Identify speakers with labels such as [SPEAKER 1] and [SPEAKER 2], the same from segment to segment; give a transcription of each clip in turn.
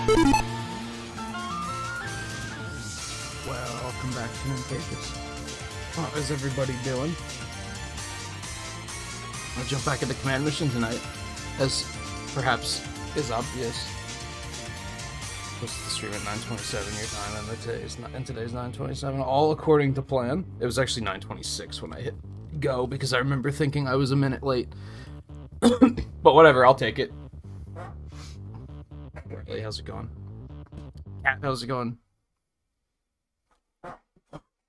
[SPEAKER 1] Welcome back to Nintagious. How is everybody doing? I'll jump back into command mission tonight, as perhaps is obvious. Posted the stream at 9:27 your time, and today's 9:27, all according to plan. It was actually 9:26 when I hit go, because I remember thinking I was a minute late. But whatever, I'll take it. Hey, how's it going? Cat, how's it going?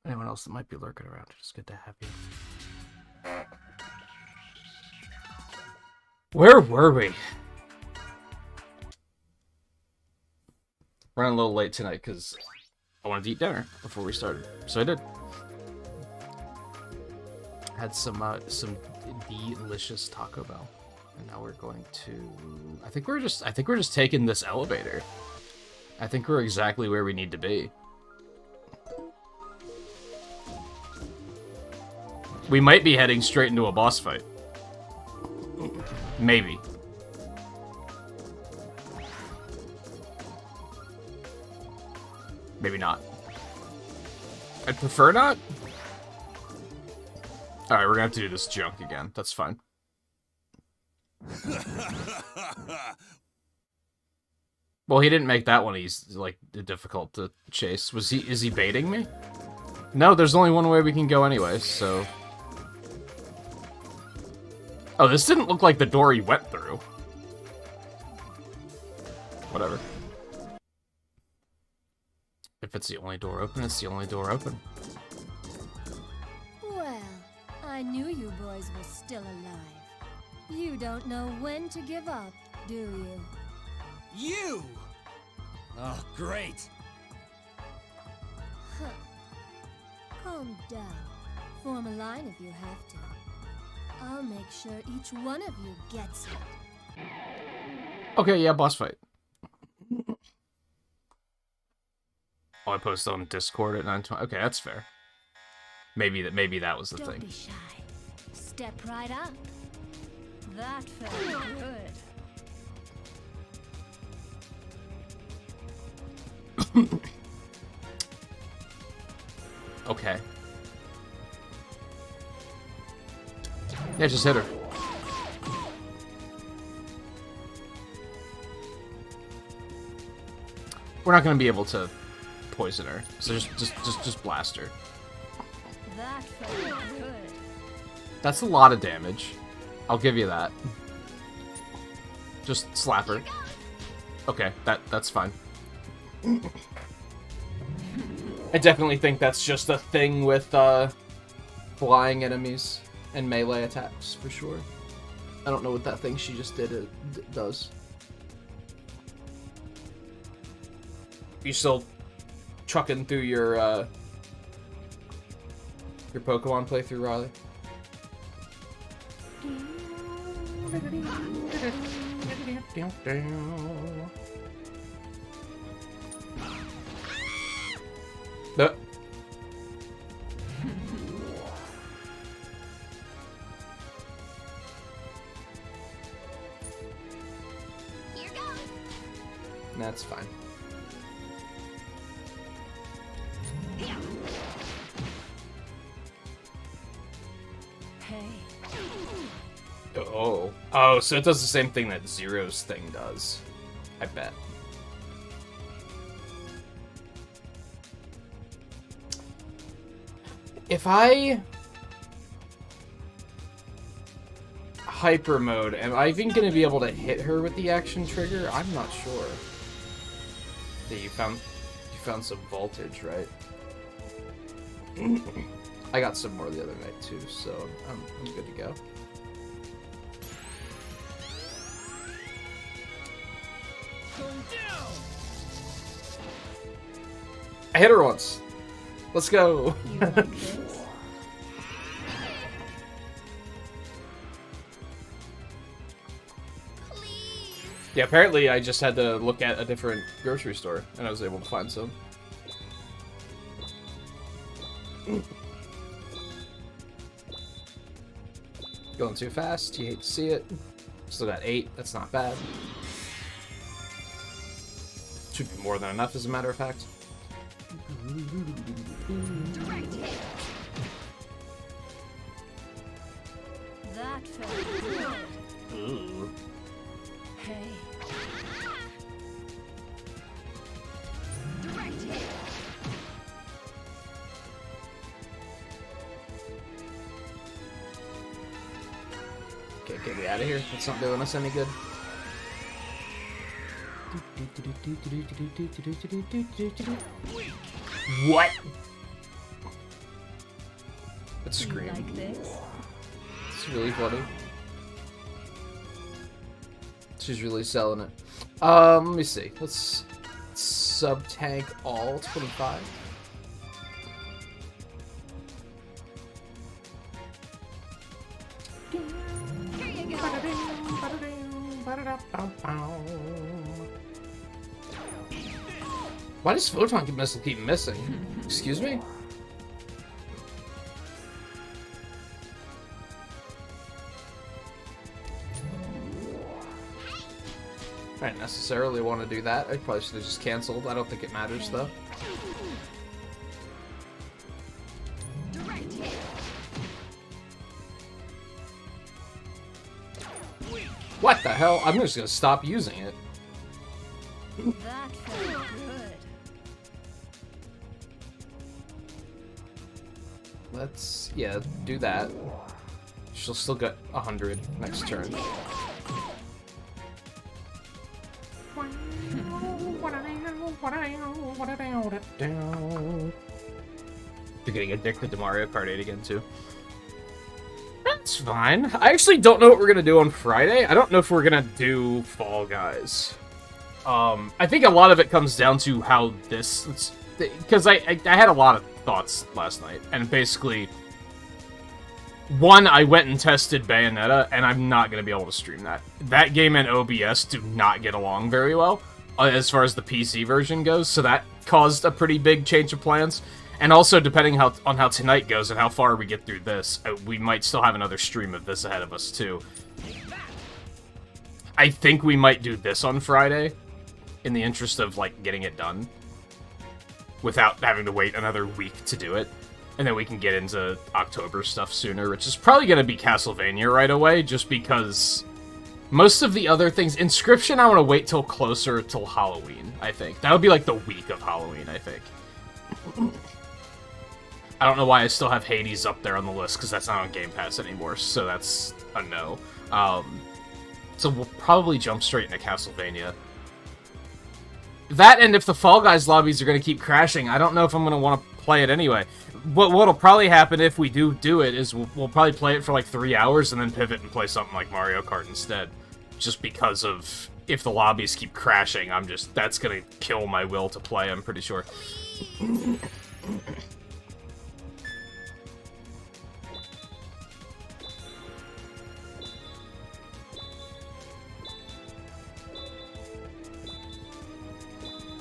[SPEAKER 1] Anyone else that might be lurking around, just good to have you. Where were we? Running a little late tonight because I wanted to eat dinner before we started, so I did. Had some delicious Taco Bell, and now we're going to. I think we're just taking this elevator. I think we're exactly where we need to be. We might be heading straight into a boss fight. Maybe. Maybe not. I'd prefer not. Alright, we're gonna have to do this junk again. That's fine. Well, he didn't make that one easy, like, difficult to chase. Is he baiting me? No, there's only one way we can go anyway, so... Oh, this didn't look like the door he went through. Whatever. If it's the only door open, it's the only door open.
[SPEAKER 2] Well, I knew you boys were still alive. You don't know when to give up, do you?
[SPEAKER 3] You! Oh, great.
[SPEAKER 2] Huh. Calm down. Form a line if you have to. I'll make sure each one of you gets it.
[SPEAKER 1] Okay, yeah, boss fight. Oh, I posted on Discord at 9:20. Okay, that's fair. Maybe that was the
[SPEAKER 2] Don't
[SPEAKER 1] thing.
[SPEAKER 2] be shy. Step right up. That felt good.
[SPEAKER 1] Okay. Yeah, just hit her. We're not gonna be able to poison her, so just blast her.
[SPEAKER 2] That felt good.
[SPEAKER 1] That's a lot of damage. I'll give you that. Just slap her. Okay, that's fine. I definitely think that's just a thing with flying enemies and melee attacks, for sure. I don't know what that thing she just did does. You still trucking through your Pokemon playthrough, Riley? No.
[SPEAKER 2] Here goes.
[SPEAKER 1] That's fine.
[SPEAKER 2] Hey.
[SPEAKER 1] Oh, so it does the same thing that Zero's thing does. I bet. If I hyper mode, am I even gonna be able to hit her with the action trigger? I'm not sure. Yeah, you found some voltage, right? I got some more the other night too, so I'm good to go. I hit her once. Let's go.
[SPEAKER 2] You like this? Please.
[SPEAKER 1] Yeah, apparently I just had to look at a different grocery store, and I was able to find some. Going too fast, you hate to see it. Still got 8, that's not bad. Should be more than enough, as a matter of fact.
[SPEAKER 2] That felt good.
[SPEAKER 1] Ooh.
[SPEAKER 2] Hey.
[SPEAKER 1] Okay, get me out of here. It's not doing us any good. What? That scream.
[SPEAKER 2] Like this?
[SPEAKER 1] It's really funny. She's really selling it. Let me see. Let's sub-tank all 25. Why does Photon Missile keep missing? Excuse me? I didn't necessarily want to do that. I probably should have just canceled. I don't think it matters, though. What the hell? I'm just gonna stop using it.
[SPEAKER 2] That felt good.
[SPEAKER 1] Let's, yeah, do that. She'll still get 100 next turn. You're getting addicted to Mario Kart 8 again, too. That's fine. I actually don't know what we're gonna do on Friday. I don't know if we're gonna do Fall Guys. I think a lot of it comes down to how this... Because I had a lot of thoughts last night, and basically... One, I went and tested Bayonetta, and I'm not going to be able to stream that. That game and OBS do not get along very well, as far as the PC version goes, so that caused a pretty big change of plans. And also, depending on how tonight goes and how far we get through this, we might still have another stream of this ahead of us, too. I think we might do this on Friday, in the interest of, like, getting it done, without having to wait another week to do it. And then we can get into October stuff sooner, which is probably going to be Castlevania right away, just because most of the other things... Inscription, I want to wait till closer till Halloween, I think. That would be like the week of Halloween, I think. I don't know why I still have Hades up there on the list, because that's not on Game Pass anymore, so that's a no. So we'll probably jump straight into Castlevania. That, and if the Fall Guys lobbies are going to keep crashing, I don't know if I'm going to want to play it anyway. What'll probably happen if we do it is we'll probably play it for like 3 hours and then pivot and play something like Mario Kart instead. Just because of, if the lobbies keep crashing, that's gonna kill my will to play, I'm pretty sure.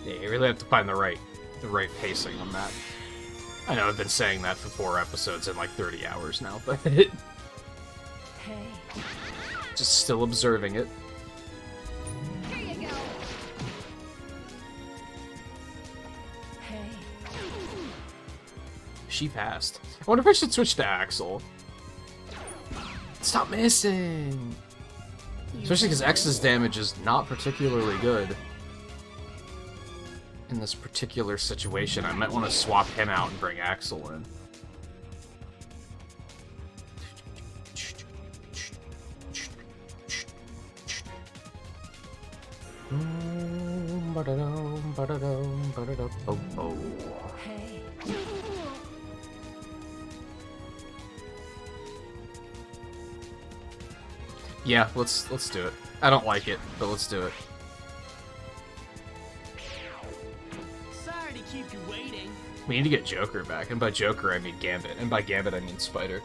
[SPEAKER 1] Yeah, you really have to find the right pacing on that. I know I've been saying that for 4 episodes in like 30 hours now, but
[SPEAKER 2] Hey.
[SPEAKER 1] just still observing it.
[SPEAKER 2] Here you go. Hey.
[SPEAKER 1] She passed. I wonder if I should switch to Axel. Stop missing! Especially because X's damage is not particularly good. In this particular situation, I might want to swap him out and bring Axel in.
[SPEAKER 2] Hey.
[SPEAKER 1] Yeah, let's do it. I don't like it, but let's do it.
[SPEAKER 3] Sorry to keep you waiting.
[SPEAKER 1] We need to get Joker back, and by Joker I mean Gambit, and by Gambit I mean Spider.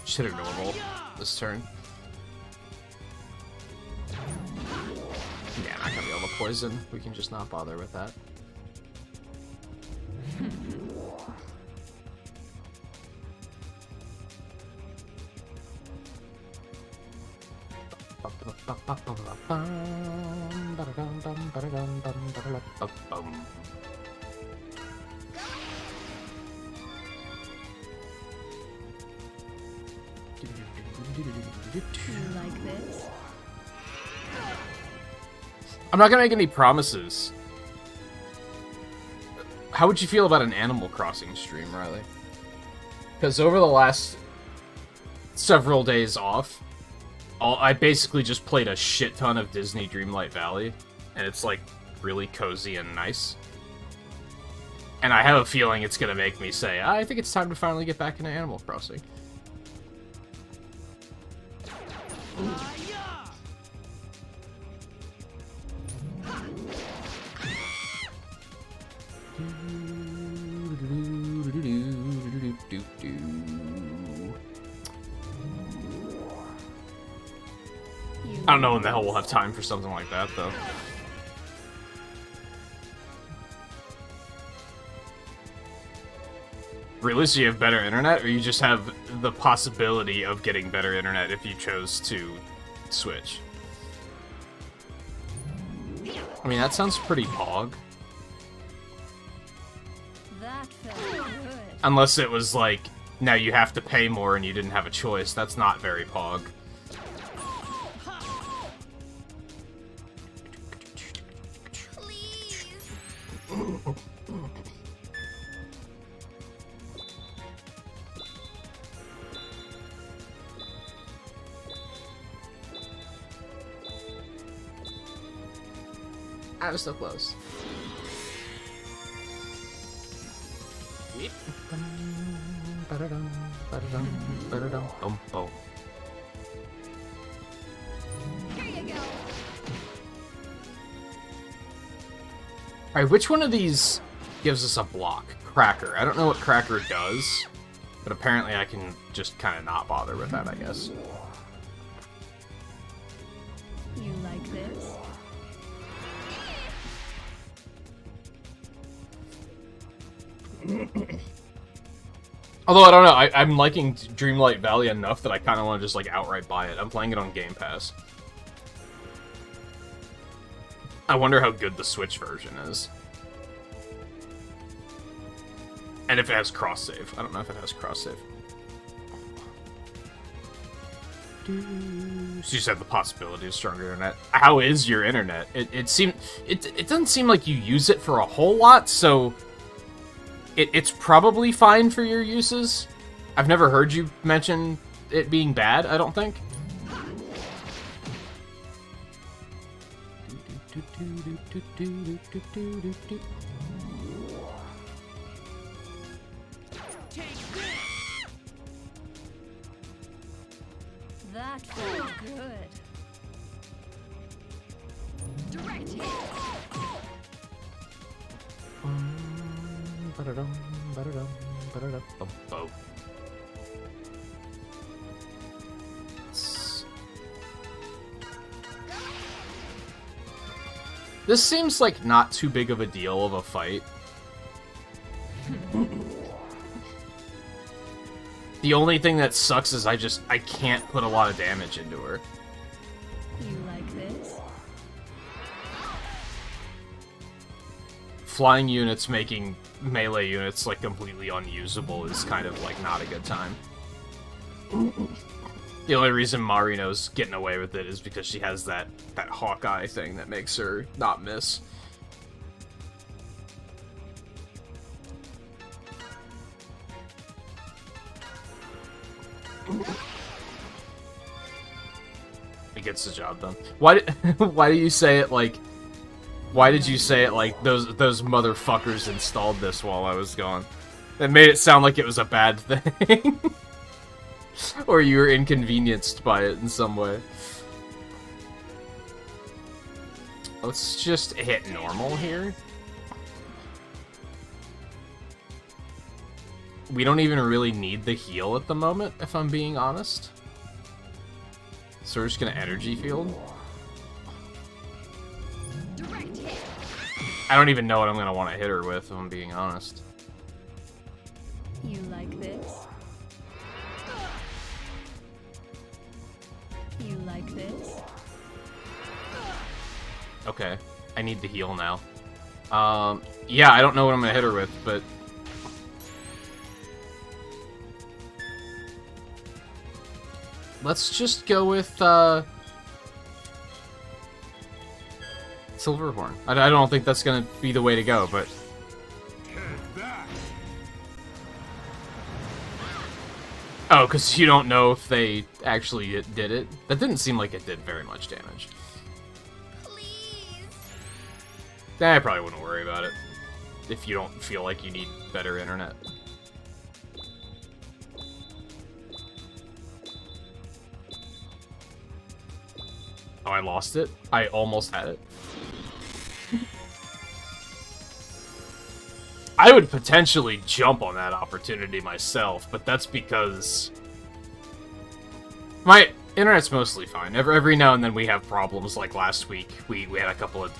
[SPEAKER 1] Just hit her normal this turn. Yeah, not gonna be able to poison. We can just not bother with that.
[SPEAKER 2] You like this?
[SPEAKER 1] I'm not gonna make any promises. How would you feel about an Animal Crossing stream, Riley? Because over the last several days off, I basically just played a shit ton of Disney Dreamlight Valley, and it's like really cozy and nice. And I have a feeling it's gonna make me say, I think it's time to finally get back into Animal Crossing. I don't know when the hell we'll have time for something like that, though. Really? So you have better internet, or you just have the possibility of getting better internet if you chose to switch? I mean, that sounds pretty pog.
[SPEAKER 2] That felt good.
[SPEAKER 1] Unless it was like, now you have to pay more and you didn't have a choice. That's not very pog.
[SPEAKER 2] Please.
[SPEAKER 1] I was so close.
[SPEAKER 2] Here you go.
[SPEAKER 1] Alright, which one of these gives us a block? Cracker. I don't know what Cracker does, but apparently I can just kind of not bother with that, I guess.
[SPEAKER 2] You like this?
[SPEAKER 1] Although, I don't know, I'm liking Dreamlight Valley enough that I kind of want to just, like, outright buy it. I'm playing it on Game Pass. I wonder how good the Switch version is. And if it has cross-save. I don't know if it has cross-save. So you said the possibility of stronger internet. How is your internet? It doesn't seem like you use it for a whole lot, so... It's probably fine for your uses. I've never heard you mention it being bad, I don't think.
[SPEAKER 2] That felt good. Direct hit.
[SPEAKER 1] This seems like not too big of a deal of a fight. The only thing that sucks is I can't put a lot of damage into her.
[SPEAKER 2] You like this?
[SPEAKER 1] Flying units making melee units like completely unusable is kind of like not a good time. The only reason Marino's getting away with it is because she has that Hawkeye thing that makes her not miss. It gets the job done. Why do you say it like... Why did you say it like those motherfuckers installed this while I was gone? That made it sound like it was a bad thing. Or you were inconvenienced by it in some way. Let's just hit normal here. We don't even really need the heal at the moment, if I'm being honest. So we're just gonna energy field. I don't even know what I'm gonna want to hit her with, if I'm being honest.
[SPEAKER 2] You like this? You like this?
[SPEAKER 1] Okay. I need the heal now. Yeah, I don't know what I'm gonna hit her with, but... let's just go with, Silverhorn. I don't think that's gonna be the way to go, but... Oh, because you don't know if they actually did it? That didn't seem like it did very much damage.
[SPEAKER 2] Please.
[SPEAKER 1] I probably wouldn't worry about it. If you don't feel like you need better internet. Oh, I lost it? I almost had it. I would potentially jump on that opportunity myself, but that's because my internet's mostly fine. Every now and then we have problems, like last week. We had a couple of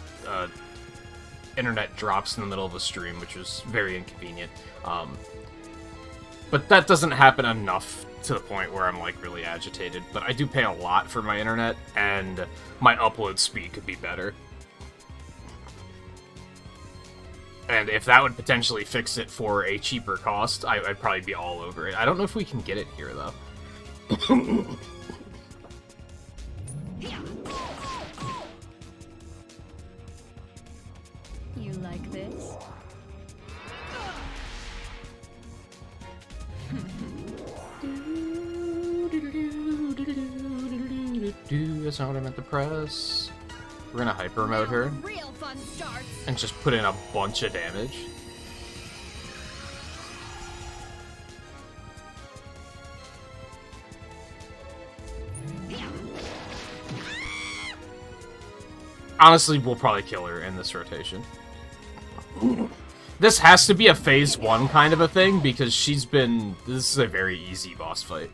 [SPEAKER 1] internet drops in the middle of a stream, which was very inconvenient. But that doesn't happen enough to the point where I'm, like, really agitated. But I do pay a lot for my internet, and my upload speed could be better. And if that would potentially fix it for a cheaper cost, I'd probably be all over it. I don't know if we can get it here, though.
[SPEAKER 2] You like this?
[SPEAKER 1] That's not what I meant to press. We're gonna hyper mode her.
[SPEAKER 2] Real fun starts.
[SPEAKER 1] And just put in a bunch of damage. Honestly, we'll probably kill her in this rotation. This has to be a phase 1 kind of a thing, because she's been... This is a very easy boss fight.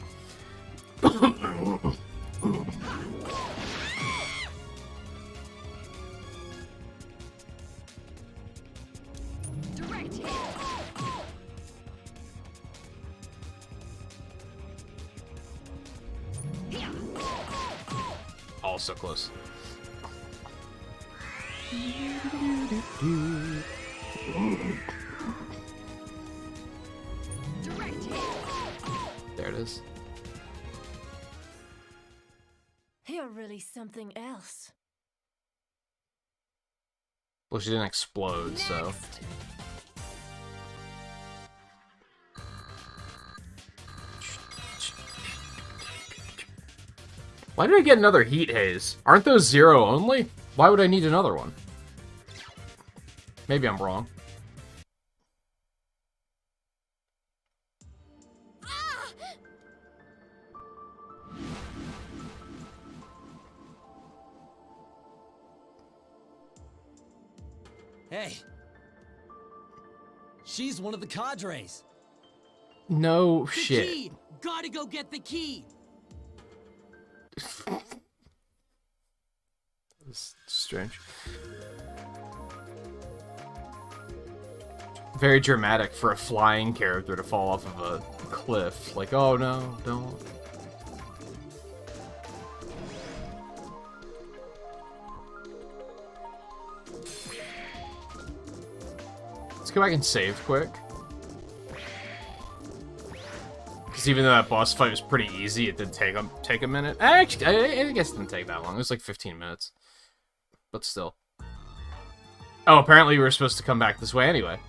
[SPEAKER 1] Oh, so close. There it is.
[SPEAKER 2] You're really something else.
[SPEAKER 1] Well, she didn't explode, so...
[SPEAKER 2] Next.
[SPEAKER 1] Why did I get another heat haze? Aren't those 0 only? Why would I need another one? Maybe I'm wrong.
[SPEAKER 3] Hey. She's one of the cadres.
[SPEAKER 1] No
[SPEAKER 3] The
[SPEAKER 1] shit.
[SPEAKER 3] key! Gotta go get the key!
[SPEAKER 1] It's strange. Very dramatic for a flying character to fall off of a cliff. Like, oh no, don't. Let's go back and save quick. Because even though that boss fight was pretty easy, it did take a minute. Actually, I guess it didn't take that long. It was like 15 minutes. But still. Oh, apparently we were supposed to come back this way anyway.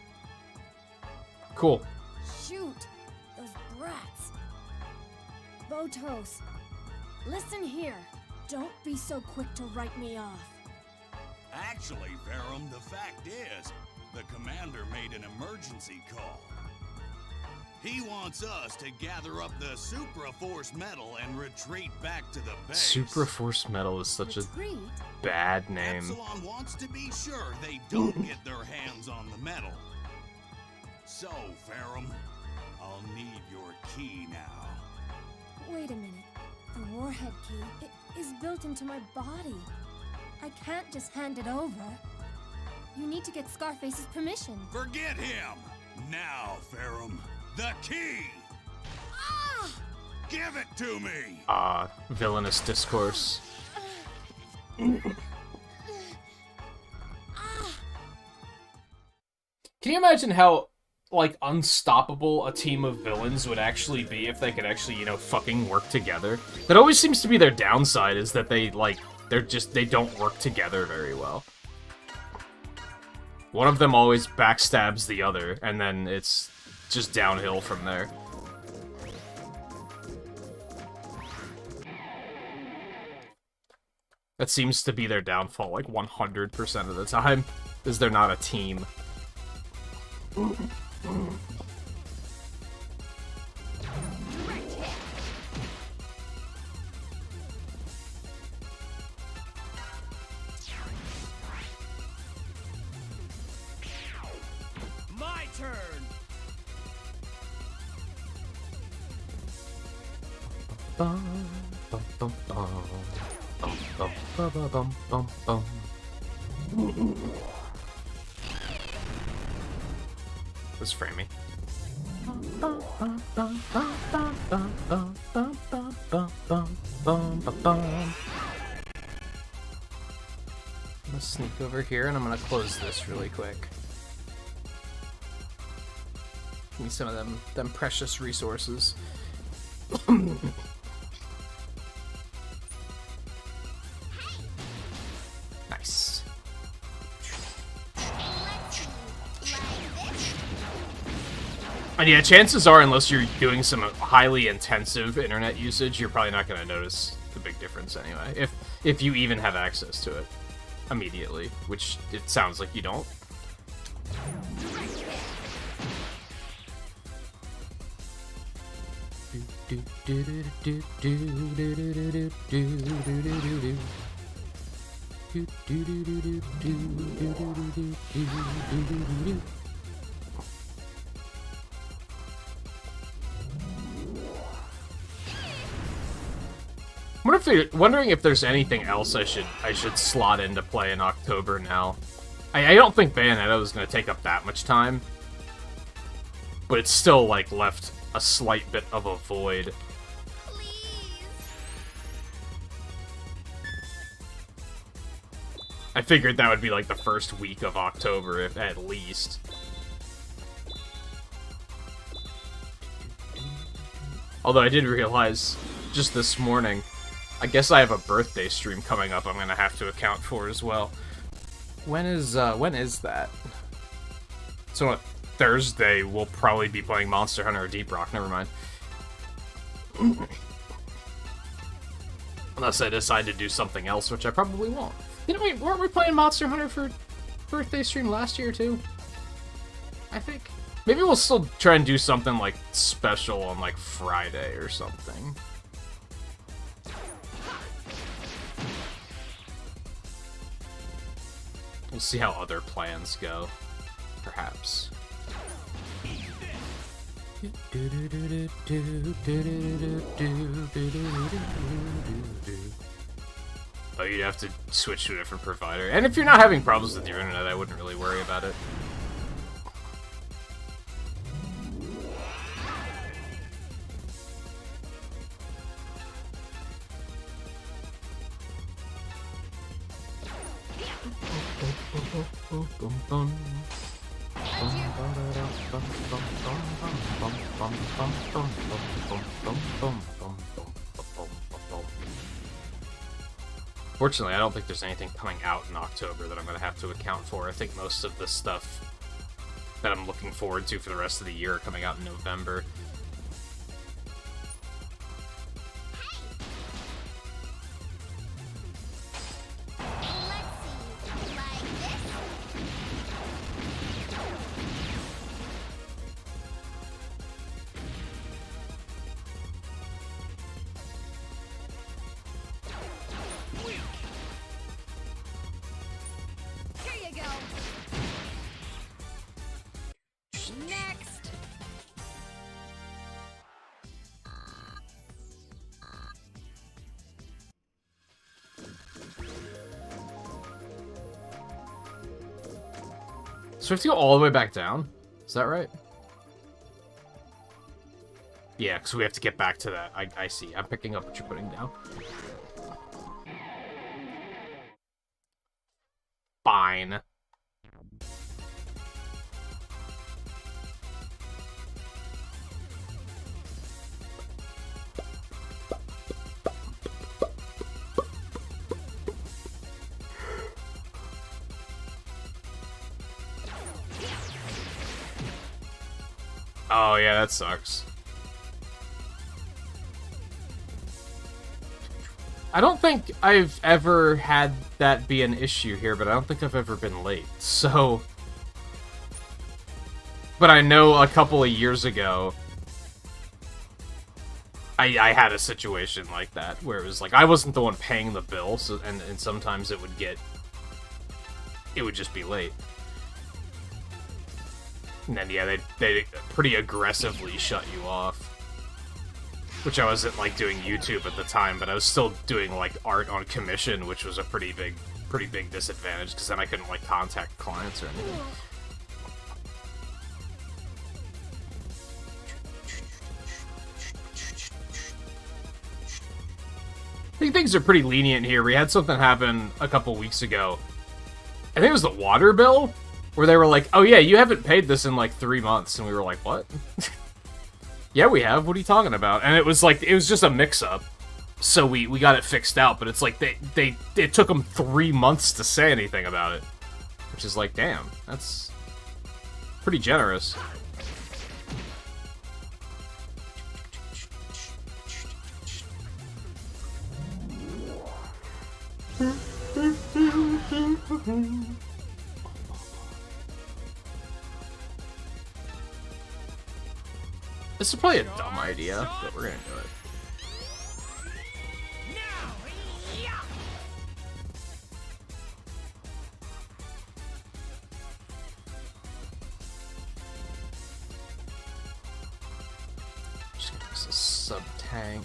[SPEAKER 1] Cool.
[SPEAKER 2] Shoot! Those brats! Botos, listen here. Don't be so quick to write me off.
[SPEAKER 4] Actually, Verum, the fact is, the commander made an emergency call. He wants us to gather up the Supraforce metal and retreat back to the base.
[SPEAKER 1] Supraforce metal is such
[SPEAKER 2] Retreat?
[SPEAKER 1] a bad name.
[SPEAKER 4] Epsilon wants to be sure they don't get their hands on the metal. So, Verum, I'll need your key now.
[SPEAKER 2] Wait a minute. The warhead key, it is built into my body. I can't just hand it over. You need to get Scarface's permission.
[SPEAKER 4] Forget him! Now, Verum, the key!
[SPEAKER 2] Ah!
[SPEAKER 4] Give it to me!
[SPEAKER 1] Villainous discourse. Can you imagine how, like, unstoppable a team of villains would actually be if they could actually, you know, fucking work together? That always seems to be their downside, is that they, like, they don't work together very well. One of them always backstabs the other, and then it's just downhill from there. That seems to be their downfall, like, 100% of the time, is they're not a team.
[SPEAKER 3] My turn.
[SPEAKER 1] Bum, bum, bum, bum. Bum, bum, bum, bum, bum, bum. Let's frame me. I'm gonna sneak over here and I'm gonna close this really quick. Give me some of them precious resources. Nice. And yeah, chances are, unless you're doing some highly intensive internet usage, you're probably not going to notice the big difference anyway. If you even have access to it immediately, which it sounds like you don't. Wondering if there's anything else I should slot into play in October now. I don't think Bayonetta is going to take up that much time, but it's still like left a slight bit of a void. I figured that would be like the first week of October, if at least. Although I did realize just this morning, I guess I have a birthday stream coming up I'm gonna have to account for as well. When is that? So on Thursday, we'll probably be playing Monster Hunter or Deep Rock, never mind. Unless I decide to do something else, which I probably won't. You know, wait, weren't we playing Monster Hunter for birthday stream last year too? I think. Maybe we'll still try and do something like special on like Friday or something. We'll see how other plans go, perhaps. Oh, you'd have to switch to a different provider. And if you're not having problems with your internet, I wouldn't really worry about it. Fortunately, I don't think there's anything coming out in October that I'm going to have to account for. I think most of the stuff that I'm looking forward to for the rest of the year are coming out in November. So we have to go all the way back down? Is that right? Yeah, because we have to get back to that. I see. I'm picking up what you're putting down. Fine. Oh, yeah, that sucks. I don't think I've ever had that be an issue here, but I don't think I've ever been late, so... But I know a couple of years ago, I had a situation like that, where it was like, I wasn't the one paying the bill, so, and sometimes it would get... It would just be late. And then, yeah, they pretty aggressively shut you off. Which I wasn't, like, doing YouTube at the time, but I was still doing, like, art on commission, which was a pretty big disadvantage, because then I couldn't, like, contact clients or anything. I think things are pretty lenient here. We had something happen a couple weeks ago. I think it was the water bill, where they were like, oh yeah, you haven't paid this in, like, 3 months, and we were like, what? Yeah, we have. What are you talking about? And it was like, it was just a mix-up. So we got it fixed out, but it's like, it took them 3 months to say anything about it. Which is like, damn, that's pretty generous. This is probably a dumb idea, but we're gonna do it. Just gonna use a sub-tank.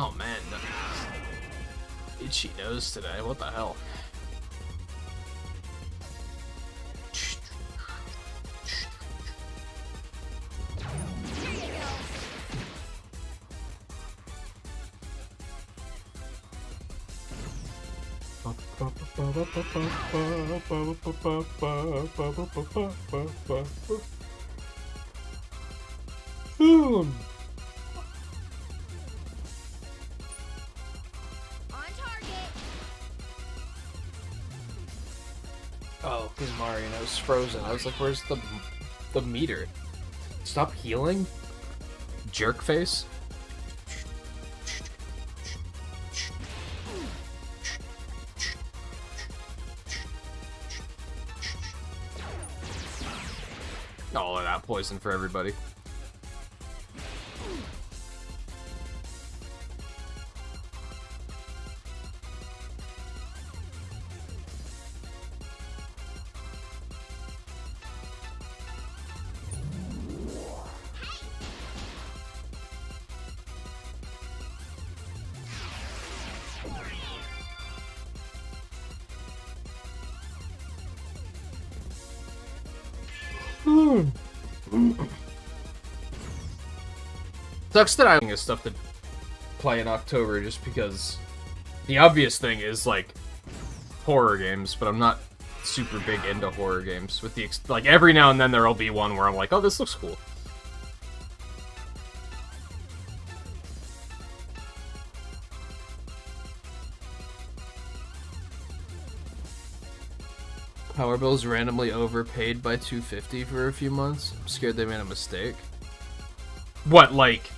[SPEAKER 1] Oh man, itchy nose today, what the hell? Oh, because Mario's frozen. I was like, where's the meter? Stop healing? Jerk face? All of that poison for everybody. Sucks that I'm getting stuff to play in October just because the obvious thing is like horror games, but I'm not super big into horror games. With the like every now and then there'll be one where I'm like, oh, this looks cool. Power Bill's randomly overpaid by $250 for a few months. I'm scared they made a mistake. What, like...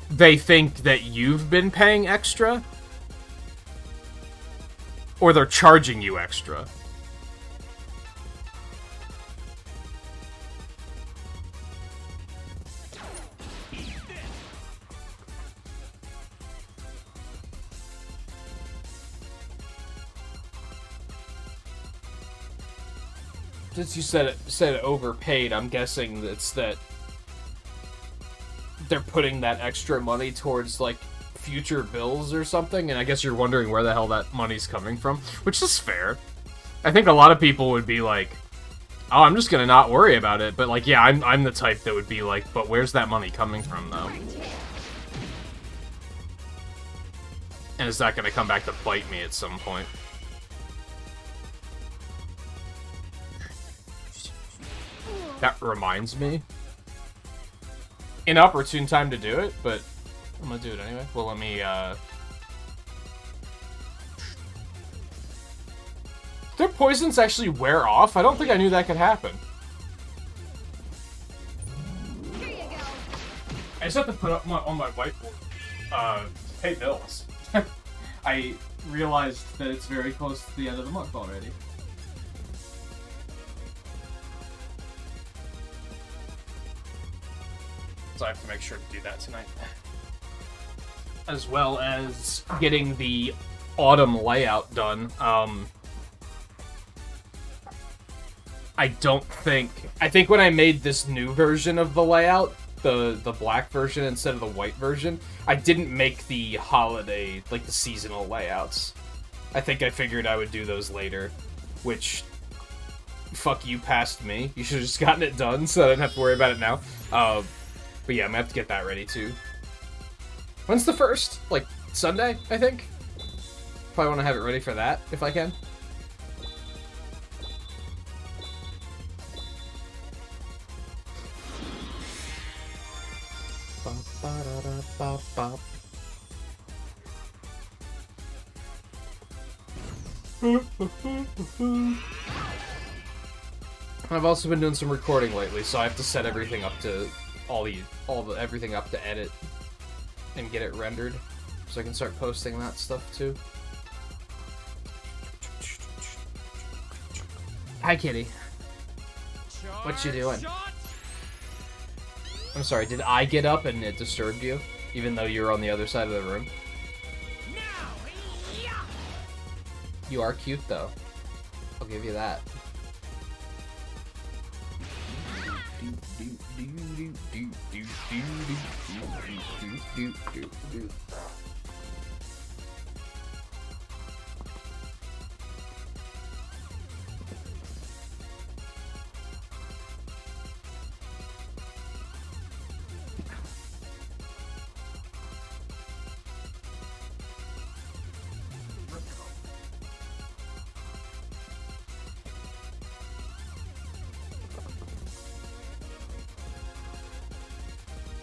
[SPEAKER 1] They think that you've been paying extra? Or they're charging you extra? Since you said it overpaid, I'm guessing it's that they're putting that extra money towards like future bills or something, and I guess you're wondering where the hell that money's coming from, which is fair. I think a lot of people would be like, "Oh, I'm just gonna not worry about it," but like, yeah, I'm the type that would be like, "But where's that money coming from, though?" And is that gonna come back to bite me at some point? That reminds me. Inopportune time to do it, but I'm gonna do it anyway. Well, let me, their poisons actually wear off? I don't think I knew that could happen.
[SPEAKER 2] Here you go.
[SPEAKER 1] I just have to put up on my whiteboard, pay bills. I realized that it's very close to the end of the month already. So I have to make sure to do that tonight. As well as getting the autumn layout done. I think when I made this new version of the layout, the black version instead of the white version, I didn't make the holiday, like the seasonal layouts. I think I figured I would do those later, which, fuck you past me. You should have just gotten it done so I didn't have to worry about it now. But yeah, I'm gonna have to get that ready too. When's the first? Like, Sunday, I think? Probably want to have it ready for that, if I can. I've also been doing some recording lately, so I have to set everything up to everything up to edit and get it rendered, so I can start posting that stuff too. Hi, kitty. What you doing? I'm sorry, did I get up and it disturbed you? Even though you were on the other side of the room? You are cute, though. I'll give you that.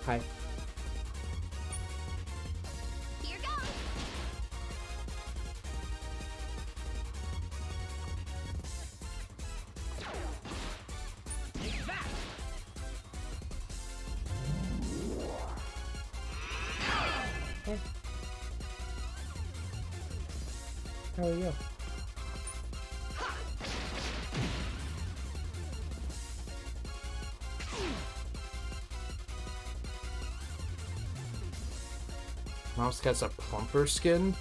[SPEAKER 1] Hi.
[SPEAKER 2] Here goes.
[SPEAKER 1] Hey. How are you? Mouse Cat's a plumper skin?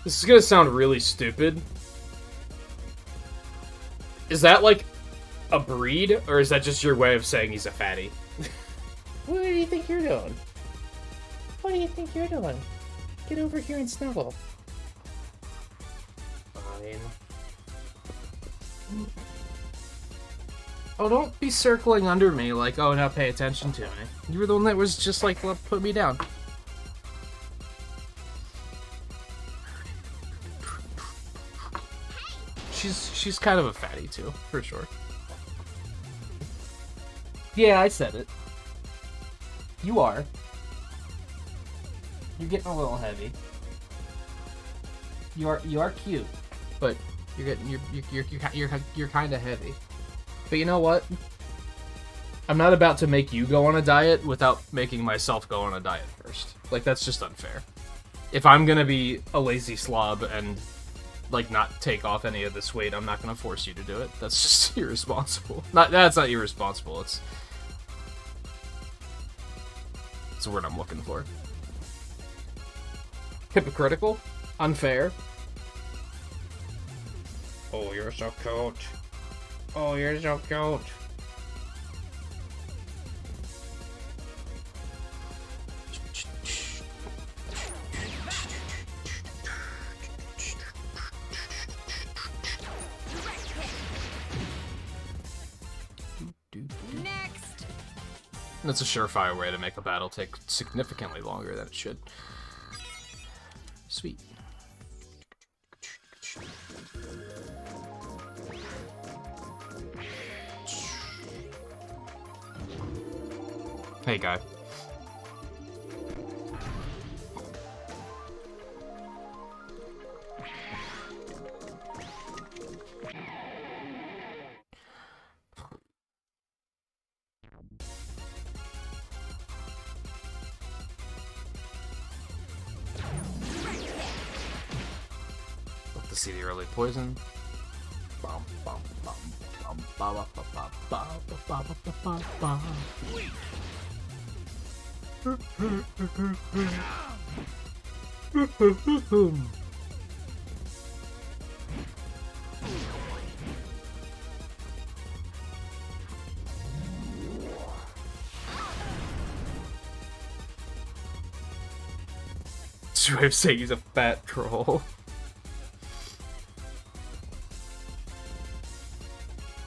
[SPEAKER 1] This is gonna sound really stupid. Is that like a breed, or is that just your way of saying he's a fatty? What do you think you're doing? What do you think you're doing? Get over here and snuggle. Fine. Oh, don't be circling under me like, oh, now pay attention to me. You were the one that was just like, put me down. She's kind of a fatty too, for sure. Yeah, I said it. You are. You're getting a little heavy. You are cute, but you're kind of heavy. But you know what? I'm not about to make you go on a diet without making myself go on a diet first. Like, that's just unfair. If I'm gonna be a lazy slob and like not take off any of this weight, I'm not gonna force you to do it. That's just irresponsible. That's not irresponsible. It's the word I'm looking for. Hypocritical, unfair. Oh, you're so cute. Oh, you're so cute.
[SPEAKER 2] Next.
[SPEAKER 1] That's a surefire way to make a battle take significantly longer than it should. Sweet. Hey, guy. Love to see the early poison. Bum, bum, bum, bum, ba, ba, ba, ba, ba, ba, ba, ba, ba, ba. Swift saying he's a fat troll.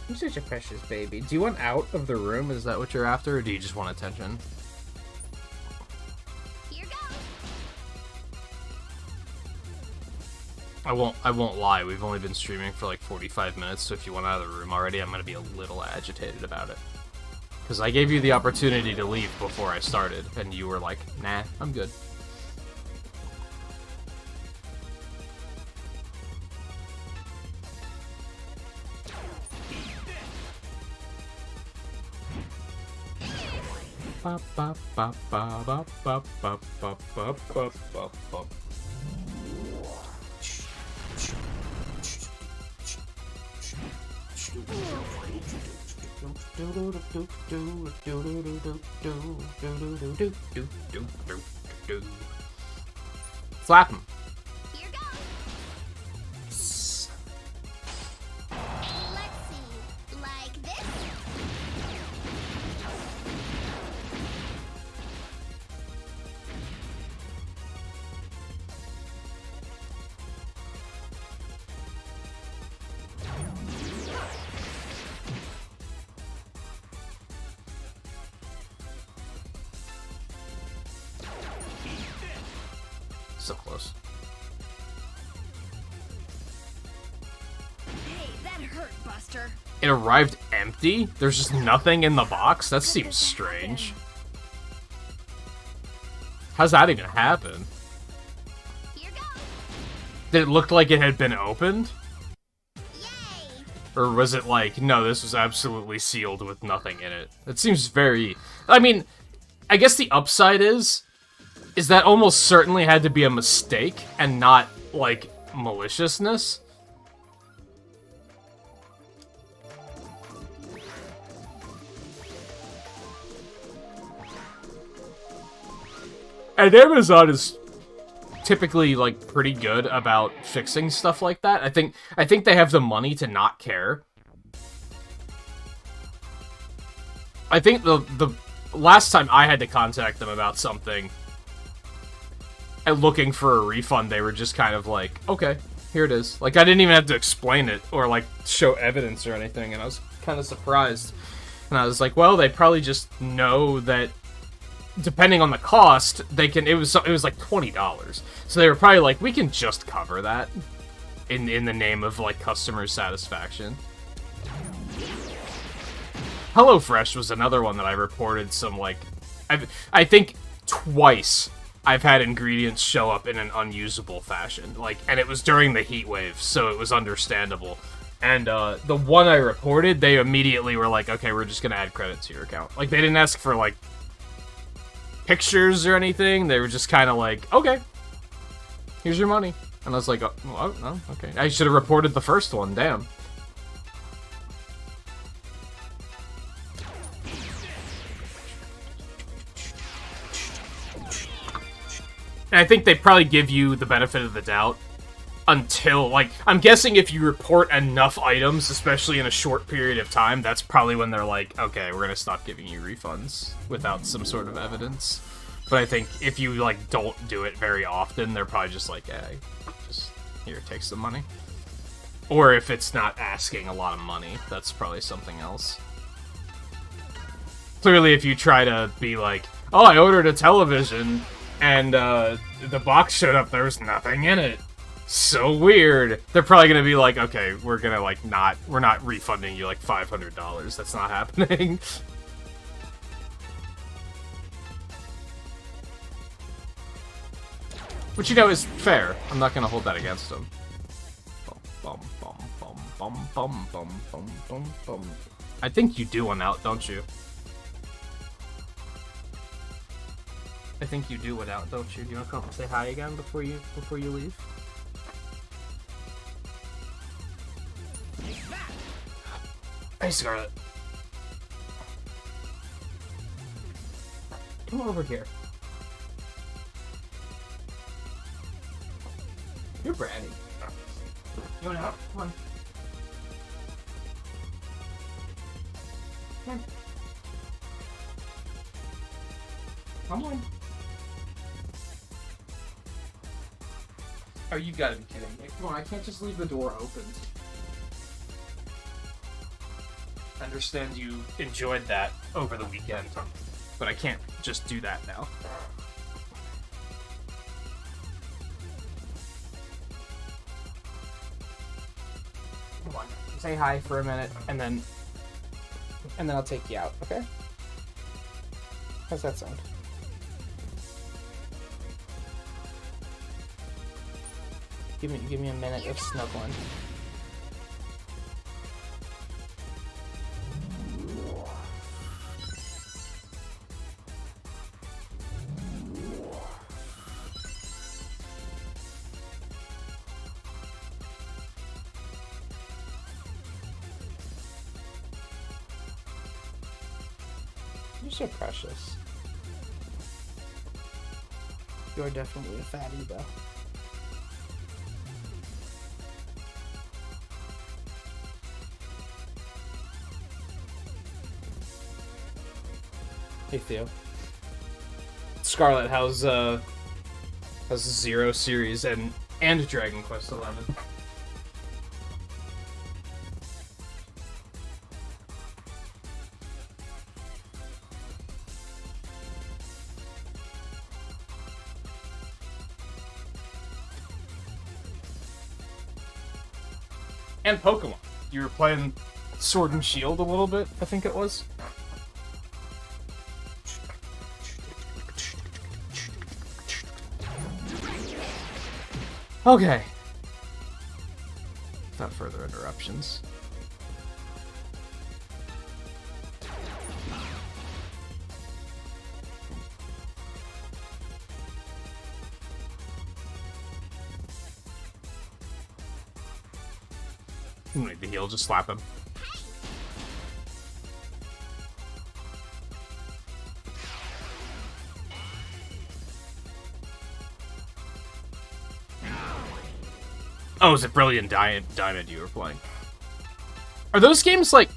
[SPEAKER 1] You're such a precious baby. Do you want out of the room? Is that what you're after, or do you just want attention?
[SPEAKER 2] Here goes.
[SPEAKER 1] I won't lie. We've only been streaming for like 45 minutes, so if you want out of the room already, I'm gonna be a little agitated about it. Because I gave you the opportunity to leave before I started, and you were like, nah, I'm good. Ba ba ba ba ba ba ba ba ba ba ba ba. Slap him.
[SPEAKER 2] Here goes. Let's see. Like this?
[SPEAKER 1] So close.
[SPEAKER 2] Hey, that hurt, Buster.
[SPEAKER 1] It arrived empty? There's just nothing in the box? That seems strange. How's that even happen?
[SPEAKER 2] Here goes.
[SPEAKER 1] Did it look like it had been opened?
[SPEAKER 2] Yay!
[SPEAKER 1] Or was it like, no, this was absolutely sealed with nothing in it? It seems very... I mean, I guess the upside is that almost certainly had to be a mistake and not, like, maliciousness. And Amazon is typically, like, pretty good about fixing stuff like that. I think they have the money to not care. I think the last time I had to contact them about something and looking for a refund, they were just kind of like, okay, here it is. Like, I didn't even have to explain it or, like, show evidence or anything, and I was kind of surprised. And I was like, well, they probably just know that depending on the cost, they can, it was like $20. So they were probably like, we can just cover that in the name of, like, customer satisfaction. HelloFresh was another one that I reported some, like, I think twice I've had ingredients show up in an unusable fashion, like, and it was during the heat wave, so it was understandable. And the one I reported, they immediately were like, okay, we're just gonna add credit to your account. Like, they didn't ask for, like, pictures or anything. They were just kind of like, okay, here's your money. And I was like, oh, okay. I should have reported the first one, damn. And I think they probably give you the benefit of the doubt until, like, I'm guessing if you report enough items, especially in a short period of time, that's probably when they're like, okay, we're gonna stop giving you refunds without some sort of evidence. But I think if you, like, don't do it very often, they're probably just like, hey, just, here, take some money. Or if it's not asking a lot of money, that's probably something else. Clearly, if you try to be like, oh, I ordered a television, and the box showed up, there was nothing in it. So weird. They're probably gonna be like, okay, we're gonna, like, we're not refunding you, like, $500. That's not happening. Which, you know, is fair. I'm not gonna hold that against him. Bum, bum, bum, bum, bum, bum, bum, bum, bum. I think you do one out, don't you? I think you do one out, don't you? Do you want to come say hi again before you leave? Hey, Scarlet. Come over here. You're bratty. You want out? Come on. Come on. Come on. Oh, you gotta be kidding me. Come on, I can't just leave the door open. I understand you enjoyed that over the weekend, but I can't just do that now. Come on, say hi for a minute, and then I'll take you out, okay? How's that sound? Give me a minute of snuggling. You're so precious. You're definitely a fatty, though. Hey Theo. Scarlet, how's Zero Series and Dragon Quest XI? And Pokemon. You were playing Sword and Shield a little bit, I think it was. Okay. Without further interruptions. You don't need to heal, just slap him. Oh, is it Brilliant Diamond you were playing? Are those games, like,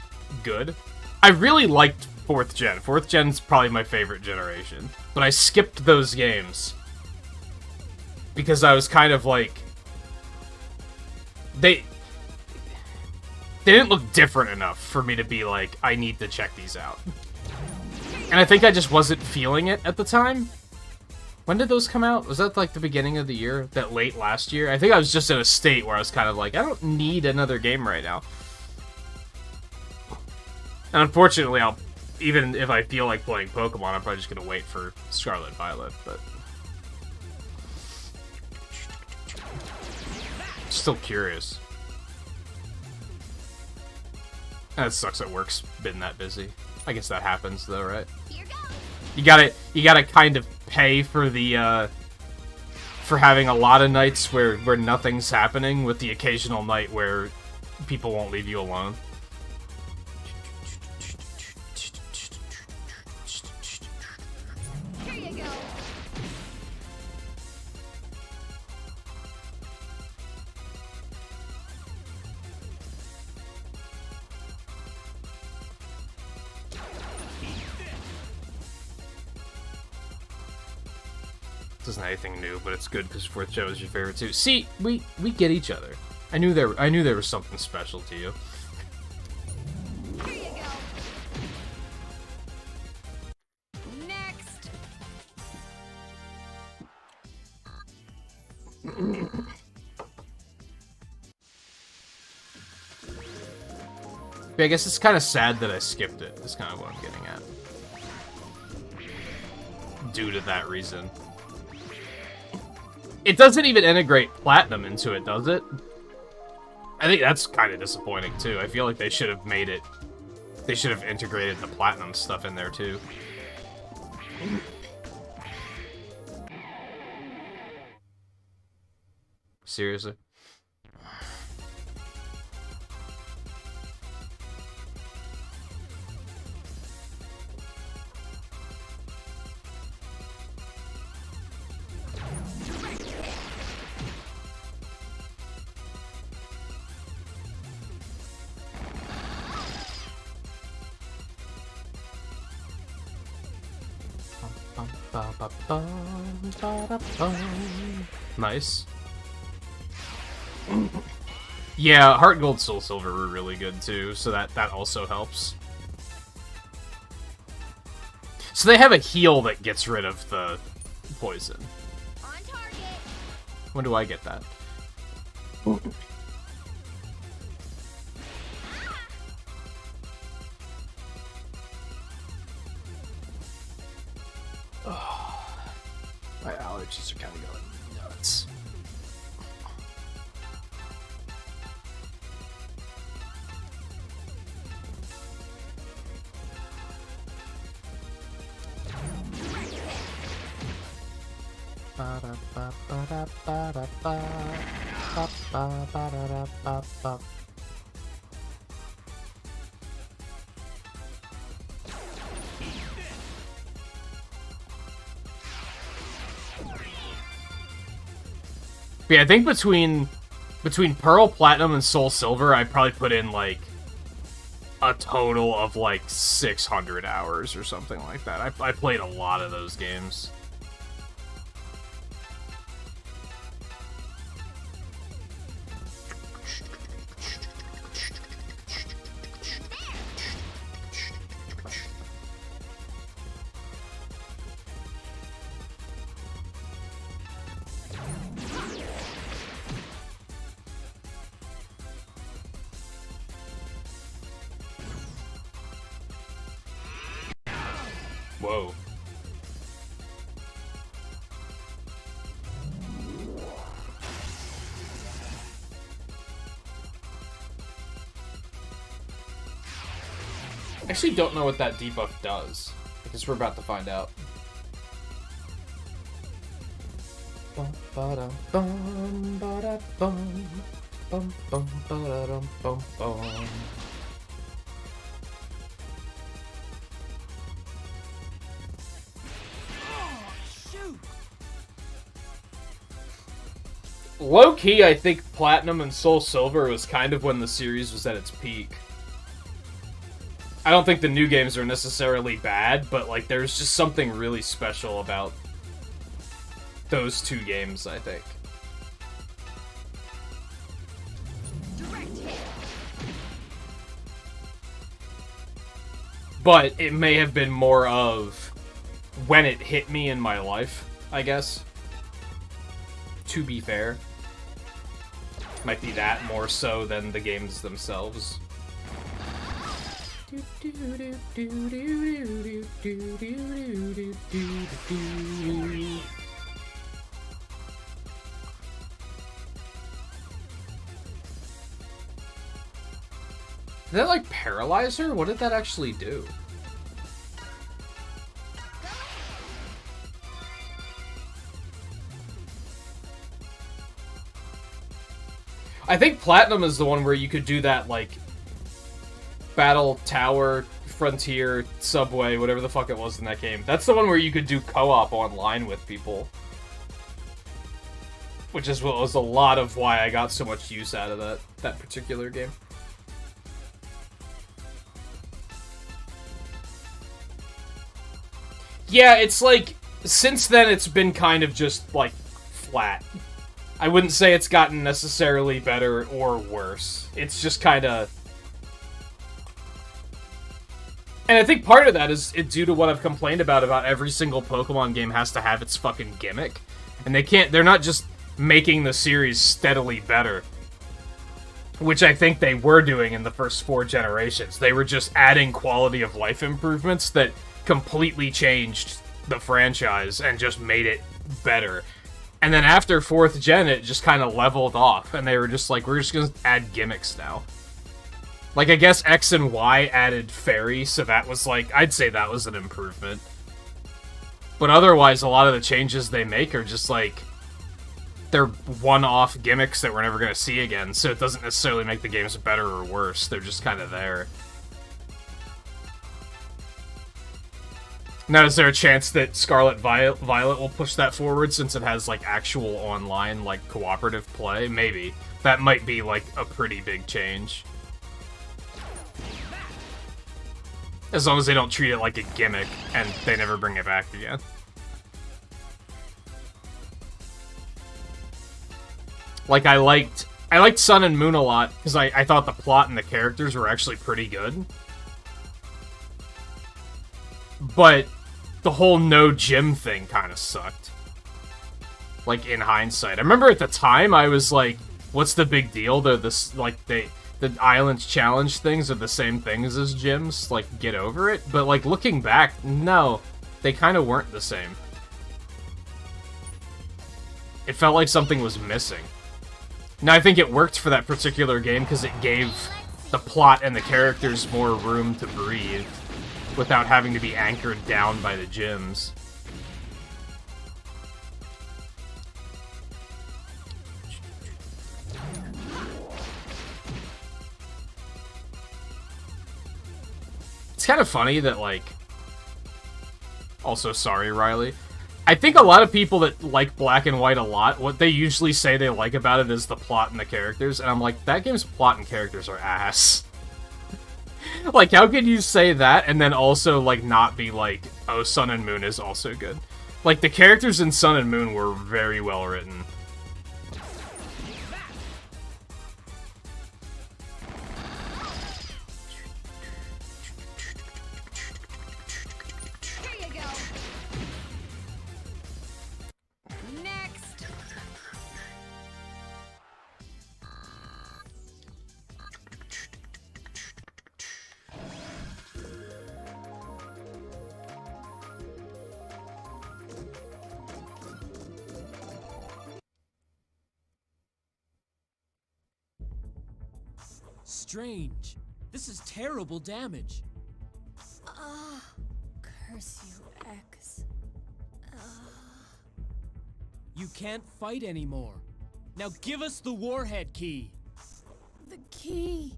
[SPEAKER 1] good? I really liked 4th Gen. 4th Gen's probably my favorite generation. But I skipped those games. Because I was kind of like... They didn't look different enough for me to be like, I need to check these out. And I think I just wasn't feeling it at the time. When did those come out? Was that like the beginning of the year? That late last year? I think I was just in a state where I was kind of like, I don't need another game right now. And unfortunately, even if I feel like playing Pokemon, I'm probably just going to wait for Scarlet Violet, but... Still curious. That sucks that work's been that busy. I guess that happens though, right? You gotta kind of pay for the, for having a lot of nights where nothing's happening, with the occasional night where people won't leave you alone.
[SPEAKER 2] Here you go.
[SPEAKER 1] This isn't anything new, but it's good because 4th Gen was your favorite too. See, we get each other. I knew there was something special to you.
[SPEAKER 2] Here you go. Next.
[SPEAKER 1] I guess it's kind of sad that I skipped it. That's kind of what I'm getting at. Due to that reason. It doesn't even integrate Platinum into it, does it? I think that's kind of disappointing, too. I feel like they should have made it... They should have integrated the Platinum stuff in there, too. Seriously? Nice. Yeah, Heart Gold, Soul Silver were really good too, so that also helps. So they have a heal that gets rid of the poison.
[SPEAKER 2] On target.
[SPEAKER 1] When do I get that? My allergies are kind of going nuts. Yeah, I think between Pearl, Platinum, and Soul Silver, I'd probably put in, like, a total of, like, 600 hours or something like that. I played a lot of those games. Whoa. I actually don't know what that debuff does. I guess we're about to find out. Bum, ba-dum, bum, ba-da-bum. Bum, bum, ba-da-dum, bum, bum. Low-key, I think Platinum and Soul Silver was kind of when the series was at its peak. I don't think the new games are necessarily bad, but, like, there's just something really special about those two games, I think. But it may have been more of when it hit me in my life, I guess. To be fair. Might be that more so than the games themselves. Did that, like, paralyze her? What did that actually do? I think Platinum is the one where you could do that, like, Battle Tower, Frontier, Subway, whatever the fuck it was in that game. That's the one where you could do co-op online with people. Which is what was a lot of why I got so much use out of that particular game. Yeah, it's like, since then it's been kind of just, like, flat. I wouldn't say it's gotten necessarily better or worse. It's just kind of... And I think part of that is due to what I've complained about every single Pokemon game has to have its fucking gimmick. And they're not just making the series steadily better. Which I think they were doing in the first 4 generations. They were just adding quality of life improvements that completely changed the franchise and just made it better. And then after 4th gen, it just kind of leveled off, and they were just like, we're just gonna add gimmicks now. Like, I guess X and Y added fairy, so that was like, I'd say that was an improvement. But otherwise, a lot of the changes they make are just like, they're one-off gimmicks that we're never gonna see again, so it doesn't necessarily make the games better or worse, they're just kind of there. Now, is there a chance that Scarlet Violet will push that forward since it has, like, actual online, like, cooperative play? Maybe. That might be, like, a pretty big change. As long as they don't treat it like a gimmick, and they never bring it back again. Like, I liked Sun and Moon a lot, because I thought the plot and the characters were actually pretty good. But the whole no gym thing kind of sucked. Like, in hindsight. I remember at the time, I was like, what's the big deal? The island challenge things are the same things as gyms. Like, get over it. But, like, looking back, no. They kind of weren't the same. It felt like something was missing. Now, I think it worked for that particular game because it gave the plot and the characters more room to breathe without having to be anchored down by the gyms. It's kind of funny that, like... Also, sorry, Riley. I think a lot of people that like Black and White a lot, what they usually say they like about it is the plot and the characters, and I'm like, that game's plot and characters are ass. Like, how could you say that and then also, like, not be like, oh, Sun and Moon is also good? Like, the characters in Sun and Moon were very well written.
[SPEAKER 5] Here you go. Next.
[SPEAKER 3] Strange. This is terrible damage.
[SPEAKER 2] Ah, curse you, X.
[SPEAKER 3] You can't fight anymore. Now give us the warhead key.
[SPEAKER 2] The key.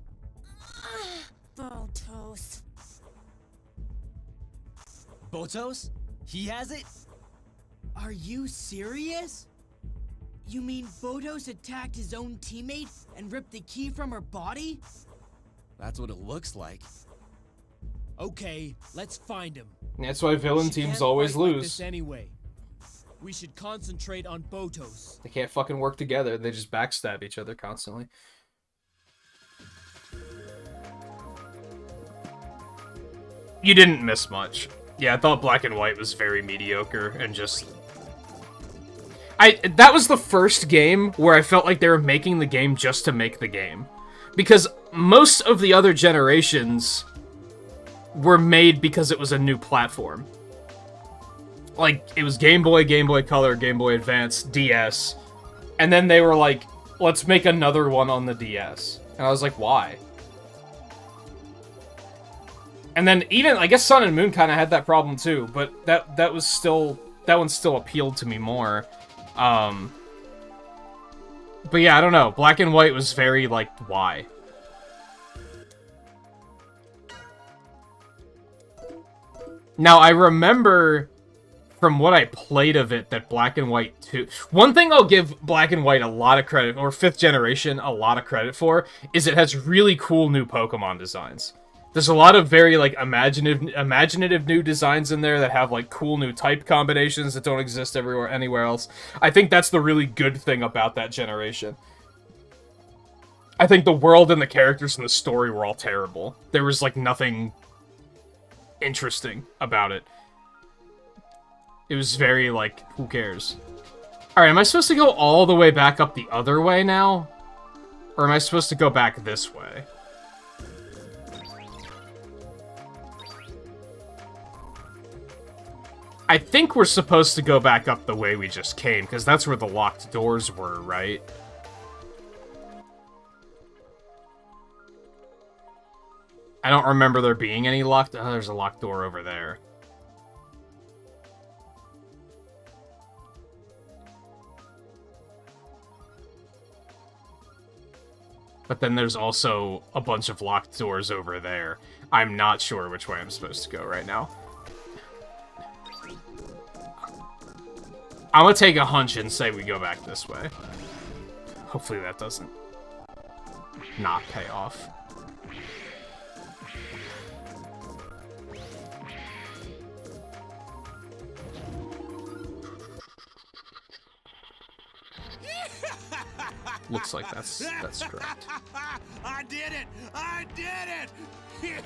[SPEAKER 2] Botos.
[SPEAKER 6] Botos? He has it?
[SPEAKER 3] Are you serious? You mean Botos attacked his own teammate and ripped the key from her body?
[SPEAKER 6] That's what it looks like.
[SPEAKER 3] Okay, let's find him.
[SPEAKER 1] That's why villain
[SPEAKER 3] She
[SPEAKER 1] teams
[SPEAKER 3] can't
[SPEAKER 1] always
[SPEAKER 3] fight like
[SPEAKER 1] lose.
[SPEAKER 3] this anyway. We should concentrate on Botos.
[SPEAKER 1] They can't fucking work together, they just backstab each other constantly. You didn't miss much. Yeah, I thought Black and White was very mediocre and just... That was the first game where I felt like they were making the game just to make the game. Because most of the other generations were made because it was a new platform. Like, it was Game Boy, Game Boy Color, Game Boy Advance, DS. And then they were like, let's make another one on the DS. And I was like, why? And then even, I guess Sun and Moon kind of had that problem too, but that one still appealed to me more. But yeah, I don't know. Black and White was very, like, why? Now, I remember from what I played of it that Black and White 2... One thing I'll give Black and White a lot of credit, or 5th generation a lot of credit for, is it has really cool new Pokemon designs. There's a lot of very, like, imaginative new designs in there that have, like, cool new type combinations that don't exist anywhere else. I think that's the really good thing about that generation. I think the world and the characters and the story were all terrible. There was, like, nothing interesting about it. It was very, like, who cares? Alright, am I supposed to go all the way back up the other way now? Or am I supposed to go back this way? I think we're supposed to go back up the way we just came, because that's where the locked doors were, right? I don't remember there being any locked... Oh, there's a locked door over there. But then there's also a bunch of locked doors over there. I'm not sure which way I'm supposed to go right now. I'm gonna take a hunch and say we go back this way. Hopefully that doesn't not pay off. Looks like that's correct.
[SPEAKER 4] I did it! I did it!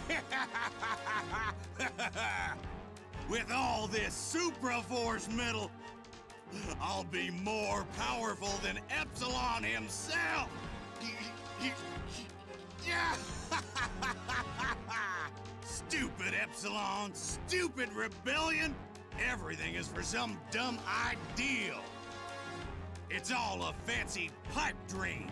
[SPEAKER 4] With all this Supra Force metal, I'll be more powerful than Epsilon himself! Stupid Epsilon, stupid rebellion! Everything is for some dumb ideal! It's all a fancy pipe dream.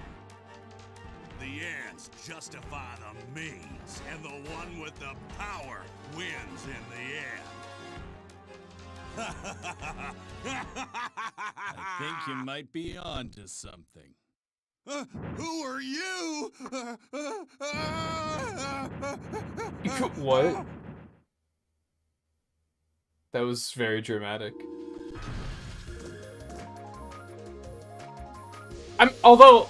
[SPEAKER 4] The ends justify the means, and the one with the power wins in the end.
[SPEAKER 6] I think you might be onto something.
[SPEAKER 4] Who are you?
[SPEAKER 1] What? That was very dramatic. Although...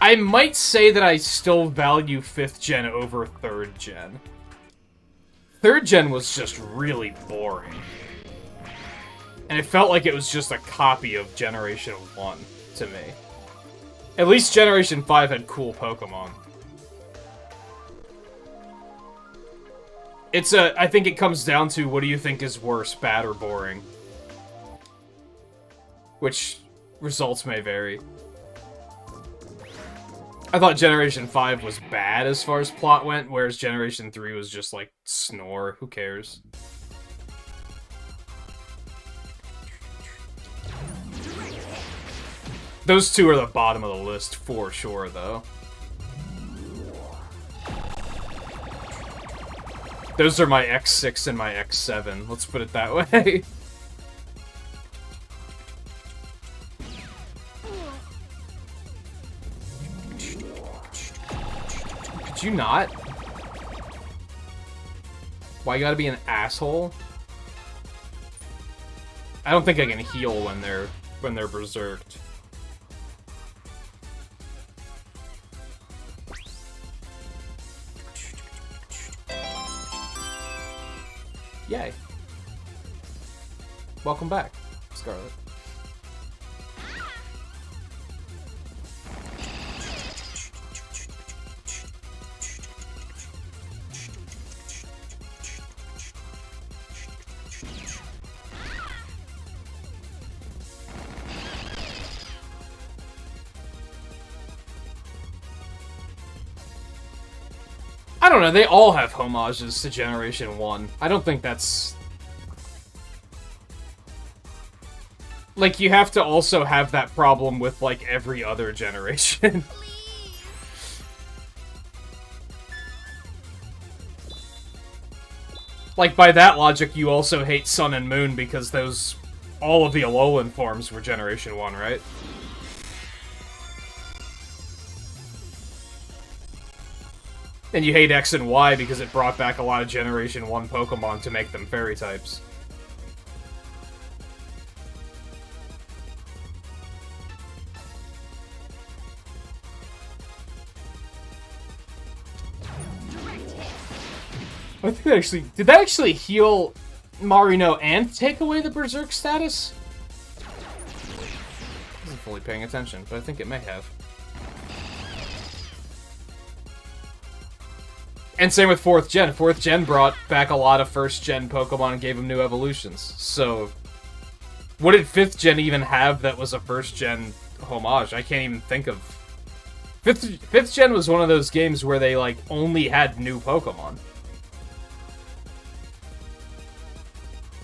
[SPEAKER 1] I might say that I still value 5th gen over 3rd gen. 3rd gen was just really boring. And it felt like it was just a copy of Generation 1 to me. At least Generation 5 had cool Pokemon. I think it comes down to, what do you think is worse, bad or boring? Which results may vary. I thought Generation 5 was bad as far as plot went, whereas Generation 3 was just like, snore, who cares? Those two are the bottom of the list for sure, though. Those are my X6 and my X7, let's put it that way. Could you not? Why you gotta be an asshole? I don't think I can heal when they're berserked. Yay. Welcome back, Scarlet. I don't know, they all have homages to Generation 1. I don't think that's... Like, you have to also have that problem with, like, every other generation. Like, by that logic, you also hate Sun and Moon because those... all of the Alolan forms were Generation 1, right? And you hate X and Y because it brought back a lot of Generation 1 Pokemon to make them fairy types. I think that actually... Did that actually heal Marino and take away the Berserk status? I wasn't fully paying attention, but I think it may have. And same with 4th gen. 4th gen brought back a lot of 1st gen Pokemon and gave them new evolutions. So, what did 5th gen even have that was a 1st gen homage? I can't even think of Fifth gen was one of those games where they like only had new Pokemon.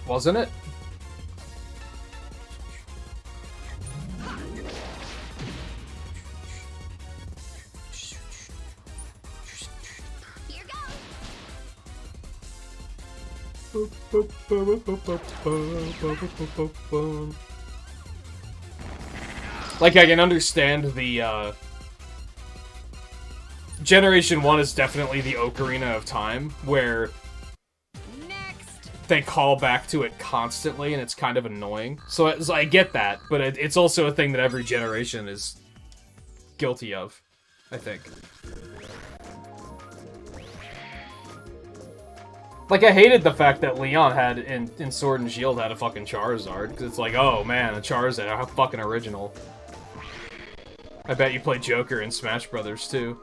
[SPEAKER 1] Wasn't it?
[SPEAKER 5] Here goes.
[SPEAKER 1] Like, I can understand the, Generation 1 is definitely the Ocarina of Time, where
[SPEAKER 5] Next.
[SPEAKER 1] they call back to it constantly, and it's kind of annoying. So I get that, but it's also a thing that every generation is guilty of, I think. Like, I hated the fact that Leon had, in Sword and Shield, had a fucking Charizard, because it's like, oh man, a Charizard, how fucking original. I bet you play Joker in Smash Brothers, too.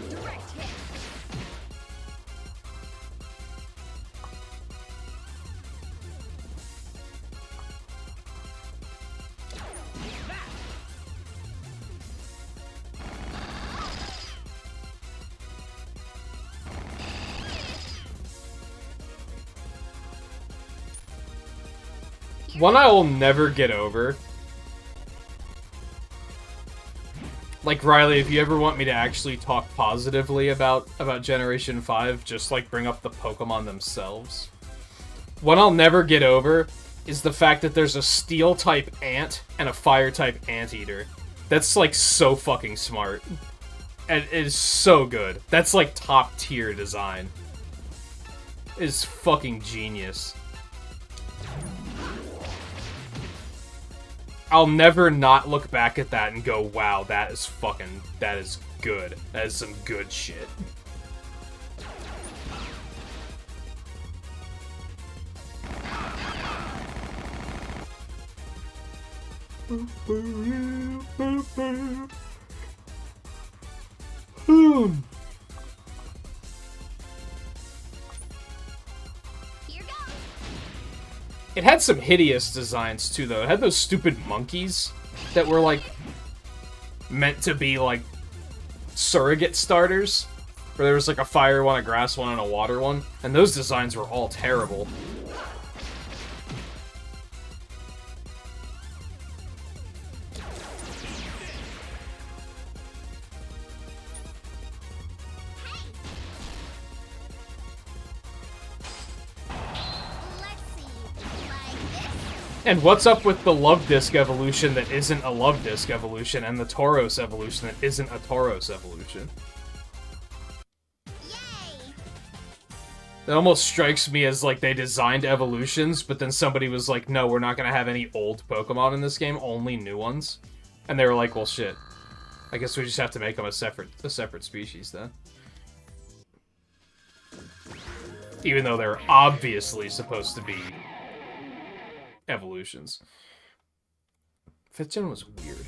[SPEAKER 5] Direct hit.
[SPEAKER 1] One I will never get over. Like, Riley, if you ever want me to actually talk positively about Generation 5, just, like, bring up the Pokemon themselves. One I'll never get over is the fact that there's a Steel-type ant and a Fire-type Anteater. That's, like, so fucking smart. And it is so good. That's, like, top-tier design. It is fucking genius. I'll never not look back at that and go, wow, that is good. That is some good shit.
[SPEAKER 5] Here goes.
[SPEAKER 1] It had some hideous designs, too, though. It had those stupid monkeys that were, like, meant to be, like, surrogate starters. Where there was, like, a fire one, a grass one, and a water one. And those designs were all terrible.
[SPEAKER 5] Let's see. Like this.
[SPEAKER 1] And what's up with the Love Disc evolution that isn't a Love Disc evolution, and the Tauros evolution that isn't a Tauros evolution?
[SPEAKER 5] Yay.
[SPEAKER 1] It almost strikes me as, like, they designed evolutions, but then somebody was like, no, we're not gonna have any old Pokemon in this game, only new ones. And they were like, well, shit. I guess we just have to make them a separate species, then. Even though they're obviously supposed to be evolutions. 5th gen was weird.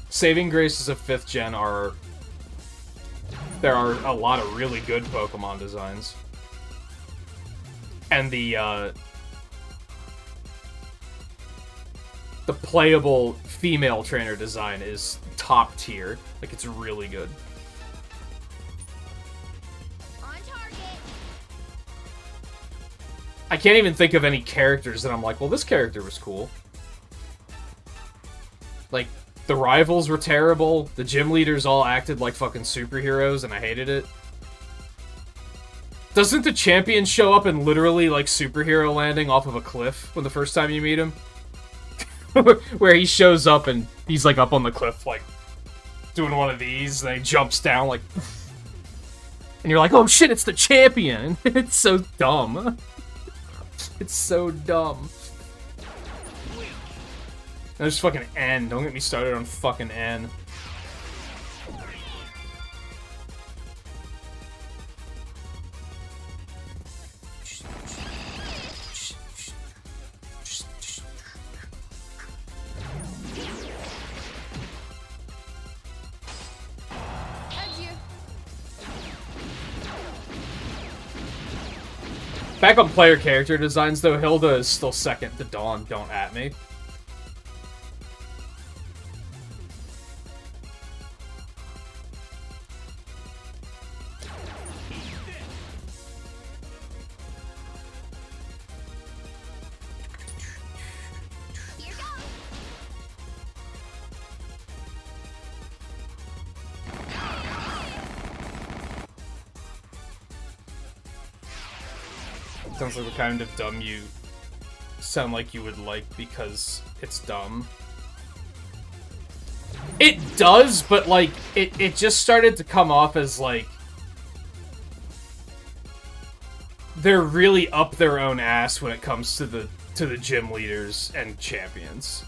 [SPEAKER 1] Saving graces of 5th gen are... There are a lot of really good Pokemon designs. And the playable female trainer design is top tier. Like, it's really good.
[SPEAKER 5] On target.
[SPEAKER 1] I can't even think of any characters that I'm like, well, this character was cool. Like, the rivals were terrible, the gym leaders all acted like fucking superheroes, and I hated it. Doesn't the champion show up in literally, like, superhero landing off of a cliff when the first time you meet him? Where he shows up and he's, like, up on the cliff, like, doing one of these, and then he jumps down, like... And you're like, oh shit, it's the champion! It's so dumb. It's so dumb. And there's fucking N. Don't get me started on fucking N. Back on player character designs, though, Hilda is still second to Dawn. Don't at me.
[SPEAKER 5] Here goes.
[SPEAKER 1] Sounds like the kind of dumb you sound like you would like because it's dumb. It does, but like it just started to come off as like they're really up their own ass when it comes to the gym leaders and champions.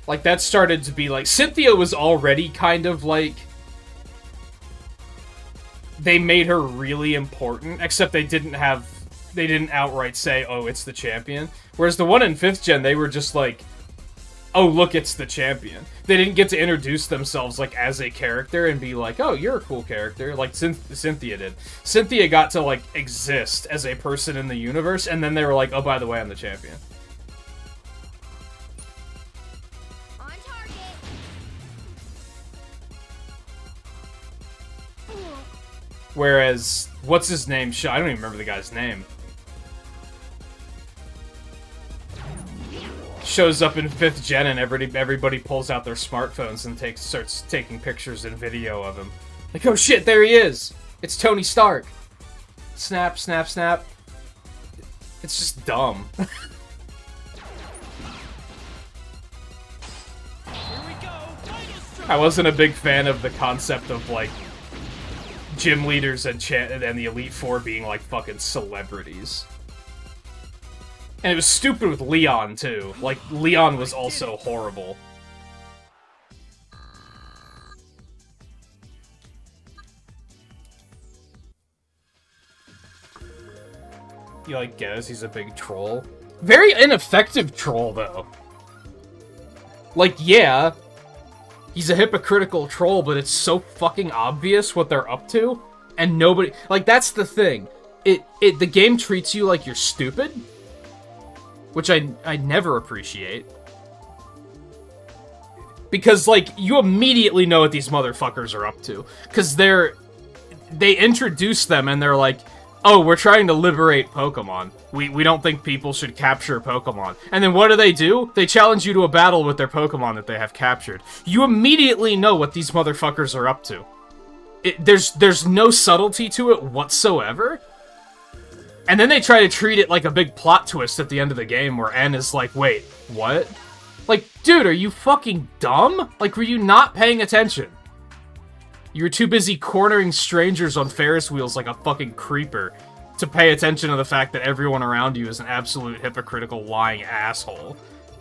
[SPEAKER 1] Like, that started to be, like... Cynthia was already kind of, like... They made her really important, except they didn't outright say, oh, it's the champion. Whereas the one in 5th gen, they were just like, oh, look, it's the champion. They didn't get to introduce themselves, like, as a character and be like, oh, you're a cool character, like Cynthia did. Cynthia got to, like, exist as a person in the universe, and then they were like, oh, by the way, I'm the champion. Whereas, what's his name? I don't even remember the guy's name. Shows up in 5th gen and everybody pulls out their smartphones and starts taking pictures and video of him. Like, oh shit, there he is! It's Tony Stark! Snap, snap, snap. It's just dumb. I wasn't a big fan of the concept of, like, gym leaders and the Elite Four being like fucking celebrities. And it was stupid with Leon too. Like, Leon was also horrible. You like guess he's a big troll? Very ineffective troll though. Like, yeah, he's a hypocritical troll, but it's so fucking obvious what they're up to, and nobody... Like, that's the thing. The game treats you like you're stupid, which I never appreciate. Because, like, you immediately know what these motherfuckers are up to. Because they introduce them, and they're like, oh, we're trying to liberate Pokemon. We don't think people should capture Pokemon. And then what do? They challenge you to a battle with their Pokemon that they have captured. You immediately know what these motherfuckers are up to. There's no subtlety to it whatsoever. And then they try to treat it like a big plot twist at the end of the game where N is like, wait, what? Like, dude, are you fucking dumb? Like, were you not paying attention? You were too busy cornering strangers on Ferris wheels like a fucking creeper to pay attention to the fact that everyone around you is an absolute hypocritical, lying asshole.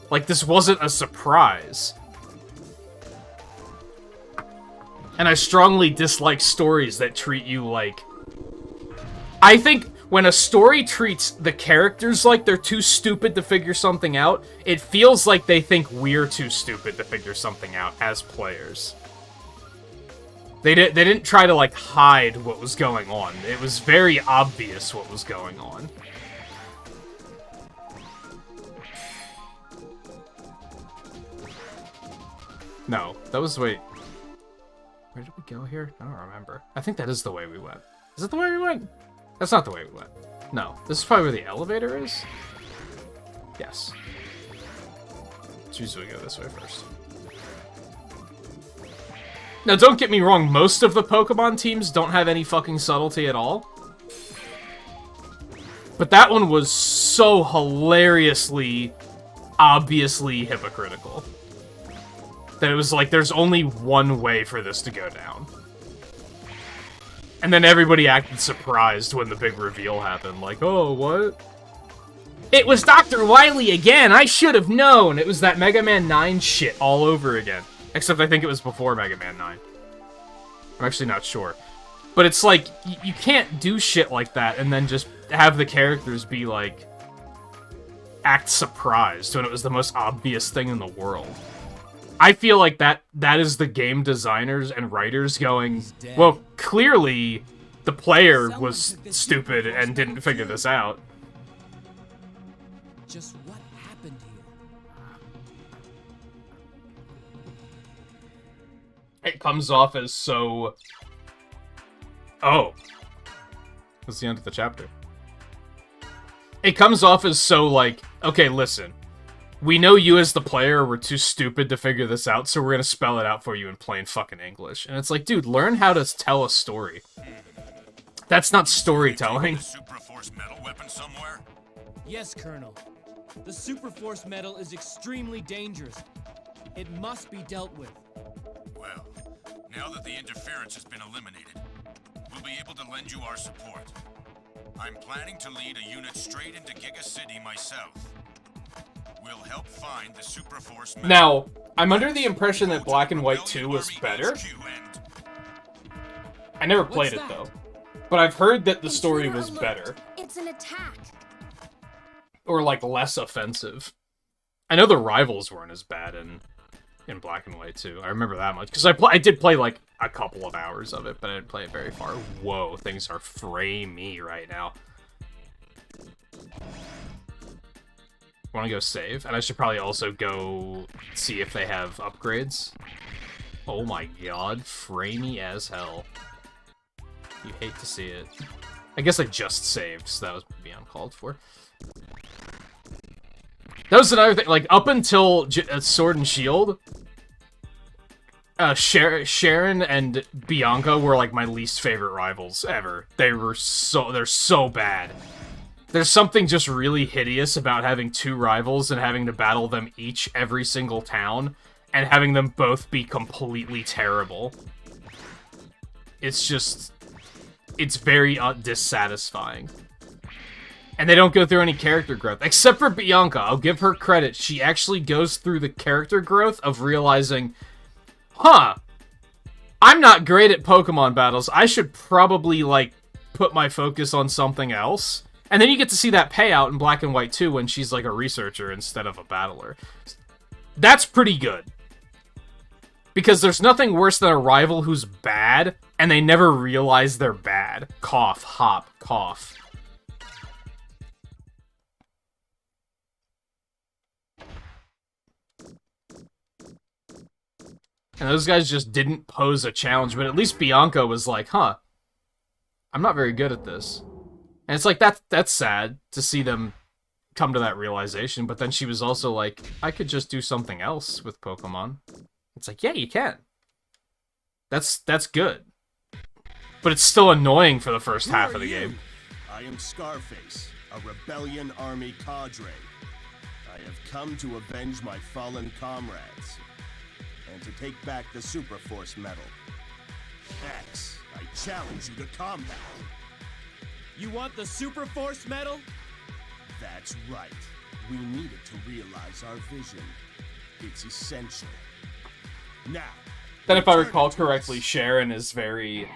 [SPEAKER 1] Like, this wasn't a surprise. And I strongly dislike stories that treat you like... I think when a story treats the characters like they're too stupid to figure something out, it feels like they think we're too stupid to figure something out as players. They didn't try to, like, hide what was going on. It was very obvious what was going on. No, that was... Wait. Where did we go here? I don't remember. I think that is the way we went. Is it the way we went? That's not the way we went. No. This is probably where the elevator is? Yes. Let's usually go this way first. Now, don't get me wrong, most of the Pokemon teams don't have any fucking subtlety at all. But that one was so hilariously, obviously hypocritical. That it was like, there's only one way for this to go down. And then everybody acted surprised when the big reveal happened. Like, oh, what? It was Dr. Wily again! I should have known! It was that Mega Man 9 shit all over again. Except I think it was before Mega Man 9. I'm actually not sure. But it's like, you can't do shit like that and then just have the characters be like... act surprised when it was the most obvious thing in the world. I feel like that is the game designers and writers going, well, clearly the player was stupid and didn't figure this out.
[SPEAKER 3] Just what happened here?
[SPEAKER 1] It comes off as so... Oh. That's the end of the chapter. It comes off as so, like, okay, listen. We know you as the player were too stupid to figure this out, so we're gonna spell it out for you in plain fucking English. And it's like, dude, learn how to tell a story. That's not storytelling.
[SPEAKER 4] Superforce metal weapon somewhere?
[SPEAKER 3] Yes, Colonel. The Superforce metal is extremely dangerous. It must be dealt with.
[SPEAKER 7] Well, now that the interference has been eliminated, we'll be able to lend you our support. I'm planning to lead a unit straight into Giga City myself. We'll help find the Superforce metal.
[SPEAKER 1] Now, I'm under the impression that Black and White 2 was better. I never played it, though. But I've heard that the story was better.
[SPEAKER 2] It's an attack.
[SPEAKER 1] Or, like, less offensive. I know the rivals weren't as bad in Black and White 2. I remember that much. Because I did play, like, a couple of hours of it, but I didn't play it very far. Whoa, things are framey right now. Want to go save? And I should probably also go see if they have upgrades. Oh my god, framey as hell. You hate to see it. I guess I just saved, so that was maybe uncalled for. That was another thing, like, up until Sword and Shield, Sharon and Bianca were, like, my least favorite rivals ever. They're so bad. There's something just really hideous about having two rivals and having to battle them each every single town, and having them both be completely terrible. It's just... It's very dissatisfying. And they don't go through any character growth. Except for Bianca, I'll give her credit. She actually goes through the character growth of realizing, huh, I'm not great at Pokemon battles. I should probably, like, put my focus on something else. And then you get to see that payout in Black and White 2 when she's, like, a researcher instead of a battler. That's pretty good. Because there's nothing worse than a rival who's bad, and they never realize they're bad. Cough, hop, cough. And those guys just didn't pose a challenge, but at least Bianca was like, huh, I'm not very good at this. And it's like, that's sad to see them come to that realization, but then she was also like, I could just do something else with Pokemon. It's like, yeah, you can. That's good. But it's still annoying for the first half of the game.
[SPEAKER 8] I am Scarface, a rebellion army cadre. I have come to avenge my fallen comrades, and to take back the Superforce medal. X, I challenge you to combat.
[SPEAKER 3] You want the Superforce medal?
[SPEAKER 8] That's right. We need it to realize our vision. It's essential. Now,
[SPEAKER 1] then if I recall correctly, Sharon is very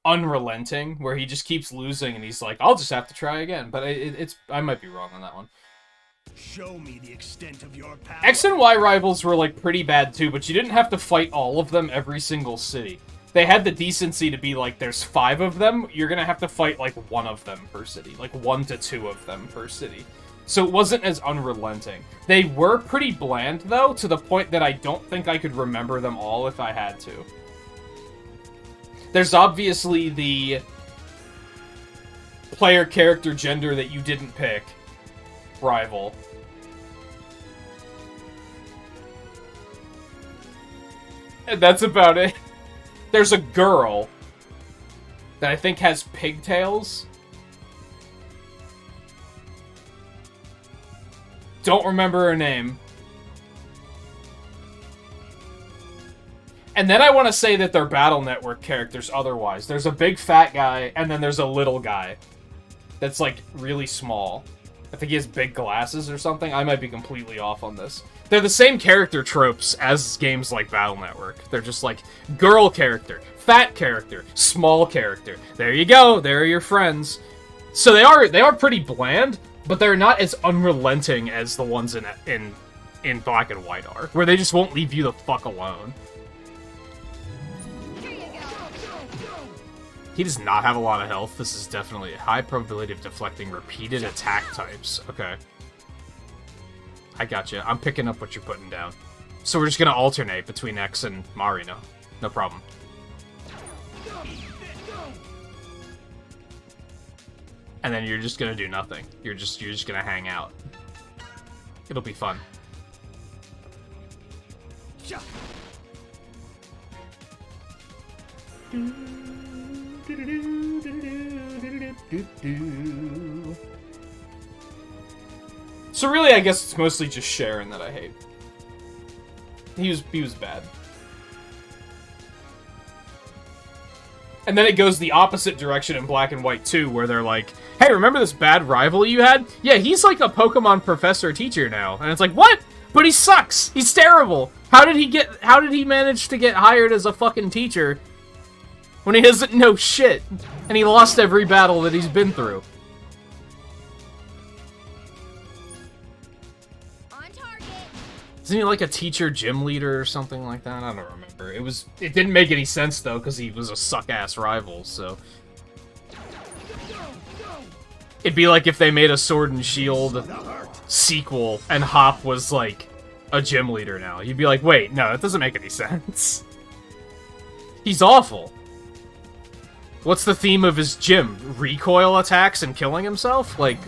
[SPEAKER 1] unrelenting, where he just keeps losing and he's like, I'll just have to try again. But I might be wrong on that one.
[SPEAKER 8] Show me the extent of your power.
[SPEAKER 1] X and Y rivals were, like, pretty bad too, but you didn't have to fight all of them every single city. They had the decency to be like, there's 5 of them, you're gonna have to fight, like, 1 of them per city. Like, 1 to 2 of them per city. So it wasn't as unrelenting. They were pretty bland, though, to the point that I don't think I could remember them all if I had to. There's obviously the player, character, gender that you didn't pick rival. And that's about it. There's a girl that I think has pigtails. Don't remember her name. And then I want to say that they're Battle Network characters otherwise. There's a big fat guy, and then there's a little guy that's, like, really small. I think he has big glasses or something. I might be completely off on this. They're the same character tropes as games like Battle Network. They're just like, girl character, fat character, small character. There you go, there are your friends. So they are pretty bland, but they're not as unrelenting as the ones in Black and White are, where they just won't leave you the fuck alone. He does not have a lot of health. This is definitely a high probability of deflecting repeated attack types. Okay. I gotcha. I'm picking up what you're putting down. So we're just gonna alternate between X and Marino. No problem. And then you're just gonna do nothing. You're just gonna hang out. It'll be fun. So really, I guess it's mostly just Sharon that I hate. He was bad. And then it goes the opposite direction in Black and White 2, where they're like, hey, remember this bad rival you had? Yeah, he's like a Pokemon professor teacher now. And it's like, what? But he sucks! He's terrible! How did he manage to get hired as a fucking teacher when he doesn't know shit? And he lost every battle that he's been through.
[SPEAKER 5] On target.
[SPEAKER 1] Isn't he like a teacher gym leader or something like that? I don't remember. It didn't make any sense though, because he was a suck-ass rival, so. It'd be like if they made a Sword and Shield sequel and Hop was like a gym leader now. You'd be like, wait, no, that doesn't make any sense. He's awful. What's the theme of his gym? Recoil attacks and killing himself? Like...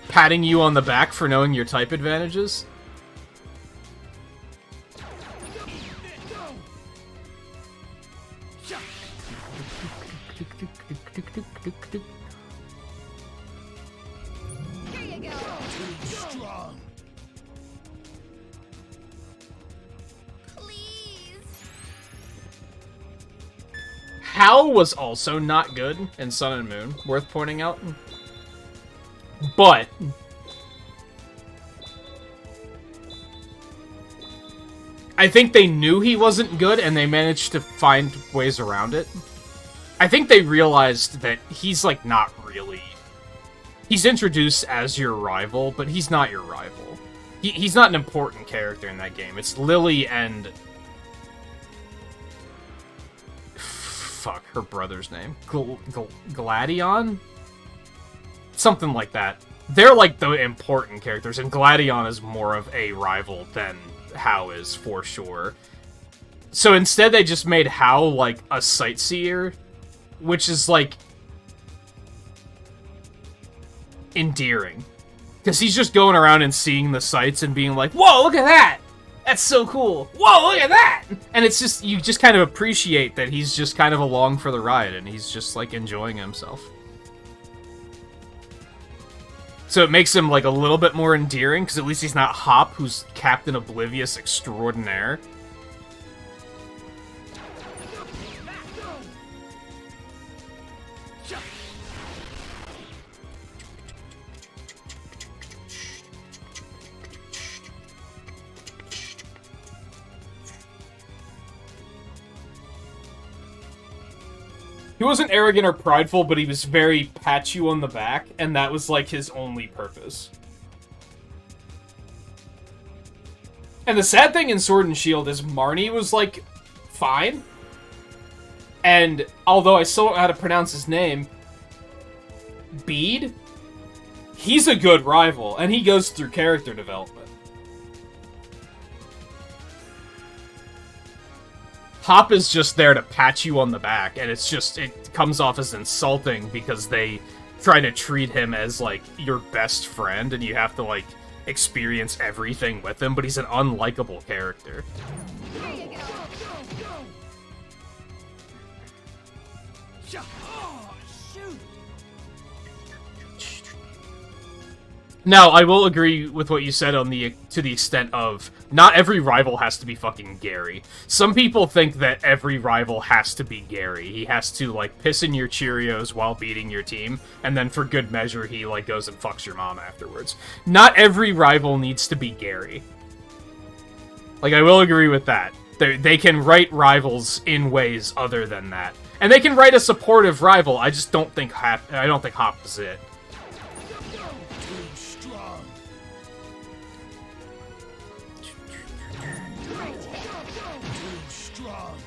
[SPEAKER 1] patting you on the back for knowing your type advantages?
[SPEAKER 5] Here you go.
[SPEAKER 8] Strong.
[SPEAKER 5] Please.
[SPEAKER 1] Hal was also not good in Sun and Moon, worth pointing out. But I think they knew he wasn't good and they managed to find ways around it. I think they realized that he's like not really... He's introduced as your rival, but he's not your rival. He's not an important character in that game. It's Lily and... fuck, her brother's name. Gladion? Something like that. They're like the important characters, and Gladion is more of a rival than Hao is, for sure. So instead they just made Hao like a sightseer, which is like... endearing. Because he's just going around and seeing the sights and being like, whoa, look at that! That's so cool! Whoa, look at that! And it's just, you just kind of appreciate that he's just kind of along for the ride, and he's just like enjoying himself. So it makes him, like, a little bit more endearing, because at least he's not Hop, who's Captain Oblivious extraordinaire. He wasn't arrogant or prideful, but he was very pat you on the back, and that was, like, his only purpose. And the sad thing in Sword and Shield is Marnie was, like, fine. And, although I still don't know how to pronounce his name, Bede, he's a good rival, and he goes through character development. Hop is just there to pat you on the back, and it's just, it comes off as insulting because they try to treat him as, like, your best friend, and you have to, like, experience everything with him, but he's an unlikable character.
[SPEAKER 5] Here you go.
[SPEAKER 3] Oh, shoot!
[SPEAKER 1] Now, I will agree with what you said on the to the extent of not every rival has to be fucking Gary. Some people think that every rival has to be Gary. He has to, like, piss in your Cheerios while beating your team, and then for good measure, he, like, goes and fucks your mom afterwards. Not every rival needs to be Gary. Like, I will agree with that. They can write rivals in ways other than that. And they can write a supportive rival. I just don't think Hop is it.
[SPEAKER 8] Too strong. Too strong.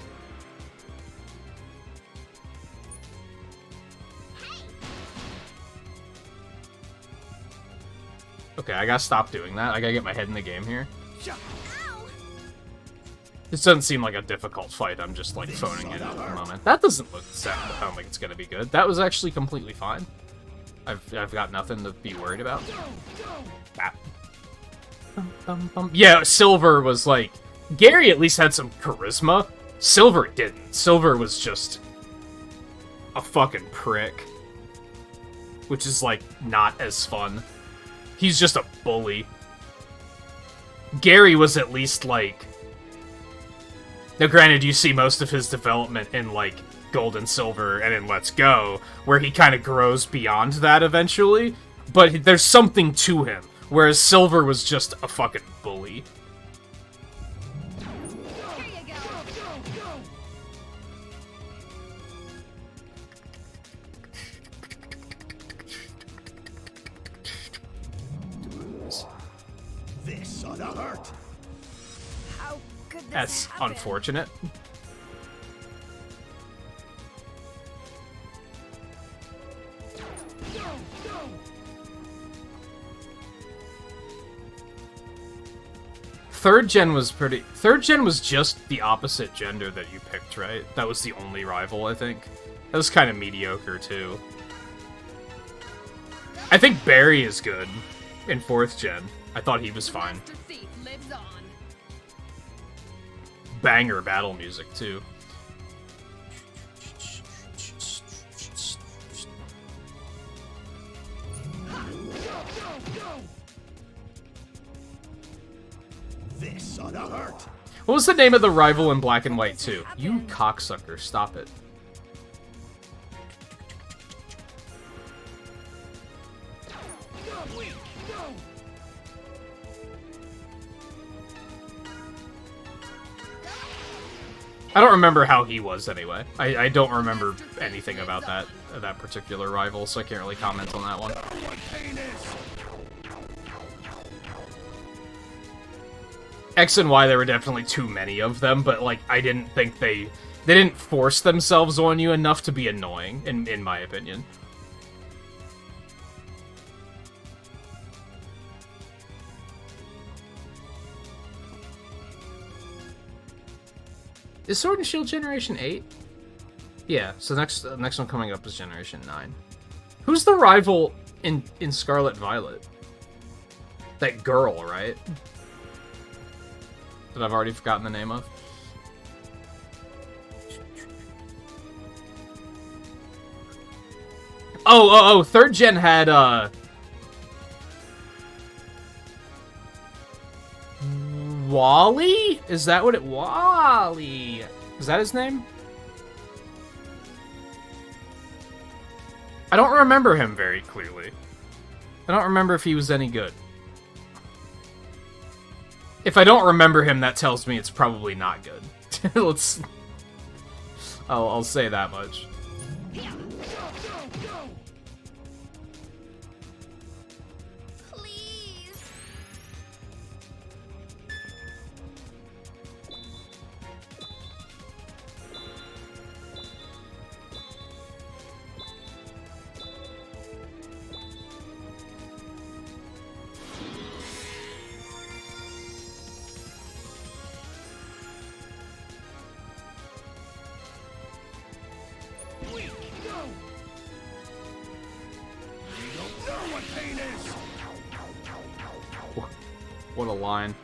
[SPEAKER 1] Okay, I gotta stop doing that. I gotta get my head in the game here.
[SPEAKER 5] Ow!
[SPEAKER 1] This doesn't seem like a difficult fight. I'm just, like, phoning it in at the moment. That doesn't sound like it's gonna be good. That was actually completely fine. I've got nothing to be worried about. Ah. Bum, bum, bum. Yeah, Silver was, like... Gary at least had some charisma. Silver didn't. Silver was just... a fucking prick. Which is, like, not as fun. He's just a bully. Gary was at least, like... Now, granted, you see most of his development in, like, Gold and Silver and in Let's Go, where he kind of grows beyond that eventually, but there's something to him, whereas Silver was just a fucking bully.
[SPEAKER 5] Here you go.
[SPEAKER 8] This ought to hurt.
[SPEAKER 5] How could this
[SPEAKER 1] That's
[SPEAKER 5] happen?
[SPEAKER 1] unfortunate. Third gen was just the opposite gender that you picked, right? That was the only rival, I think. That was kind of mediocre, too. I think Barry is good in 4th gen. I thought he was fine.
[SPEAKER 5] Master Thief lives on.
[SPEAKER 1] Banger battle music, too.
[SPEAKER 8] This ought to hurt.
[SPEAKER 1] What was the name of the rival in Black and White 2? You cocksucker, stop it. I don't remember how he was anyway. I don't remember anything about that particular rival, so I can't really comment on that one. X and Y, there were definitely too many of them, but like I didn't think they didn't force themselves on you enough to be annoying, in my opinion. Is Sword and Shield Generation 8? Yeah, so next one coming up is Generation 9. Who's the rival in Scarlet Violet? That girl, right? That I've already forgotten the name of. Oh, 3rd gen had, Wally? Is that what it... Wally! Is that his name? I don't remember him very clearly. I don't remember if he was any good. If I don't remember him, that tells me it's probably not good. I'll say that much.
[SPEAKER 5] Please.
[SPEAKER 1] What a line.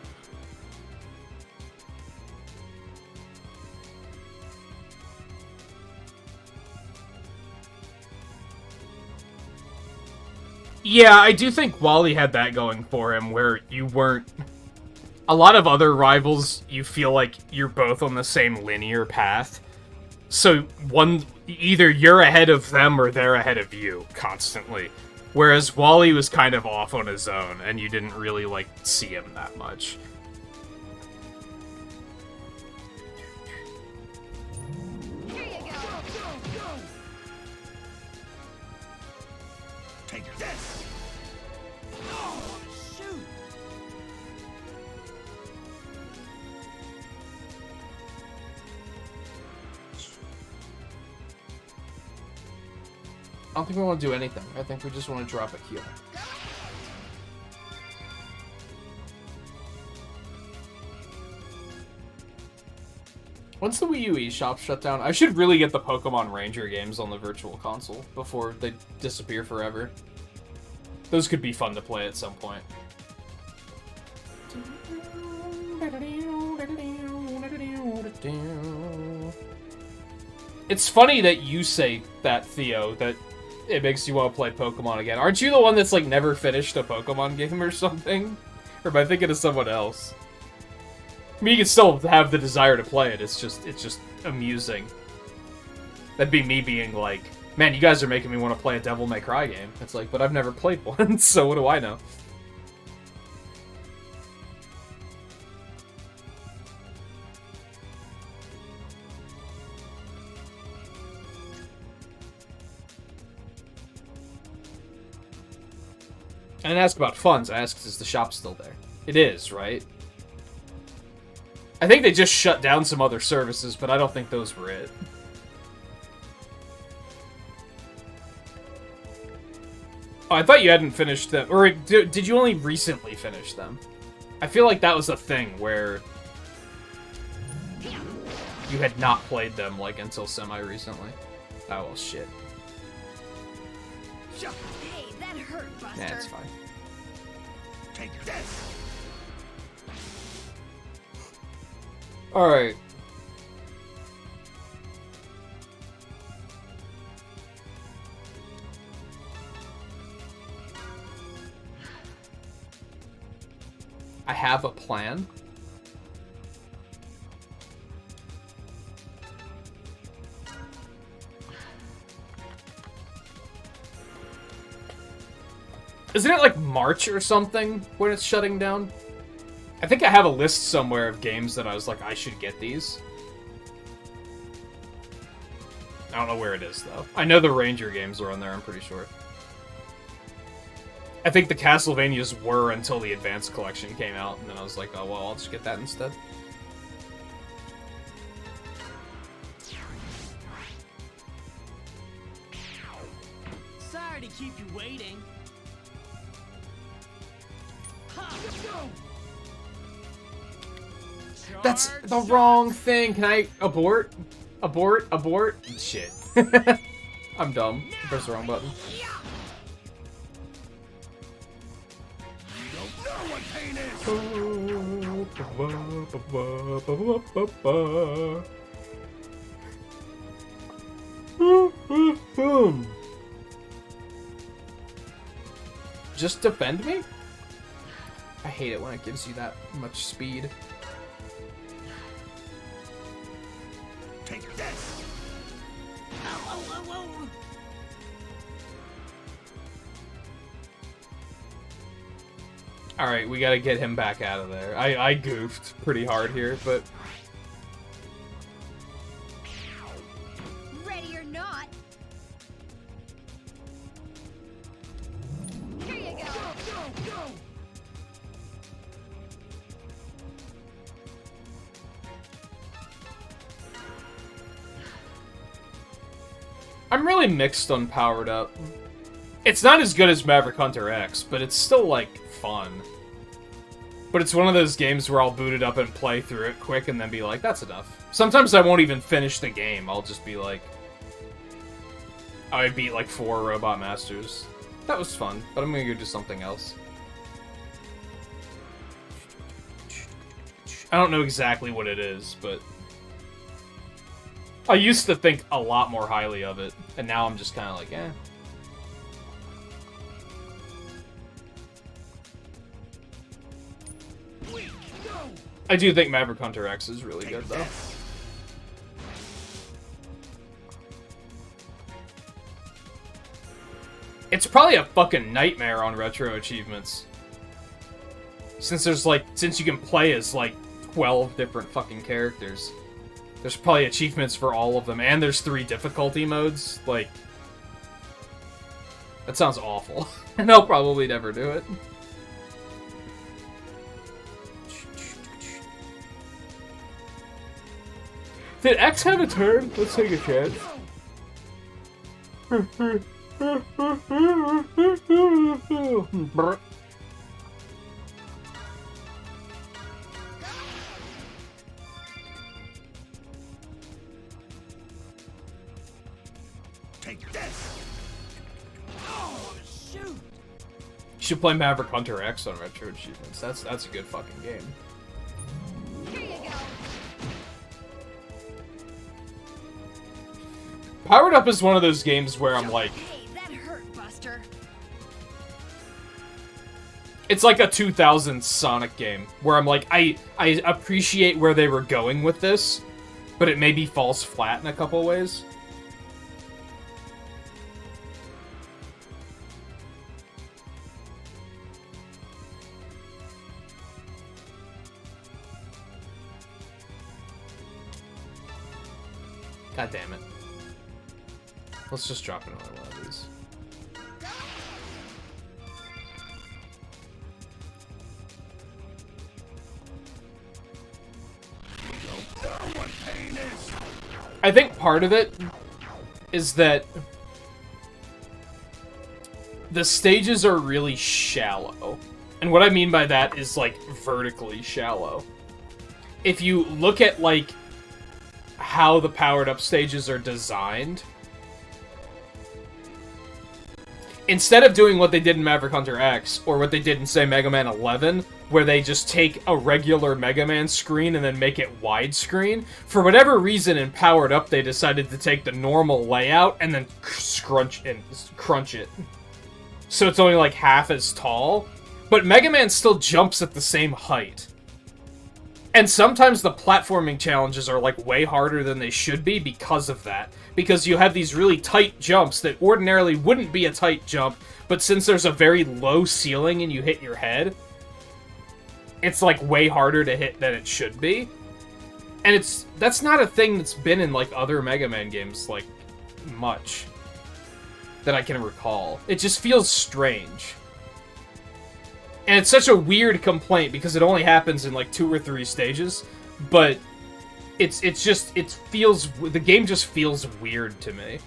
[SPEAKER 1] Yeah, I do think Wally had that going for him, where you weren't... A lot of other rivals, you feel like you're both on the same linear path. So, either you're ahead of them or they're ahead of you, constantly. Whereas Wally was kind of off on his own, and you didn't really, like, see him that much. don't think we want to do anything. I think we just want to drop a heal. Once the Wii U eShop shut down, I should really get the Pokemon Ranger games on the Virtual Console before they disappear forever. Those could be fun to play at some point. It's funny that you say that, Theo, that it makes you want to play Pokemon again. Aren't you the one that's, like, never finished a Pokemon game or something? Or am I thinking of someone else? I mean, you can still have the desire to play it, it's just amusing. That'd be me being like, man, you guys are making me want to play a Devil May Cry game. It's like, but I've never played one, so what do I know? I didn't ask about funds, I asked, is the shop still there? It is, right? I think they just shut down some other services, but I don't think those were it. Oh, I thought you hadn't finished them. Or did you only recently finish them? I feel like that was a thing where you had not played them, like, until semi-recently. Oh, well, shit.
[SPEAKER 5] Hey, that hurt, Buster.
[SPEAKER 1] Yeah, it's fine.
[SPEAKER 8] Take this!
[SPEAKER 1] Alright. I have a plan. Isn't it like March or something when it's shutting down? I think I have a list somewhere of games that I was like, I should get these. I don't know where it is, though. I know the Ranger games are on there, I'm pretty sure. I think the Castlevanias were until the Advanced Collection came out, and then I was like, oh, well, I'll just get that instead.
[SPEAKER 3] Sorry to keep you waiting.
[SPEAKER 1] That's the wrong thing. Can I abort? Abort? Abort? Shit. I'm dumb. I pressed the wrong button. Just defend me? I hate it when it gives you that much speed.
[SPEAKER 8] Take this!
[SPEAKER 1] Alright, we gotta get him back out of there. I goofed pretty hard here, but...
[SPEAKER 5] Ready or not. Here you go. Go.
[SPEAKER 1] I'm really mixed on Powered Up. It's not as good as Maverick Hunter X, but it's still, like, fun. But it's one of those games where I'll boot it up and play through it quick and then be like, that's enough. Sometimes I won't even finish the game. I'll just be like... I beat, like, 4 Robot Masters. That was fun, but I'm gonna go do something else. I don't know exactly what it is, but... I used to think a lot more highly of it, and now I'm just kind of like, eh. I do think Maverick Hunter X is really good, though. It's probably a fucking nightmare on retro achievements. Since you can play as, like, 12 different fucking characters. There's probably achievements for all of them, and there's 3 difficulty modes. Like, that sounds awful. And I'll probably never do it. Did X have a turn? Let's take a chance. Brr.
[SPEAKER 8] Take this!
[SPEAKER 3] Oh, shoot!
[SPEAKER 1] You should play Maverick Hunter X on Retro Achievements. That's a good fucking game.
[SPEAKER 5] Here you go.
[SPEAKER 1] Powered Up is one of those games where I'm like,
[SPEAKER 5] Hey, that hurt, Buster.
[SPEAKER 1] it's like a 2000s Sonic game where I'm like, I appreciate where they were going with this, but it maybe falls flat in a couple ways. God damn it. Let's just drop another one of these. I think part of it is that the stages are really shallow. And what I mean by that is, like, vertically shallow. If you look at, like, how the powered up stages are designed, instead of doing what they did in Maverick Hunter X, or what they did in, say, Mega Man 11, where they just take a regular Mega Man screen and then make it widescreen, for whatever reason in Powered Up they decided to take the normal layout and then crunch it. So it's only like half as tall, but Mega Man still jumps at the same height. And sometimes the platforming challenges are like way harder than they should be because of that. Because you have these really tight jumps that ordinarily wouldn't be a tight jump, but since there's a very low ceiling and you hit your head, it's like way harder to hit than it should be. And that's not a thing that's been in like other Mega Man games like much that I can recall. It just feels strange. And it's such a weird complaint because it only happens in like 2 or 3 stages, but the game just feels weird to me.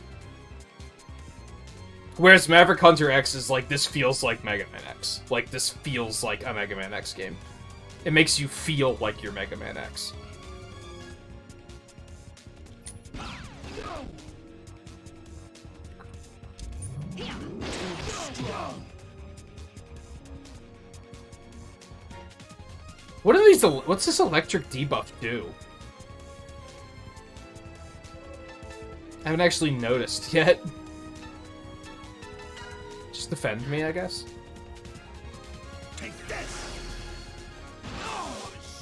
[SPEAKER 1] Whereas Maverick Hunter X is like, this feels like Mega Man X. Like, this feels like a Mega Man X game. It makes you feel like you're Mega Man X. What are these? What's this electric debuff do? I haven't actually noticed yet. Just defend me, I guess.
[SPEAKER 8] Take this.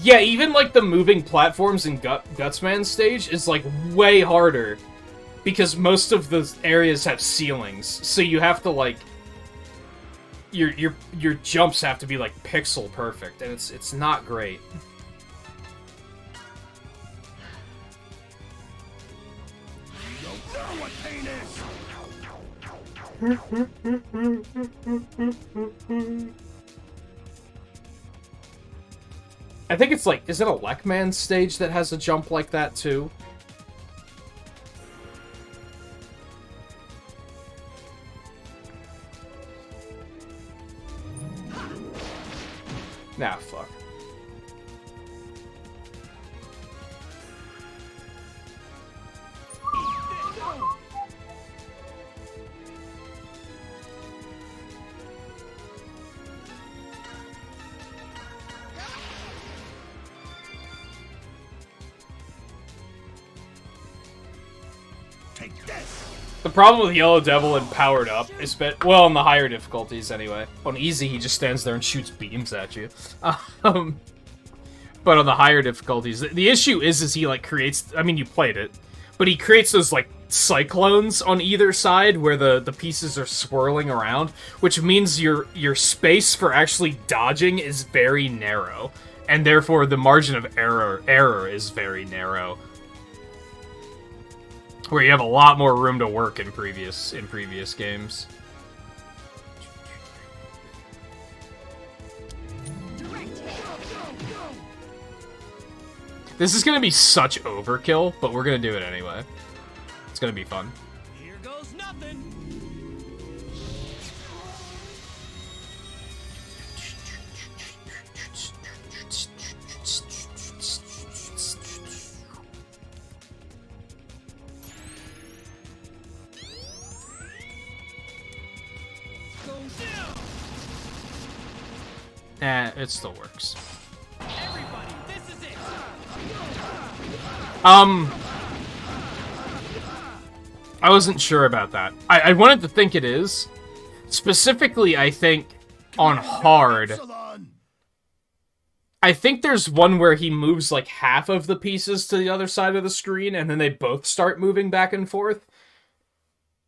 [SPEAKER 1] Yeah, even like the moving platforms in Gutsman stage is like way harder because most of the areas have ceilings, so you have to like your jumps have to be like pixel perfect, and it's not great. I think it's like, is it a Lekman stage that has a jump like that too? Nah, fuck.
[SPEAKER 8] Take this.
[SPEAKER 1] The problem with Yellow Devil and Powered Up is that, well, in the higher difficulties anyway. On easy, he just stands there and shoots beams at you. But on the higher difficulties, the issue is he like creates, I mean, you played it, but he creates those like cyclones on either side where the pieces are swirling around, which means your space for actually dodging is very narrow, and therefore the margin of error is very narrow. Where you have a lot more room to work in previous games. This is gonna be such overkill, but we're gonna do it anyway. It's gonna be fun.
[SPEAKER 3] Here goes nothing.
[SPEAKER 1] It still works.
[SPEAKER 3] Everybody, this is it.
[SPEAKER 1] I wasn't sure about that. I wanted to think it is. Specifically, I think on hard. I think there's one where he moves like half of the pieces to the other side of the screen, and then they both start moving back and forth.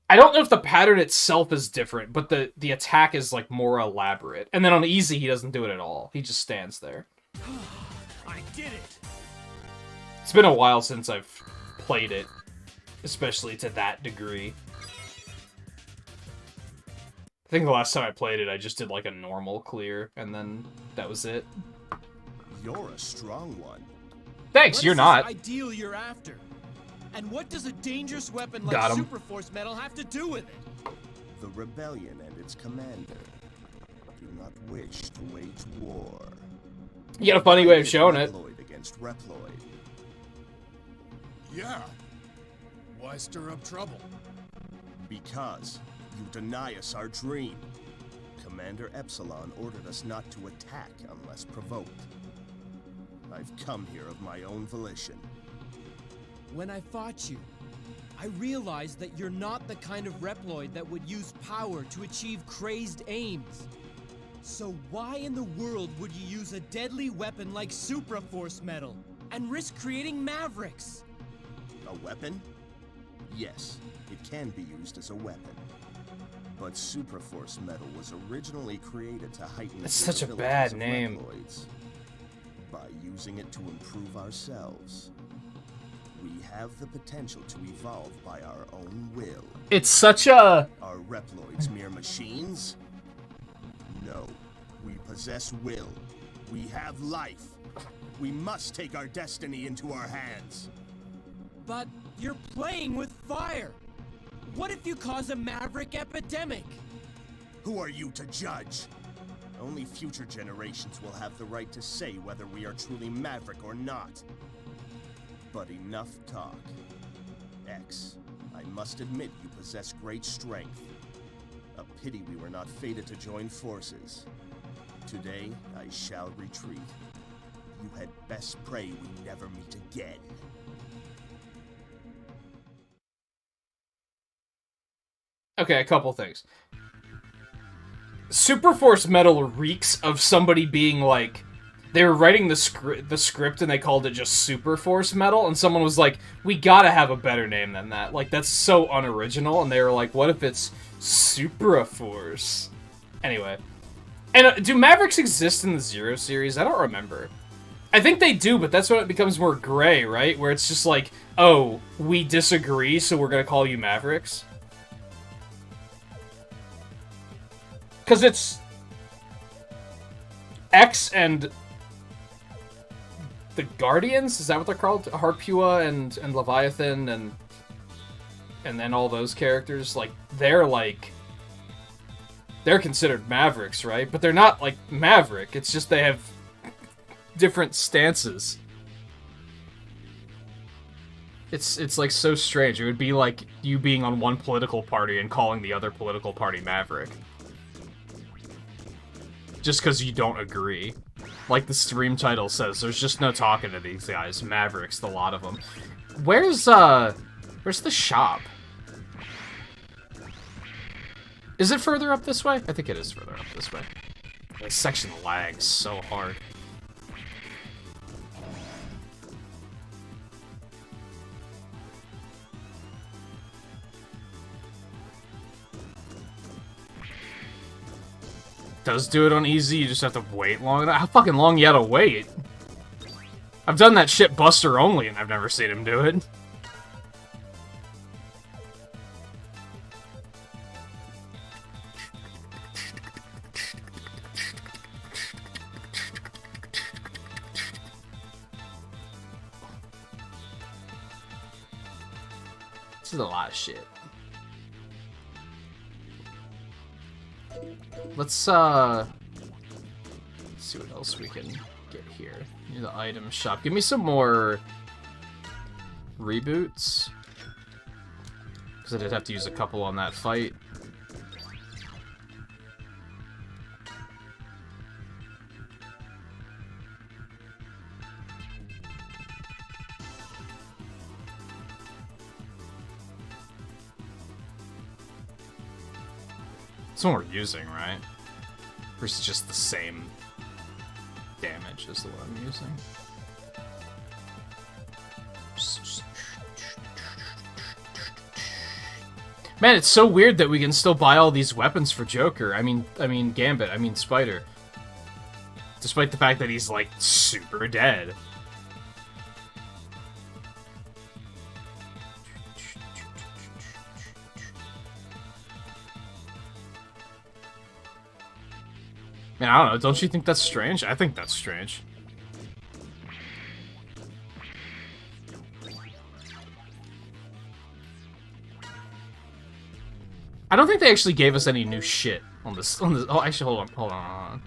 [SPEAKER 1] I don't know if the pattern itself is different, but the attack is like more elaborate. And then on easy, he doesn't do it at all. He just stands there.
[SPEAKER 3] I did it.
[SPEAKER 1] It's been a while since I've played it, especially to that degree. I think the last time I played it, I just did like a normal clear, and then that was it.
[SPEAKER 8] You're a strong one.
[SPEAKER 1] Thanks, you're not.
[SPEAKER 3] What is this ideal you're after? And what does a dangerous weapon like
[SPEAKER 1] Got him.
[SPEAKER 3] Superforce Metal have to do with it?
[SPEAKER 8] The rebellion and its commander do not wish to wage war.
[SPEAKER 1] You got a funny way of showing it.
[SPEAKER 8] Reploid against Reploid.
[SPEAKER 6] Yeah. Why stir up trouble?
[SPEAKER 8] Because you deny us our dream. Commander Epsilon ordered us not to attack unless provoked. I've come here of my own volition.
[SPEAKER 3] When I fought you, I realized that you're not the kind of Reploid that would use power to achieve crazed aims. So why in the world would you use a deadly weapon like Supraforce Metal and risk creating Mavericks?
[SPEAKER 8] A weapon? Yes, it can be used as a weapon. But Supraforce Metal was originally created to heighten the
[SPEAKER 1] That's such a
[SPEAKER 8] capabilities
[SPEAKER 1] bad
[SPEAKER 8] of
[SPEAKER 1] name.
[SPEAKER 8] Reploids. By using it to improve ourselves, we have the potential to evolve by our own will.
[SPEAKER 1] It's such a...
[SPEAKER 8] Are Reploids mere machines? No. We possess will. We have life. We must take our destiny into our hands.
[SPEAKER 3] But you're playing with fire. What if you cause a Maverick epidemic?
[SPEAKER 8] Who are you to judge? Only future generations will have the right to say whether we are truly Maverick or not. But enough talk. X, I must admit you possess great strength. A pity we were not fated to join forces. Today, I shall retreat. You had best pray we never meet again.
[SPEAKER 1] Okay, a couple things. Superforce Metal reeks of somebody being like... They were writing the script and they called it just Superforce Metal, and someone was like, we gotta have a better name than that. Like, that's so unoriginal, and they were like, what if it's Supraforce? Anyway. And do Mavericks exist in the Zero series? I don't remember. I think they do, but that's when it becomes more gray, right? Where it's just like, oh, we disagree, so we're gonna call you Mavericks? Because it's X and the Guardians? Is that what they're called? Harpua and Leviathan and then all those characters, like, they're considered Mavericks, right? But they're not like Maverick. It's just they have different stances. It's like so strange. It would be like you being on one political party and calling the other political party Maverick. Just because you don't agree. Like the stream title says, there's just no talking to these guys. Mavericks, the lot of them. Where's the shop? Is it further up this way? I think it is further up this way. This section lags so hard. Does do it on easy, you just have to wait long enough. How fucking long you gotta wait? I've done that shit Buster only and I've never seen him do it. This is a lot of shit. Let's see what else we can get here. Near the item shop. Give me some more reboots. Because I did have to use a couple on that fight. That's what we're using, right? Or is it just the same damage as the one I'm using? Man, it's so weird that we can still buy all these weapons for Joker. I mean Gambit. I mean Spider. Despite the fact that he's, like, super dead. Man, I don't know. Don't you think that's strange? I think that's strange. I don't think they actually gave us any new shit on this. Oh, actually, hold on.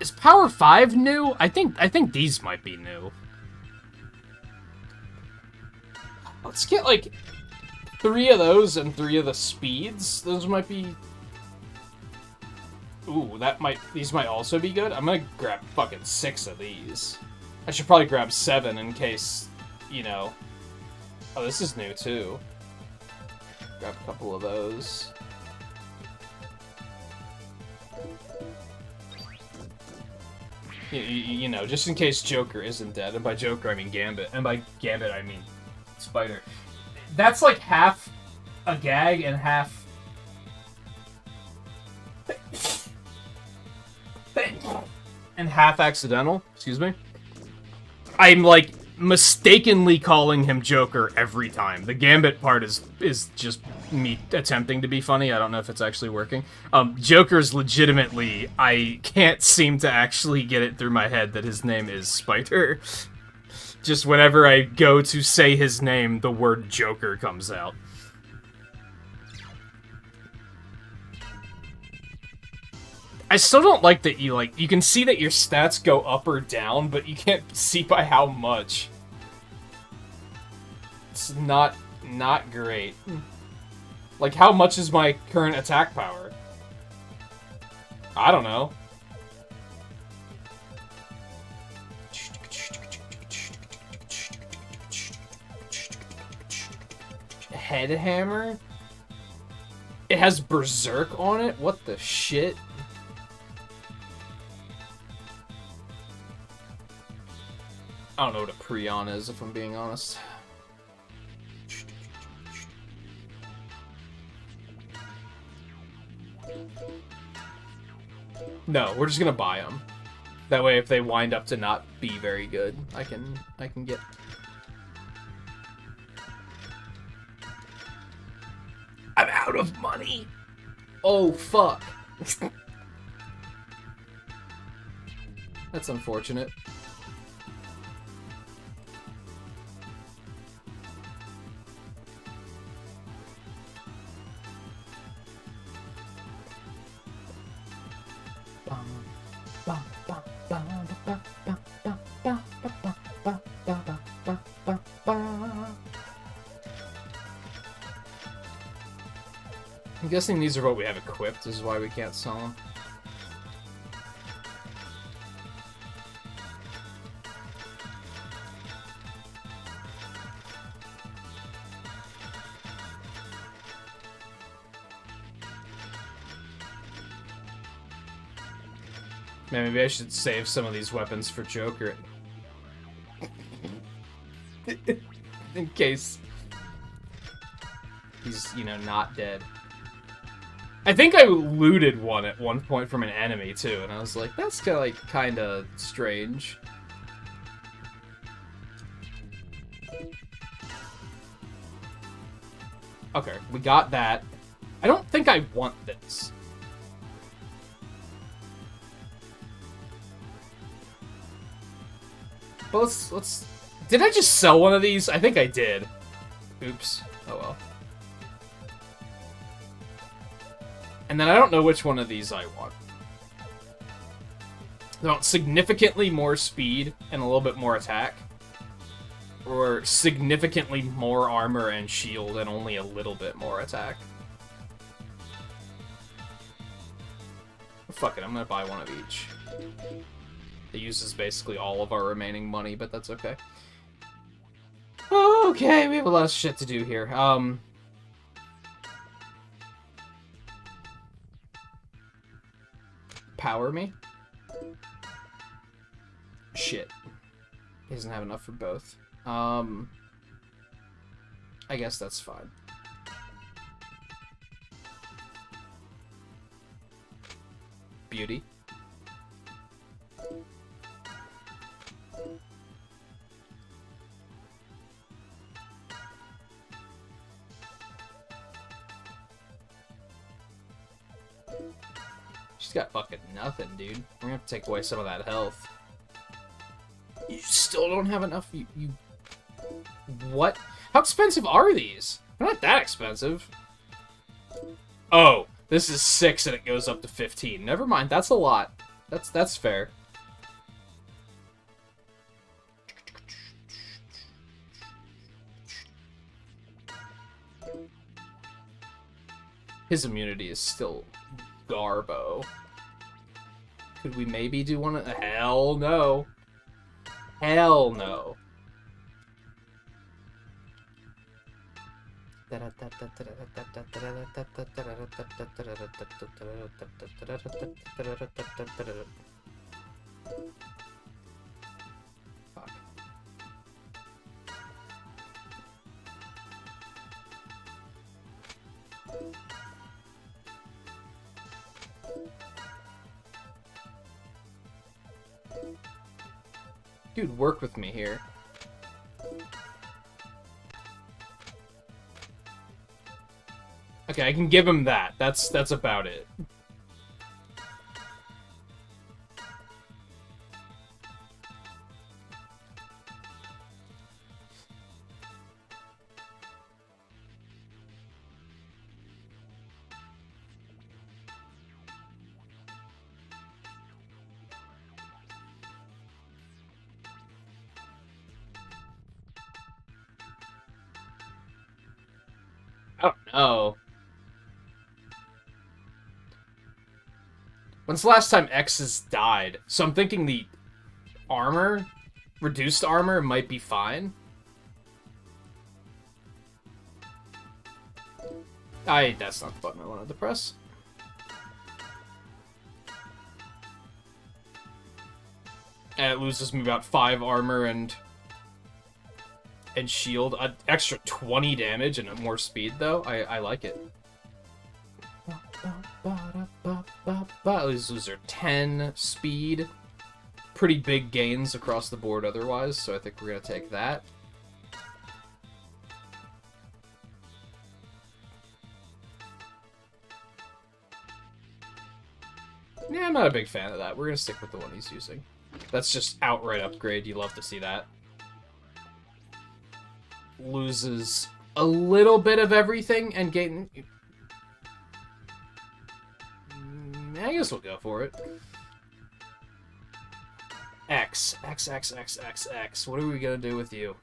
[SPEAKER 1] Is Power 5 new? I think these might be new. Let's get like 3 of those and 3 of the speeds. Those might be. Ooh, these might also be good. I'm gonna grab fucking 6 of these. I should probably grab 7 in case, you know. Oh, this is new too. Grab a couple of those. You know, just in case Joker isn't dead. And by Joker, I mean Gambit. And by Gambit, I mean Spider. That's like half a gag and half... and half accidental. Excuse me. I'm like mistakenly calling him Joker every time. The Gambit part is just me attempting to be funny. I don't know if it's actually working. Joker's legitimately, I can't seem to actually get it through my head that his name is Spider. Just whenever I go to say his name, the word Joker comes out. I still don't like that you can see that your stats go up or down, but you can't see by how much. It's not great. Like, how much is my current attack power? I don't know. Head hammer? It has Berserk on it? What the shit? I don't know what a Prion is, if I'm being honest. No, we're just gonna buy them. That way, if they wind up to not be very good, I can get... I'm out of money! Oh, fuck. That's unfortunate. I'm guessing these are what we have equipped, this is why we can't sell them. Man, maybe I should save some of these weapons for Joker. In case he's, you know, not dead. I think I looted one at one point from an enemy, too, and I was like, that's kind of strange. Okay, we got that. I don't think I want this. But let's... Did I just sell one of these? I think I did. Oops. Oh well. And then I don't know which one of these I want. I want significantly more speed and a little bit more attack. Or significantly more armor and shield and only a little bit more attack. Fuck it, I'm gonna buy one of each. It uses basically all of our remaining money, but that's okay. Okay, we have a lot of shit to do here. power me. Shit. He doesn't have enough for both. I guess that's fine. Beauty. She's got fucking nothing, dude. We're gonna have to take away some of that health. You still don't have enough. You. What? How expensive are these? They're not that expensive. Oh, this is 6 and it goes up to 15. Never mind. That's a lot. That's fair. His immunity is still Garbo. Could we maybe do one of... Hell no. Hell no. Fuck. Dude, work with me here. Okay, I can give him that. That's about it. I don't know. When's the last time X has died? So I'm thinking the armor, reduced armor, might be fine. That's not the button I wanted to press. And it loses me about 5 armor and shield. An extra 20 damage and more speed, though. I like it. Lose her 10 speed. Pretty big gains across the board otherwise, so I think we're going to take that. Yeah, I'm not a big fan of that. We're going to stick with the one he's using. That's just outright upgrade. You love to see that. Loses a little bit of everything and gain... I guess we'll go for it. X. What are we gonna do with you?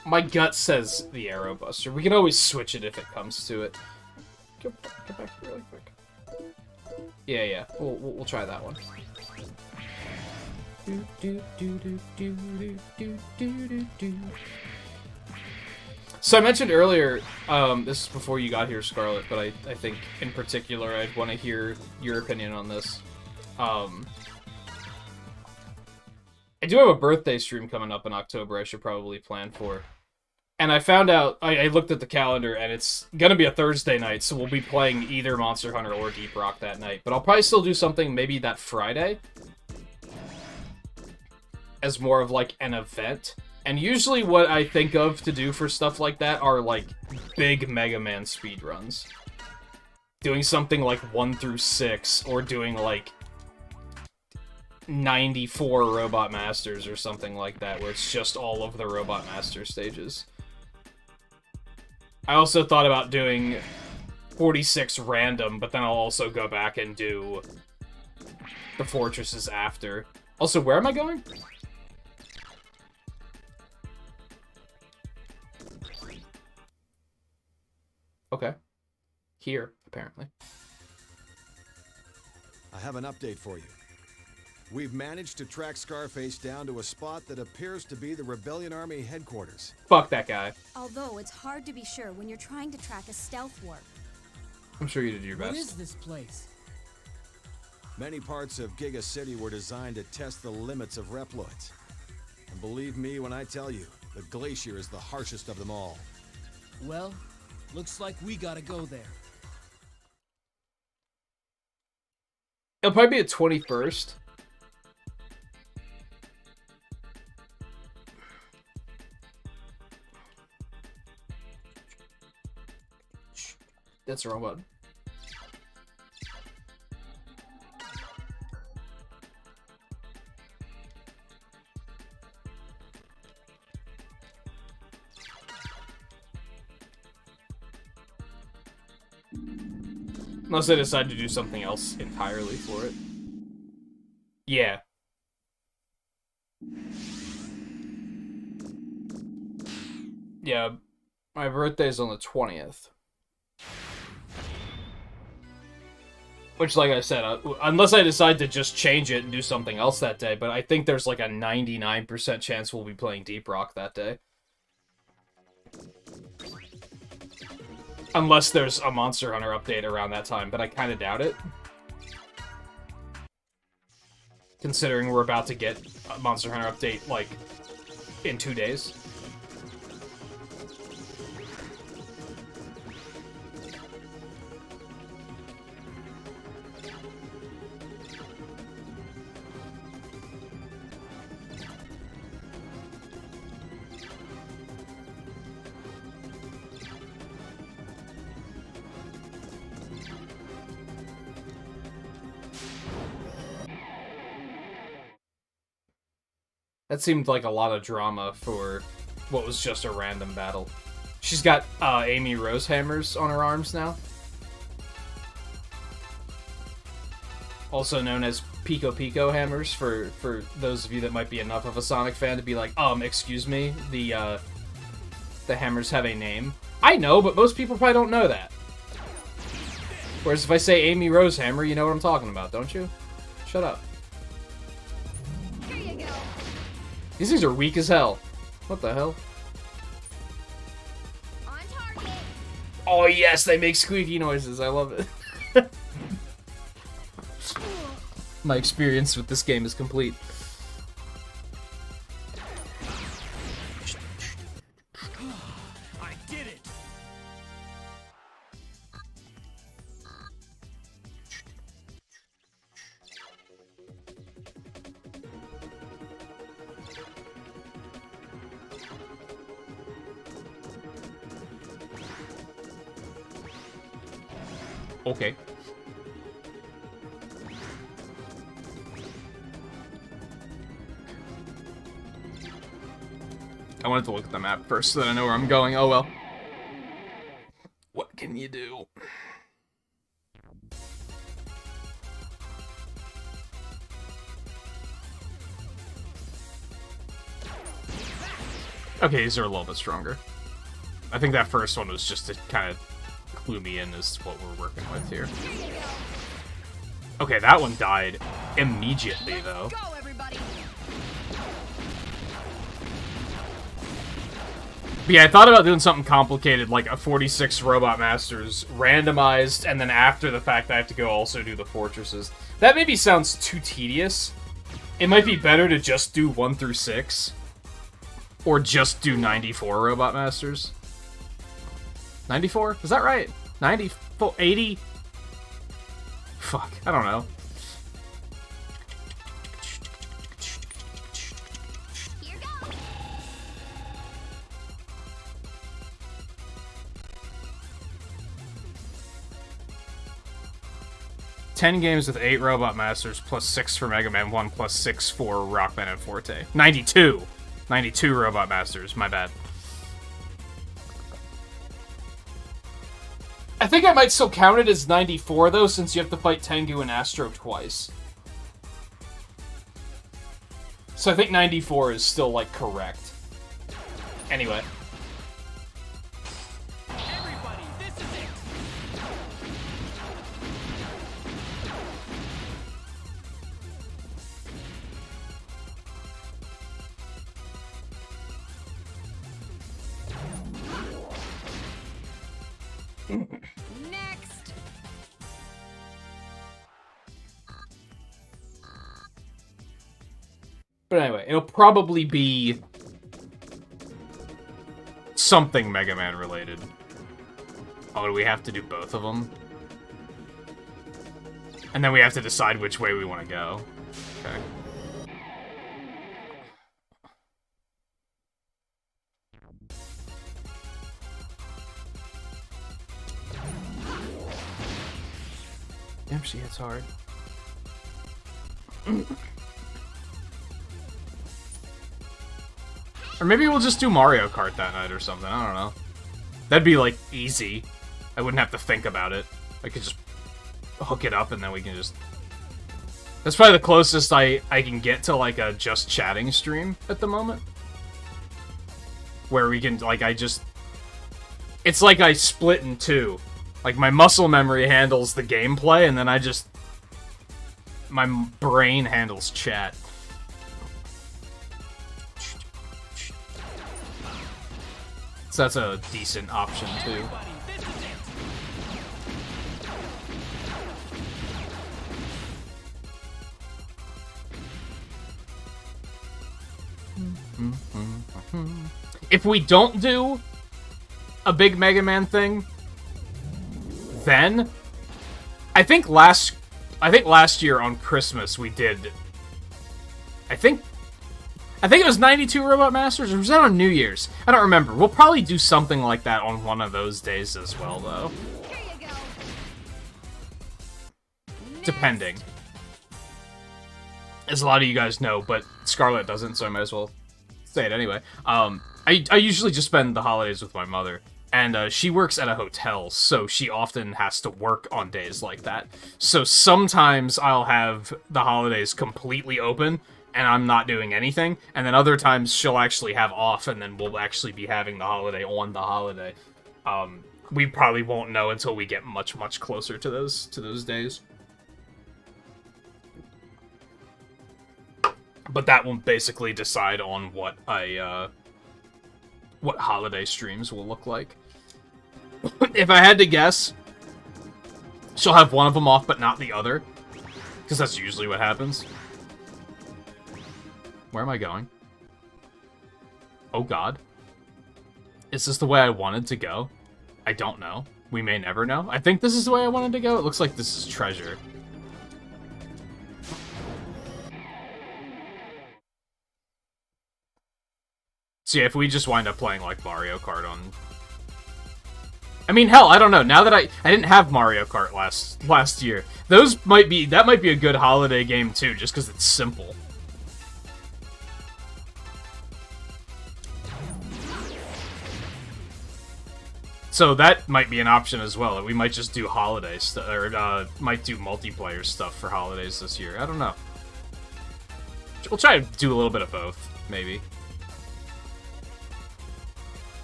[SPEAKER 1] My gut says the Arrow Buster. We can always switch it if it comes to it. Get back here really quick. Yeah. We'll try that one. So I mentioned earlier, this is before you got here, Scarlet, but I think in particular I'd want to hear your opinion on this. I do have a birthday stream coming up in October I should probably plan for. And I found out, I looked at the calendar, and it's going to be a Thursday night, so we'll be playing either Monster Hunter or Deep Rock that night. But I'll probably still do something maybe that Friday as more of, like, an event. And usually what I think of to do for stuff like that are, like, big Mega Man speedruns. Doing something like 1 through 6, or doing, like, 94 Robot Masters or something like that, where it's just all of the Robot Master stages. I also thought about doing 46 random, but then I'll also go back and do the fortresses after. Also, where am I going? Okay. Here, apparently.
[SPEAKER 6] I have an update for you. We've managed to track Scarface down to a spot that appears to be the Rebellion Army headquarters.
[SPEAKER 1] Fuck that guy.
[SPEAKER 2] Although it's hard to be sure when you're trying to track a stealth warp.
[SPEAKER 1] I'm sure you did your
[SPEAKER 3] What
[SPEAKER 1] best.
[SPEAKER 3] is this place?
[SPEAKER 6] Many parts of Giga City were designed to test the limits of Reploids. And believe me when I tell you, the Glacier is the harshest of them all.
[SPEAKER 3] Well, looks like we gotta go there.
[SPEAKER 1] It'll probably be the 21st. That's the wrong button. Unless they decide to do something else entirely for it. Yeah. Yeah, my birthday's on the 20th. Which, like I said, unless I decide to just change it and do something else that day, but I think there's like a 99% chance we'll be playing Deep Rock that day. Unless there's a Monster Hunter update around that time, but I kind of doubt it. Considering we're about to get a Monster Hunter update, like, in 2 days. That seemed like a lot of drama for what was just a random battle. She's got Amy Rosehammers on her arms now. Also known as Pico Pico hammers for those of you that might be enough of a Sonic fan to be like, excuse me, the hammers have a name. I know, but most people probably don't know that. Whereas if I say Amy Rosehammer, you know what I'm talking about, don't you? Shut up.
[SPEAKER 5] Here you go.
[SPEAKER 1] These things are weak as hell. What the hell?
[SPEAKER 5] On target.
[SPEAKER 1] Oh yes, they make squeaky noises. I love it. My experience with this game is complete.
[SPEAKER 3] I did it!
[SPEAKER 1] Okay. I wanted to look at the map first so that I know where I'm going. Oh well. What can you do? Okay, these are a little bit stronger. I think that first one was just to kind of clue me in as to what we're working with here. Okay, that one died immediately, though.
[SPEAKER 5] Go, everybody.
[SPEAKER 1] But yeah, I thought about doing something complicated, like a 46 Robot Masters randomized, and then after the fact I have to go also do the fortresses. That maybe sounds too tedious. It might be better to just do 1 through 6. Or just do 94 Robot Masters. 94? Is that right? 94? 80? Fuck, I don't know.
[SPEAKER 5] Here goes.
[SPEAKER 1] Ten games with 8 Robot Masters, plus 6 for Mega Man 1, plus 6 for Rockman and Forte. 92! 92 Robot Masters, my bad. I think I might still count it as 94, though, since you have to fight Tengu and Astro twice. So I think 94 is still, like, correct. Anyway.
[SPEAKER 3] Everybody, this is it!
[SPEAKER 1] But anyway, it'll probably be something Mega Man related. Oh, do we have to do both of them? And then we have to decide which way we want to go. Okay. Damn, she hits hard. Or maybe we'll just do Mario Kart that night or something. I don't know. That'd be, like, easy. I wouldn't have to think about it. I could just hook it up and then we can just... That's probably the closest I can get to, like, a just chatting stream at the moment. Where we can, like, it's like I split in two. Like, my muscle memory handles the gameplay, and then my brain handles chat. So that's a decent option, too. If we don't do a big Mega Man thing, then I think last year on Christmas we did. I think it was 92 Robot Masters, or was that on New Year's? I don't remember. We'll probably do something like that on one of those days as well, though.
[SPEAKER 5] Here you go.
[SPEAKER 1] Depending. As a lot of you guys know, but Scarlett doesn't, so I might as well say it anyway. I usually just spend the holidays with my mother, and she works at a hotel, so she often has to work on days like that. So sometimes I'll have the holidays completely open, and I'm not doing anything, and then other times she'll actually have off, and then we'll actually be having the holiday on the holiday. We probably won't know until we get much, much closer to those days. But that will basically decide on what what holiday streams will look like. If I had to guess, she'll have one of them off but not the other, because that's usually what happens. Where am I going? Oh god. Is this the way I wanted to go? I don't know. We may never know. I think this is the way I wanted to go. It looks like this is treasure. So yeah, if we just wind up playing, like, Mario Kart on... I mean, hell, I don't know. Now that I didn't have Mario Kart last year. That might be a good holiday game, too, just because it's simple. So that might be an option as well. We might just do holiday stuff, or might do multiplayer stuff for holidays this year. I don't know. We'll try to do a little bit of both, maybe.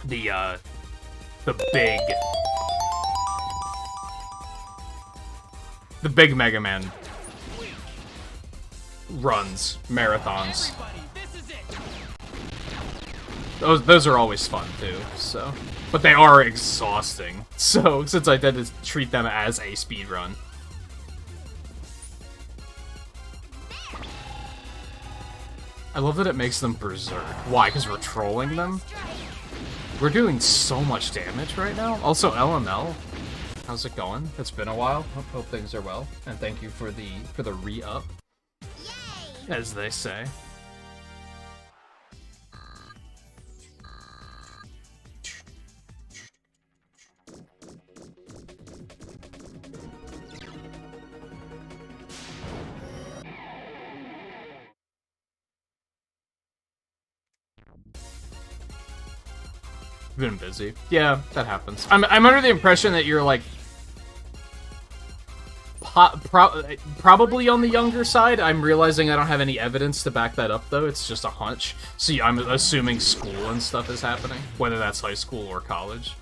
[SPEAKER 1] The big Mega Man runs, marathons. Those are always fun too, so. But they are exhausting, so since I tend to treat them as a speed run. I love that it makes them berserk. Why? Because we're trolling them? We're doing so much damage right now. Also, LML, how's it going? It's been a while. Hope things are well, and thank you for the re-up, as they say. Been busy. Yeah, that happens. I'm under the impression that you're, like, probably on the younger side. I'm realizing I don't have any evidence to back that up, though. It's just a hunch. See, I'm assuming school and stuff is happening, whether that's high school or college.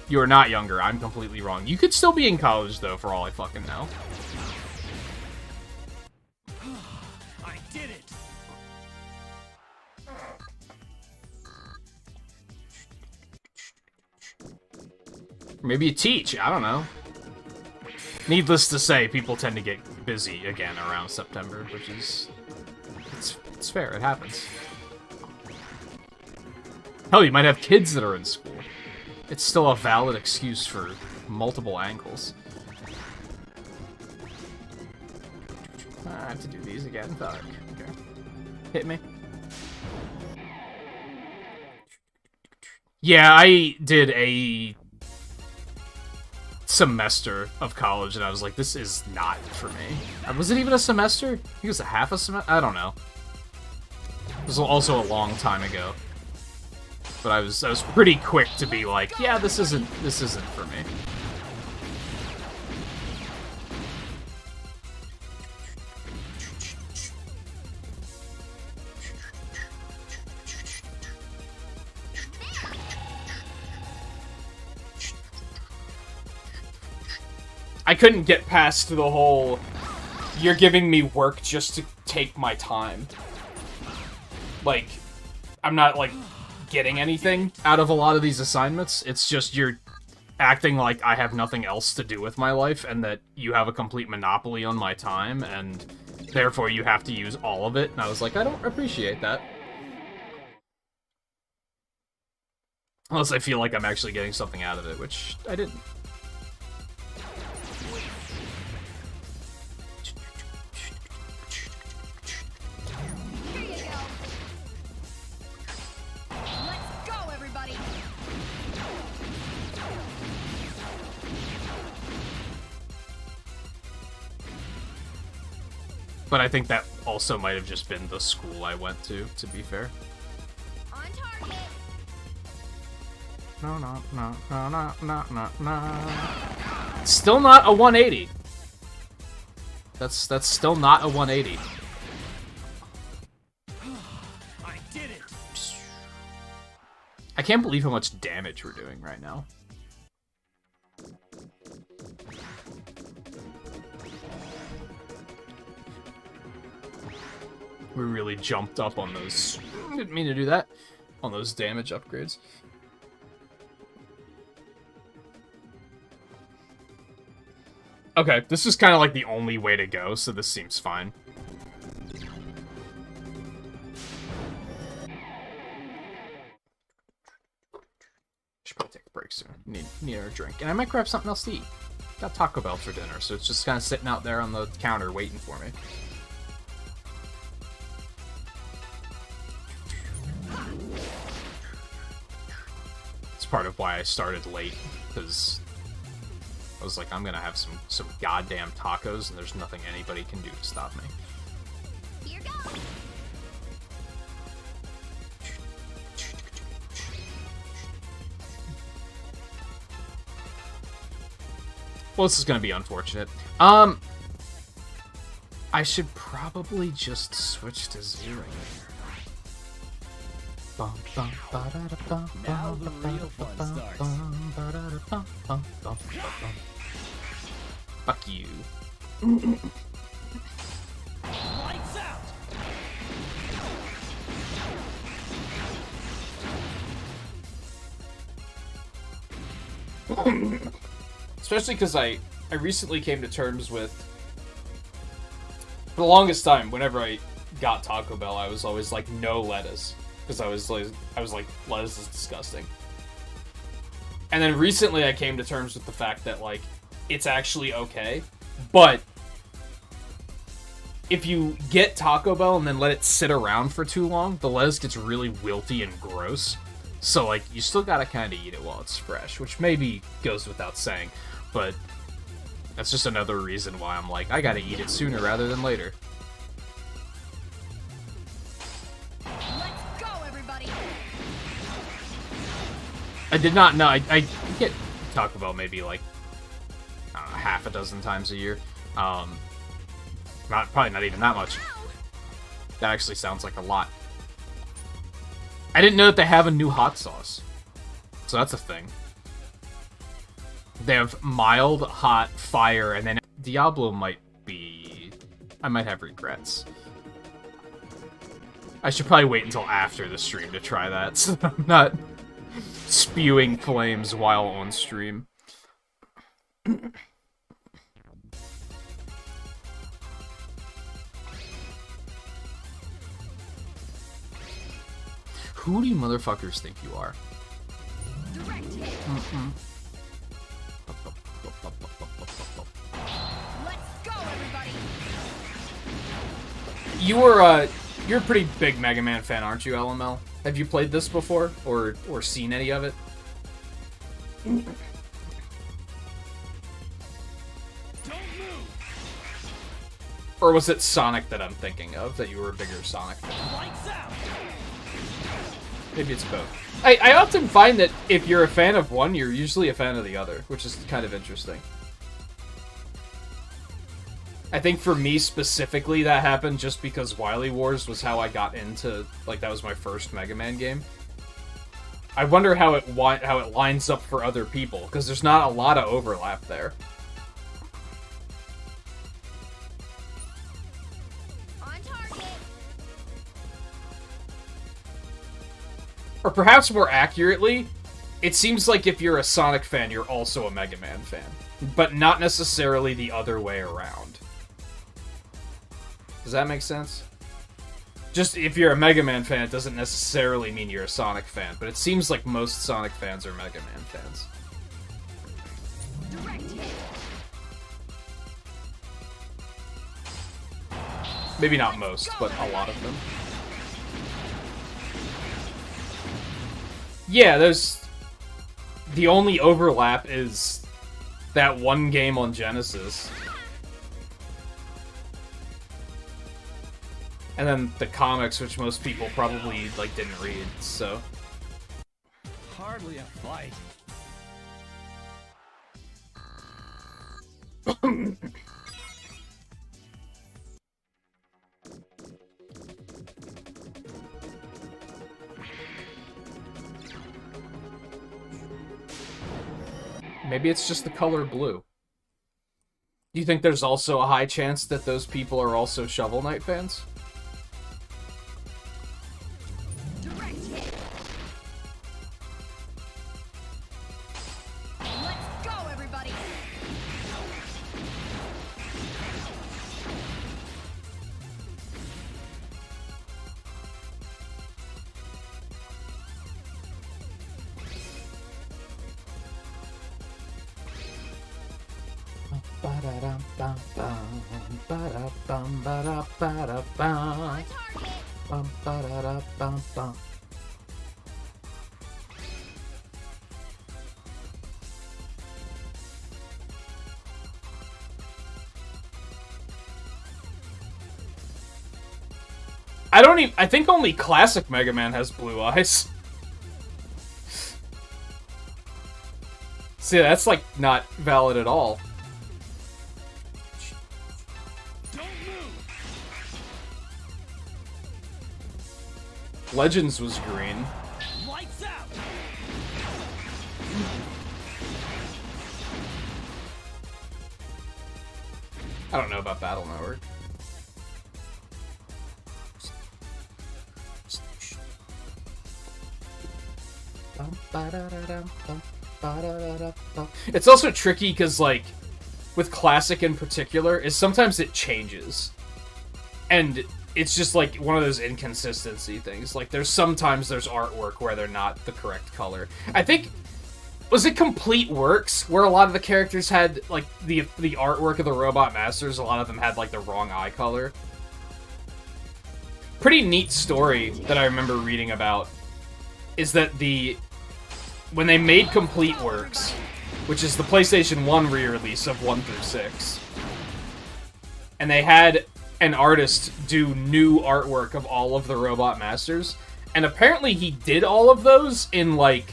[SPEAKER 1] You are not younger. I'm completely wrong. You could still be in college, though, for all I fucking know.
[SPEAKER 3] I did it!
[SPEAKER 1] Maybe you teach. I don't know. Needless to say, people tend to get busy again around September, which is... It's fair, it happens. Hell, you might have kids that are in school. It's still a valid excuse for multiple angles. I have to do these again. Fuck. Okay. Hit me. Yeah, I did a semester of college, and I was like, this is not for me. Was it even a semester? I think it was a half a semester? I don't know. It was also a long time ago. But I was pretty quick to be like, yeah, this isn't for me. I couldn't get past the whole, you're giving me work just to take my time. Like, I'm not, like, getting anything out of a lot of these assignments. It's just you're acting like I have nothing else to do with my life and that you have a complete monopoly on my time and therefore you have to use all of it. And I was like, I don't appreciate that. Unless I feel like I'm actually getting something out of it, which I didn't. But I think that also might have just been the school I went to be fair.
[SPEAKER 5] On target.
[SPEAKER 1] No. Still not a 180. That's still not a 180.
[SPEAKER 3] I did it.
[SPEAKER 1] I can't believe how much damage we're doing right now. We really jumped up on those. Didn't mean to do that. On those damage upgrades. Okay, this is kind of like the only way to go, so this seems fine. Should probably take a break soon. Need a drink. And I might grab something else to eat. Got Taco Bell for dinner, so it's just kind of sitting out there on the counter waiting for me. Part of why I started late, because I was like, I'm gonna have some goddamn tacos, and there's nothing anybody can do to stop me.
[SPEAKER 5] Here goes.
[SPEAKER 1] Well, this is gonna be unfortunate. I should probably just switch to 0.
[SPEAKER 3] Now the real fun starts.
[SPEAKER 1] Fuck you.
[SPEAKER 3] Lights out.
[SPEAKER 1] Especially because I recently came to terms with, for the longest time, whenever I got Taco Bell, I was always like, no lettuce. Because I was like, lettuce is disgusting. And then recently I came to terms with the fact that, like, it's actually okay. But if you get Taco Bell and then let it sit around for too long, the lettuce gets really wilty and gross. So, like, you still gotta kind of eat it while it's fresh, which maybe goes without saying. But that's just another reason why I'm like, I gotta eat it sooner rather than later. I did not know. I get Taco Bell maybe like half a dozen times a year. Probably not even that much. That actually sounds like a lot. I didn't know that they have a new hot sauce, so that's a thing. They have mild, hot, fire, and then Diablo might be. I might have regrets. I should probably wait until after the stream to try that, so I'm not spewing flames while on stream. Who do you motherfuckers think you are?
[SPEAKER 5] Direct hit. Let's go, everybody.
[SPEAKER 1] You're a pretty big Mega Man fan, aren't you, LML? Have you played this before, or seen any of it?
[SPEAKER 8] Don't move.
[SPEAKER 1] Or was it Sonic that I'm thinking of, that you were a bigger Sonic fan?
[SPEAKER 8] Lights out.
[SPEAKER 1] Maybe it's both. I often find that if you're a fan of one, you're usually a fan of the other, which is kind of interesting. I think for me specifically, that happened just because Wily Wars was how I got into, like, that was my first Mega Man game. I wonder how it lines up for other people, because there's not a lot of overlap there.
[SPEAKER 5] On target.
[SPEAKER 1] Or perhaps more accurately, it seems like if you're a Sonic fan, you're also a Mega Man fan. But not necessarily the other way around. Does that make sense? Just if you're a Mega Man fan, it doesn't necessarily mean you're a Sonic fan, but it seems like most Sonic fans are Mega Man fans.
[SPEAKER 5] Direct hit.
[SPEAKER 1] Maybe not most, but a lot of them. Yeah, there's... The only overlap is that one game on Genesis. And then the comics, which most people probably, like, didn't read, so...
[SPEAKER 3] Hardly a fight.
[SPEAKER 1] Maybe it's just the color blue. Do you think there's also a high chance that those people are also Shovel Knight fans?
[SPEAKER 5] Direct hit. Let's go, everybody. On target.
[SPEAKER 1] I think only classic Mega Man has blue eyes. See, that's, like, not valid at all.
[SPEAKER 8] Don't move.
[SPEAKER 1] Legends was green.
[SPEAKER 8] Lights out.
[SPEAKER 1] I don't know about Battle Network. It's also tricky because, like, with Classic in particular, is sometimes it changes. And it's just, like, one of those inconsistency things. Like, sometimes there's artwork where they're not the correct color. I think, was it Complete Works, where a lot of the characters had, like, the artwork of the Robot Masters, a lot of them had, like, the wrong eye color? Pretty neat story that I remember reading about is that when they made Complete Works, which is the PlayStation 1 re-release of 1 through 6, and they had an artist do new artwork of all of the Robot Masters, and apparently he did all of those in, like,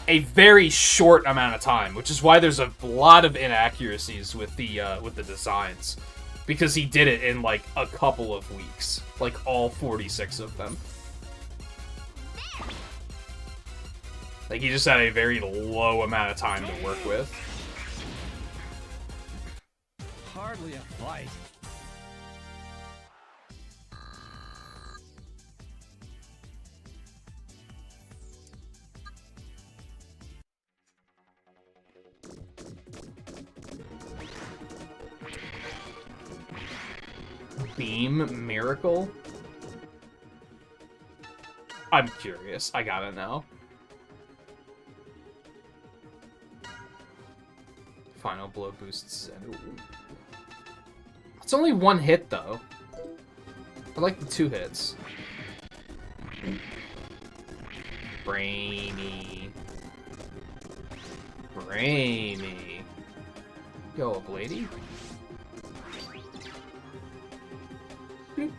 [SPEAKER 1] a very short amount of time, which is why there's a lot of inaccuracies with the designs, because he did it in, like, a couple of weeks, like, all 46 of them. Like, he just had a very low amount of time to work with.
[SPEAKER 3] Hardly a fight.
[SPEAKER 1] Beam Miracle? I'm curious. I gotta know. Final blow boosts Zen. It's only one hit, though. I like the 2 hits. Brainy. Brainy. Yo, Blady? Boop.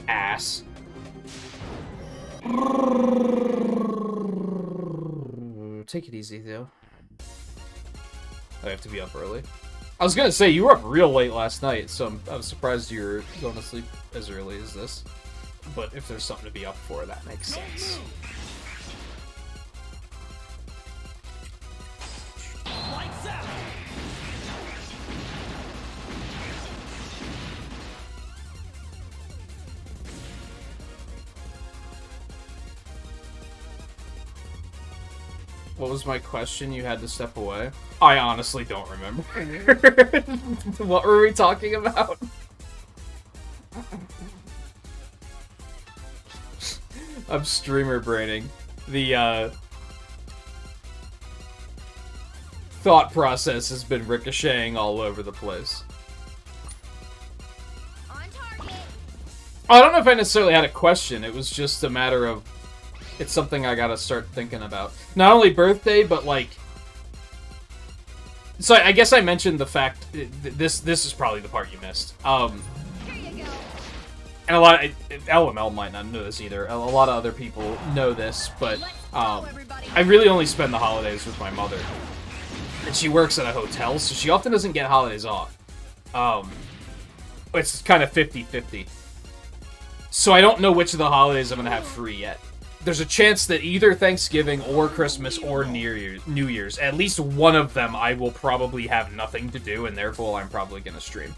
[SPEAKER 1] Ass. Take it easy, though. I have to be up early. I was gonna say, you were up real late last night, so I was surprised you were going to sleep as early as this. But if there's something to be up for, that makes sense.
[SPEAKER 3] Lights out!
[SPEAKER 1] What was my question? You had to step away? I honestly don't remember. What were we talking about? I'm streamer braining. The, thought process has been ricocheting all over the place.
[SPEAKER 5] On target.
[SPEAKER 1] I don't know if I necessarily had a question. It was just a matter of... It's something I gotta start thinking about. Not only birthday, but, like... So, I guess I mentioned the fact... This is probably the part you missed.
[SPEAKER 5] Here you go.
[SPEAKER 1] And a lot of... LML might not know this either. A lot of other people know this, but... I really only spend the holidays with my mother. And she works at a hotel, so she often doesn't get holidays off. It's kind of 50-50. So I don't know which of the holidays I'm gonna have free yet. There's a chance that either Thanksgiving or Christmas or New Year's, at least one of them, I will probably have nothing to do, and therefore I'm probably gonna stream.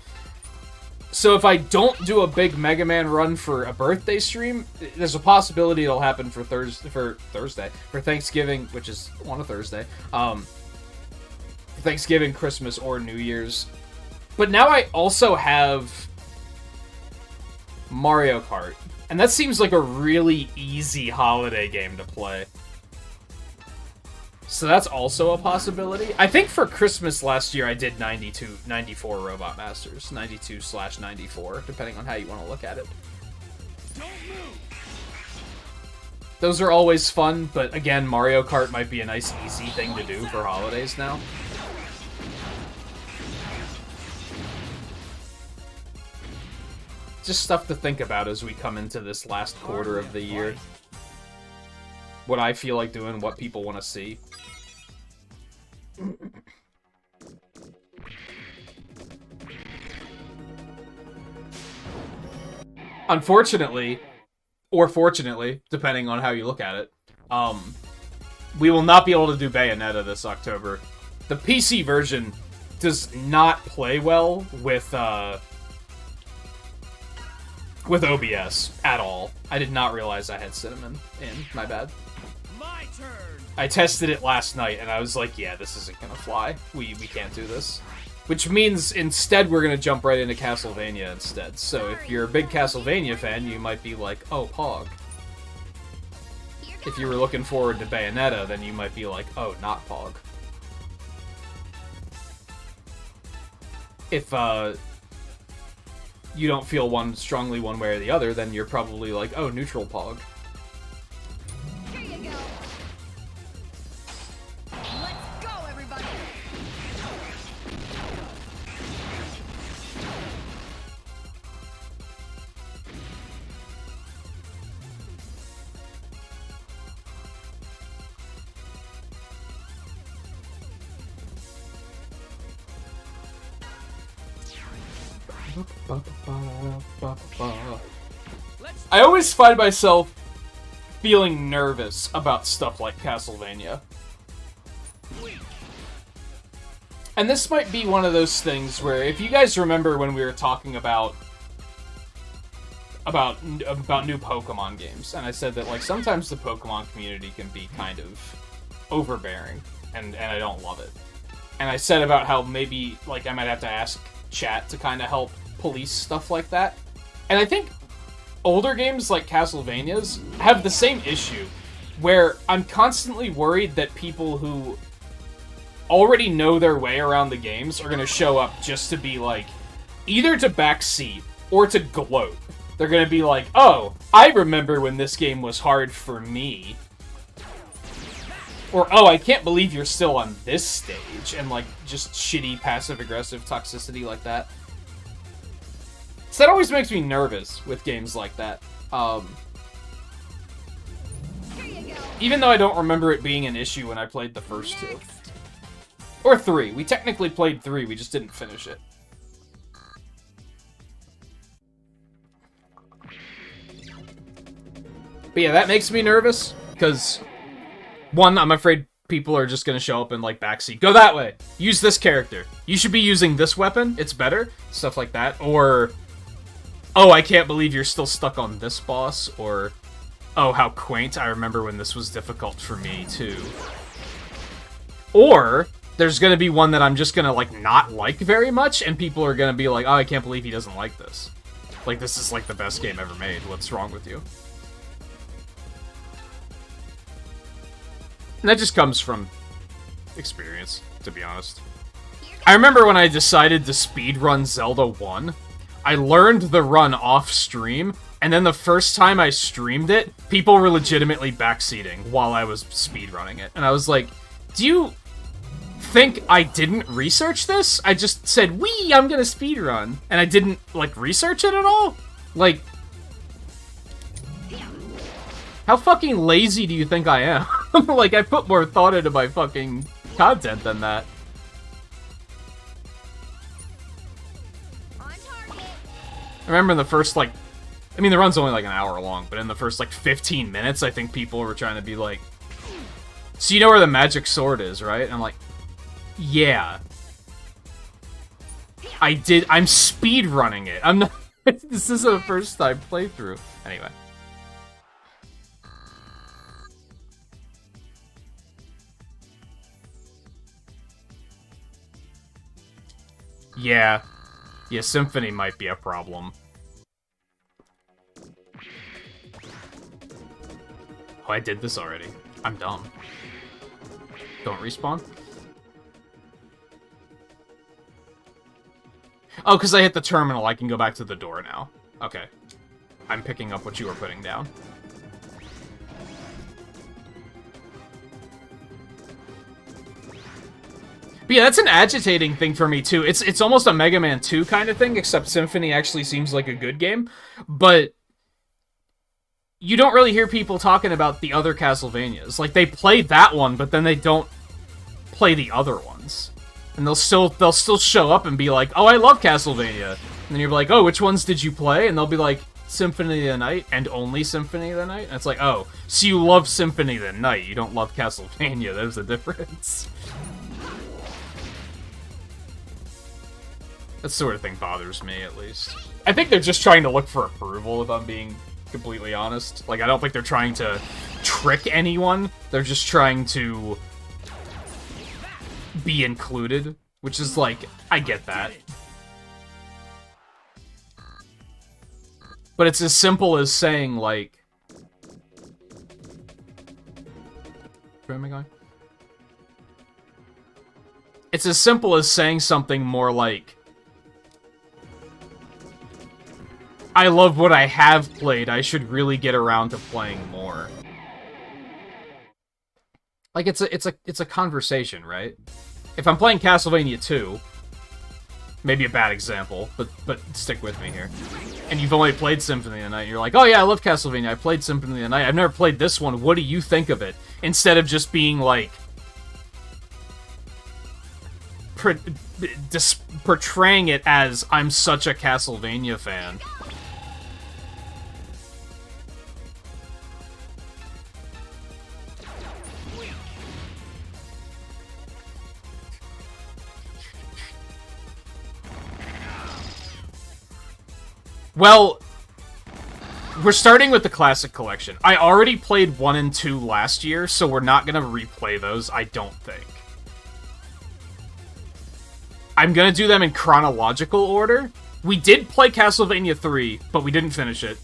[SPEAKER 1] So if I don't do a big Mega Man run for a birthday stream, there's a possibility it'll happen for Thanksgiving, which is on a Thursday. Thanksgiving, Christmas, or New Year's. But now I also have Mario Kart. And that seems like a really easy holiday game to play. So that's also a possibility. I think for Christmas last year I did 94 Robot Masters. 92/94, depending on how you want to look at it. Those are always fun, but again, Mario Kart might be a nice, easy thing to do for holidays now. Just stuff to think about as we come into this last quarter of the year. What I feel like doing, what people want to see. Unfortunately, or fortunately, depending on how you look at it, we will not be able to do Bayonetta this October. The PC version does not play well with OBS at all. I did not realize I had Cinnamon in. My bad.
[SPEAKER 3] My turn.
[SPEAKER 1] I tested it last night, and I was like, yeah, this isn't gonna fly. We can't do this. Which means, instead, we're gonna jump right into Castlevania instead. So if you're a big Castlevania fan, you might be like, oh, Pog. If you were looking forward to Bayonetta, then you might be like, oh, not Pog. If, you don't feel strongly one way or the other, then you're probably like, oh, neutral Pog.
[SPEAKER 5] Here you go. Let's go, everybody.
[SPEAKER 1] I always find myself feeling nervous about stuff like Castlevania. And this might be one of those things where, if you guys remember when we were talking about new Pokemon games, and I said that, like, sometimes the Pokemon community can be kind of overbearing, and I don't love it. And I said about how maybe, like, I might have to ask chat to kind of help police stuff like that. And I think older games like Castlevania's have the same issue, where I'm constantly worried that people who already know their way around the games are going to show up just to be like, either to backseat or to gloat. They're going to be like, oh, I remember when this game was hard for me. Or, oh, I can't believe you're still on this stage. And, like, just shitty passive-aggressive toxicity like that. So that always makes me nervous with games like that. Even though I don't remember it being an issue when I played the first two. Or 3. We technically played 3, we just didn't finish it. But yeah, that makes me nervous, because... 1, I'm afraid people are just gonna show up and, like, backseat. Go that way! Use this character. You should be using this weapon. It's better. Stuff like that. Or, oh, I can't believe you're still stuck on this boss. Or, oh, how quaint. I remember when this was difficult for me, too. Or, there's gonna be one that I'm just gonna, like, not like very much, and people are gonna be like, oh, I can't believe he doesn't like this. Like, this is, like, the best game ever made. What's wrong with you? And that just comes from experience, to be honest. I remember when I decided to speedrun Zelda 1, I learned the run off-stream, and then the first time I streamed it, people were legitimately backseating while I was speedrunning it. And I was like, do you think I didn't research this? I just said, wee, I'm gonna speedrun. And I didn't, like, research it at all? Like, how fucking lazy do you think I am? Like, I put more thought into my fucking content than that.
[SPEAKER 5] On target.
[SPEAKER 1] I remember in the first, like... I mean, the run's only, like, an hour long, but in the first, like, 15 minutes, I think people were trying to be like... So you know where the magic sword is, right? And I'm like... Yeah. I did... I'm speedrunning it. I'm not... This isn't a first-time playthrough. Anyway. Yeah. Yeah, Symphony might be a problem. Oh, I did this already. I'm dumb. Don't respawn? Oh, because I hit the terminal, I can go back to the door now. Okay. I'm picking up what you were putting down. But yeah, that's an agitating thing for me, too. It's almost a Mega Man 2 kind of thing, except Symphony actually seems like a good game. But you don't really hear people talking about the other Castlevanias. Like, they play that one, but then they don't play the other ones. And they'll still show up and be like, oh, I love Castlevania. And then you're like, oh, which ones did you play? And they'll be like, Symphony of the Night, and only Symphony of the Night? And it's like, oh, so you love Symphony of the Night, you don't love Castlevania. There's a difference. That sort of thing bothers me, at least. I think they're just trying to look for approval, if I'm being completely honest. Like, I don't think they're trying to trick anyone. They're just trying to be included, which is like, I get that. But it's as simple as saying, like... Where am I going? It's as simple as saying something more like... I love what I have played, I should really get around to playing more. Like, it's a conversation, right? If I'm playing Castlevania 2, maybe a bad example, but stick with me here. And you've only played Symphony of the Night, and you're like, oh yeah, I love Castlevania, I played Symphony of the Night, I've never played this one, what do you think of it? Instead of just being like... portraying it as, I'm such a Castlevania fan. Well, we're starting with the Classic Collection. I already played 1 and 2 last year, so we're not gonna replay those, I don't think. I'm gonna do them in chronological order. We did play Castlevania 3, but we didn't finish it.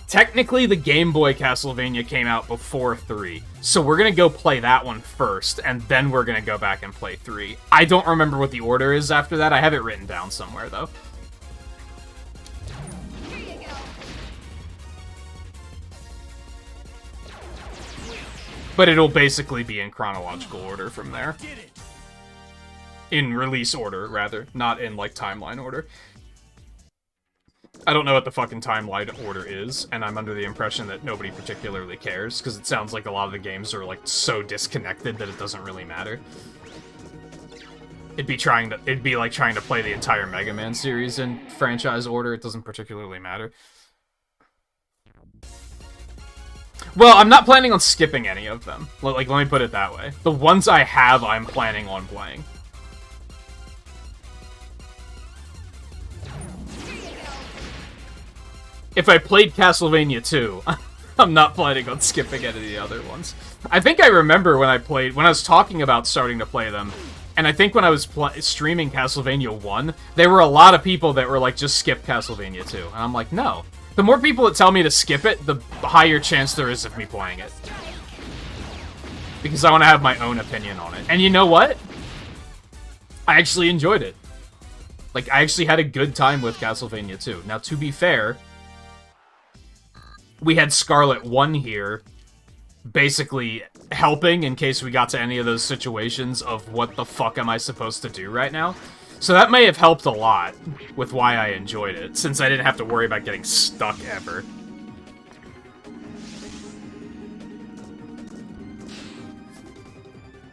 [SPEAKER 1] Technically, the Game Boy Castlevania came out before 3, so we're gonna go play that one first, and then we're gonna go back and play 3. I don't remember what the order is after that. I have it written down somewhere, though.
[SPEAKER 5] Here you go.
[SPEAKER 1] But it'll basically be in chronological order from there. In release order, rather. Not in, like, timeline order. I don't know what the fucking timeline order is, and I'm under the impression that nobody particularly cares, because it sounds like a lot of the games are, like, so disconnected that it doesn't really matter. It'd be like trying to play the entire Mega Man series in franchise order. It doesn't particularly matter. Well, I'm not planning on skipping any of them. Like, let me put it that way. The ones I have, I'm planning on playing. If I played Castlevania 2, I'm not planning on skipping any of the other ones. I think I remember when I was talking about starting to play them, and I think when I was streaming Castlevania 1, there were a lot of people that were like, just skip Castlevania 2. And I'm like, no. The more people that tell me to skip it, the higher chance there is of me playing it. Because I want to have my own opinion on it. And you know what? I actually enjoyed it. Like, I actually had a good time with Castlevania 2. Now, to be fair, we had Scarlet 1 here, basically helping in case we got to any of those situations of what the fuck am I supposed to do right now. So that may have helped a lot with why I enjoyed it, since I didn't have to worry about getting stuck ever.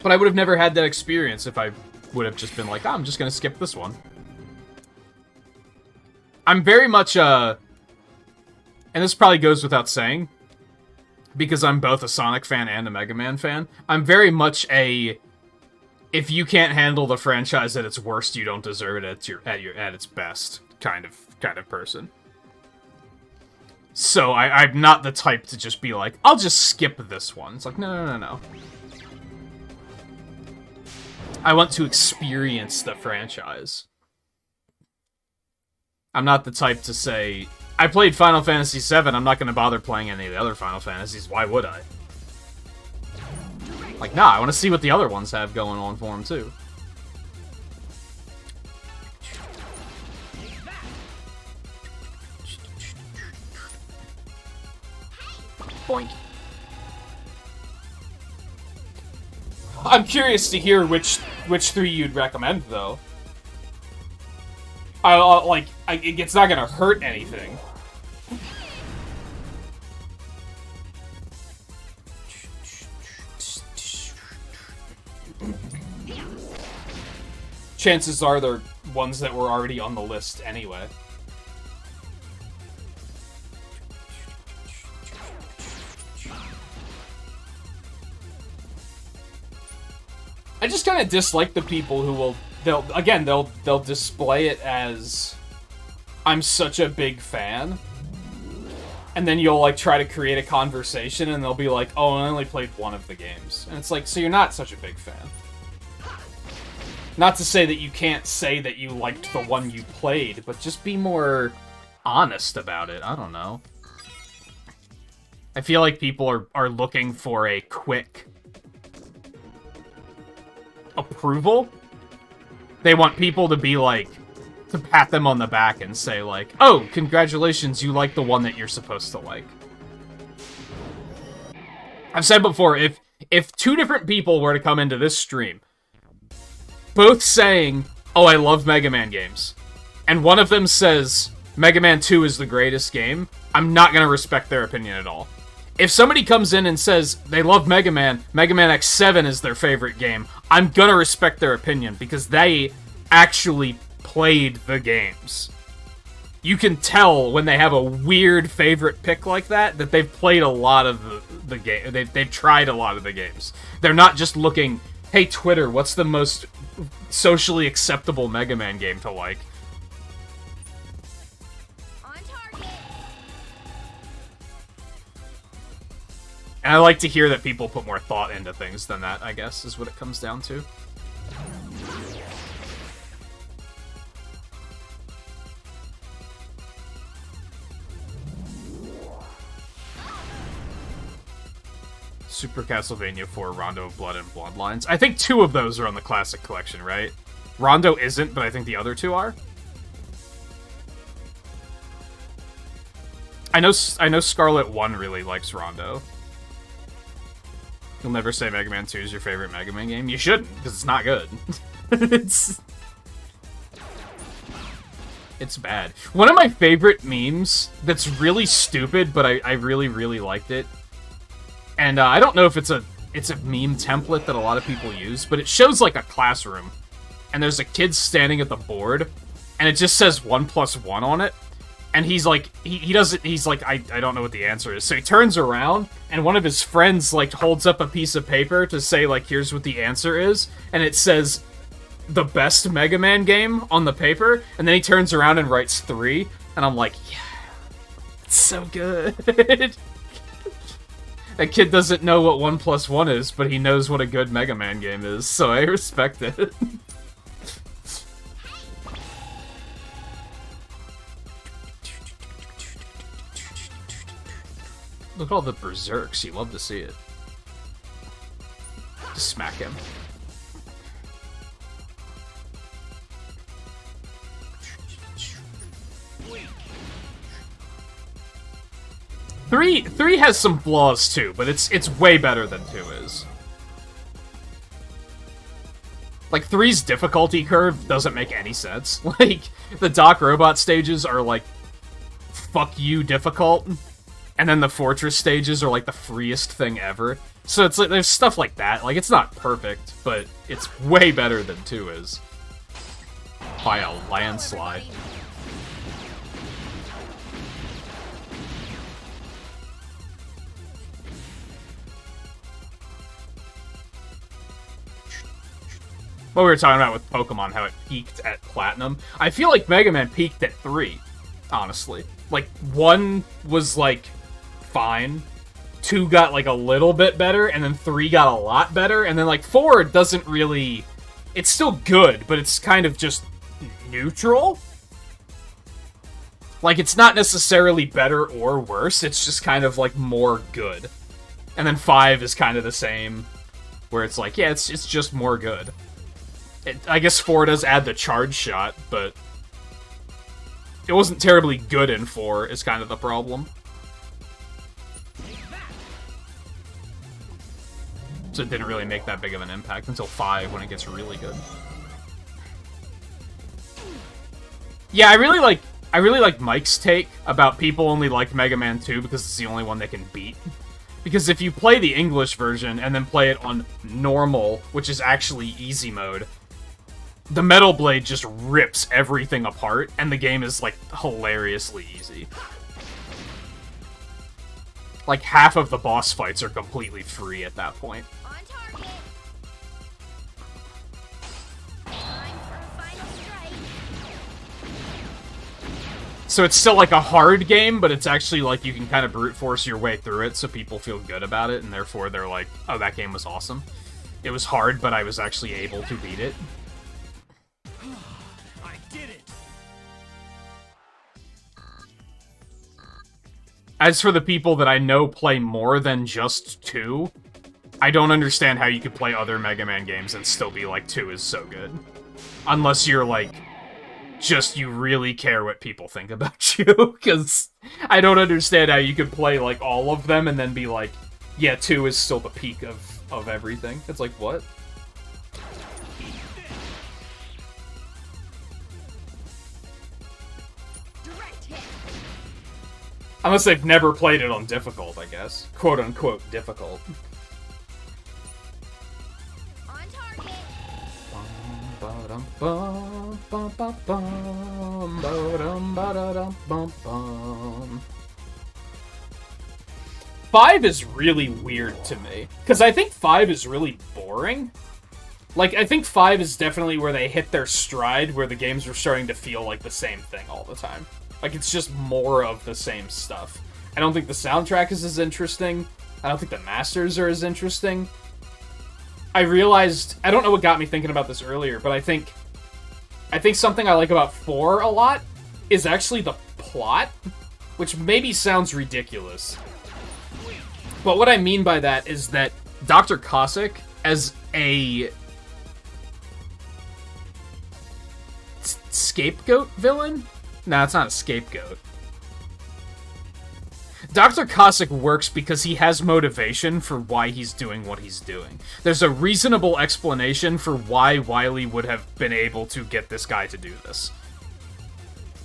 [SPEAKER 1] But I would have never had that experience if I would have just been like, oh, I'm just gonna skip this one. I'm very much, and this probably goes without saying, because I'm both a Sonic fan and a Mega Man fan, I'm very much a, if you can't handle the franchise at its worst, you don't deserve it at its best kind of person. So I'm not the type to just be like, I'll just skip this one. It's like, no. I want to experience the franchise. I'm not the type to say, I played Final Fantasy VII, I'm not going to bother playing any of the other Final Fantasies, why would I? Like, nah, I want to see what the other ones have going on for them, too. Boink. I'm curious to hear which three you'd recommend, though. It's not gonna hurt anything. Chances are they're ones that were already on the list anyway. I just kind of dislike the people who will, they'll display it as, I'm such a big fan, and then you'll like try to create a conversation and they'll be like, oh, I only played one of the games. And it's like, so you're not such a big fan. Not to say that you can't say that you liked the one you played, but just be more honest about it. I don't know. I feel like people are looking for a quick approval. They want people to be like, to pat them on the back and say like, oh, congratulations, you like the one that you're supposed to like. I've said before, if two different people were to come into this stream, both saying, oh, I love Mega Man games, and one of them says, Mega Man 2 is the greatest game, I'm not going to respect their opinion at all. If somebody comes in and says they love Mega Man X7 is their favorite game, I'm gonna respect their opinion because they actually played the games. You can tell when they have a weird favorite pick like that they've played a lot of the game. They've tried a lot of the games. They're not just looking, hey Twitter, what's the most socially acceptable Mega Man game to like? And I like to hear that people put more thought into things than that, I guess, is what it comes down to. Super Castlevania 4, Rondo of Blood, and Bloodlines. I think 2 of those are on the Classic Collection, right? Rondo isn't, but I think the other 2 are. I know Scarlet 1 really likes Rondo. You'll never say Mega Man 2 is your favorite Mega Man game. You shouldn't, because it's not good. It's bad. One of my favorite memes that's really stupid, but I really, really liked it. And I don't know if it's a meme template that a lot of people use, but it shows like a classroom. And there's a kid standing at the board, and it just says 1+1 on it. And he's like, he's like, I don't know what the answer is. So he turns around, and one of his friends like holds up a piece of paper to say like, here's what the answer is. And it says, the best Mega Man game on the paper, and then he turns around and writes 3, and I'm like, yeah, it's so good. That kid doesn't know what 1+1 is, but he knows what a good Mega Man game is, so I respect it. Look at all the berserks, you love to see it. Just smack him. Three has some flaws too, but it's way better than 2 is. Like 3's difficulty curve doesn't make any sense. Like the Doc Robot stages are like fuck you difficult, and then the Fortress stages are like the freest thing ever. So it's like there's stuff like that. Like it's not perfect, but it's way better than 2 is. By a landslide. What we were talking about with Pokemon, how it peaked at Platinum. I feel like Mega Man peaked at 3, honestly. Like, 1 was, like, fine. 2 got, like, a little bit better, and then 3 got a lot better, and then, like, 4 doesn't really... It's still good, but it's kind of just neutral. Like, it's not necessarily better or worse, it's just kind of, like, more good. And then 5 is kind of the same, where it's like, yeah, it's just more good. I guess 4 does add the charge shot, but it wasn't terribly good in 4, is kind of the problem. So it didn't really make that big of an impact until 5, when it gets really good. Yeah, I really like Mike's take about people only like Mega Man 2 because it's the only one they can beat. Because if you play the English version and then play it on normal, which is actually easy mode, the Metal Blade just rips everything apart, and the game is, like, hilariously easy. Like, half of the boss fights are completely free at that point.
[SPEAKER 5] On target. Time for a final strike.
[SPEAKER 1] So it's still, like, a hard game, but it's actually, like, you can kind of brute force your way through it so people feel good about it, and therefore they're like, oh, that game was awesome. It was hard, but I was actually able to beat it. As for the people that I know play more than just 2, I don't understand how you could play other Mega Man games and still be like, 2 is so good. Unless you're like, just you really care what people think about you, because I don't understand how you could play like all of them and then be like, yeah, 2 is still the peak of everything. It's like, what? Unless they've never played it on difficult, I guess. Quote-unquote difficult.
[SPEAKER 5] On target.
[SPEAKER 1] 5 is really weird to me. Because I think 5 is really boring. Like, I think 5 is definitely where they hit their stride, where the games are starting to feel like the same thing all the time. Like, it's just more of the same stuff. I don't think the soundtrack is as interesting. I don't think the masters are as interesting. I realized... I don't know what got me thinking about this earlier, but I think something I like about 4 a lot is actually the plot, which maybe sounds ridiculous. But what I mean by that is that Dr. Cossack, as a scapegoat villain? Nah, it's not a scapegoat. Dr. Cossack works because he has motivation for why he's doing what he's doing. There's a reasonable explanation for why Wily would have been able to get this guy to do this.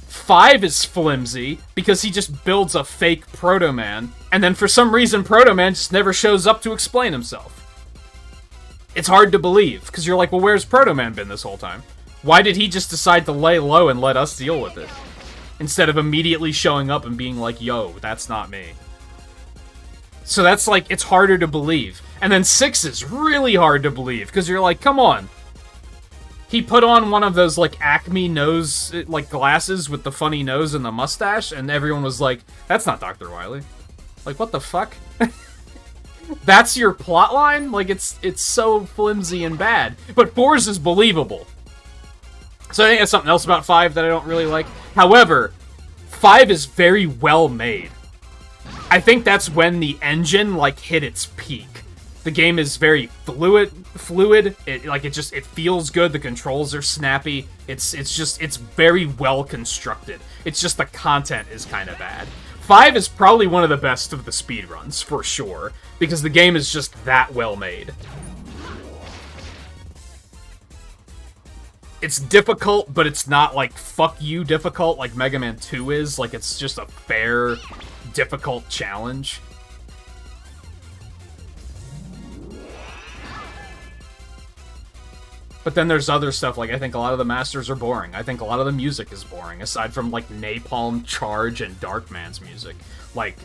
[SPEAKER 1] 5 is flimsy because he just builds a fake Proto-Man, and then for some reason Proto-Man just never shows up to explain himself. It's hard to believe, because you're like, well, where's Proto-Man been this whole time? Why did he just decide to lay low and let us deal with it? Instead of immediately showing up and being like, yo, that's not me. So that's like, it's harder to believe. And then 6 is really hard to believe, because you're like, come on. He put on one of those, like, Acme nose, like, glasses with the funny nose and the mustache, and everyone was like, that's not Dr. Wily. Like, what the fuck? That's your plotline? Like, it's so flimsy and bad. But 4's is believable. So I think that's something else about 5 that I don't really like. However, 5 is very well made. I think that's when the engine, like, hit its peak. The game is very fluid. It feels good. The controls are snappy. It's very well constructed. It's just the content is kind of bad. 5 is probably one of the best of the speedruns, for sure, because the game is just that well made. It's difficult, but it's not, like, fuck you difficult like Mega Man 2 is. Like, it's just a fair, difficult challenge. But then there's other stuff, like, I think a lot of the masters are boring. I think a lot of the music is boring, aside from, like, Napalm, Charge, and Darkman's music. Like,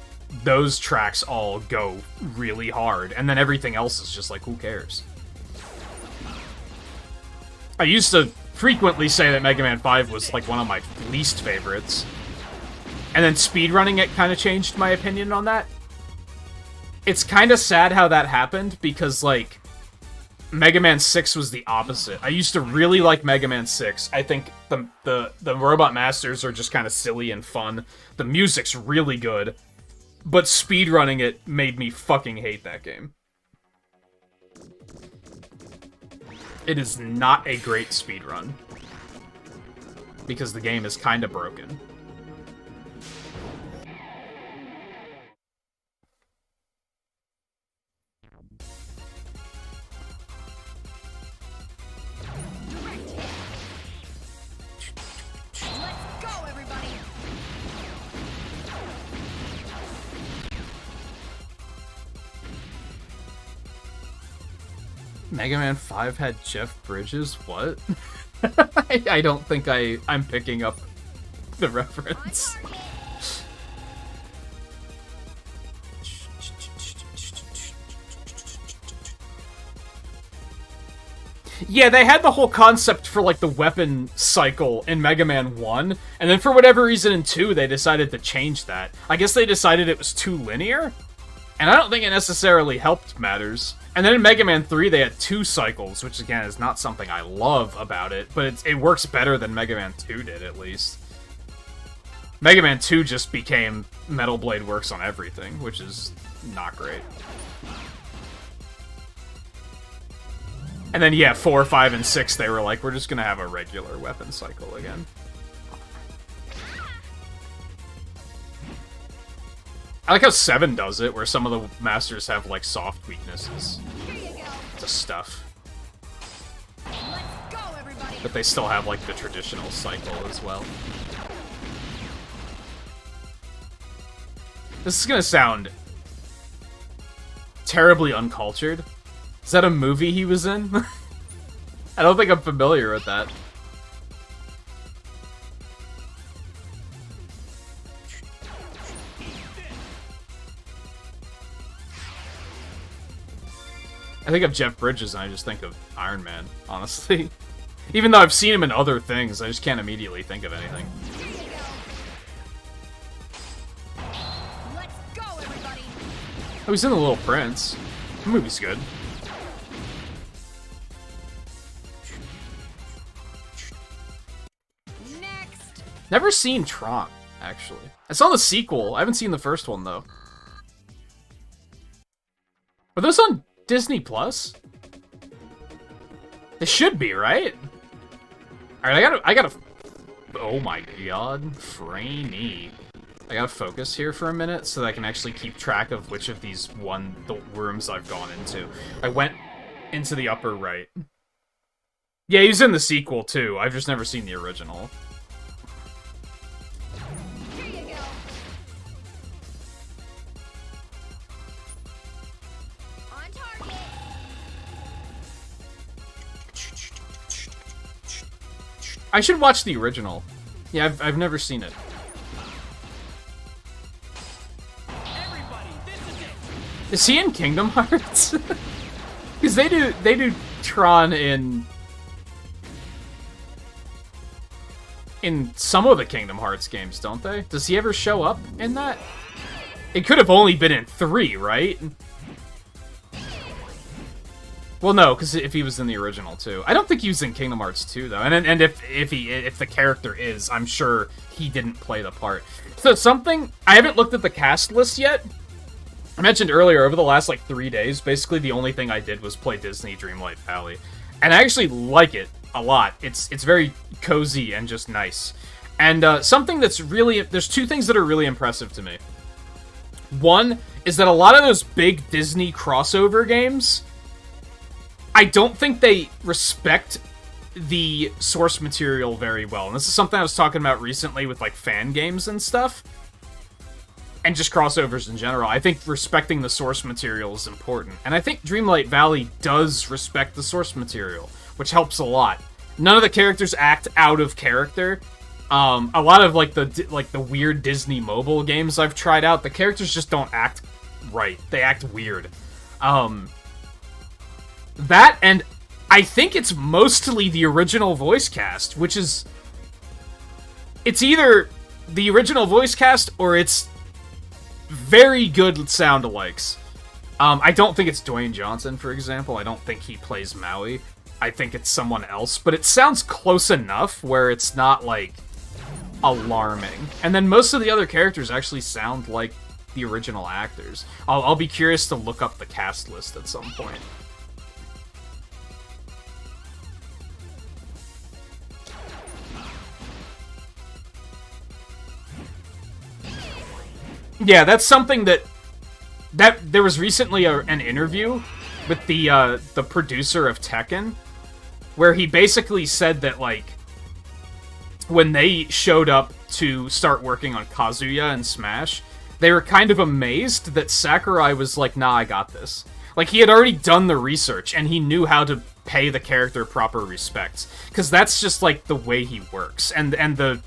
[SPEAKER 1] those tracks all go really hard, and then everything else is just like, who cares? I used to frequently say that Mega Man 5 was, like, one of my least favorites. And then speedrunning it kind of changed my opinion on that. It's kind of sad how that happened, because, like, Mega Man 6 was the opposite. I used to really like Mega Man 6. I think the Robot Masters are just kind of silly and fun. The music's really good. But speedrunning it made me fucking hate that game. It is not a great speedrun. Because the game is kind of broken. Mega Man 5 had Jeff Bridges? What? I don't think I'm picking up the reference. Yeah, they had the whole concept for, like, the weapon cycle in Mega Man 1, and then for whatever reason in 2, they decided to change that. I guess they decided it was too linear? And I don't think it necessarily helped matters. And then in Mega Man 3, they had 2 cycles, which again is not something I love about it, but it works better than Mega Man 2 did, at least. Mega Man 2 just became Metal Blade works on everything, which is not great. And then, yeah, 4, 5, and 6, they were like, we're just gonna have a regular weapon cycle again. I like how 7 does it, where some of the masters have, like, soft weaknesses to stuff. But they still have, like, the traditional cycle as well. This is gonna sound terribly uncultured. Is that a movie he was in? I don't think I'm familiar with that. I think of Jeff Bridges and I just think of Iron Man, honestly. Even though I've seen him in other things, I just can't immediately think of anything.
[SPEAKER 5] Let's go, everybody.
[SPEAKER 1] Oh, he's in The Little Prince. The movie's good.
[SPEAKER 5] Next.
[SPEAKER 1] Never seen Tron, actually. I saw the sequel. I haven't seen the first one, though. Are those on Disney Plus? They should be, right? Alright, I gotta... Oh my god, framey. I gotta focus here for a minute so that I can actually keep track of which of these the rooms I've gone into. I went into the upper right. Yeah, he's in the sequel too. I've just never seen the original.
[SPEAKER 5] Here you go. On target.
[SPEAKER 1] I should watch the original. Yeah, I've never seen it. Is he in Kingdom Hearts? Because they do Tron in some of the Kingdom Hearts games, don't they? Does he ever show up in that? It could have only been in 3, right? Well, no, because if he was in the original too, I don't think he was in Kingdom Hearts 2 though. And if the character is, I'm sure he didn't play the part. So something I haven't looked at the cast list yet. I mentioned earlier, over the last, like, 3 days, basically the only thing I did was play Disney Dreamlight Valley. And I actually like it a lot. It's very cozy and just nice. And something that's really... There's 2 things that are really impressive to me. One is that a lot of those big Disney crossover games, I don't think they respect the source material very well. And this is something I was talking about recently with, like, fan games and stuff. And just crossovers in general. I think respecting the source material is important. And I think Dreamlight Valley does respect the source material, which helps a lot. None of the characters act out of character. A lot of like the weird Disney mobile games I've tried out, the characters just don't act right. They act weird. That, and I think it's mostly the original voice cast, which is... It's either the original voice cast or it's very good sound-alikes. I don't think it's Dwayne Johnson, for example. I don't think he plays Maui. I think it's someone else, but it sounds close enough where it's not, like, alarming. And then most of the other characters actually sound like the original actors. I'll be curious to look up the cast list at some point. Yeah, that's something that there was recently an interview with the producer of Tekken, where he basically said that, like, when they showed up to start working on Kazuya and Smash, they were kind of amazed that Sakurai was like, nah, I got this. Like, he had already done the research, and he knew how to pay the character proper respect. Because that's just, like, the way he works. And the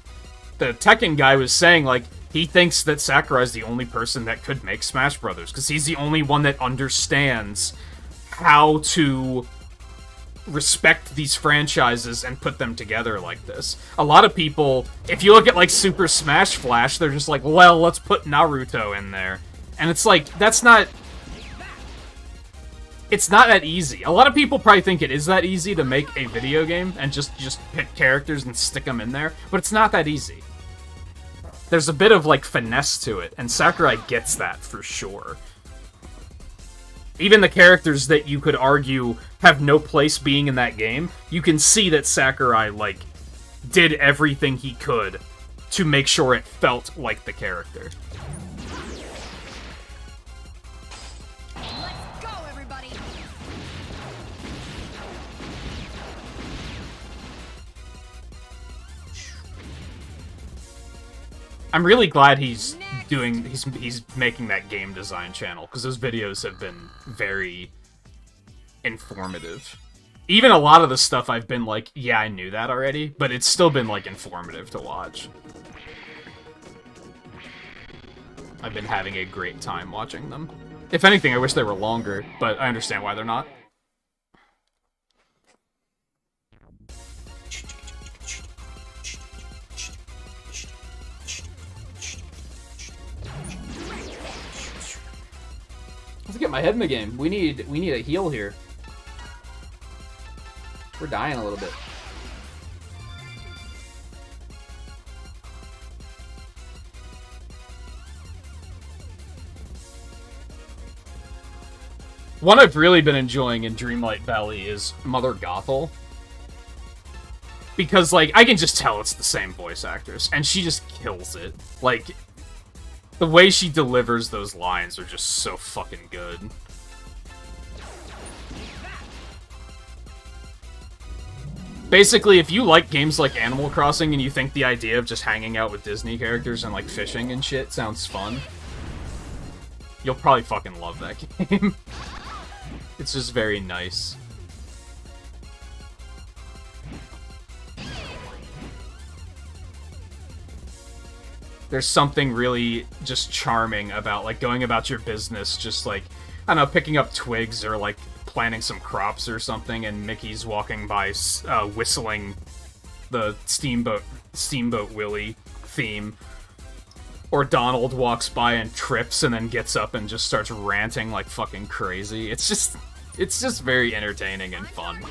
[SPEAKER 1] Tekken guy was saying, like, he thinks that Sakurai's the only person that could make Smash Brothers, because he's the only one that understands how to respect these franchises and put them together like this. A lot of people, if you look at, like, Super Smash Flash, they're just like, well, let's put Naruto in there. And it's like, that's not... It's not that easy. A lot of people probably think it is that easy to make a video game and just pick characters and stick them in there, but it's not that easy. There's a bit of, like, finesse to it, and Sakurai gets that for sure. Even the characters that you could argue have no place being in that game, you can see that Sakurai, like, did everything he could to make sure it felt like the character.
[SPEAKER 5] Let's go, everybody.
[SPEAKER 1] I'm really glad he's making that game design channel, because those videos have been very informative. Even a lot of the stuff I've been like, yeah, I knew that already, but it's still been, like, informative to watch. I've been having a great time watching them. If anything, I wish they were longer, but I understand why they're not. Let's get my head in the game. We need a heal here. We're dying a little bit. One I've really been enjoying in Dreamlight Valley is Mother Gothel. Because, like, I can just tell it's the same voice actress, and she just kills it. Like, the way she delivers those lines are just so fucking good. Basically, if you like games like Animal Crossing and you think the idea of just hanging out with Disney characters and, like, fishing and shit sounds fun, you'll probably fucking love that game. It's just very nice. There's something really just charming about, like, going about your business, just, like, I don't know, picking up twigs or, like, planting some crops or something, and Mickey's walking by, whistling the Steamboat Willie theme. Or Donald walks by and trips and then gets up and just starts ranting like fucking crazy. It's just very entertaining and fun.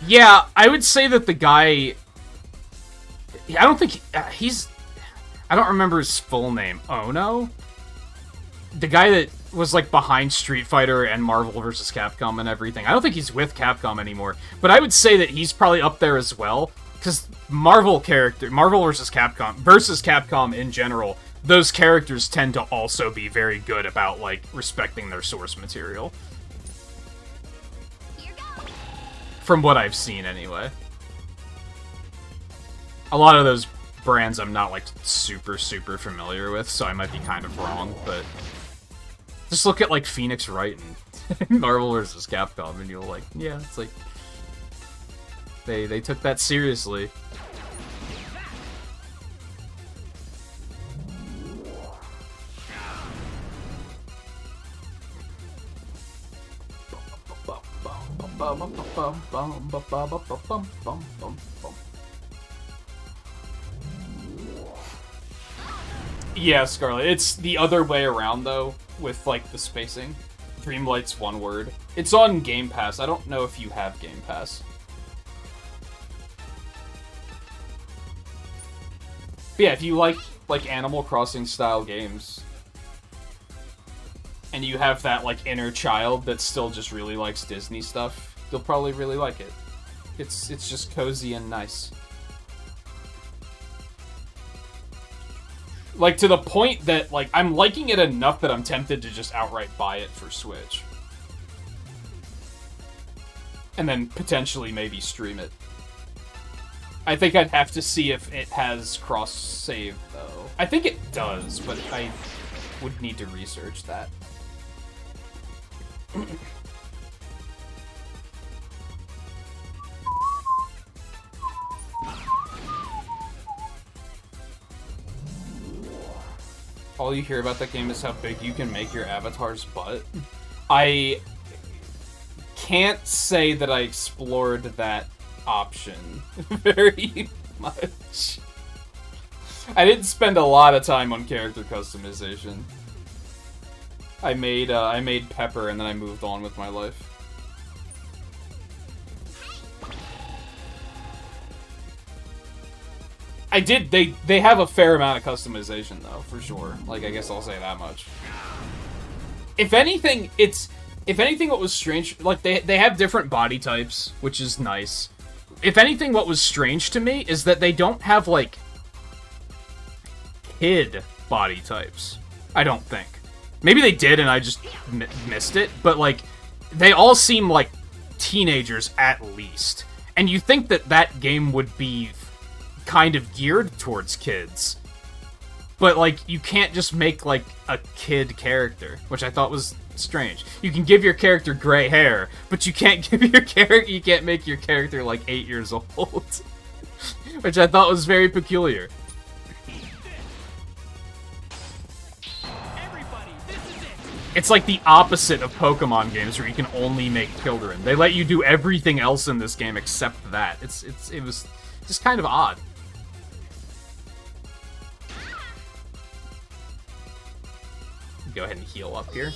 [SPEAKER 1] Yeah, I would say that the guy... I don't think he's... I don't remember his full name. Ono? The guy that was, like, behind Street Fighter and Marvel vs. Capcom and everything. I don't think he's with Capcom anymore. But I would say that he's probably up there as well. Because Marvel vs. Capcom in general, those characters tend to also be very good about, like, respecting their source material. From what I've seen, anyway. A lot of those brands I'm not, like, super familiar with, so I might be kind of wrong, but... Just look at, like, Phoenix Wright and Marvel vs. Capcom, and you'll, like, yeah, it's like... They took that seriously. Yeah, Scarlet. It's the other way around, though, with, like, the spacing. Dreamlight's one word. It's on Game Pass. I don't know if you have Game Pass. But yeah, if you like Animal Crossing style games, and you have that, like, inner child that still just really likes Disney stuff, you'll probably really like it. It's just cozy and nice. Like, to the point that, like, I'm liking it enough that I'm tempted to just outright buy it for Switch. And then potentially maybe stream it. I think I'd have to see if it has cross-save, though. I think it does, but I would need to research that. All you hear about that game is how big you can make your avatar's butt. I can't say that I explored that option very much. I didn't spend a lot of time on character customization. I made Pepper and then I moved on with my life. I did. They have a fair amount of customization though, for sure. Like, I guess I'll say that much. If anything, what was strange, like they have different body types, which is nice. If anything, what was strange to me is that they don't have, like, kid body types. I don't think. Maybe they did and I just missed it, but, like, they all seem like teenagers at least. And you think that that game would be kind of geared towards kids. But, like, you can't just make, like, a kid character, which I thought was strange. You can give your character gray hair, but you can't make your character, like, 8 years old. Which I thought was very peculiar.
[SPEAKER 3] Everybody, this is it.
[SPEAKER 1] It's like the opposite of Pokemon games where you can only make children. They let you do everything else in this game except that. It was just kind of odd. Go ahead and heal up here.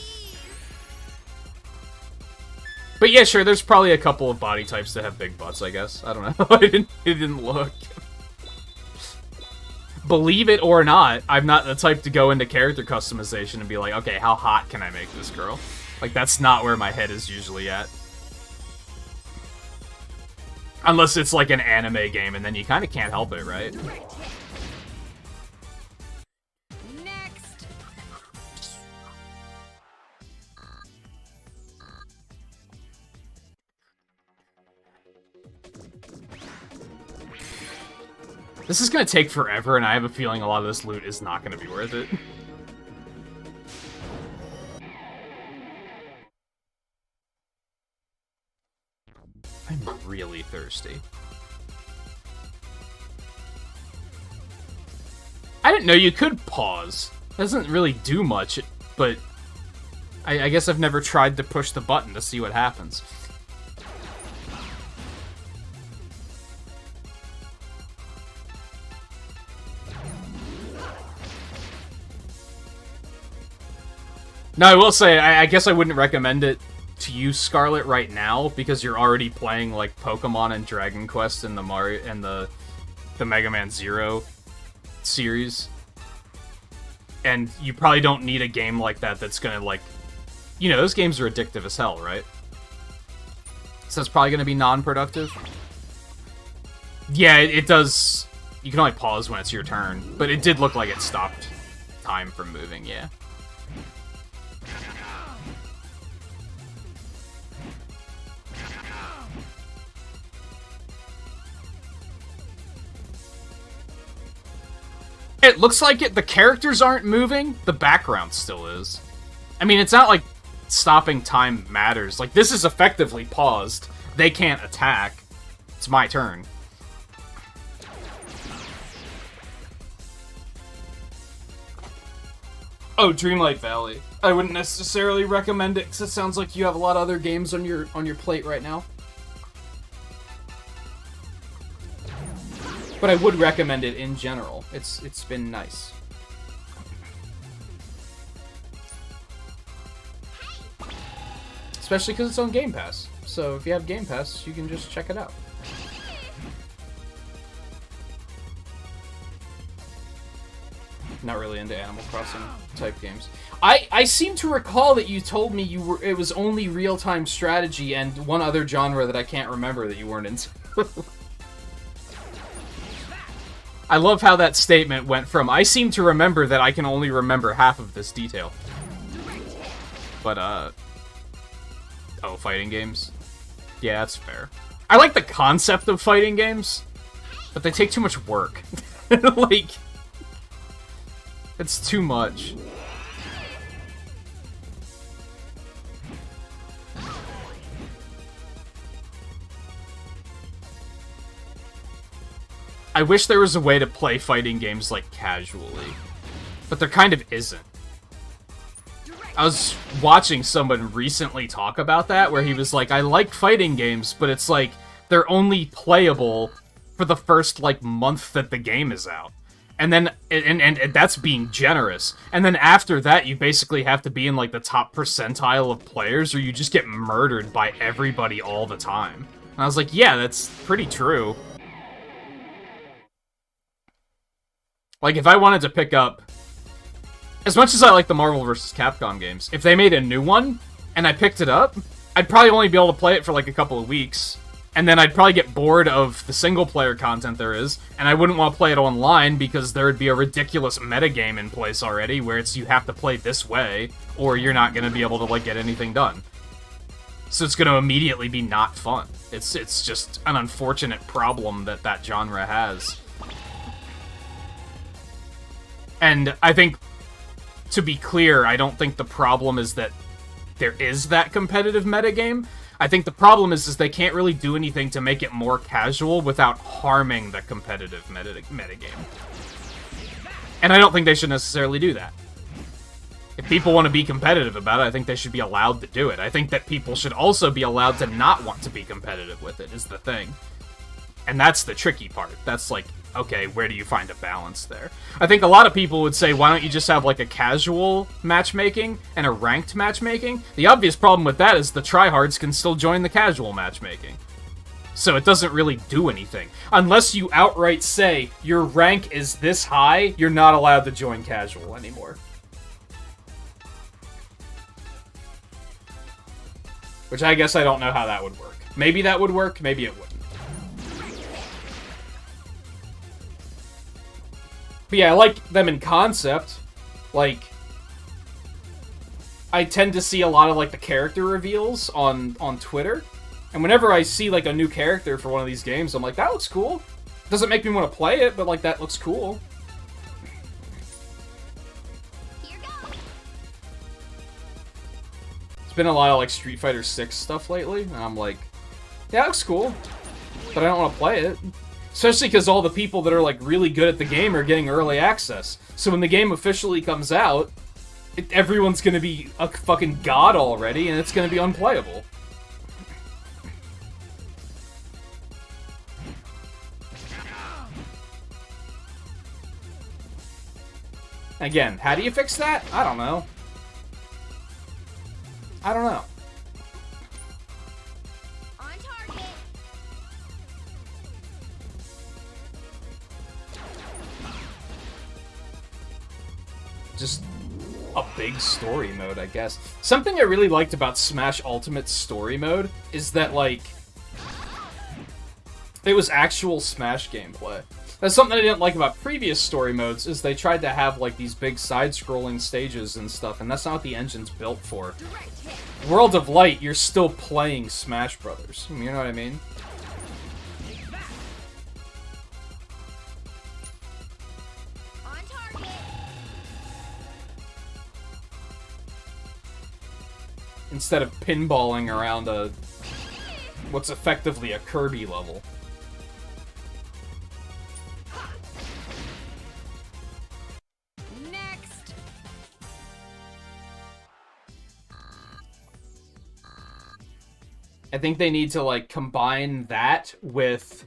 [SPEAKER 1] But yeah, sure, there's probably a couple of body types that have big butts, I guess. I don't know. It didn't look. Believe it or not, I'm not the type to go into character customization and be like, okay, how hot can I make this girl? Like, that's not where my head is usually at. Unless it's like an anime game, and then you kind of can't help it, right?
[SPEAKER 5] Next.
[SPEAKER 1] This is gonna take forever, and I have a feeling a lot of this loot is not gonna be worth it. I'm really thirsty. I didn't know you could pause. It doesn't really do much, but I guess I've never tried to push the button to see what happens. Now, I will say, I guess I wouldn't recommend it to use Scarlet right now, because you're already playing, like, Pokemon and Dragon Quest and the Mario and the Mega Man Zero series. And you probably don't need a game like that that's gonna, like... You know, those games are addictive as hell, right? So it's probably gonna be non-productive. Yeah, it does... You can only pause when it's your turn, but it did look like it stopped time from moving, yeah. It looks like the characters aren't moving, the background still is. I mean, it's not like stopping time matters. Like, this is effectively paused. They can't attack. It's my turn. Oh, Dreamlight Valley. I wouldn't necessarily recommend it, because it sounds like you have a lot of other games on your plate right now. But I would recommend it in general. It's been nice. Especially because it's on Game Pass. So if you have Game Pass, you can just check it out. Not really into Animal Crossing type games. I seem to recall that you told me it was only real-time strategy and one other genre that I can't remember that you weren't into. I love how that statement went from, I seem to remember that I can only remember half of this detail. But, oh, fighting games? Yeah, that's fair. I like the concept of fighting games, but they take too much work. Like, it's too much. I wish there was a way to play fighting games, like, casually. But there kind of isn't. I was watching someone recently talk about that, where he was like, I like fighting games, but it's like, they're only playable for the first, like, month that the game is out. And then, and that's being generous. And then after that, you basically have to be in, like, the top percentile of players, or you just get murdered by everybody all the time. And I was like, yeah, that's pretty true. Like, if I wanted to pick up... As much as I like the Marvel vs. Capcom games, if they made a new one, and I picked it up, I'd probably only be able to play it for, like, a couple of weeks. And then I'd probably get bored of the single-player content there is, and I wouldn't want to play it online because there would be a ridiculous metagame in place already, where it's you have to play this way, or you're not going to be able to, like, get anything done. So it's going to immediately be not fun. It's just an unfortunate problem that genre has. And I think, to be clear, I don't think the problem is that there is that competitive metagame. I think the problem is they can't really do anything to make it more casual without harming the competitive metagame. And I don't think they should necessarily do that. If people want to be competitive about it, I think they should be allowed to do it. I think that people should also be allowed to not want to be competitive with it, is the thing. And that's the tricky part. That's like, okay, where do you find a balance there? I think a lot of people would say, why don't you just have like a casual matchmaking and a ranked matchmaking? The obvious problem with that is the tryhards can still join the casual matchmaking. So it doesn't really do anything. Unless you outright say, your rank is this high, you're not allowed to join casual anymore. Which I guess I don't know how that would work. Maybe that would work, maybe it wouldn't. But yeah, I like them in concept. Like, I tend to see a lot of, like, the character reveals on Twitter. And whenever I see, like, a new character for one of these games, I'm like, that looks cool. Doesn't make me want to play it, but, like, that looks cool. It's been a lot of, like, Street Fighter 6 stuff lately, and I'm like, yeah, it looks cool, but I don't want to play it. Especially because all the people that are, like, really good at the game are getting early access. So when the game officially comes out, everyone's gonna be a fucking god already, and it's gonna be unplayable. Again, how do you fix that? I don't know. I don't know.
[SPEAKER 5] On target.
[SPEAKER 1] Just a big story mode, I guess. Something I really liked about Smash Ultimate's story mode is that, like, it was actual Smash gameplay. That's something I didn't like about previous story modes, is they tried to have, like, these big side-scrolling stages and stuff, and that's not what the engine's built for. World of Light, you're still playing Smash Brothers. You know what I mean?
[SPEAKER 5] On target.
[SPEAKER 1] Instead of pinballing around what's effectively a Kirby level.
[SPEAKER 5] Next.
[SPEAKER 1] I think they need to, like, combine that with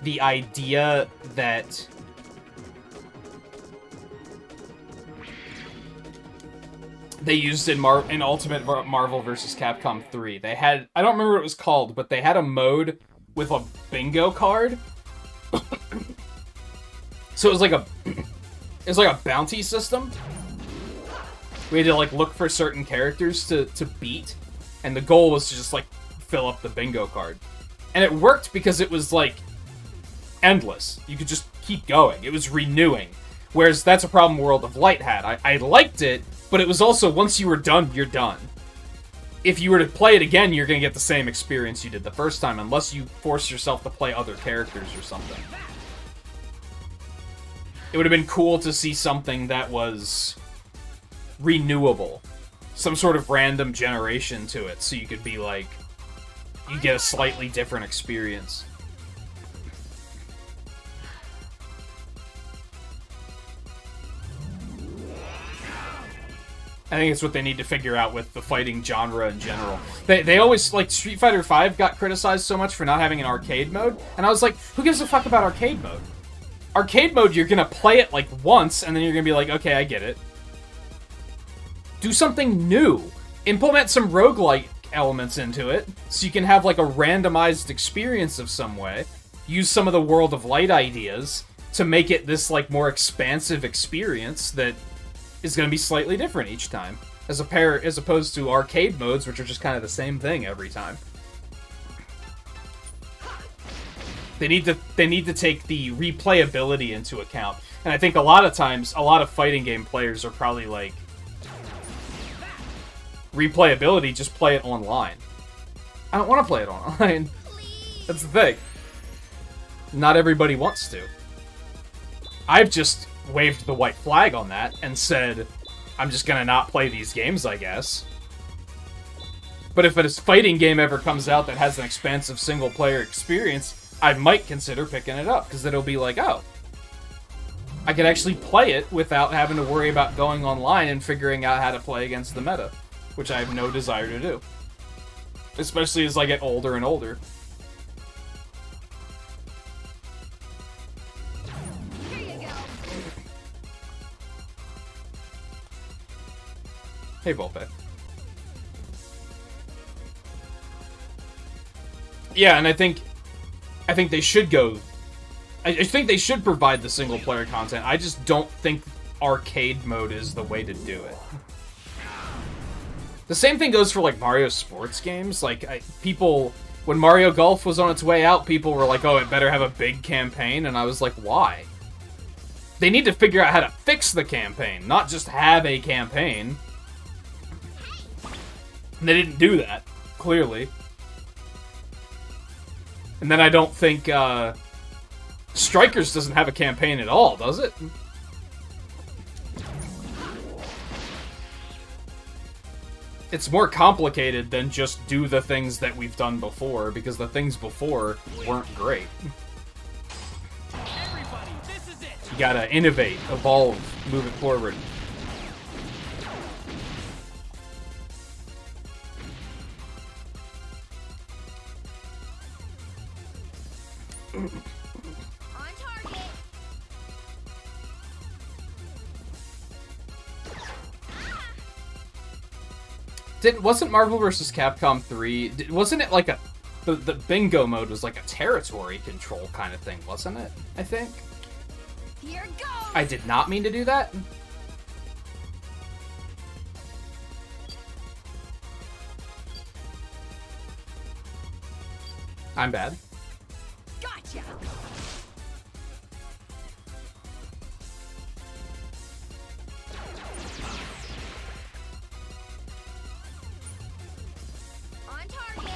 [SPEAKER 1] the idea that they used in Ultimate Marvel vs. Capcom 3. They had, I don't remember what it was called, but they had a mode with a bingo card. So it was like a bounty system. We had to, like, look for certain characters to beat, and the goal was to just, like, fill up the bingo card. And it worked because it was, like, endless. You could just keep going. It was renewing. Whereas that's a problem World of Light had. I liked it, but it was also, once you were done, you're done. If you were to play it again, you're going to get the same experience you did the first time, unless you force yourself to play other characters or something. It would have been cool to see something that was renewable. Some sort of random generation to it, so you could be like, you get a slightly different experience. I think it's what they need to figure out with the fighting genre in general. They always, like, Street Fighter V got criticized so much for not having an arcade mode, and I was like, who gives a fuck about arcade mode? Arcade mode, you're gonna play it, like, once, and then you're gonna be like, okay, I get it. Do something new. Implement some roguelike elements into it, so you can have, like, a randomized experience of some way. Use some of the World of Light ideas to make it this, like, more expansive experience that is going to be slightly different each time, as opposed to arcade modes, which are just kind of the same thing every time. They need to take the replayability into account, and I think a lot of times, a lot of fighting game players are probably like, replayability, just play it online. I don't want to play it online. That's the thing. Not everybody wants to. I've just waved the white flag on that and said, I'm just gonna not play these games, I guess. But if a fighting game ever comes out that has an expansive single-player experience, I might consider picking it up, because it'll be like, oh, I could actually play it without having to worry about going online and figuring out how to play against the meta, which I have no desire to do. Especially as I get older and older.
[SPEAKER 5] Here you go.
[SPEAKER 1] Hey, Volpe. Yeah, and I think they should go. I think they should provide the single player content. I just don't think arcade mode is the way to do it. The same thing goes for like Mario sports games. Like people, when Mario Golf was on its way out, people were like, "Oh, it better have a big campaign," and I was like, "Why?" They need to figure out how to fix the campaign, not just have a campaign. And they didn't do that, clearly. And then I don't think Strikers doesn't have a campaign at all, does it? It's more complicated than just do the things that we've done before, because the things before weren't great.
[SPEAKER 3] Everybody, this is it.
[SPEAKER 1] You gotta innovate, evolve, move it forward.
[SPEAKER 5] On target.
[SPEAKER 1] Wasn't Marvel vs. Capcom 3, wasn't it like the bingo mode was like a territory control kind of thing, wasn't it? I think.
[SPEAKER 5] Here goes.
[SPEAKER 1] I did not mean to do that. I'm bad.
[SPEAKER 5] Gotcha. On target.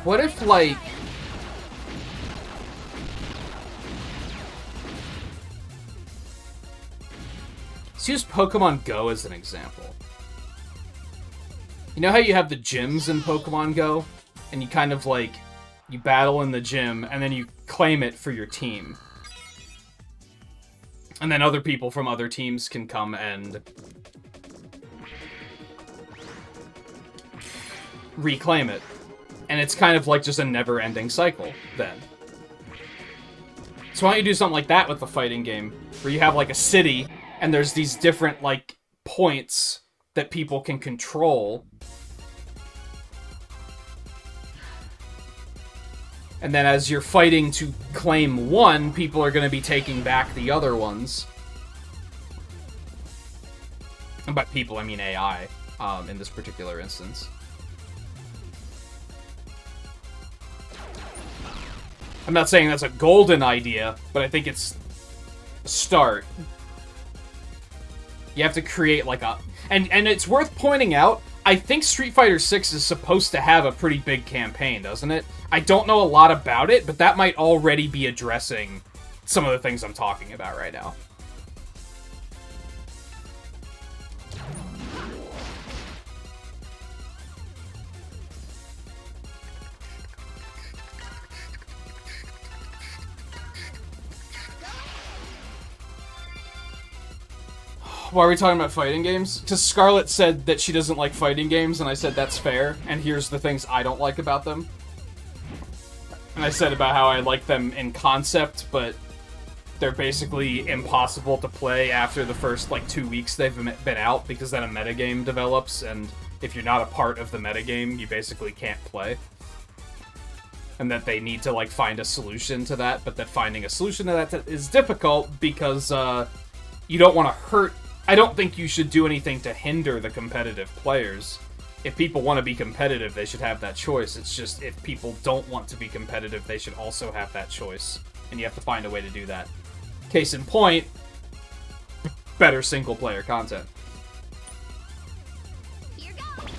[SPEAKER 1] What if, like... Let's use Pokemon Go as an example. You know how you have the gyms in Pokemon Go? And you kind of, like, you battle in the gym, and then you claim it for your team. And then other people from other teams can come and reclaim it. And it's kind of like just a never-ending cycle, then. So why don't you do something like that with the fighting game? Where you have, like, a city, and there's these different, like, points that people can control. And then as you're fighting to claim one, people are going to be taking back the other ones. And by people, I mean AI, in this particular instance. I'm not saying that's a golden idea, but I think it's a start. You have to create like a... And it's worth pointing out, I think Street Fighter 6 is supposed to have a pretty big campaign, doesn't it? I don't know a lot about it, but that might already be addressing some of the things I'm talking about right now. Why are we talking about fighting games? Because Scarlett said that she doesn't like fighting games, and I said that's fair, and here's the things I don't like about them. And I said about how I like them in concept, but they're basically impossible to play after the first, like, 2 weeks they've been out, because then a metagame develops, and if you're not a part of the metagame, you basically can't play. And that they need to, like, find a solution to that, but that finding a solution to that is difficult, because, you don't want to hurt... I don't think you should do anything to hinder the competitive players. If people want to be competitive, they should have that choice. It's just, if people don't want to be competitive, they should also have that choice. And you have to find a way to do that. Case in point, better single-player content.
[SPEAKER 5] Here goes.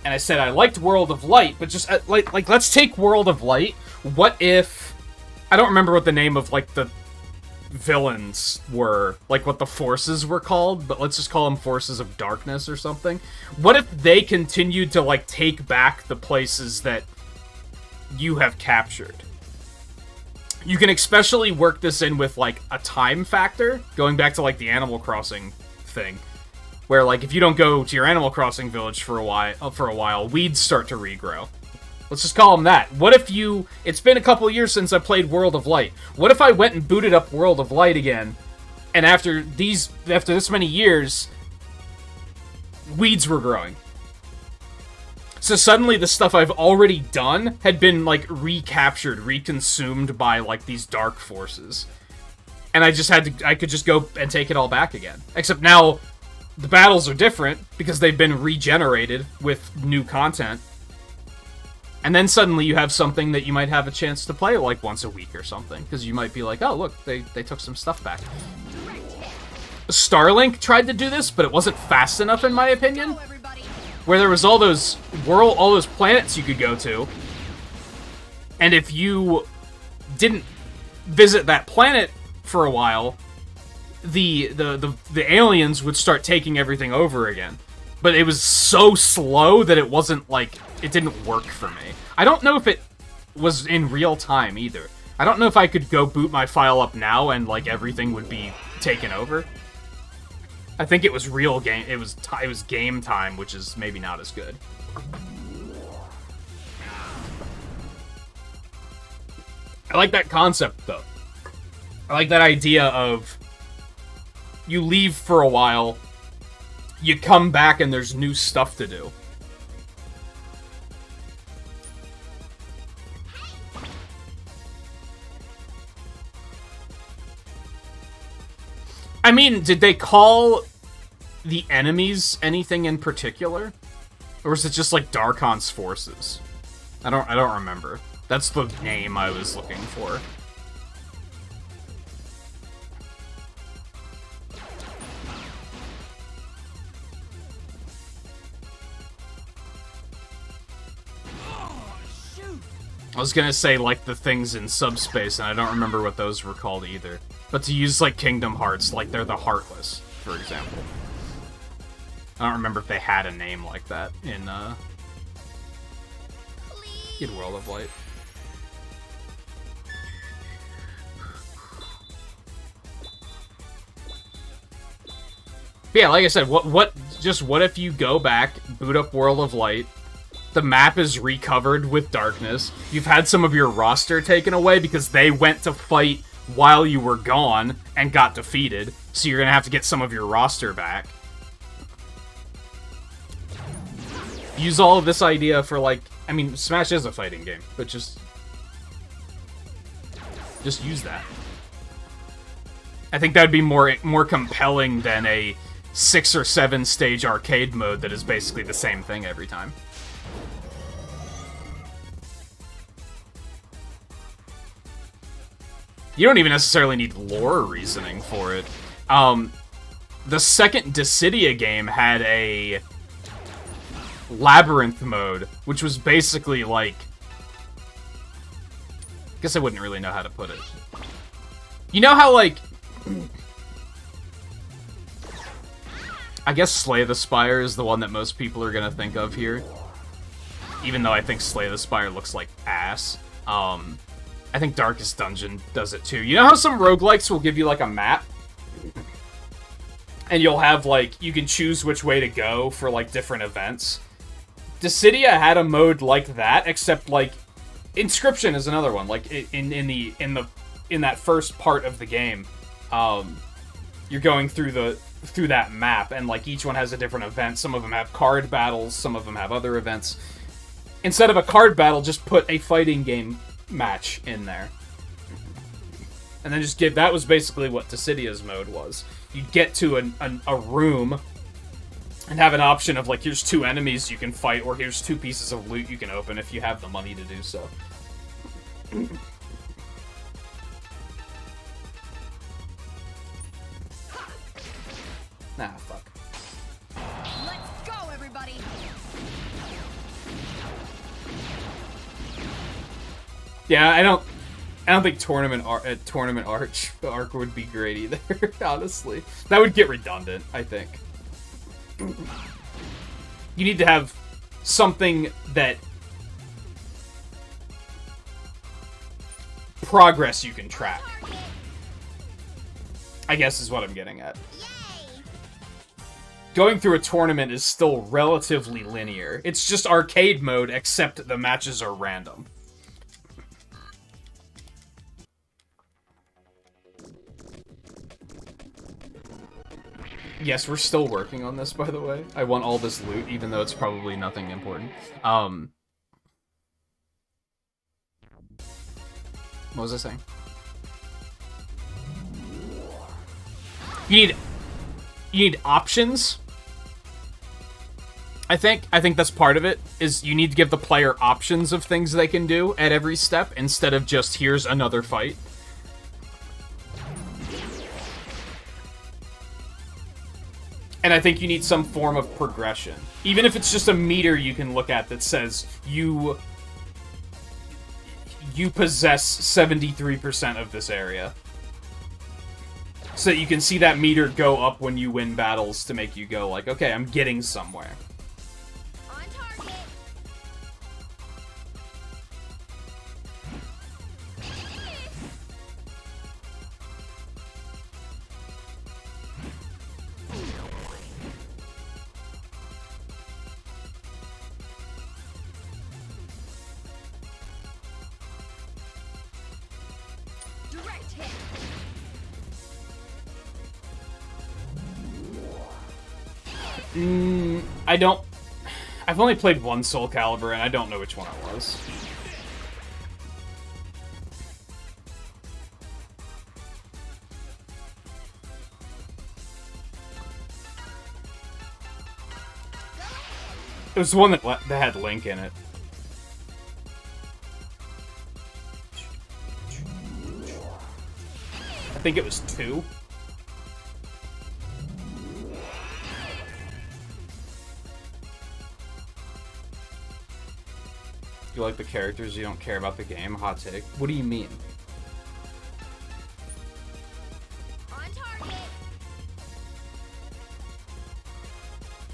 [SPEAKER 1] And I said I liked World of Light, but just, like, let's take World of Light. What if... I don't remember what the name of, like, the villains were, like what the forces were called, but let's just call them Forces of Darkness or something. What if they continued to, like, take back the places that you have captured. You can especially work this in with, like, a time factor, going back to, like, the Animal Crossing thing, where, like, if you don't go to your Animal Crossing village for a while, weeds start to regrow. Let's just call them that. What if you... It's been a couple years since I played World of Light. What if I went and booted up World of Light again, and after this many years, weeds were growing? So suddenly the stuff I've already done had been, like, recaptured, reconsumed by, like, these dark forces. And I could just go and take it all back again. Except now, the battles are different, because they've been regenerated with new content. And then suddenly you have something that you might have a chance to play, like, once a week or something. Because you might be like, oh, look, they took some stuff back. Starlink tried to do this, but it wasn't fast enough, in my opinion. Where there was all those planets you could go to, and if you didn't visit that planet for a while, the aliens would start taking everything over again. But it was so slow that it wasn't, like, it didn't work for me. I don't know if it was in real time either. I don't know if I could go boot my file up now and, like, everything would be taken over. I think it was real game. It was game time, which is maybe not as good. I like that concept, though. I like that idea of you leave for a while, you come back, and there's new stuff to do. I mean, did they call the enemies anything in particular? Or is it just like Darkon's forces? I don't remember. That's the name I was looking for. I was gonna say, like, the things in Subspace, and I don't remember what those were called either. But to use, like, Kingdom Hearts, like, they're the Heartless, for example. I don't remember if they had a name like that in World of Light. But yeah, like I said, what if you go back, boot up World of Light, the map is recovered with darkness, you've had some of your roster taken away because they went to fight while you were gone and got defeated, so you're gonna have to get some of your roster back. Use all of this idea for, like, I mean, Smash is a fighting game, but just use that. I think that would be more compelling than a 6 or 7 stage arcade mode that is basically the same thing every time. You don't even necessarily need lore reasoning for it. The second Dissidia game had a labyrinth mode, which was basically like... I guess I wouldn't really know how to put it. You know how, like... I guess Slay the Spire is the one that most people are gonna think of here. Even though I think Slay the Spire looks like ass. I think Darkest Dungeon does it too. You know how some roguelikes will give you, like, a map? And you'll have, like, you can choose which way to go for, like, different events. Dissidia had a mode like that, except, like, Inscription is another one. Like, in that first part of the game, you're going through that map, and, like, each one has a different event. Some of them have card battles, some of them have other events. Instead of a card battle, just put a fighting game match in there. And then just that was basically what Dissidia's mode was. You'd get to a room and have an option of, like, here's 2 enemies you can fight, or here's 2 pieces of loot you can open if you have the money to do so. Nah, fuck.
[SPEAKER 5] Let's go, everybody!
[SPEAKER 1] Yeah, I don't think Tournament Arc would be great either, honestly. That would get redundant, I think. You need to have something that progress you can track. I guess is what I'm getting at. Going through a tournament is still relatively linear. It's just arcade mode, except the matches are random. Yes, we're still working on this, by the way. I want all this loot, even though it's probably nothing important. What was I saying? You need options. I think that's part of it, is you need to give the player options of things they can do at every step, instead of just, here's another fight. And I think you need some form of progression. Even if it's just a meter you can look at that says, you possess 73% of this area. So that you can see that meter go up when you win battles to make you go like, okay, I'm getting somewhere.
[SPEAKER 5] On target. Direct hit.
[SPEAKER 1] I don't... I've only played one Soul Calibur, and I don't know which one it was. It was the one that had Link in it. I think it was 2. You like the characters, you don't care about the game? Hot take. What do you mean?
[SPEAKER 5] On target.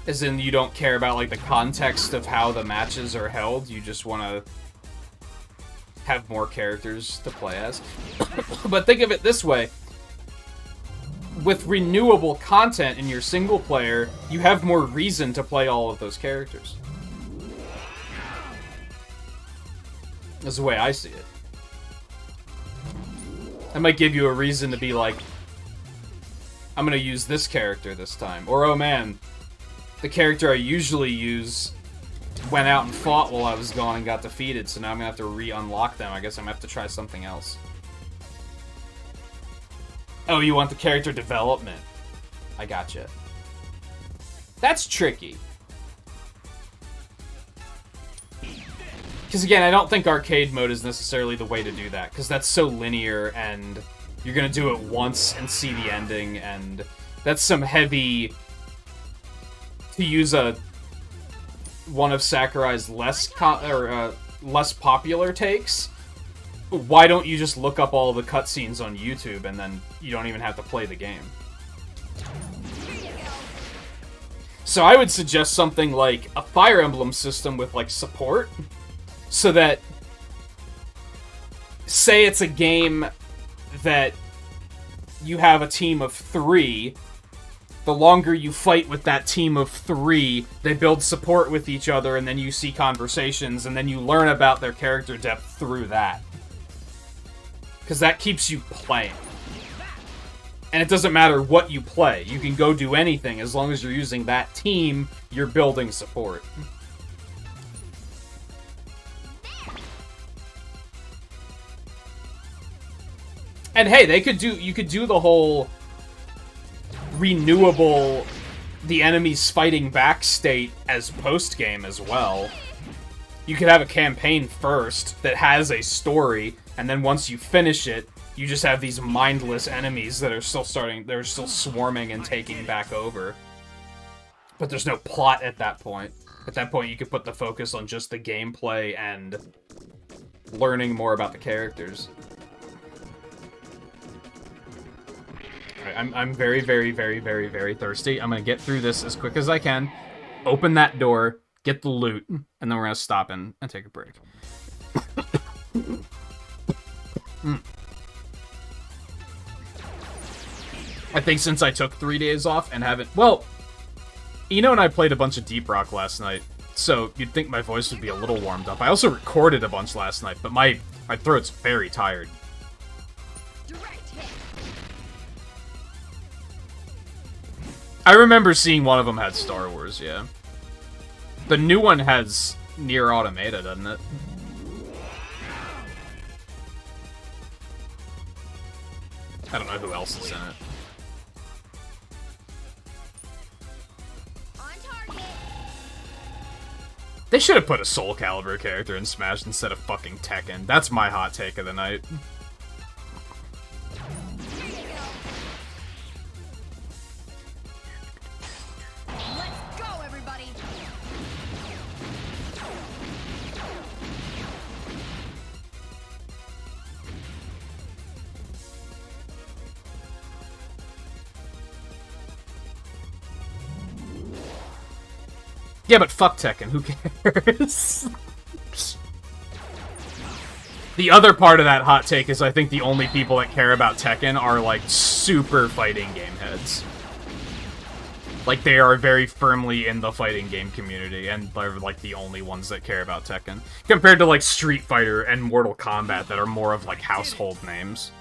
[SPEAKER 1] As in, you don't care about, like, the context of how the matches are held? You just want to have more characters to play as? But think of it this way. With renewable content in your single player, you have more reason to play all of those characters. That's the way I see it. That might give you a reason to be like, I'm gonna use this character this time. Or, oh man, the character I usually use went out and fought while I was gone and got defeated, so now I'm gonna have to re-unlock them. I guess I'm gonna have to try something else. Oh, you want the character development. I gotcha. That's tricky. Because again, I don't think arcade mode is necessarily the way to do that, because that's so linear, and you're gonna do it once and see the ending, and that's some heavy... To use one of Sakurai's less popular takes, why don't you just look up all the cutscenes on YouTube, and then you don't even have to play the game? So I would suggest something like a Fire Emblem system with, like, support. So that, say it's a game that you have a team of 3, the longer you fight with that team of 3, they build support with each other, and then you see conversations, and then you learn about their character depth through that. Because that keeps you playing. And it doesn't matter what you play. You can go do anything, as long as you're using that team, you're building support. And hey, you could do the whole renewable, the enemies fighting back state as post-game as well. You could have a campaign first that has a story, and then once you finish it, you just have these mindless enemies that are still swarming and taking back over. But there's no plot at that point. At that point, you could put the focus on just the gameplay and learning more about the characters. I'm very, very, very, very, very thirsty. I'm gonna get through this as quick as I can, open that door, get the loot, and then we're gonna stop and take a break. I think since I took 3 days off and haven't... Well, Eno and I played a bunch of Deep Rock last night, so you'd think my voice would be a little warmed up. I also recorded a bunch last night, but my throat's very tired.
[SPEAKER 5] Direct hit.
[SPEAKER 1] I remember seeing one of them had Star Wars, yeah. The new one has Nier Automata, doesn't it? I don't know who else is in it.
[SPEAKER 5] On target.
[SPEAKER 1] They should have put a Soul Calibur character in Smash instead of fucking Tekken. That's my hot take of the night.
[SPEAKER 5] Here you go. Let's go, everybody.
[SPEAKER 1] Yeah, but fuck Tekken, who cares? The other part of that hot take is I think the only people that care about Tekken are, like, super fighting game heads. Like, they are very firmly in the fighting game community, and they're, like, the only ones that care about Tekken. Compared to, like, Street Fighter and Mortal Kombat that are more of, like, household names.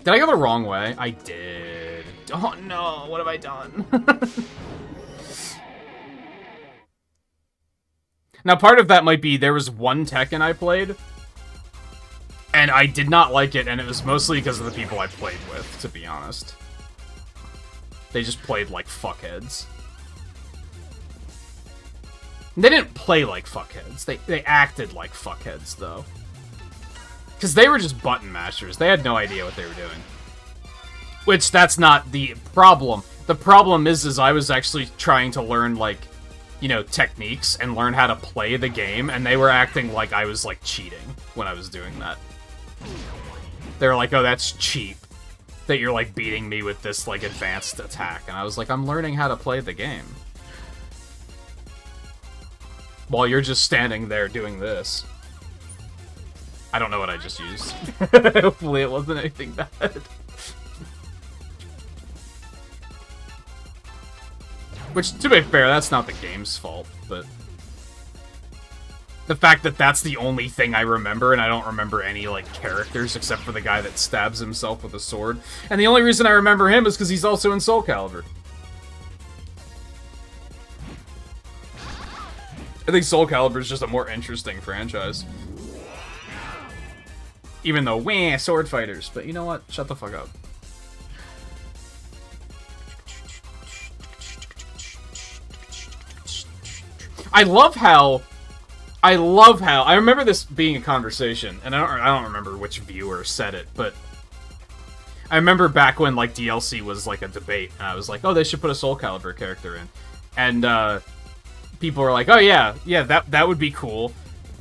[SPEAKER 1] Did I go the wrong way? I did. Oh no, what have I done? Now, part of that might be there was one Tekken I played, and I did not like it, and it was mostly because of the people I played with, to be honest. They just played like fuckheads. They didn't play like fuckheads. They acted like fuckheads, though. Because they were just button mashers. They had no idea what they were doing. Which, that's not the problem. The problem is I was actually trying to learn, like, you know, techniques and learn how to play the game, and they were acting like I was, like, cheating when I was doing that. They were like, oh, that's cheap. That you're, like, beating me with this, like, advanced attack. And I was like, I'm learning how to play the game. While you're just standing there doing this. I don't know what I just used. Hopefully it wasn't anything bad. Which, to be fair, that's not the game's fault, but... The fact that that's the only thing I remember, and I don't remember any, like, characters except for the guy that stabs himself with a sword. And the only reason I remember him is because he's also in Soul Calibur. I think Soul Calibur is just a more interesting franchise. Even though, wah, sword fighters. But you know what? Shut the fuck up. I love how... I remember this being a conversation, and I don't remember which viewer said it, but... I remember back when, like, DLC was, like, a debate, and I was like, oh, they should put a Soul Calibur character in. And, people were like, oh, yeah, that would be cool.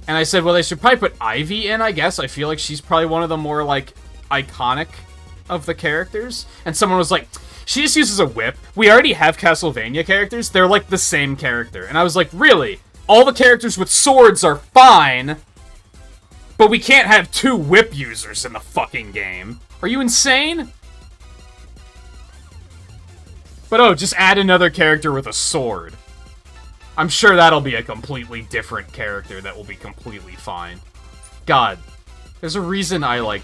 [SPEAKER 1] And I said, well, they should probably put Ivy in, I guess. I feel like she's probably one of the more, like, iconic of the characters. And someone was like, she just uses a whip. We already have Castlevania characters. They're, like, the same character. And I was like, really? All the characters with swords are fine, but we can't have 2 whip users in the fucking game. Are you insane? But oh, just add another character with a sword. I'm sure that'll be a completely different character that will be completely fine. God, there's a reason I, like,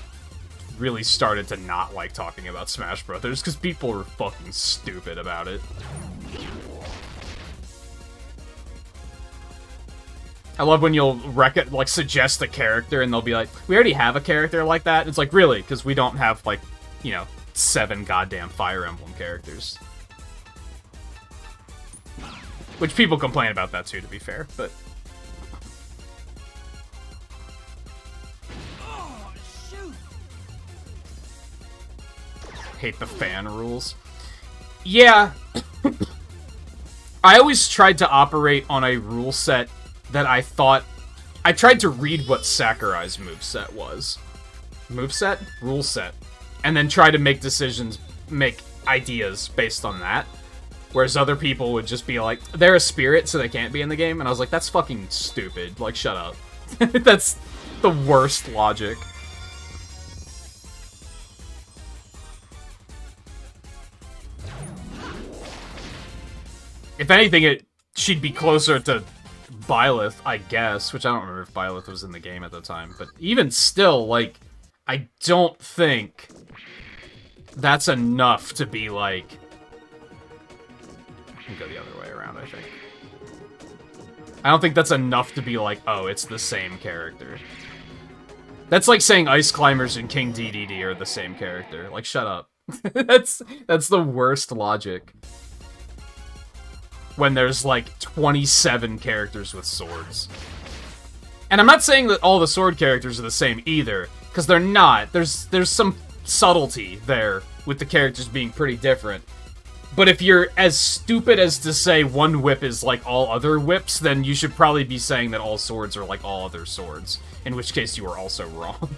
[SPEAKER 1] really started to not like talking about Smash Brothers, because people were fucking stupid about it. I love when you'll suggest a character, and they'll be like, we already have a character like that. And it's like, really? Because we don't have, like, you know, 7 goddamn Fire Emblem characters. Which people complain about that too, to be fair, but...
[SPEAKER 3] Oh, shoot!
[SPEAKER 1] Hate the fan rules. Yeah. I always tried to operate on a rule set that I thought... I tried to read what Sakurai's moveset was. Moveset? Rule set. And then try to make decisions, make ideas based on that. Whereas other people would just be like, they're a spirit, so they can't be in the game. And I was like, that's fucking stupid. Like, shut up. That's the worst logic. If anything, she'd be closer to Byleth, I guess. Which I don't remember if Byleth was in the game at the time. But even still, like, I don't think that's enough to be like... I can go the other way around, I think. I don't think that's enough to be like, oh, it's the same character. That's like saying Ice Climbers and King DDD are the same character. Like, shut up. That's the worst logic. When there's like 27 characters with swords. And I'm not saying that all the sword characters are the same either, because they're not. There's some subtlety there with the characters being pretty different. But if you're as stupid as to say one whip is like all other whips, then you should probably be saying that all swords are like all other swords. In which case you are also wrong.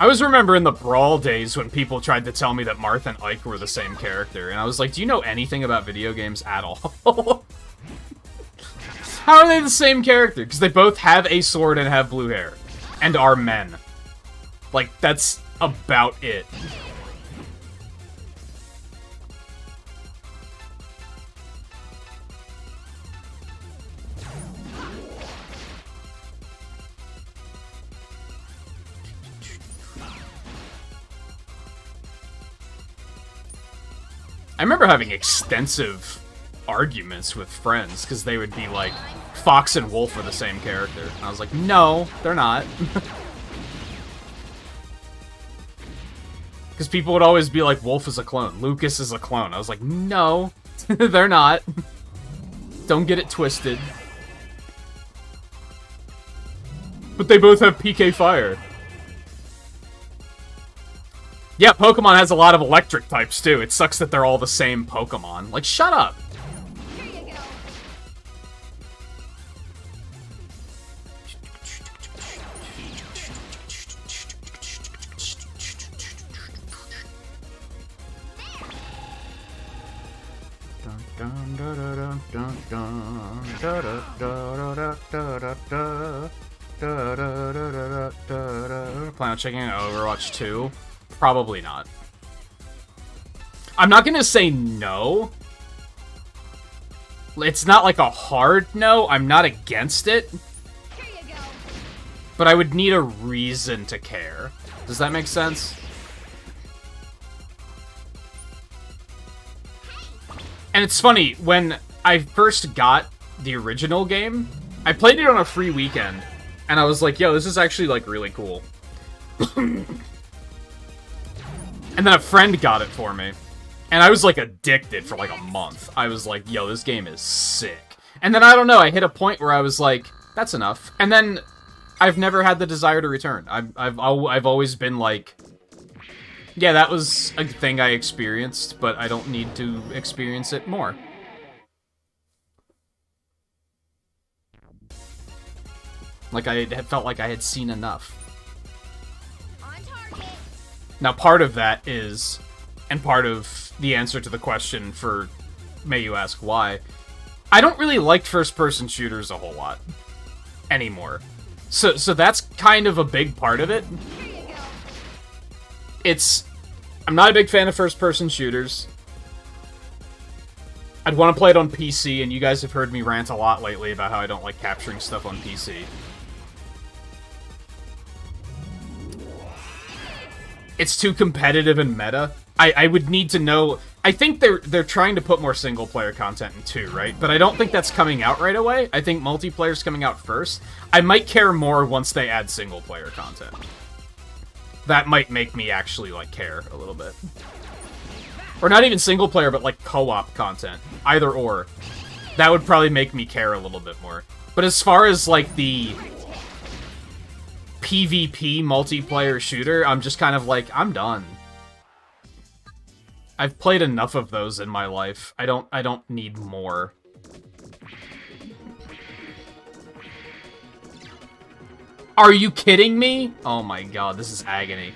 [SPEAKER 1] I always remember in the Brawl days when people tried to tell me that Marth and Ike were the same character, and I was like, do you know anything about video games at all? How are they the same character? Because they both have a sword and have blue hair. And are men. Like, that's about it. I remember having extensive arguments with friends, because they would be like, Fox and Wolf are the same character. And I was like, no, they're not. Because people would always be like, Wolf is a clone, Lucas is a clone. I was like, no, they're not. Don't get it twisted. But they both have PK Fire. Yeah, Pokemon has a lot of electric types, too. It sucks that they're all the same Pokemon. Like, shut up!
[SPEAKER 5] Here you go.
[SPEAKER 1] Plan on checking out Overwatch 2? Probably not. I'm not gonna say no. It's not like a hard no. I'm not against it.
[SPEAKER 5] Here you go.
[SPEAKER 1] But I would need a reason to care. Does that make sense? And it's funny, when I first got the original game, I played it on a free weekend, and I was like, yo, this is actually, like, really cool. And then a friend got it for me, and I was, like, addicted for, like, a month. I was like, yo, this game is sick. And then, I don't know, I hit a point where I was like, that's enough. And then, I've never had the desire to return. I've always been like, yeah, that was a thing I experienced, but I don't need to experience it more. Like, I had felt like I had seen enough.
[SPEAKER 5] On target.
[SPEAKER 1] Now, part of that is, and part of the answer to the question for May You Ask Why, I don't really like first-person shooters a whole lot anymore. So that's kind of a big part of it. I'm not a big fan of first-person shooters. I'd want to play it on PC, and you guys have heard me rant a lot lately about how I don't like capturing stuff on PC. It's too competitive and meta. I would need to know... I think they're trying to put more single-player content in 2, right? But I don't think that's coming out right away. I think multiplayer's coming out first. I might care more once they add single-player content. That might make me actually, like, care a little bit. Or not even single-player, but, like, co-op content. Either or. That would probably make me care a little bit more. But as far as, like, the PvP multiplayer shooter, I'm just kind of like, I'm done. I've played enough of those in my life. I don't need more. Are you kidding me? Oh my god, this is agony.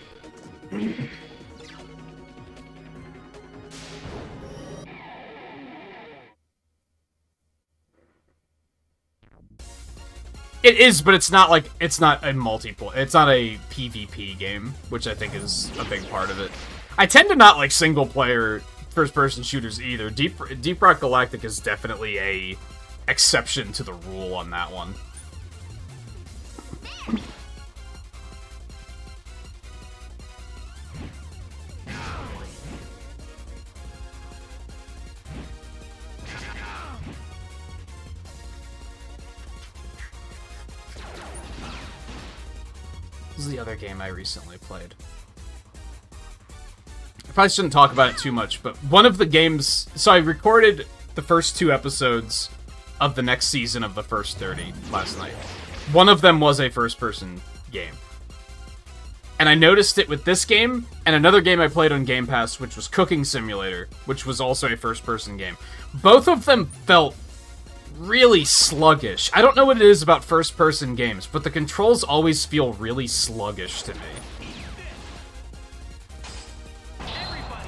[SPEAKER 1] It is, but it's not like it's not a multiplayer. It's not a PvP game, which I think is a big part of it. I tend to not like single player first-person shooters either. Deep Rock Galactic is definitely a exception to the rule on that one. This is the other game I recently played. I probably shouldn't talk about it too much, but one of the games... So I recorded the first 2 episodes of the next season of the First 30 last night. One of them was a first-person game. And I noticed it with this game, and another game I played on Game Pass, which was Cooking Simulator, which was also a first-person game. Both of them felt really sluggish. I don't know what it is about first-person games, but the controls always feel really sluggish to me.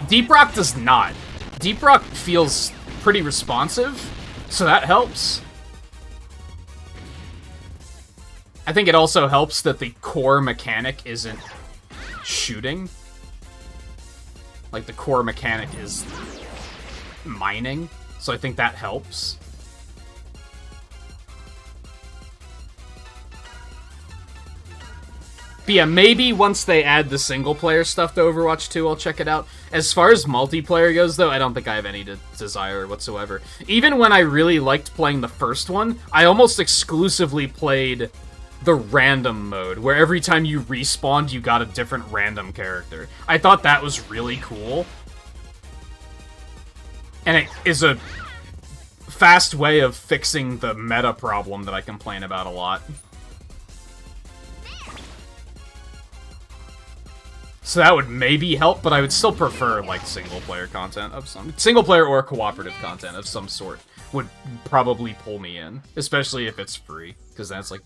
[SPEAKER 1] Deep Rock does not. Deep Rock feels pretty responsive, so that helps. I think it also helps that the core mechanic isn't shooting. Like, the core mechanic is mining, so I think that helps. But yeah, maybe once they add the single-player stuff to Overwatch 2, I'll check it out. As far as multiplayer goes, though, I don't think I have any desire whatsoever. Even when I really liked playing the first one, I almost exclusively played the random mode, where every time you respawned, you got a different random character. I thought that was really cool. And it is a fast way of fixing the meta problem that I complain about a lot. So that would maybe help, but I would still prefer, like, single-player content of some... Single-player or cooperative content of some sort would probably pull me in. Especially if it's free, because then it's like,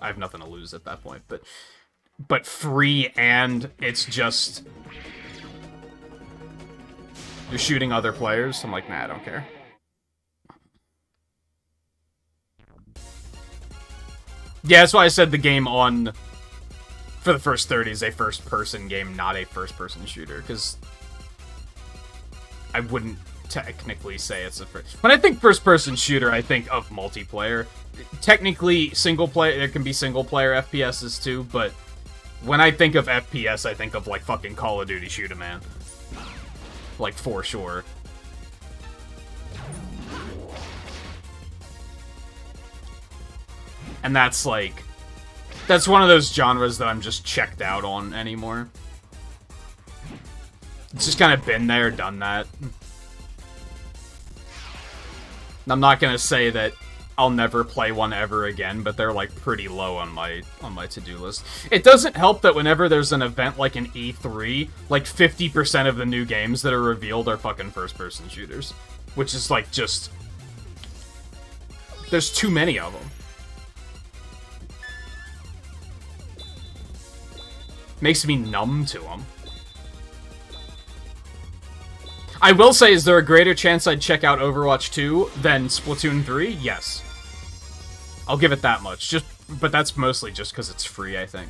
[SPEAKER 1] I have nothing to lose at that point. But free and it's just... You're shooting other players? I'm like, nah, I don't care. Yeah, that's why I said the game on... For the First 30 is a first-person game, not a first-person shooter, because I wouldn't technically say it's a first... When I think first-person shooter, I think of multiplayer. Technically, single-player, there can be single-player FPSs too, but when I think of FPS, I think of, like, fucking Call of Duty Shoot-A-Man. Like, for sure. And that's, like... That's one of those genres that I'm just checked out on anymore. It's just kind of been there, done that. I'm not gonna say that I'll never play one ever again, but they're like pretty low on my to-do list. It doesn't help that whenever there's an event like an E3, like 50% of the new games that are revealed are fucking first-person shooters, which is like just... There's too many of them. Makes me numb to them. I will say, is there a greater chance I'd check out Overwatch 2 than Splatoon 3? Yes. I'll give it that much. But that's mostly just because it's free, I think.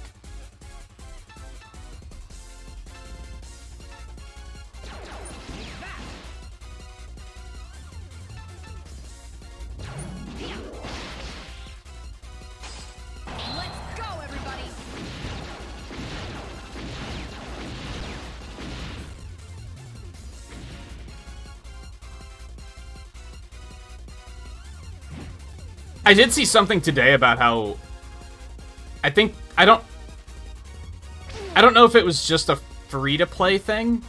[SPEAKER 5] Let's go, everybody!
[SPEAKER 1] I did see something today about how... I don't know if it was just a free-to-play thing.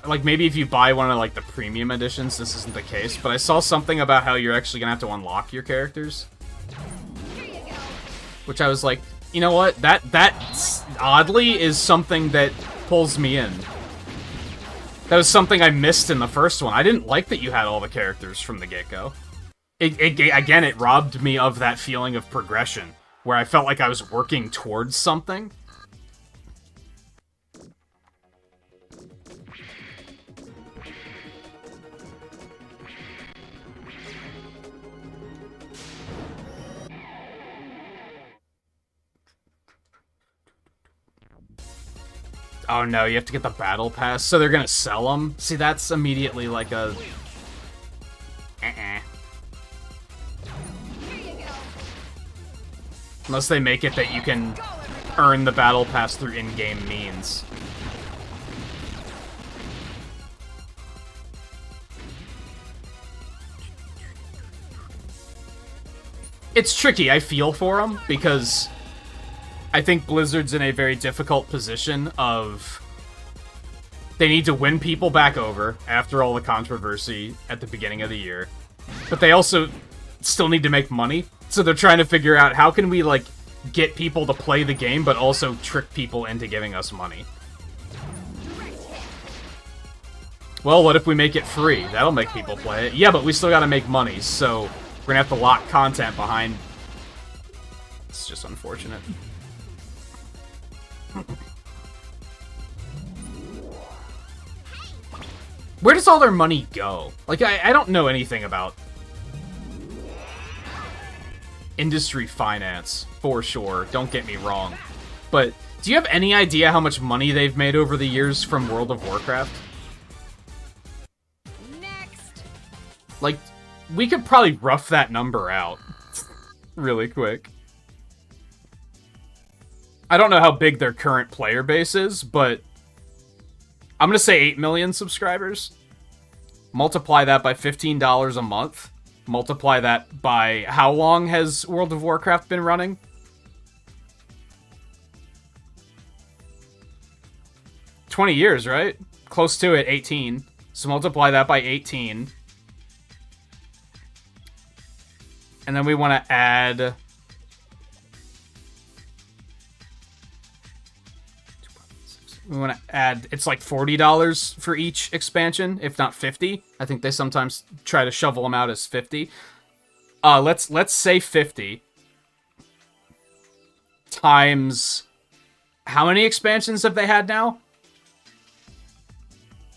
[SPEAKER 1] Like, maybe if you buy one of, like, the premium editions, this isn't the case. But I saw something about how you're actually gonna have to unlock your characters. Which I was like, you know what? That oddly is something that pulls me in. That was something I missed in the first one. I didn't like that you had all the characters from the get-go. Again, it robbed me of that feeling of progression, where I felt like I was working towards something. Oh no, you have to get the battle pass, so they're gonna sell them? See, that's immediately like a... Unless they make it that you can earn the battle pass through in-game means. It's tricky, I feel for them, because I think Blizzard's in a very difficult position of... They need to win people back over after all the controversy at the beginning of the year. But they also still need to make money. So they're trying to figure out how can we, like, get people to play the game, but also trick people into giving us money. Well, what if we make it free? That'll make people play it. Yeah, but we still gotta make money, so we're gonna have to lock content behind... It's just unfortunate. Where does all their money go? Like, I don't know anything about industry finance, for sure, don't get me wrong. But do you have any idea how much money they've made over the years from World of Warcraft?
[SPEAKER 5] Next.
[SPEAKER 1] Like, we could probably rough that number out really quick. I don't know how big their current player base is, but I'm gonna say 8 million subscribers. Multiply that by $15 a month. Multiply that by how long has World of Warcraft been running? $20 years, right? Close to it, 18. So multiply that by 18. And then we want to add... We want to add, it's like $40 for each expansion, if not 50. I think they sometimes try to shovel them out as 50. Let's say 50 times, how many expansions have they had now?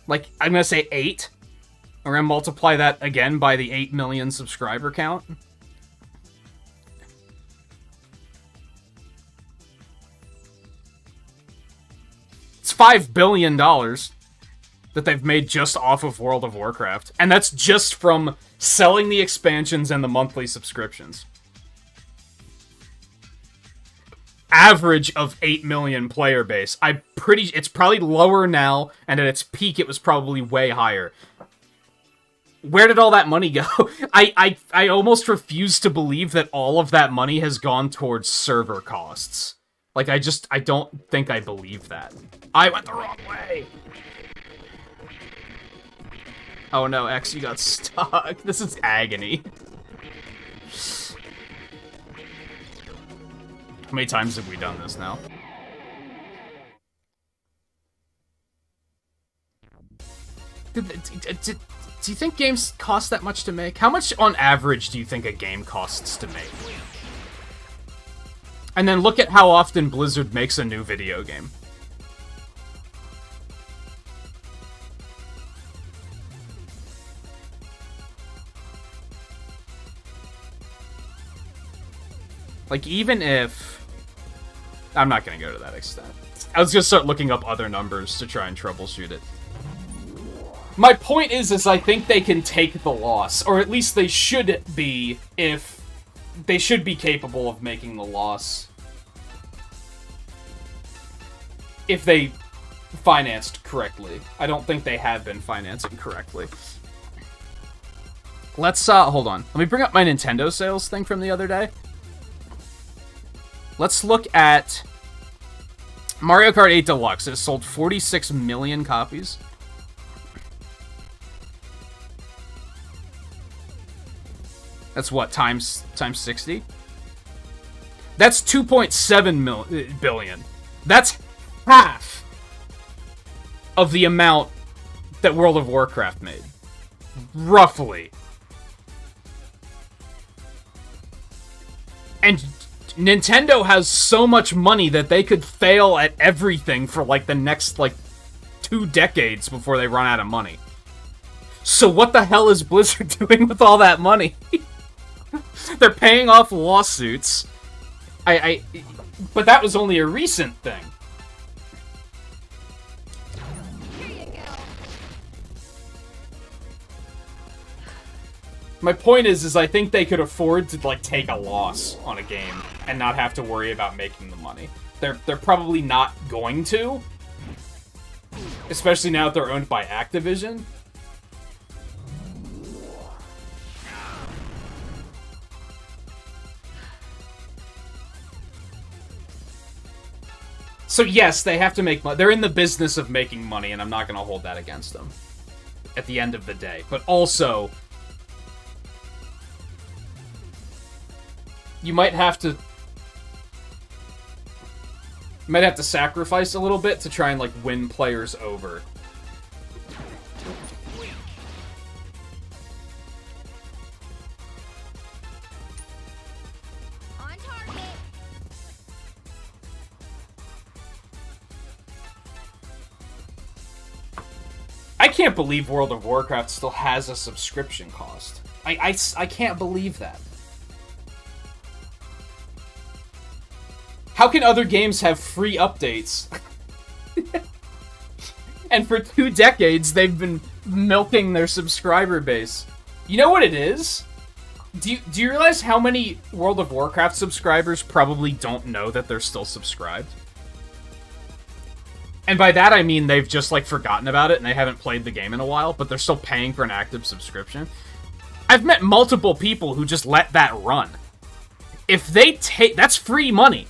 [SPEAKER 1] Like, I'm going to say 8. We're going to multiply that again by the 8 million subscriber count. It's $5 billion that they've made just off of World of Warcraft. And that's just from selling the expansions and the monthly subscriptions. Average of 8 million player base. It's probably lower now, and at its peak it was probably way higher. Where did all that money go? I almost refuse to believe that all of that money has gone towards server costs. Like, I don't think I believe that. I went the wrong way! Oh no, X, you got stuck. This is agony. How many times have we done this now? Do you think games cost that much to make? How much, on average, do you think a game costs to make? And then look at how often Blizzard makes a new video game. Like, even if... I'm not gonna go to that extent. I was gonna start looking up other numbers to try and troubleshoot it. My point is I think they can take the loss, or at least they should be, if they should be capable of making the loss if they financed correctly. I don't think they have been financing correctly. Let's, hold on. Let me bring up my Nintendo sales thing from the other day. Let's look at Mario Kart 8 Deluxe. It sold 46 million copies. That's what, times 60? That's 2.7 billion. That's half of the amount that World of Warcraft made. Roughly. And Nintendo has so much money that they could fail at everything for, like, the next, like, 2 decades before they run out of money. So what the hell is Blizzard doing with all that money? They're paying off lawsuits. But that was only a recent thing.
[SPEAKER 9] My point is I think they could afford to, like, take a loss on a game and not have to worry about making the money. They're probably not going to. Especially now that they're owned by Activision. So yes, they have to make money. They're in the business of making money, and I'm not going to hold that against them at the end of the day. But also, you might have to sacrifice a little bit to try and, like, win players over.
[SPEAKER 5] On target.
[SPEAKER 9] I can't believe World of Warcraft still has a subscription cost. I can't believe that. How can other games have free updates? And for 2 decades, they've been milking their subscriber base. You know what it is? Do you realize how many World of Warcraft subscribers probably don't know that they're still subscribed? And by that I mean they've just, like, forgotten about it and they haven't played the game in a while, but they're still paying for an active subscription. I've met multiple people who just let that run. If they take... That's free money.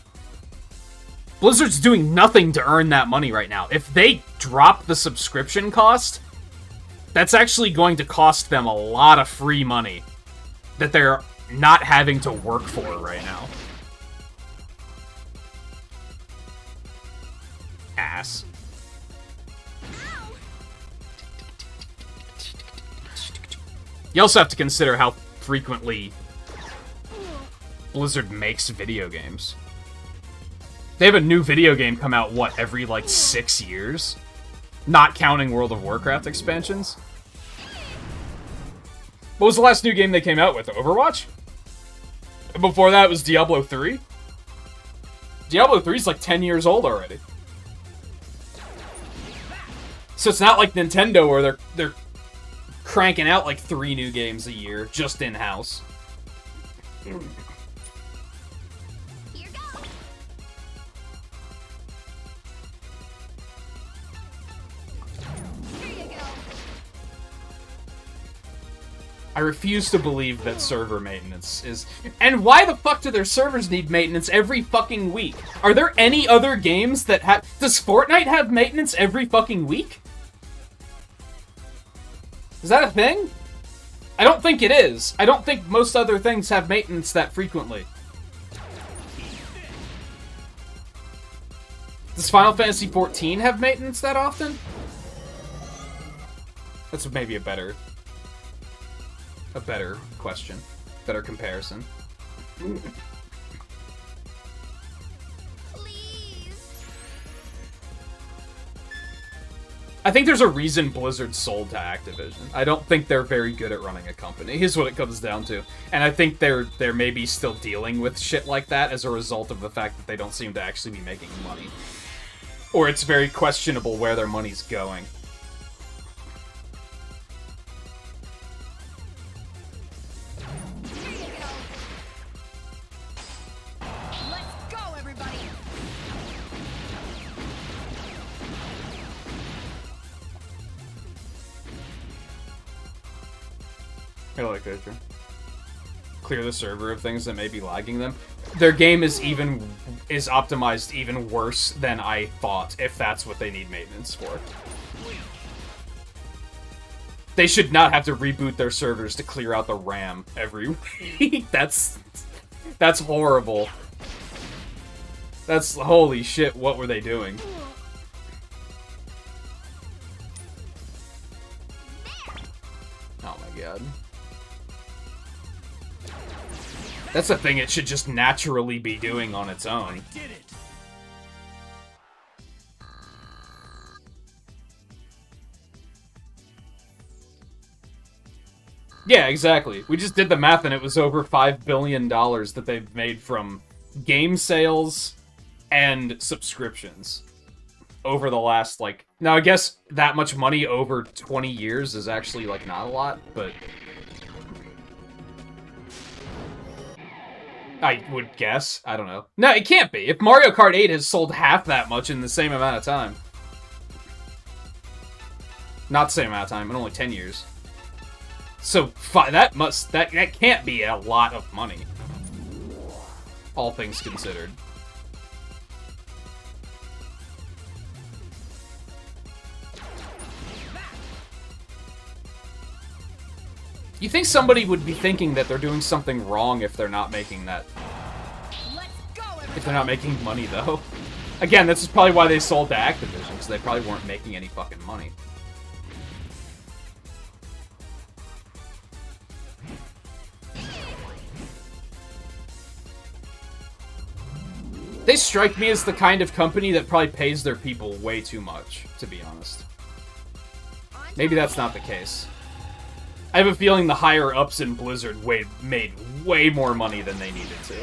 [SPEAKER 9] Blizzard's doing nothing to earn that money right now. If they drop the subscription cost, that's actually going to cost them a lot of free money that they're not having to work for right now. Ass. You also have to consider how frequently Blizzard makes video games. They have a new video game come out, what, every, like, 6 years? Not counting World of Warcraft expansions? What was the last new game they came out with? Overwatch? And before that, it was Diablo 3? Diablo 3 is like 10 years old already. So it's not like Nintendo where they're cranking out like 3 new games a year, just in-house. I refuse to believe that server maintenance is... And why the fuck do their servers need maintenance every fucking week? Are there any other games that have... Does Fortnite have maintenance every fucking week? Is that a thing? I don't think it is. I don't think most other things have maintenance that frequently. Does Final Fantasy XIV have maintenance that often? That's maybe a better question. Better comparison.
[SPEAKER 5] Please.
[SPEAKER 9] I think there's a reason Blizzard sold to Activision. I don't think they're very good at running a company, is what it comes down to. And I think they're maybe still dealing with shit like that as a result of the fact that they don't seem to actually be making money. Or it's very questionable where their money's going. I like that, Drew. Clear the server of things that may be lagging them. Their game is optimized even worse than I thought, if that's what they need maintenance for. They should not have to reboot their servers to clear out the RAM every week. That's horrible. That's... Holy shit, what were they doing? Oh my god. That's a thing it should just naturally be doing on its own.
[SPEAKER 3] I did it.
[SPEAKER 9] Yeah, exactly. We just did the math and it was over $5 billion that they've made from game sales and subscriptions over the last, like... Now, I guess that much money over 20 years is actually, like, not a lot, but... I would guess. I don't know. No, it can't be. If Mario Kart 8 has sold half that much in the same amount of time. Not the same amount of time, in only 10 years. So, that can't be a lot of money. All things considered. You think somebody would be thinking that they're doing something wrong if they're not making that... If they're not making money, though. Again, this is probably why they sold to Activision, because they probably weren't making any fucking money. They strike me as the kind of company that probably pays their people way too much, to be honest. Maybe that's not the case. I have a feeling the higher-ups in Blizzard made way more money than they needed to.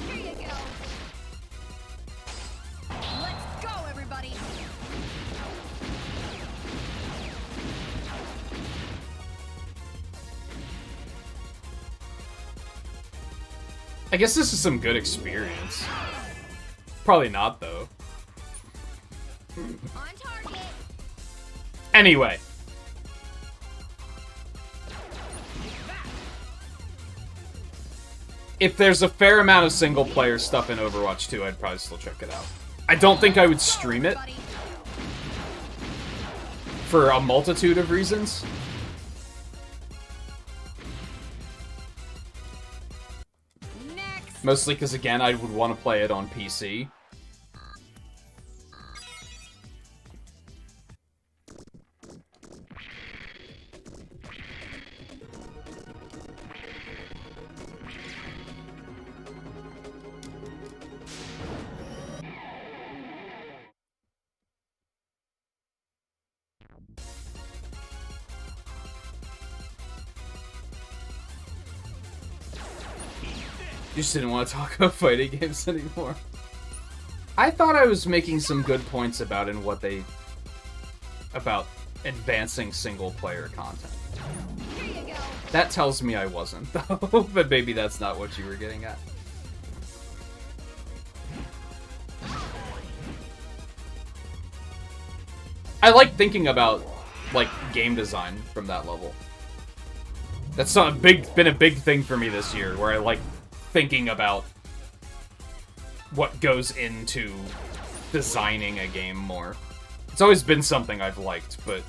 [SPEAKER 5] Here you go. Let's go, everybody.
[SPEAKER 9] I guess this is some good experience. Probably not, though.
[SPEAKER 5] On target.
[SPEAKER 9] Anyway. If there's a fair amount of single-player stuff in Overwatch 2, I'd probably still check it out. I don't think I would stream it. For a multitude of reasons.
[SPEAKER 5] Next.
[SPEAKER 9] Mostly because, again, I would want to play it on PC. You just didn't want to talk about fighting games anymore. I thought I was making some good points about about advancing single-player content.
[SPEAKER 5] Here you go.
[SPEAKER 9] That tells me I wasn't, though. But maybe that's not what you were getting at. I like thinking about, like, game design from that level. That's not been a big thing for me this year, where I like thinking about what goes into designing a game more. It's always been something I've liked, but...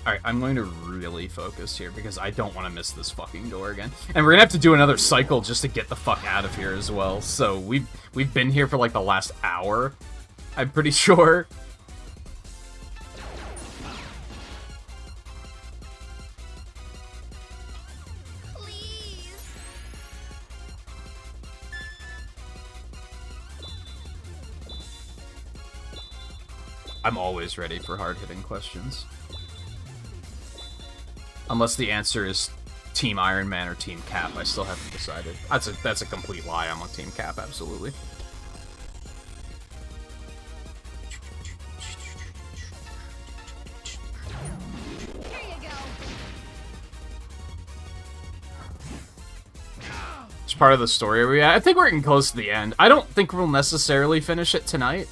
[SPEAKER 9] Alright, I'm going to really focus here because I don't want to miss this fucking door again. And we're gonna have to do another cycle just to get the fuck out of here as well. So we've been here for like the last hour, I'm pretty sure.
[SPEAKER 5] Please.
[SPEAKER 9] I'm always ready for hard-hitting questions. Unless the answer is Team Iron Man or Team Cap, I still haven't decided. That's a complete lie. I'm on Team Cap, absolutely.
[SPEAKER 5] Here you go.
[SPEAKER 9] It's part of the story. I think we're getting close to the end. I don't think we'll necessarily finish it tonight.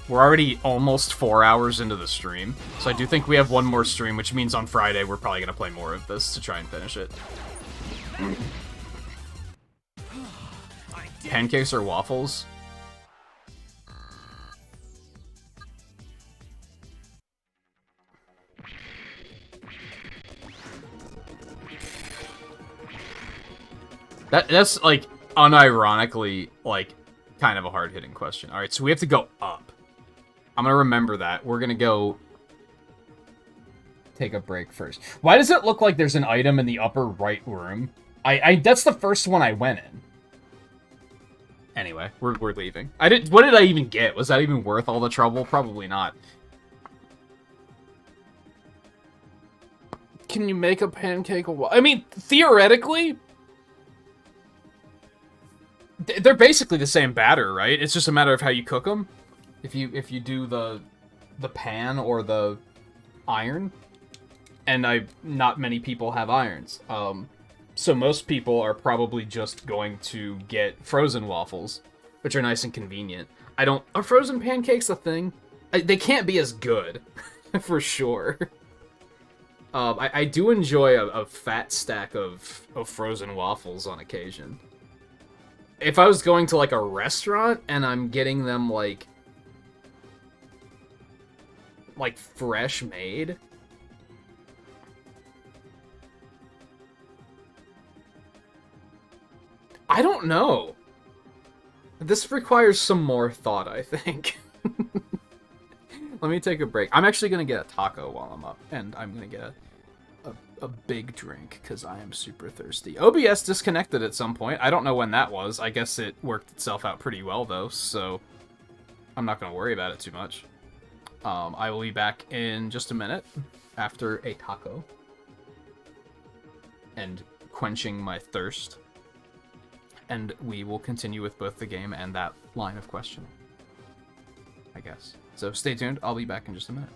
[SPEAKER 9] We're already almost 4 hours into the stream, so I do think we have one more stream, which means on Friday we're probably going to play more of this to try and finish it. Pancakes or waffles? That's, like, unironically, like, kind of a hard-hitting question. Alright, so we have to go up. I'm gonna remember that. We're gonna go take a break first. Why does it look like there's an item in the upper right room? That's the first one I went in. Anyway, we're leaving. What did I even get? Was that even worth all the trouble? Probably not. Can you make a pancake? I mean, theoretically, they're basically the same batter, right? It's just a matter of how you cook them. If you do the pan or the iron, and not many people have irons. So most people are probably just going to get frozen waffles, which are nice and convenient. Are frozen pancakes a thing? They can't be as good, for sure. I do enjoy a fat stack of frozen waffles on occasion. If I was going to, like, a restaurant and I'm getting them, like fresh made... I don't know. This requires some more thought, I think. Let me take a break. I'm actually going to get a taco while I'm up, and I'm going to get a big drink, because I am super thirsty. OBS disconnected at some point. I don't know when that was. I guess it worked itself out pretty well, though, so I'm not going to worry about it too much. I will be back in just a minute after a taco and quenching my thirst. And we will continue with both the game and that line of questioning, I guess. So stay tuned. I'll be back in just a minute.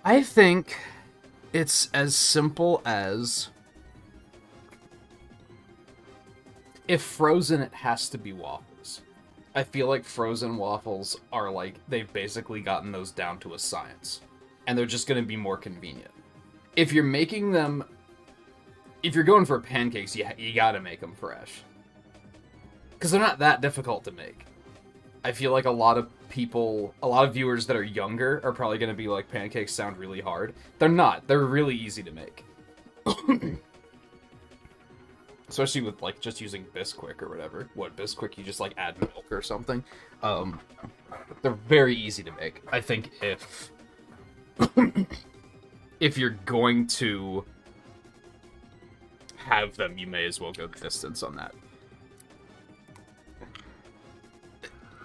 [SPEAKER 1] I think it's as simple as if frozen, it has to be waffles. I feel like frozen waffles are like, they've basically gotten those down to a science. And they're just going to be more convenient. If you're making them, if you're going for pancakes, you gotta make them fresh. Because they're not that difficult to make. I feel like a lot of people, a lot of viewers that are younger are probably going to be like, pancakes sound really hard. They're not. They're really easy to make. Especially with, like, just using Bisquick or whatever. What, Bisquick, you just, like, add milk or something? They're very easy to make. I think if... if you're going to have them, you may as well go the distance on that.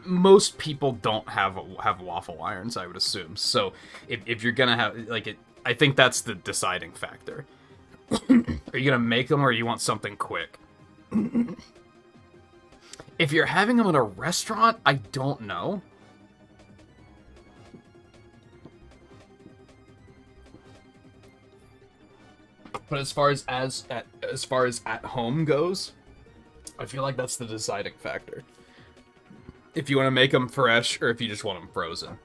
[SPEAKER 1] Most people don't have waffle irons, I would assume. So if you're gonna have, like, I think that's the deciding factor. Are you gonna make them, or you want something quick? If you're having them at a restaurant, I don't know. But as far as at home goes, I feel like that's the deciding factor. If you want to make them fresh, or if you just want them frozen.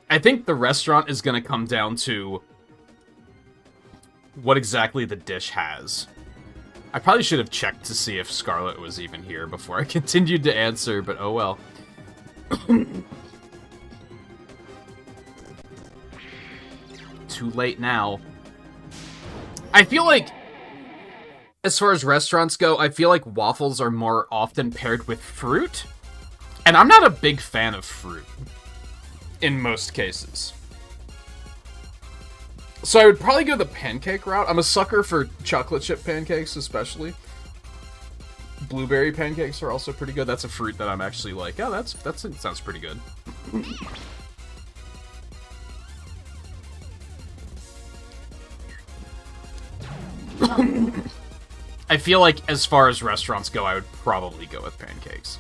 [SPEAKER 1] I think the restaurant is going to come down to what exactly the dish has. I probably should have checked to see if Scarlet was even here before I continued to answer, but oh well. Too late now. I feel like, as far as restaurants go, I feel like waffles are more often paired with fruit. And I'm not a big fan of fruit. In most cases. So I would probably go the pancake route. I'm a sucker for chocolate chip pancakes, especially. Blueberry pancakes are also pretty good. That's a fruit that I'm actually like, oh, that sounds pretty good. I feel like, as far as restaurants go, I would probably go with pancakes.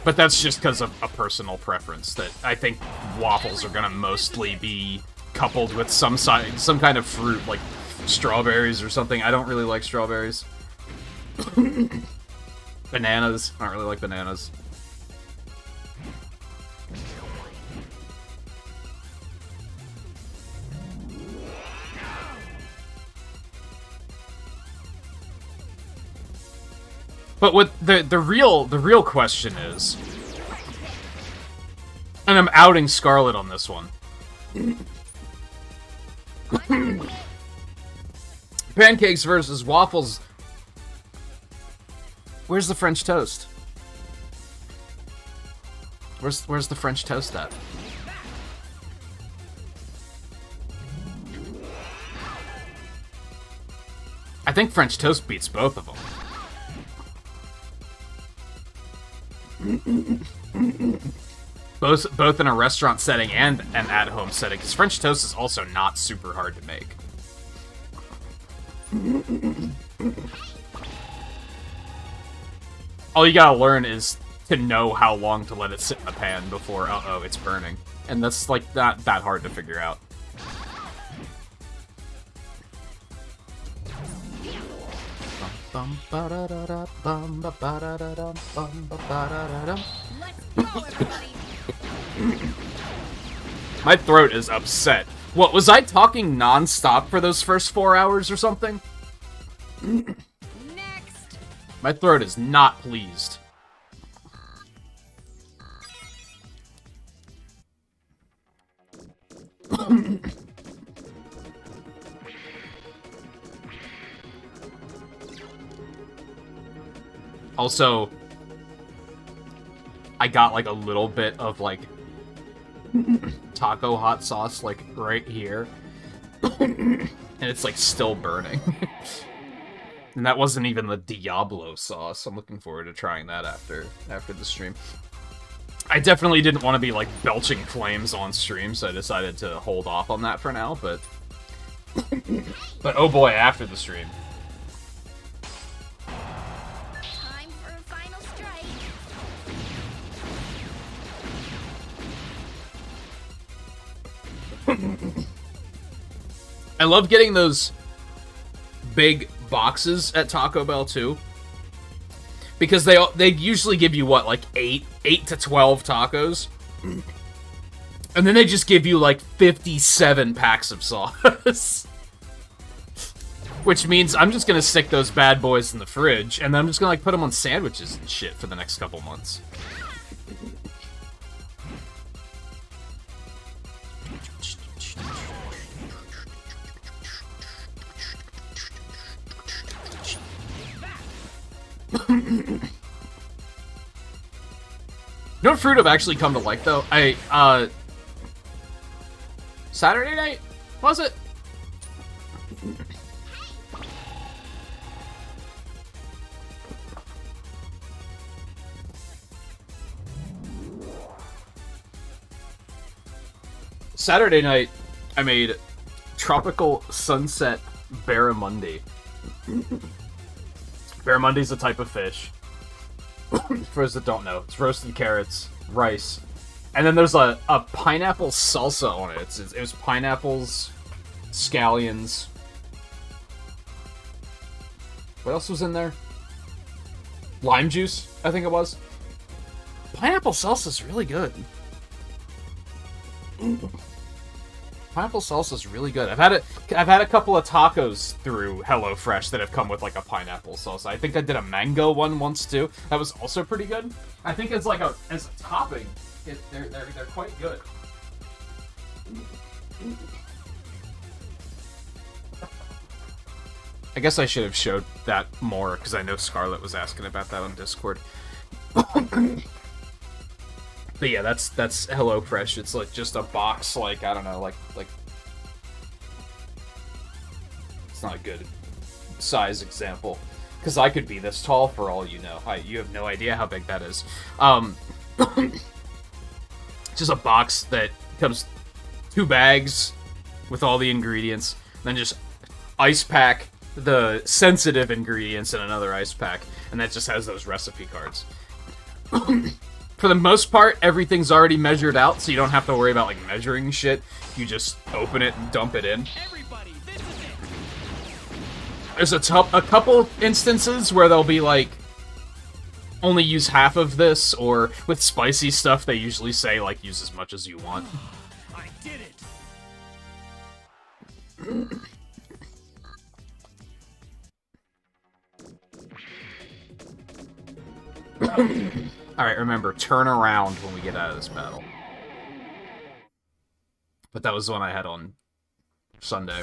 [SPEAKER 1] But that's just because of a personal preference, that I think waffles are gonna mostly be coupled with some kind of fruit, like strawberries or something. I don't really like strawberries. Bananas. I don't really like bananas. But what the real question is, and I'm outing Scarlet on this one. Pancakes versus waffles. Where's the French toast? Where's the French toast at? I think French toast beats both of them. Both in a restaurant setting and an at-home setting, because French toast is also not super hard to make. All you gotta learn is to know how long to let it sit in the pan before, uh-oh, it's burning. And that's, like, not that hard to figure out.
[SPEAKER 5] Let's go, everybody.
[SPEAKER 9] My throat is upset. What, was I talking non-stop for those first 4 hours or something?
[SPEAKER 5] Next.
[SPEAKER 9] My throat is not pleased. Also, I got, like, a little bit of, like, taco hot sauce, like, right here. And it's, like, still burning. And that wasn't even the Diablo sauce. I'm looking forward to trying that after the stream. I definitely didn't want to be, like, belching flames on stream, so I decided to hold off on that for now, but... but oh boy, after the stream.
[SPEAKER 5] Time
[SPEAKER 9] I love getting those big boxes at Taco Bell too, because they usually give you what, like 8 to 12 tacos, and then they just give you like 57 packs of sauce. Which means I'm just gonna stick those bad boys in the fridge, and then I'm just gonna like put them on sandwiches and shit for the next couple months. You know what fruit I've actually come to like, though? Saturday night? Was it? Saturday night, I made Tropical Sunset Barramundi. Barramundi's a type of fish. For those that don't know, it's roasted carrots, rice, and then there's a pineapple salsa on it. It was pineapples, scallions. What else was in there? Lime juice, I think it was. Pineapple salsa's really good. Pineapple salsa is really good. I've had a couple of tacos through HelloFresh that have come with like a pineapple salsa. I think I did a mango one once too. That was also pretty good. I think it's like as a topping, they're quite good. I guess I should have showed that more because I know Scarlett was asking about that on Discord. But yeah, that's HelloFresh. It's like just a box, like I don't know, like it's not a good size example because I could be this tall for all you know. You have no idea how big that is. Just a box that comes 2 bags with all the ingredients, then just ice pack the sensitive ingredients in another ice pack, and that just has those recipe cards. For the most part, everything's already measured out, so you don't have to worry about like measuring shit. You just open it and dump it in.
[SPEAKER 3] Everybody, this is it.
[SPEAKER 9] There's a couple instances where they'll be like, only use half of this, or with spicy stuff, they usually say like, use as much as you want.
[SPEAKER 3] I did it.
[SPEAKER 9] Alright, remember, turn around when we get out of this battle. But that was the one I had on Sunday.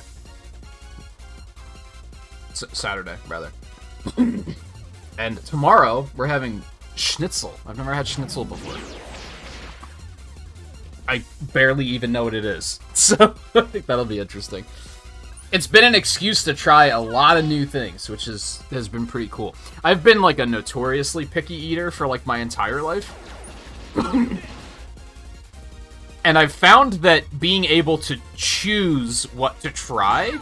[SPEAKER 9] Saturday, rather. And tomorrow, we're having schnitzel. I've never had schnitzel before. I barely even know what it is. So, I think that'll be interesting. It's been an excuse to try a lot of new things, which has been pretty cool. I've been like a notoriously picky eater for like my entire life. And I've found that being able to choose what to try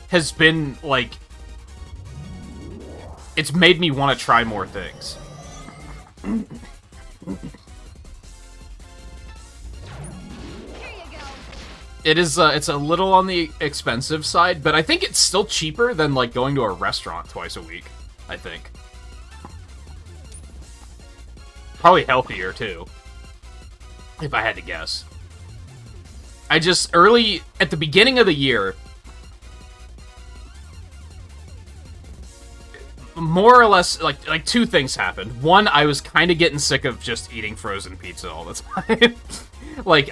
[SPEAKER 9] has been like, it's made me want to try more things. It is, it's a little on the expensive side, but I think it's still cheaper than, like, going to a restaurant twice a week, I think. Probably healthier, too. If I had to guess. I just, at the beginning of the year, more or less, like 2 things happened. One, I was kind of getting sick of just eating frozen pizza all the time. Like,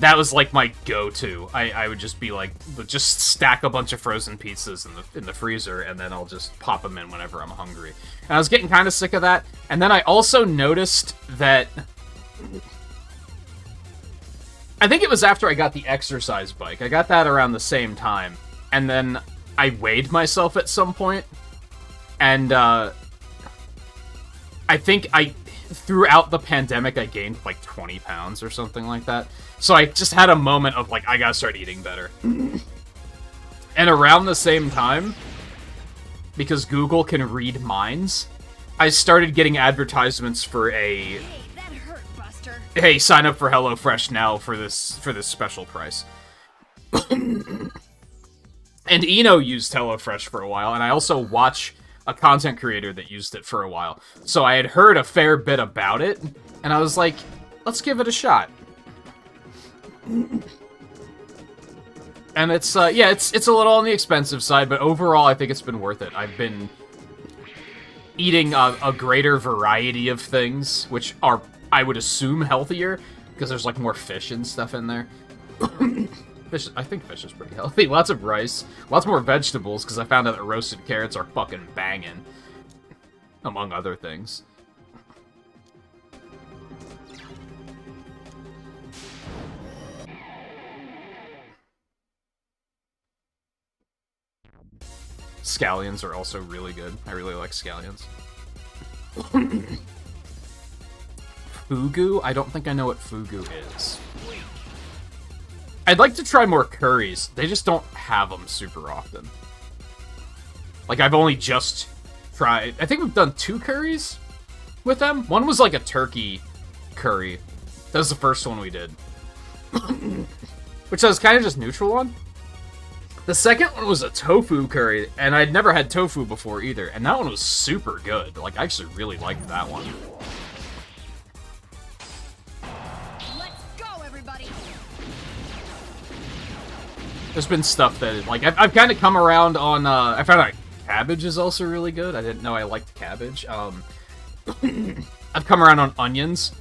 [SPEAKER 9] that was like my go-to. I would just be like, just stack a bunch of frozen pizzas in the freezer, and then I'll just pop them in whenever I'm hungry. And I was getting kind of sick of that. And then I also noticed that, I think it was after I got the exercise bike. I got that around the same time. And then I weighed myself at some point, and I think throughout the pandemic, I gained like 20 pounds or something like that. So I just had a moment of like, I gotta start eating better. And around the same time, because Google can read minds, I started getting advertisements for
[SPEAKER 5] Hey, that hurt, Buster.
[SPEAKER 9] hey, sign up for HelloFresh now for this special price. And Eno used HelloFresh for a while, and I also watch a content creator that used it for a while. So I had heard a fair bit about it, and I was like, let's give it a shot. And it's, yeah, it's a little on the expensive side, but overall I think it's been worth it. I've been eating a greater variety of things, which are, I would assume, healthier, because there's, like, more fish and stuff in there. Fish, I think fish is pretty healthy. Lots of rice, lots more vegetables, because I found out that roasted carrots are fucking banging, among other things. Scallions are also really good. I really like scallions. Fugu? I don't think I know what fugu is. I'd like to try more curries. They just don't have them super often. Like, I've only just tried... I think we've done 2 curries with them. One was like a turkey curry. That was the first one we did. Which I was kind of just neutral on. The second one was a tofu curry, and I'd never had tofu before either, and that one was super good. Like, I actually really liked that one.
[SPEAKER 5] Let's go, everybody.
[SPEAKER 9] There's been stuff that, like, I've kind of come around on, I found out cabbage is also really good. I didn't know I liked cabbage. I've come around on onions.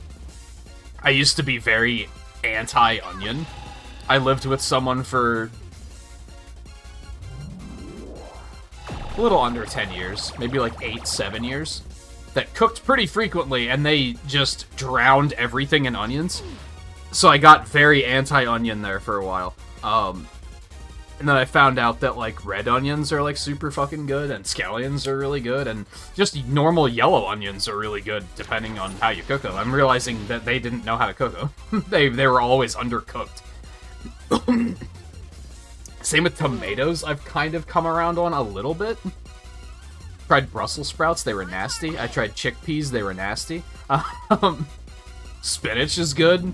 [SPEAKER 9] I used to be very anti-onion. I lived with someone for a little under 10 years, maybe like 8, 7 years, that cooked pretty frequently, and they just drowned everything in onions. So I got very anti-onion there for a while. And then I found out that, like, red onions are, like, super fucking good, and scallions are really good, and just normal yellow onions are really good, depending on how you cook them. I'm realizing that they didn't know how to cook them. they were always undercooked. Same with tomatoes, I've kind of come around on a little bit. Tried Brussels sprouts, they were nasty. I tried chickpeas, they were nasty. Spinach is good.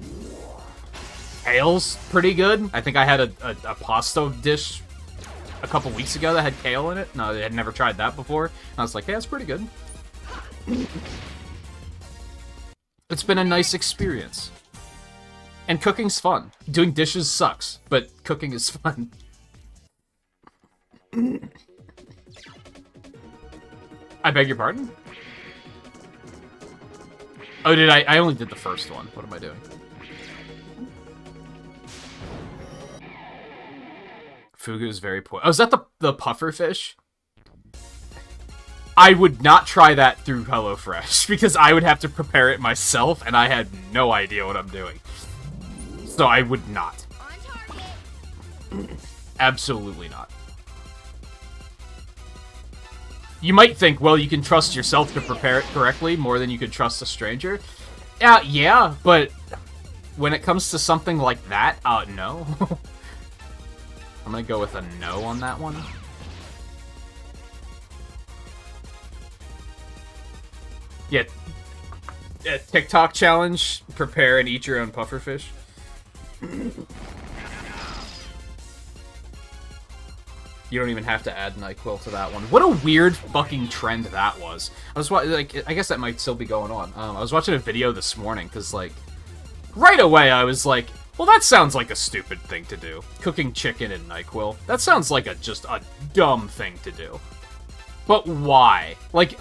[SPEAKER 9] Kale's pretty good. I think I had a pasta dish a couple weeks ago that had kale in it. No, I had never tried that before. And I was like, yeah, it's pretty good. It's been a nice experience. And cooking's fun. Doing dishes sucks, but cooking is fun. I beg your pardon? Oh, did I only did the first one. What am I doing? Fugu is very poor. Oh, is that the puffer fish? I would not try that through HelloFresh, because I would have to prepare it myself, and I had no idea what I'm doing. So I would not.
[SPEAKER 5] On target.
[SPEAKER 9] Absolutely not. You might think, well, you can trust yourself to prepare it correctly more than you could trust a stranger. Yeah, but when it comes to something like that, no. I'm gonna go with a no on that one. Yeah. TikTok challenge, prepare and eat your own pufferfish. You don't even have to add NyQuil to that one. What a weird fucking trend that was. I was like, I guess that might still be going on. I was watching a video this morning, because, like, right away I was like, well, that sounds like a stupid thing to do. Cooking chicken in NyQuil. That sounds like just a dumb thing to do. But why? Like,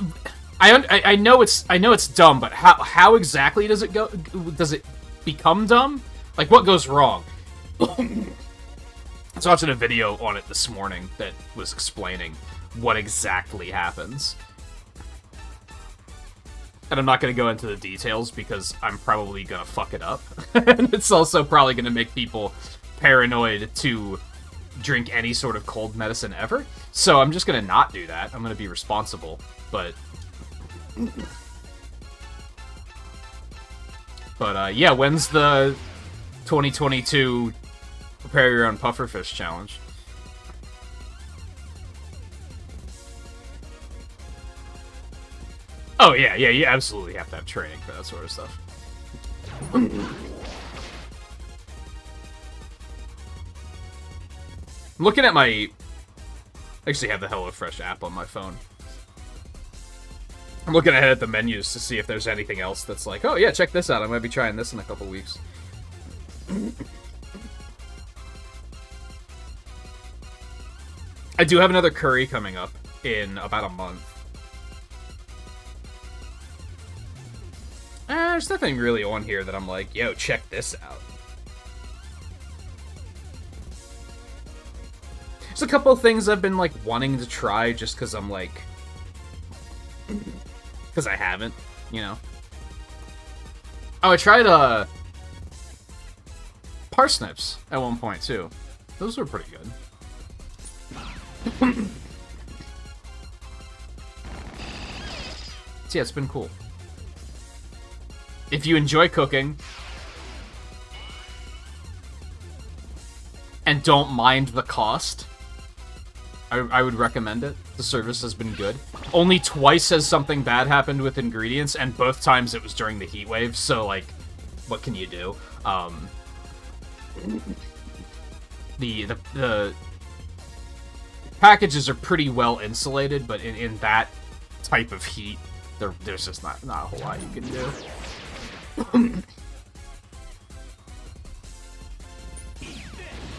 [SPEAKER 9] I know it's dumb, but how exactly does it go? Does it become dumb? Like, what goes wrong? I was watching a video on it this morning that was explaining what exactly happens. And I'm not going to go into the details because I'm probably going to fuck it up. And it's also probably going to make people paranoid to drink any sort of cold medicine ever. So I'm just going to not do that. I'm going to be responsible. But yeah, when's the 2022 prepare your own pufferfish challenge? Oh, yeah, you absolutely have to have training for that sort of stuff. I'm looking at my... I actually have the HelloFresh app on my phone. I'm looking ahead at the menus to see if there's anything else that's like, oh yeah, check this out. I might be trying this in a couple weeks. I do have another curry coming up in about a month. There's nothing really on here that I'm like, yo, check this out. There's a couple things I've been, like, wanting to try just because I'm, like... Because I haven't, you know. Oh, I tried, parsnips at one point, too. Those were pretty good. So, yeah, it's been cool. If you enjoy cooking... and don't mind the cost... I would recommend it. The service has been good. Only twice has something bad happened with ingredients, and both times it was during the heat wave, so, like, what can you do? The packages are pretty well insulated, but in that type of heat, there's just not a whole lot you can do.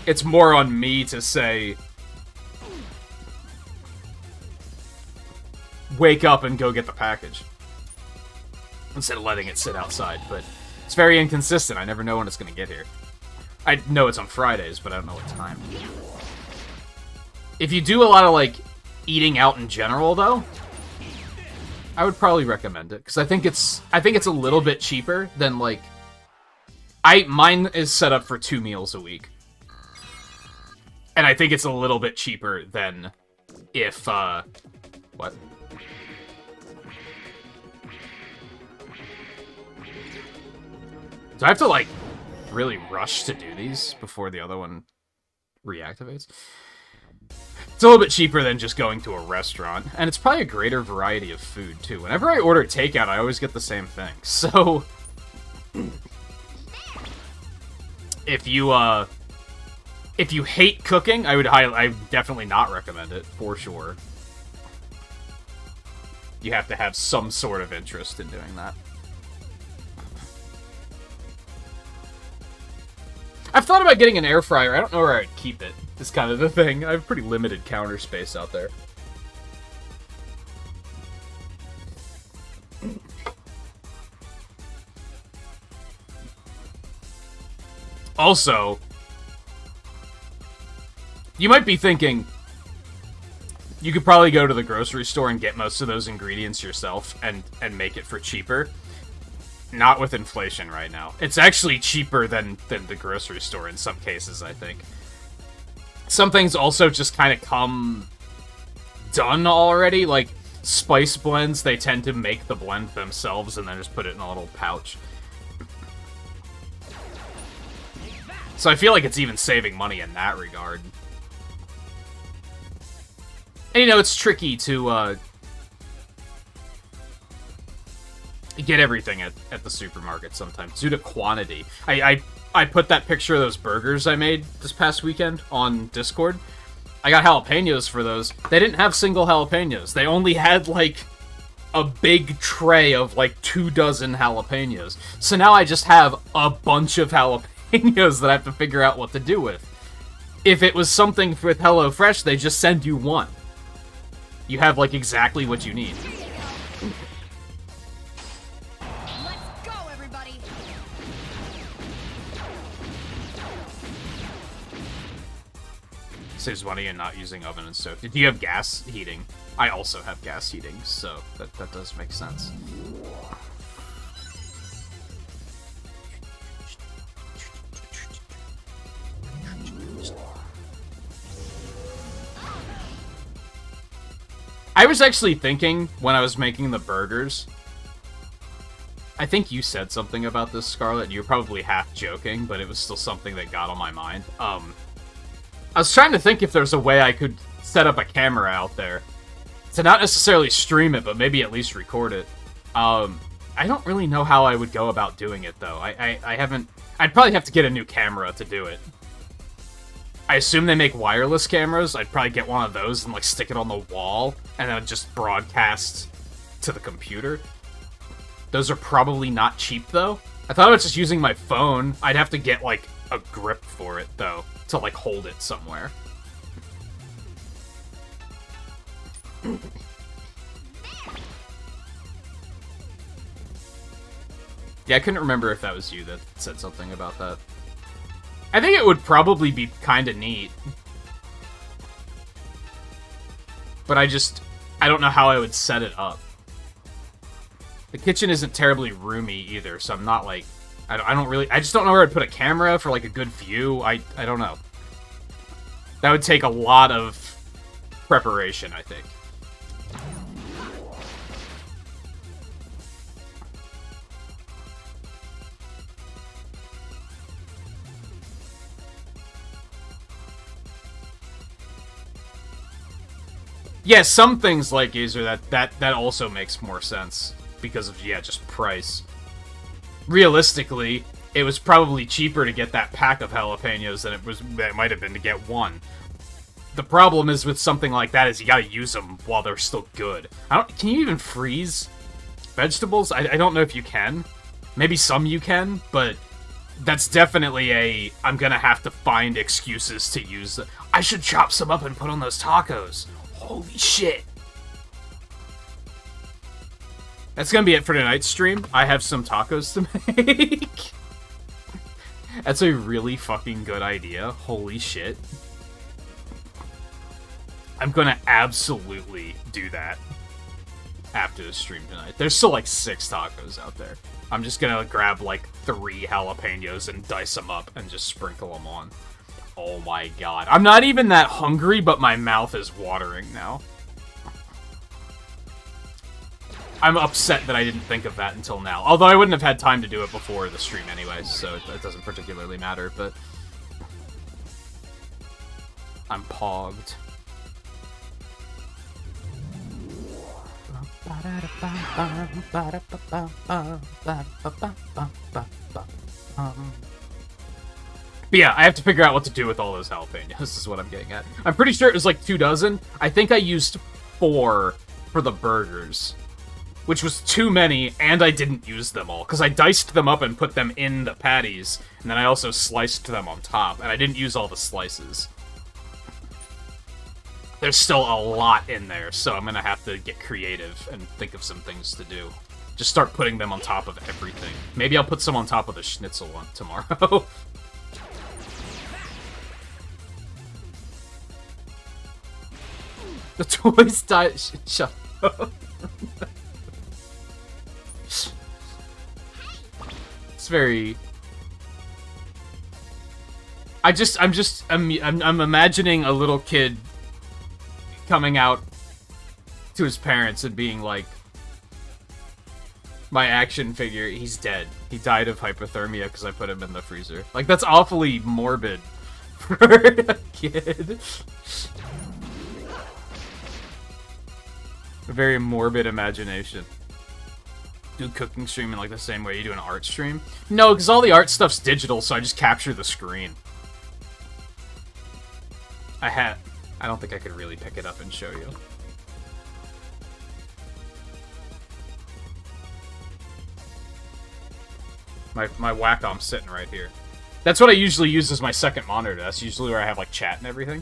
[SPEAKER 9] It's more on me to say... wake up and go get the package. Instead of letting it sit outside, but it's very inconsistent. I never know when it's going to get here. I know it's on Fridays, but I don't know what time. If you do a lot of, like, eating out in general, though, I would probably recommend it, because I think it's a little bit cheaper than, like... Mine is set up for 2 meals a week. And I think it's a little bit cheaper than if, what? Do I have to, like, really rush to do these before the other one reactivates? It's a little bit cheaper than just going to a restaurant, and it's probably a greater variety of food, too. Whenever I order takeout, I always get the same thing. So, if you hate cooking, I definitely not recommend it, for sure. You have to have some sort of interest in doing that. I've thought about getting an air fryer. I don't know where I'd keep it. It's kind of the thing. I have pretty limited counter space out there. Also, you might be thinking, you could probably go to the grocery store and get most of those ingredients yourself and make it for cheaper. Not with inflation right now. It's actually cheaper than the grocery store in some cases, I think. Some things also just kind of come done already. Like, spice blends, they tend to make the blend themselves and then just put it in a little pouch. So I feel like it's even saving money in that regard. And, you know, it's tricky to, get everything at the supermarket sometimes, due to quantity. I put that picture of those burgers I made this past weekend on Discord. I got jalapenos for those. They didn't have single jalapenos. They only had, like, a big tray of, like, 24 jalapenos. So now I just have a bunch of jalapenos that I have to figure out what to do with. If it was something with HelloFresh, they just send you one. You have, like, exactly what you need. Saves money and not using oven and stove. Do you have gas heating? I also have gas heating, so that does make sense. I was actually thinking when I was making the burgers, I think you said something about this, Scarlett, and you were probably half joking, but it was still something that got on my mind. I was trying to think if there's a way I could set up a camera out there to not necessarily stream it, but maybe at least record it. I don't really know how I would go about doing it, though. I haven't... I'd probably have to get a new camera to do it. I assume they make wireless cameras. I'd probably get one of those and, like, stick it on the wall, and then just broadcast to the computer. Those are probably not cheap, though. I thought I was just using my phone. I'd have to get, like, a grip for it, though, to, like, hold it somewhere. Yeah, I couldn't remember if that was you that said something about that. I think it would probably be kind of neat. But I don't know how I would set it up. The kitchen isn't terribly roomy either, so I'm not like... I just don't know where I'd put a camera for like a good view. I don't know. That would take a lot of preparation, I think. Yeah, some things like Gazer, that also makes more sense because of, yeah, just price. Realistically, it was probably cheaper to get that pack of jalapenos than it might have been to get one. The problem is with something like that is you gotta use them while they're still good. Can you even freeze vegetables? I don't know if you can. Maybe some you can, but that's definitely I'm gonna have to find excuses to use them. I should chop some up and put on those tacos. Holy shit. That's gonna be it for tonight's stream. I have some tacos to make. That's a really fucking good idea. Holy shit. I'm gonna absolutely do that after the stream tonight. There's still like 6 tacos out there. I'm just gonna grab like 3 jalapenos and dice them up and just sprinkle them on. Oh my god. I'm not even that hungry, but my mouth is watering now. I'm upset that I didn't think of that until now. Although I wouldn't have had time to do it before the stream anyways, so it doesn't particularly matter, but... I'm pogged. But yeah, I have to figure out what to do with all those jalapenos. This is what I'm getting at. I'm pretty sure it was like 2 dozen. I think I used 4 for the burgers, which was too many, and I didn't use them all, because I diced them up and put them in the patties, and then I also sliced them on top, and I didn't use all the slices. There's still a lot in there, so I'm gonna have to get creative and think of some things to do. Just start putting them on top of everything. Maybe I'll put some on top of the schnitzel one tomorrow. The toys died. Shut up. It's very. I'm imagining a little kid coming out to his parents and being like, "My action figure, he's dead. He died of hypothermia because I put him in the freezer." Like, that's awfully morbid for a kid. A very morbid imagination. Do cooking stream in like the same way you do an art stream? No, because all the art stuff's digital, so I just capture the screen. I don't think I could really pick it up and show you. My Wacom's sitting right here. That's what I usually use as my second monitor. That's usually where I have like chat and everything.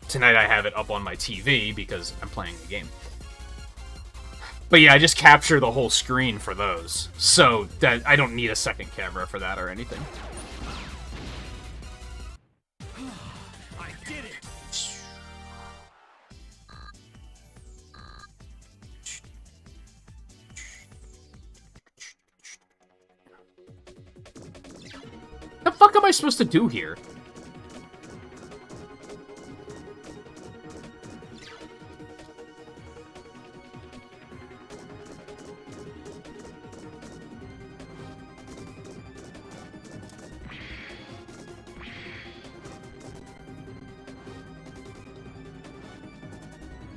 [SPEAKER 9] Tonight I have it up on my TV because I'm playing the game. But yeah, I just capture the whole screen for those. So that I don't need a second camera for that or anything.
[SPEAKER 3] I did it.
[SPEAKER 9] The fuck am I supposed to do here?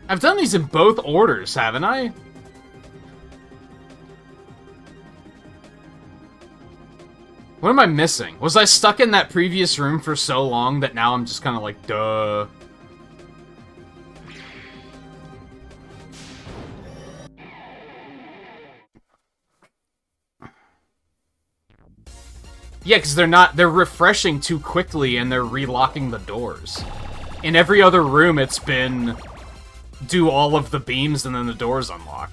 [SPEAKER 9] I've done these in both orders, haven't I? What am I missing? Was I stuck in that previous room for so long that now I'm just kind of like, duh. Yeah, because they're refreshing too quickly and they're relocking the doors. In every other room, it's been do all of the beams and then the doors unlock.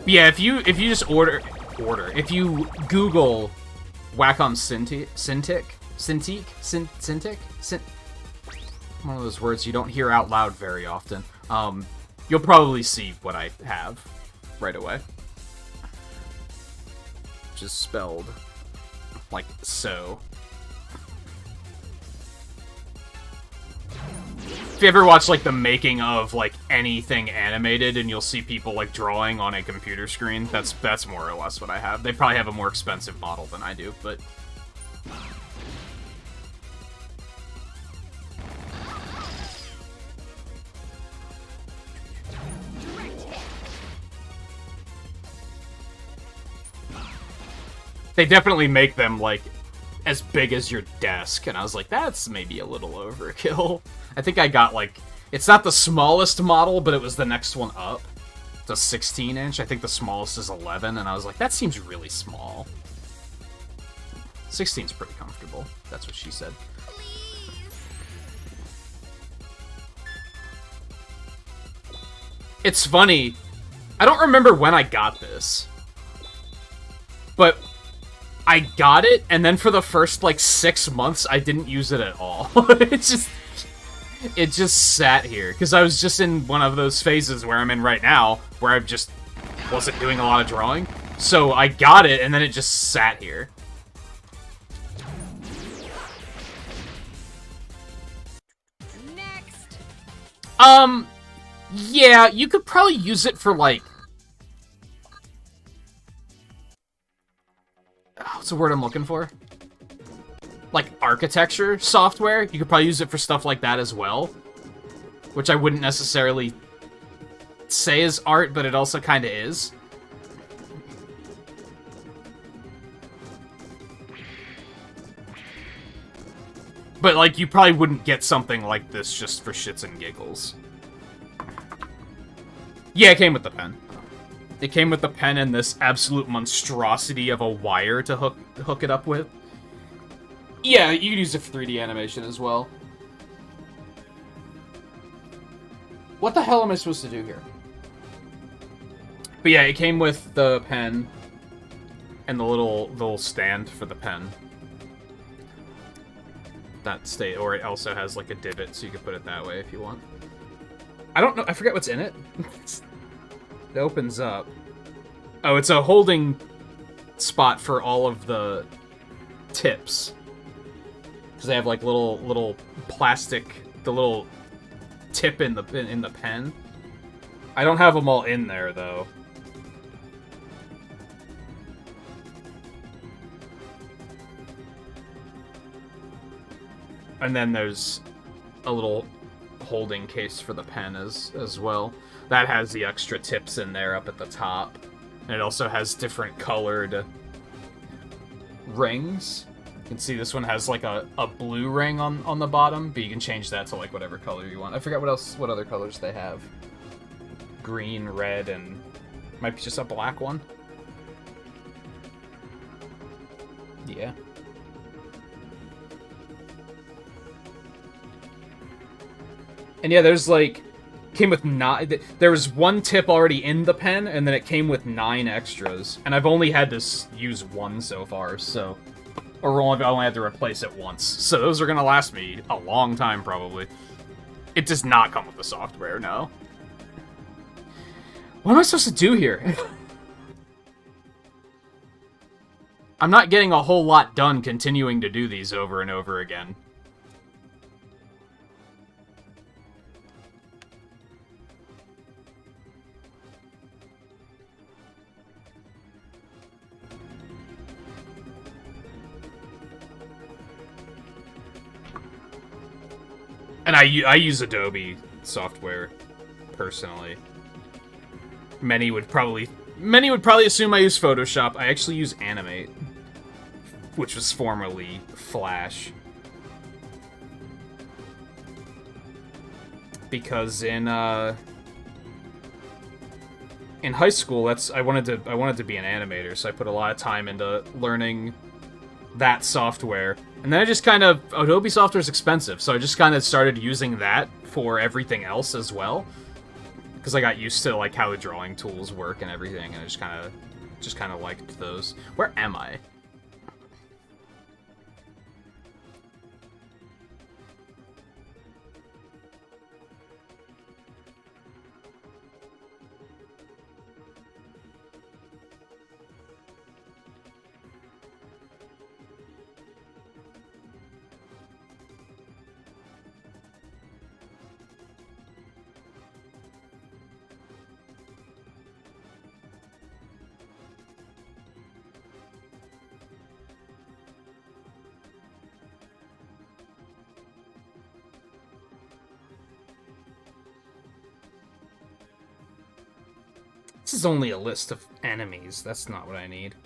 [SPEAKER 9] Yeah, if you just if you Google Wacom Cintiq, one of those words you don't hear out loud very often. You'll probably see what I have right away. Which is spelled like so. If you ever watch, like, the making of, like, anything animated and you'll see people, like, drawing on a computer screen, that's more or less what I have. They probably have a more expensive model than I do, but... They definitely make them, like, as big as your desk, and I was like, that's maybe a little overkill. I think I got, like, it's not the smallest model, but it was the next one up. It's a 16-inch. I think the smallest is 11, and I was like, that seems really small. 16's pretty comfortable. That's what she said. It's funny. I don't remember when I got this, but I got it, and then for the first, like, 6 months, I didn't use it at all. It just sat here, because I was just in one of those phases where I'm in right now, where I just wasn't doing a lot of drawing. So I got it, and then it just sat here.
[SPEAKER 5] Next.
[SPEAKER 9] Yeah, you could probably use it for, like... What's the word I'm looking for? Like, architecture software. You could probably use it for stuff like that as well. Which I wouldn't necessarily say is art, but it also kind of is. But, like, you probably wouldn't get something like this just for shits and giggles. Yeah, it came with the pen. It came with the pen and this absolute monstrosity of a wire to hook it up with. Yeah, you can use it for 3D animation as well. What the hell am I supposed to do here? But yeah, it came with the pen and the little stand for the pen. Or it also has like a divot, so you can put it that way if you want. I don't know. I forget what's in it. It opens up. Oh, it's a holding spot for all of the tips. Because they have like little plastic, the little tip in the pen. I don't have them all in there though. And then there's a little holding case for the pen as well. That has the extra tips in there up at the top. And it also has different colored rings. You can see this one has like a blue ring on the bottom, but you can change that to like whatever color you want. I forget what other colors they have. Green, red, and might be just a black one. Yeah. And yeah, there's like, came with 9, there was one tip already in the pen, and then it came with 9 extras. And I've only had to use 1 so far, so, or I only had to replace it once. So those are gonna last me a long time, probably. It does not come with the software, no. What am I supposed to do here? I'm not getting a whole lot done continuing to do these over and over again. And I use Adobe software, personally. Many would probably assume I use Photoshop. I actually use Animate, which was formerly Flash. Because in high school, I wanted to be an animator, so I put a lot of time into learning that software. And then I just kind of, Adobe software is expensive, so I just kind of started using that for everything else as well. Because I got used to like how the drawing tools work and everything, and I just kind of liked those. Where am I? This is only a list of enemies. That's not what I need.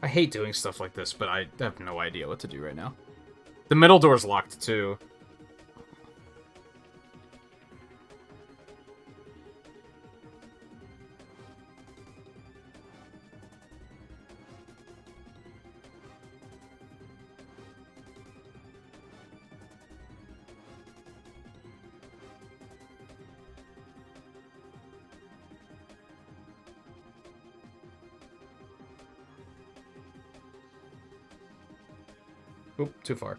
[SPEAKER 9] I hate doing stuff like this, but I have no idea what to do right now. The middle door's locked, too. Oop, too far.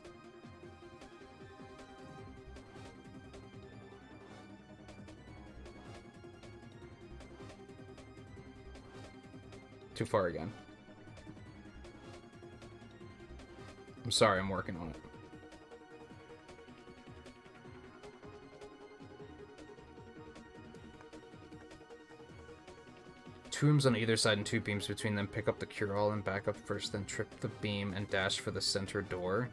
[SPEAKER 9] Too far again. I'm sorry, I'm working on it. Two rooms on either side and two beams between them. Pick up the cure-all and back up first, then trip the beam and dash for the center door.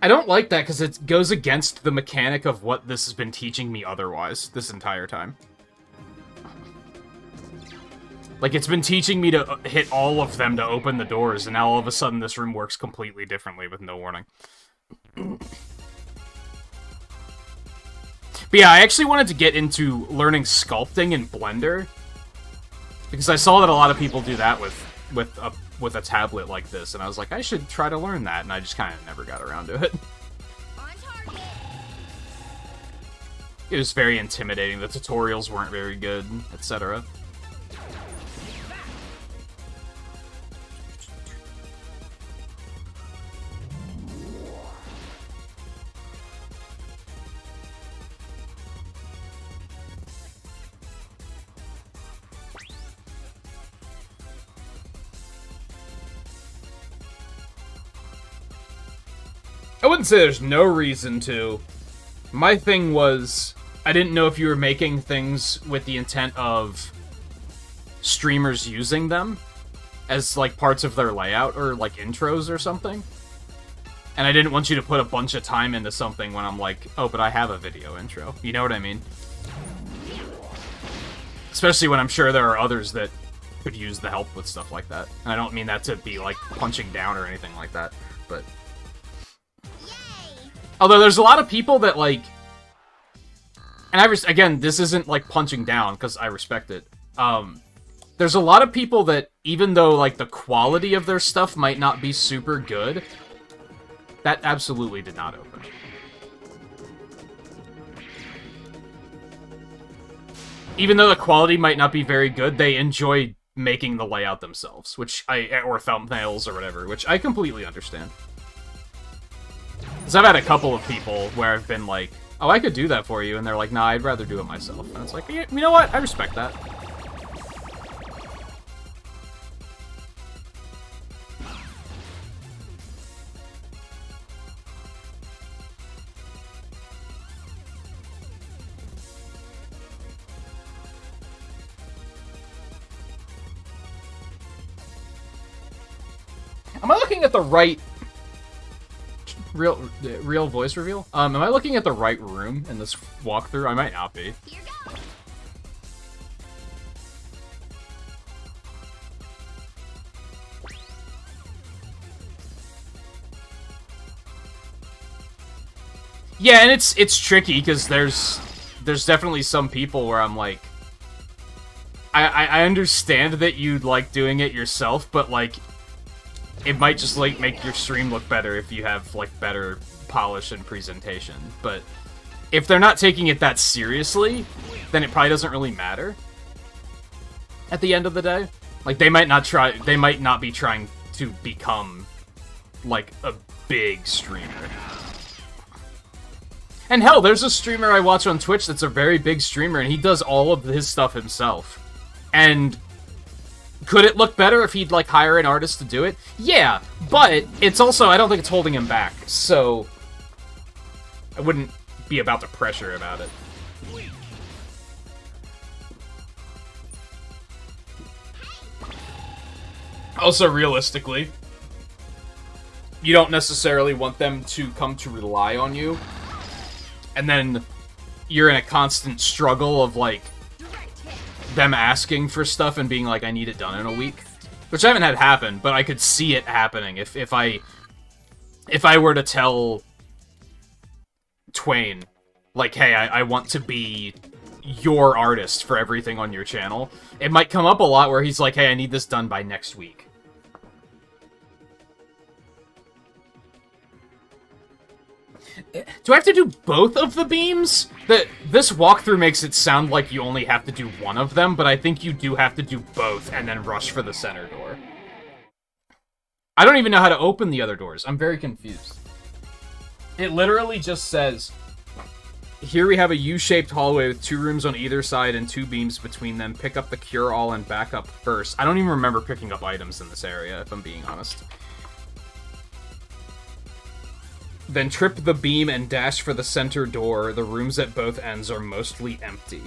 [SPEAKER 9] I don't like that because it goes against the mechanic of what this has been teaching me otherwise this entire time. Like, it's been teaching me to hit all of them to open the doors, and now all of a sudden this room works completely differently with no warning. But yeah, I actually wanted to get into learning sculpting in Blender, because I saw that a lot of people do that with a tablet like this, and I was like, I should try to learn that, and I just kind of never got around to it. It was very intimidating, the tutorials weren't very good, etc. I wouldn't say there's no reason to. My thing was, I didn't know if you were making things with the intent of streamers using them as, like, parts of their layout or, like, intros or something. And I didn't want you to put a bunch of time into something when I'm like, oh, but I have a video intro. You know what I mean? Especially when I'm sure there are others that could use the help with stuff like that. And I don't mean that to be, like, punching down or anything like that, but... Although there's a lot of people that, like... And again, this isn't, like, punching down, because I respect it. There's a lot of people that, even though, like, the quality of their stuff might not be super good, that absolutely did not open. Even though the quality might not be very good, they enjoy making the layout themselves, or thumbnails or whatever, which I completely understand. Because I've had a couple of people where I've been like, oh, I could do that for you, and they're like, nah, I'd rather do it myself. And it's like, you know what? I respect that. Am I looking at the right... Real voice reveal? Am I looking at the right room in this walkthrough? I might not be.
[SPEAKER 5] Here goes.
[SPEAKER 9] Yeah, and it's tricky because there's definitely some people where I'm like, I understand that you like doing it yourself, but like, it might just like make your stream look better if you have like better polish and presentation. But if they're not taking it that seriously, then it probably doesn't really matter. At the end of the day, like they might not be trying to become like a big streamer. And hell, there's a streamer I watch on Twitch that's a very big streamer, and he does all of his stuff himself. And could it look better if he'd, like, hire an artist to do it? Yeah, but it's also, I don't think it's holding him back, so I wouldn't be about the pressure about it. Also, realistically, you don't necessarily want them to come to rely on you, and then you're in a constant struggle of, like, them asking for stuff and being like, I need it done in a week. Which I haven't had happen, but I could see it happening if I were to tell Twain, like, hey, I want to be your artist for everything on your channel. It might come up a lot where he's like, hey, I need this done by next week. Do I have to do both of the beams? This walkthrough makes it sound like you only have to do one of them, but I think you do have to do both and then rush for the center door. I don't even know how to open the other doors. I'm very confused. It literally just says, here we have a U-shaped hallway with 2 rooms on either side and 2 beams between them. Pick up the cure-all and back up first. I don't even remember picking up items in this area, if I'm being honest. Then trip the beam and dash for the center door. The rooms at both ends are mostly empty.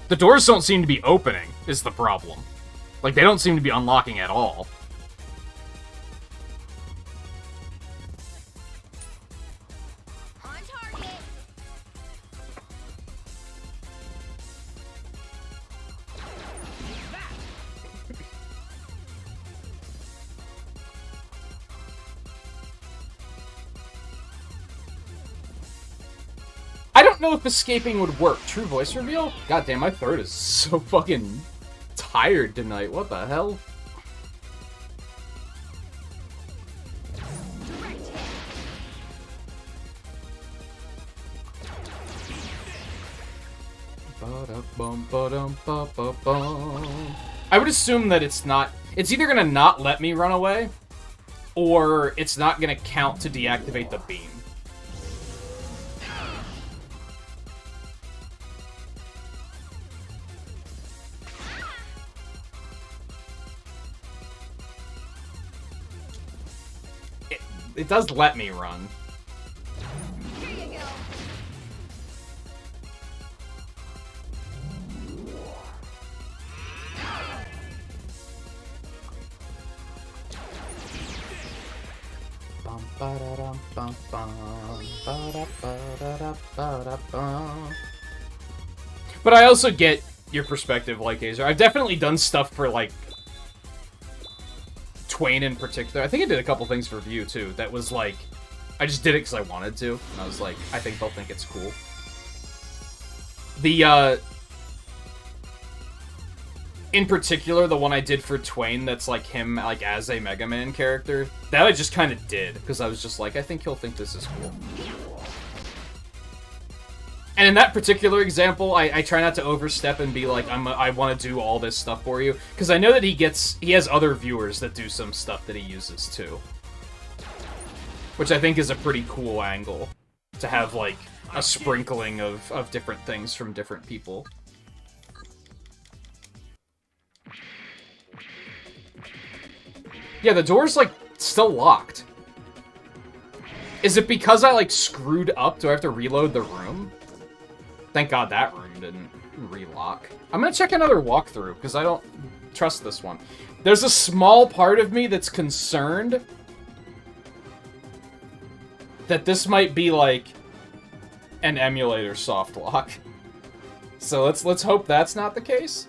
[SPEAKER 9] The doors don't seem to be opening, is the problem. Like, they don't seem to be unlocking at all.
[SPEAKER 5] On target.
[SPEAKER 9] I don't know if escaping would work. True voice reveal? God damn, my throat is so fucking tired tonight. What the hell? I would assume that it's not... It's either gonna not let me run away, or it's not gonna count to deactivate the beam. It does let me run.
[SPEAKER 5] Here you go.
[SPEAKER 9] But I also get your perspective, like Azer. I've definitely done stuff for, like, Twain in particular. I think I did a couple things for View, too, that was, like, I just did it because I wanted to, and I was like, I think they'll think it's cool. In particular, the one I did for Twain that's, like, him, like, as a Mega Man character, that I just kind of did, because I was just like, I think he'll think this is cool. And in that particular example, I try not to overstep and be like, I want to do all this stuff for you, because I know that he has other viewers that do some stuff that he uses too. Which I think is a pretty cool angle, to have like a sprinkling of different things from different people. Yeah, the door's like still locked. Is it because I like screwed up? Do I have to reload the room? Thank God that room didn't. relock. I'm gonna check another walkthrough, because I don't trust this one. There's a small part of me that's concerned that this might be, like, an emulator soft lock. So let's hope that's not the case.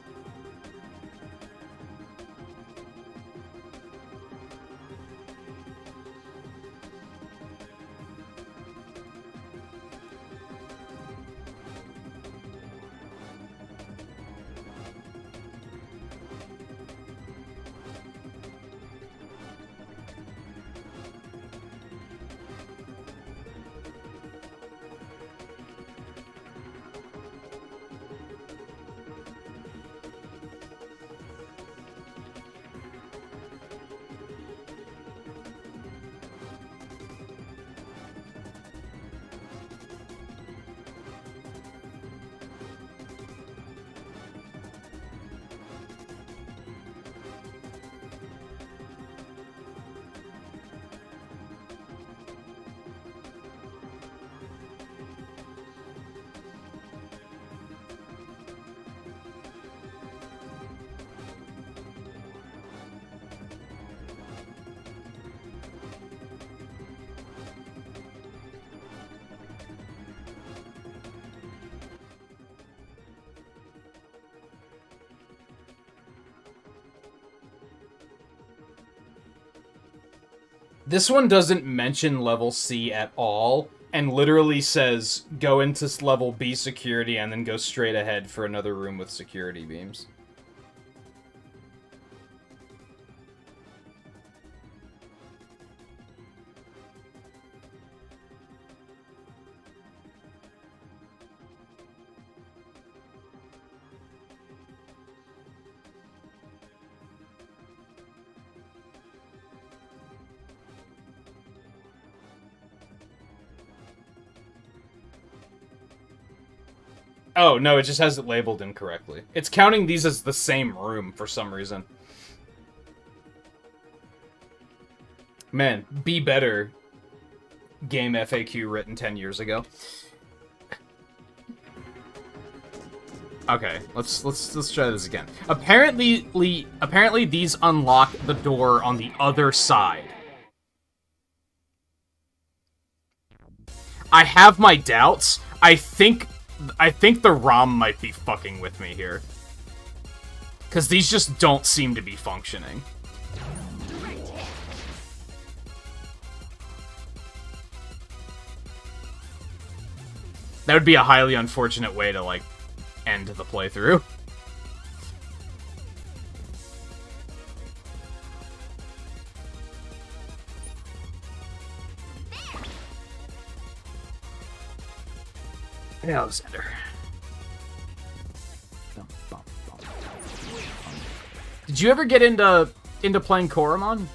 [SPEAKER 9] This one doesn't mention level C at all, and literally says, go into level B security and then go straight ahead for another room with security beams. Oh, no, it just has it labeled incorrectly. It's counting these as the same room for some reason. Man, be better, game FAQ written 10 years ago. Okay, let's try this again. Apparently these unlock the door on the other side. I have my doubts. I think the ROM might be fucking with me here. Because these just don't seem to be functioning. That would be a highly unfortunate way to, like, end the playthrough. Hey, Alexander. Did you ever get into playing Koromon?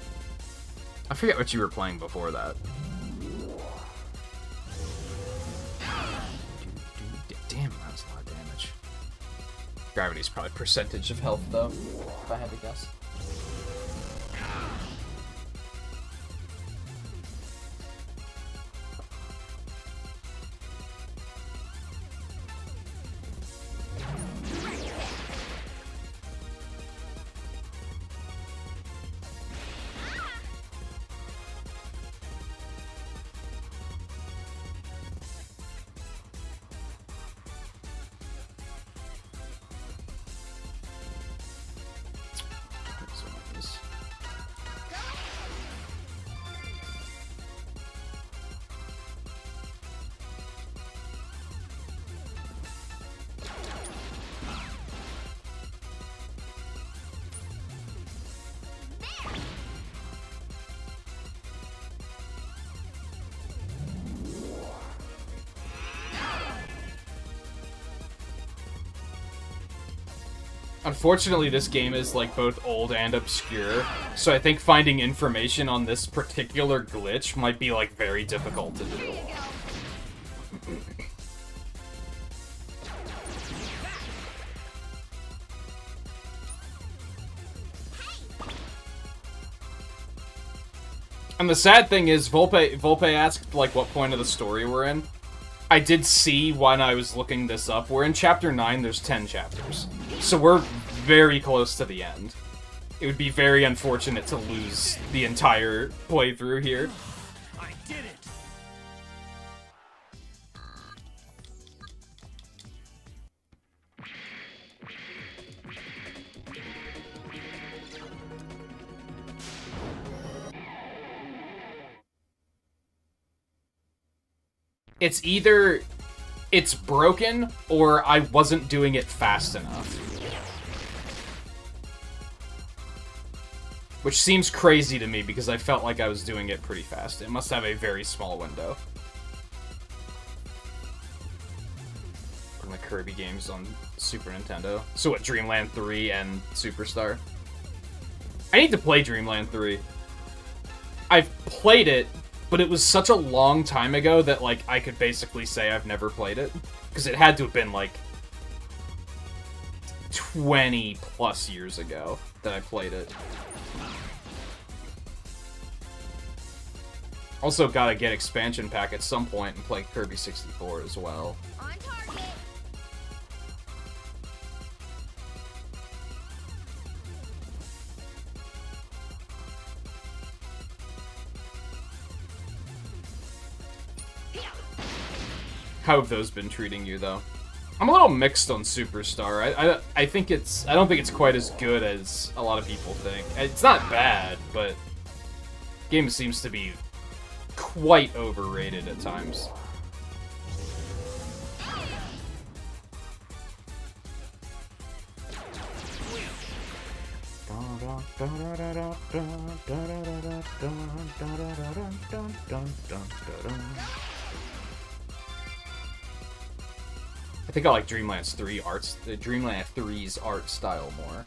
[SPEAKER 9] I forget what you were playing before that. Damn, that was a lot of damage. Gravity's probably percentage of health, though, if I had to guess. Unfortunately, this game is, like, both old and obscure, so I think finding information on this particular glitch might be, like, very difficult to do. And the sad thing is, Volpe asked, like, what point of the story we're in. I did see when I was looking this up, we're in Chapter 9, there's 10 chapters. So we're very close to the end. It would be very unfortunate to lose the entire playthrough here.
[SPEAKER 3] I did it!
[SPEAKER 9] It's either it's broken or I wasn't doing it fast enough. Which seems crazy to me because I felt like I was doing it pretty fast. It must have a very small window. From the Kirby games on Super Nintendo. So what, Dreamland 3 and Superstar? I need to play Dreamland 3. I've played it, but it was such a long time ago that, like, I could basically say I've never played it. Because it had to have been, like, 20 plus years ago that I played it. Also gotta get expansion pack at some point and play Kirby 64 as well.
[SPEAKER 5] On target.
[SPEAKER 9] How have those been treating you, though? I'm a little mixed on Superstar. I think it's... I don't think it's quite as good as a lot of people think. It's not bad, but... the game seems to be quite overrated at times. I think I like Dreamland 3's art style more.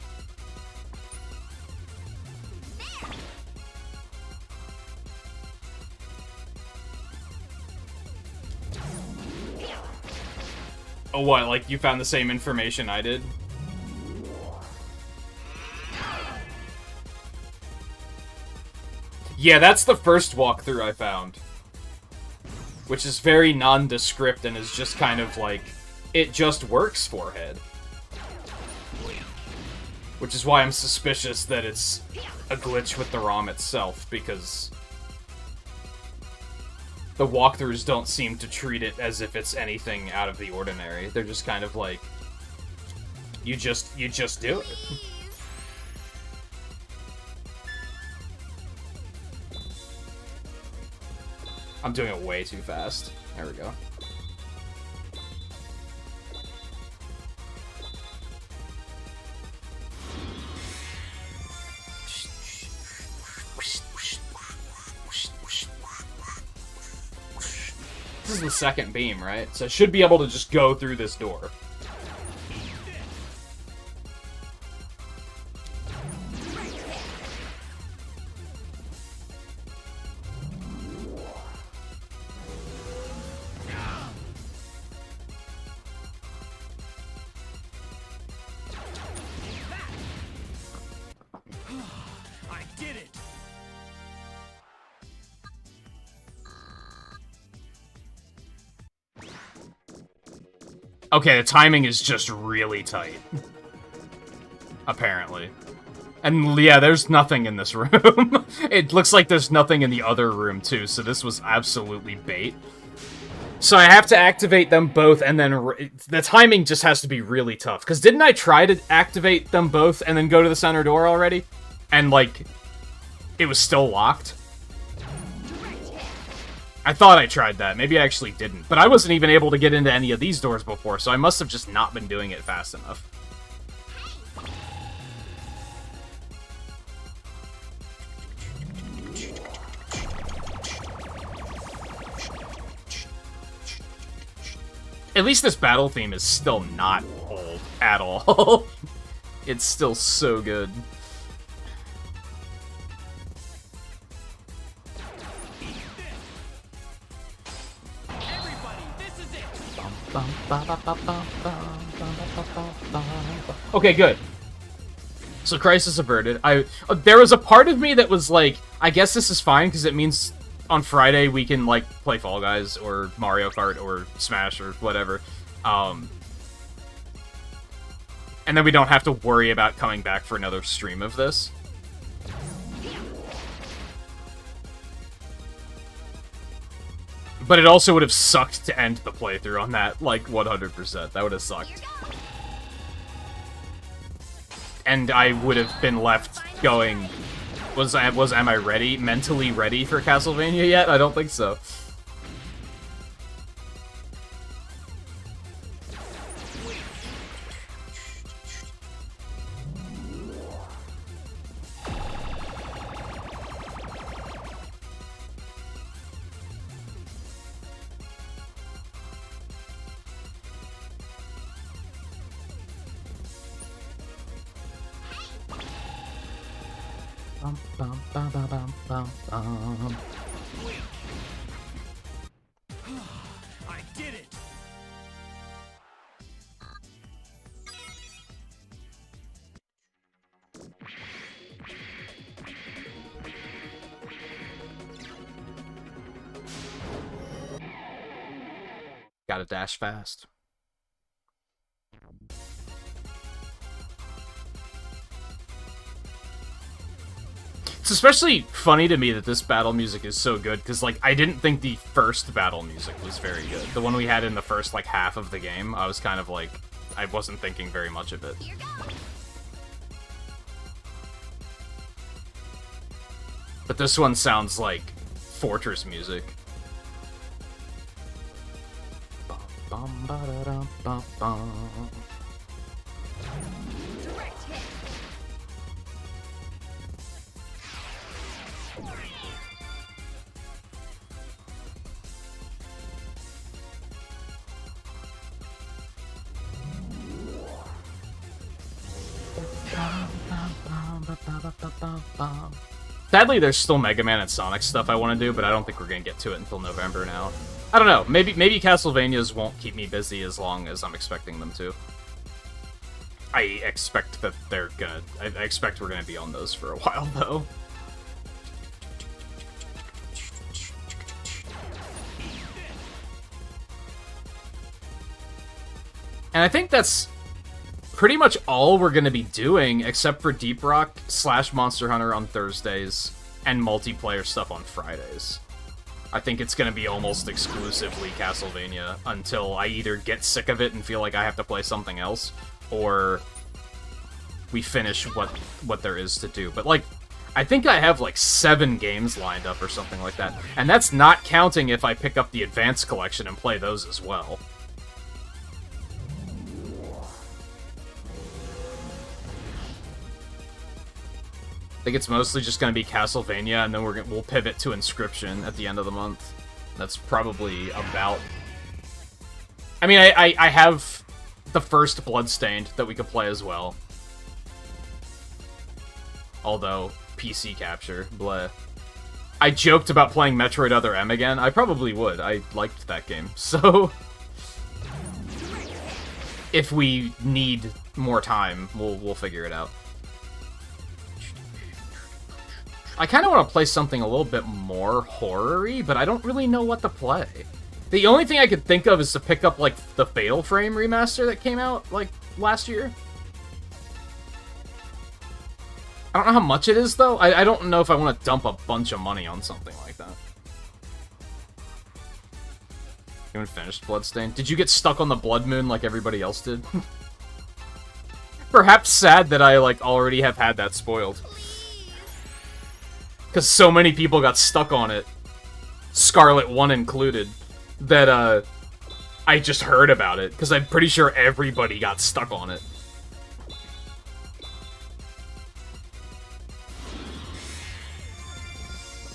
[SPEAKER 9] Oh, what? Like, you found the same information I did? Yeah, that's the first walkthrough I found. Which is very nondescript and is just kind of like, it just works forehead. Which is why I'm suspicious that it's a glitch with the ROM itself, because the walkthroughs don't seem to treat it as if it's anything out of the ordinary. They're just kind of like, you just do it. I'm doing it way too fast. There we go. This is the second beam, right? So I should be able to just go through this door.
[SPEAKER 3] I did it!
[SPEAKER 9] Okay, the timing is just really tight. Apparently. And yeah, there's nothing in this room. It looks like there's nothing in the other room too, so this was absolutely bait. So I have to activate them both, and then the timing just has to be really tough. Because didn't I try to activate them both and then go to the center door already? And, like, it was still locked? I thought I tried that. Maybe I actually didn't. But I wasn't even able to get into any of these doors before, so I must have just not been doing it fast enough. At least this battle theme is still not old at all. It's still so good. Okay, good. So crisis averted. There was a part of me that was like, I guess this is fine because it means on Friday we can, like, play Fall Guys or Mario Kart or Smash or whatever. And then we don't have to worry about coming back for another stream of this. But it also would have sucked to end the playthrough on that, like, 100%. That would have sucked. And I would have been left going, am I ready, mentally ready for Castlevania yet? I don't think so. Bum, bum, bum, bum, bum, bum.
[SPEAKER 3] I did it!
[SPEAKER 9] Gotta dash fast. It's especially funny to me that this battle music is so good, because, like, I didn't think the first battle music was very good. The one we had in the first, like, half of the game, I was kind of like, I wasn't thinking very much of it. But this one sounds like Fortress music. Bum, bum, ba-da-dum, bum, bum.
[SPEAKER 5] Direct hit.
[SPEAKER 9] Sadly, there's still Mega Man and Sonic stuff I want to do, but I don't think we're going to get to it until November now. I don't know. Maybe Castlevanias won't keep me busy as long as I'm expecting them to. I expect that they're gonna... I expect we're gonna be on those for a while, though. And I think that's pretty much all we're going to be doing, except for Deep Rock / Monster Hunter on Thursdays, and multiplayer stuff on Fridays. I think it's going to be almost exclusively Castlevania until I either get sick of it and feel like I have to play something else, or we finish what there is to do. But, like, I think I have, like, 7 games lined up or something like that. And that's not counting if I pick up the Advanced Collection and play those as well. I think it's mostly just going to be Castlevania, and then we'll pivot to Inscription at the end of the month. That's probably about... I mean, I have the first Bloodstained that we could play as well. Although, PC capture, bleh. I joked about playing Metroid Other M again. I probably would. I liked that game. So, if we need more time, we'll figure it out. I kind of want to play something a little bit more horror-y, but I don't really know what to play. The only thing I could think of is to pick up, like, the Fatal Frame remaster that came out, like, last year. I don't know how much it is, though. I don't know if I want to dump a bunch of money on something like that. You haven't finished Bloodstained? Did you get stuck on the Blood Moon like everybody else did? Perhaps sad that I, like, already have had that spoiled. Because so many people got stuck on it, Scarlet 1 included, that, I just heard about it, because I'm pretty sure everybody got stuck on it.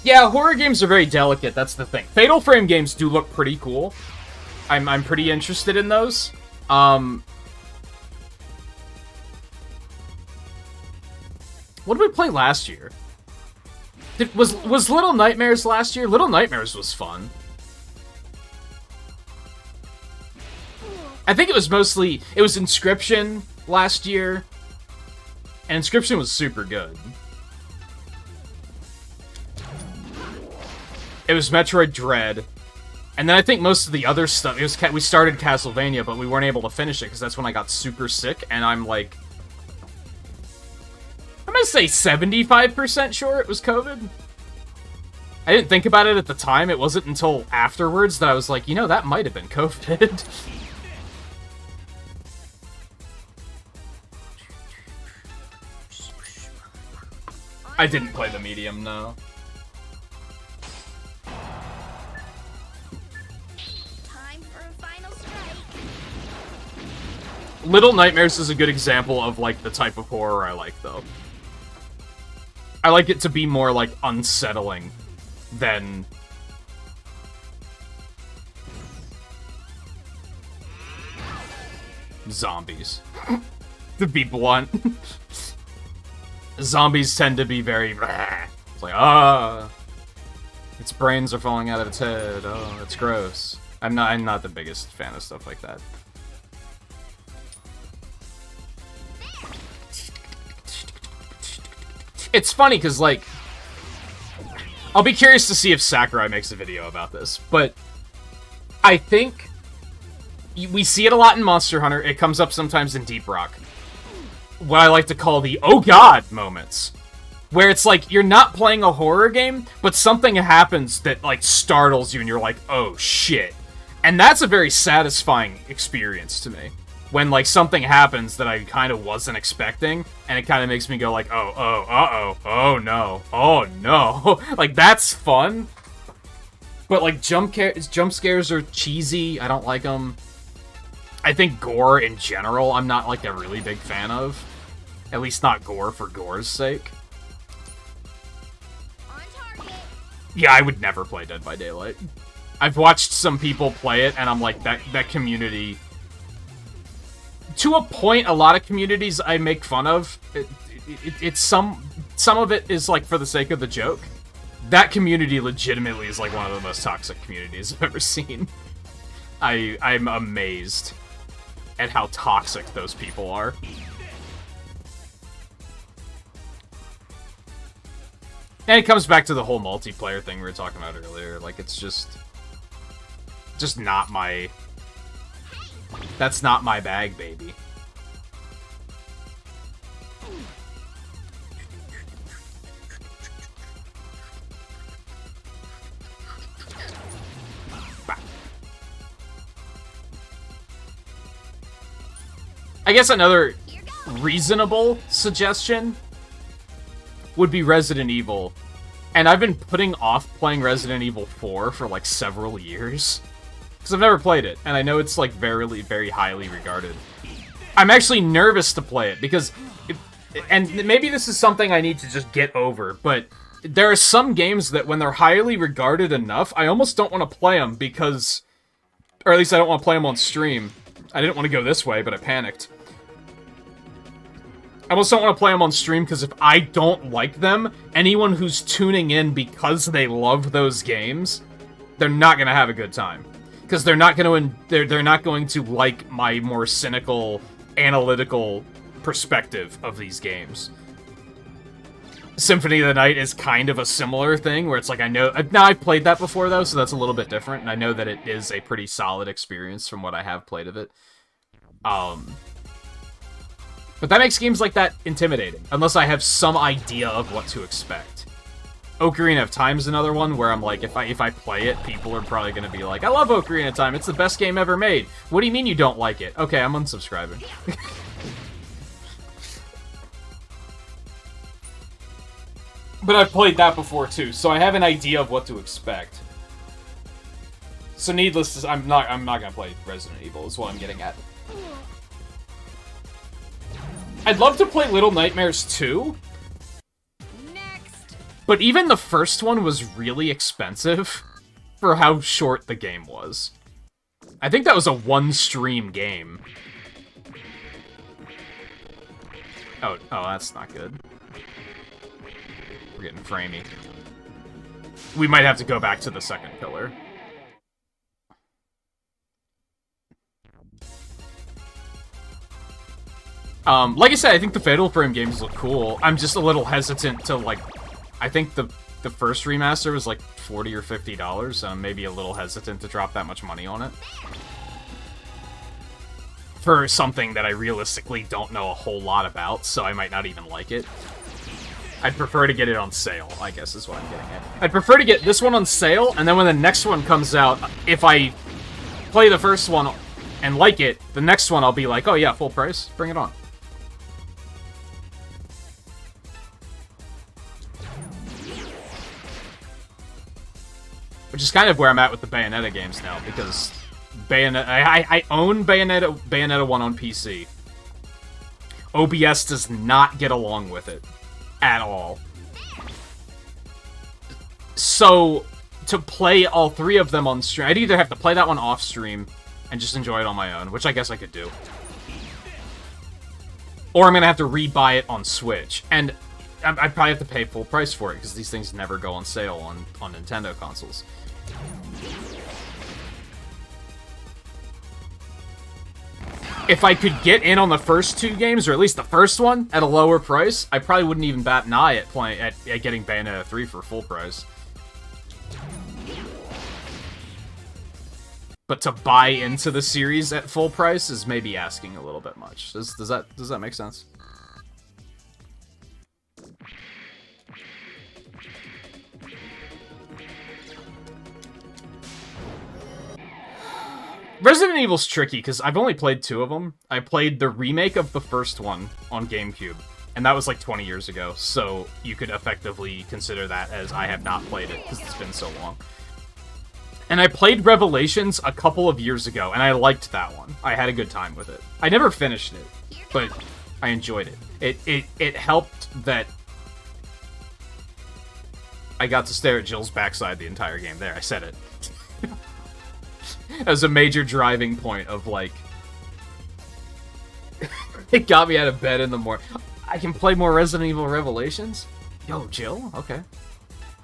[SPEAKER 9] Yeah, horror games are very delicate, that's the thing. Fatal Frame games do look pretty cool. I'm pretty interested in those. What did we play last year? Was Little Nightmares last year? Little Nightmares was fun. I think it was mostly... It was Inscription last year. And Inscription was super good. It was Metroid Dread. And then I think most of the other stuff, we started Castlevania, but we weren't able to finish it, because that's when I got super sick, and I'm like... I'm gonna say 75% sure it was COVID. I didn't think about it at the time. It wasn't until afterwards that I was like, you know, that might have been COVID. I didn't play the medium, no.
[SPEAKER 5] Time for a final strike.
[SPEAKER 9] Little Nightmares is a good example of, like, the type of horror I like, though. I like it to be more, like, unsettling than... zombies. To be blunt. Zombies tend to be very... It's like, its brains are falling out of its head. Oh, it's gross. I'm not the biggest fan of stuff like that. It's funny, because, like... I'll be curious to see if Sakurai makes a video about this, but... I think... We see it a lot in Monster Hunter, it comes up sometimes in Deep Rock. What I like to call the oh god moments. Where it's like, you're not playing a horror game, but something happens that, like, startles you and you're like, oh shit. And that's a very satisfying experience to me. When, like, something happens that I kind of wasn't expecting, and it kind of makes me go like, oh no. Like, that's fun. But, like, jump scares are cheesy, I don't like them. I think gore in general, I'm not, like, a really big fan of. At least not gore for gore's sake.
[SPEAKER 5] On target.
[SPEAKER 9] Yeah, I would never play Dead by Daylight. I've watched some people play it, and I'm like, that community... To a point, a lot of communities I make fun of, it's some of it is, like, for the sake of the joke. That community legitimately is, like, one of the most toxic communities I've ever seen. I'm amazed at how toxic those people are. And it comes back to the whole multiplayer thing we were talking about earlier. Like, it's just not my... That's not my bag, baby. I guess another reasonable suggestion would be Resident Evil. And I've been putting off playing Resident Evil 4 for, like, several years. Because I've never played it, and I know it's, like, very, very highly regarded. I'm actually nervous to play it, because... and maybe this is something I need to just get over, but there are some games that when they're highly regarded enough, I almost don't want to play them because... Or at least I don't want to play them on stream. I didn't want to go this way, but I panicked. I almost don't want to play them on stream because if I don't like them, anyone who's tuning in because they love those games, they're not going to have a good time. Because they're not going to like my more cynical, analytical perspective of these games. Symphony of the Night is kind of a similar thing, where it's like, I know... Now, I've played that before, though, so that's a little bit different, and I know that it is a pretty solid experience from what I have played of it. But that makes games like that intimidating, unless I have some idea of what to expect. Ocarina of Time is another one where I'm like, if I play it, people are probably going to be like, I love Ocarina of Time, it's the best game ever made. What do you mean you don't like it? Okay, I'm unsubscribing. But I've played that before too, so I have an idea of what to expect. So needless to say, I'm not gonna play Resident Evil, is what I'm getting at. I'd love to play Little Nightmares 2.
[SPEAKER 5] Next.
[SPEAKER 9] But even the first one was really expensive for how short the game was. I think that was a one-stream game. Oh, that's not good. We're getting framey. We might have to go back to the second pillar. Like I said, I think the Fatal Frame games look cool. I'm just a little hesitant to, like... I think the the first remaster was like $40 or $50, so I'm maybe a little hesitant to drop that much money on it. For something that I realistically don't know a whole lot about, so I might not even like it. I'd prefer to get it on sale, I guess is what I'm getting at. I'd prefer to get this one on sale, and then when the next one comes out, if I play the first one and like it, the next one I'll be like, oh yeah, full price, bring it on. Which is kind of where I'm at with the Bayonetta games now, because I own Bayonetta 1 on PC. OBS does not get along with it. At all. So, to play all three of them on stream, I'd either have to play that one off stream and just enjoy it on my own, which I guess I could do. Or I'm gonna have to re-buy it on Switch. And I'd probably have to pay full price for it, because these things never go on sale on Nintendo consoles. If I could get in on the first two games, or at least the first one, at a lower price, I probably wouldn't even bat an eye at getting Bayonetta 3 for full price. But to buy into the series at full price is maybe asking a little bit much. Does that make sense? Resident Evil's tricky, because I've only played 2 of them. I played the remake of the first one on GameCube, and that was like 20 years ago, so you could effectively consider that as I have not played it, because it's been so long. And I played Revelations a couple of years ago, and I liked that one. I had a good time with it. I never finished it, but I enjoyed it. It helped that I got to stare at Jill's backside the entire game. There, I said it. As a major driving point of, like... it got me out of bed in the morning. I can play more Resident Evil Revelations? Yo, Jill? Okay.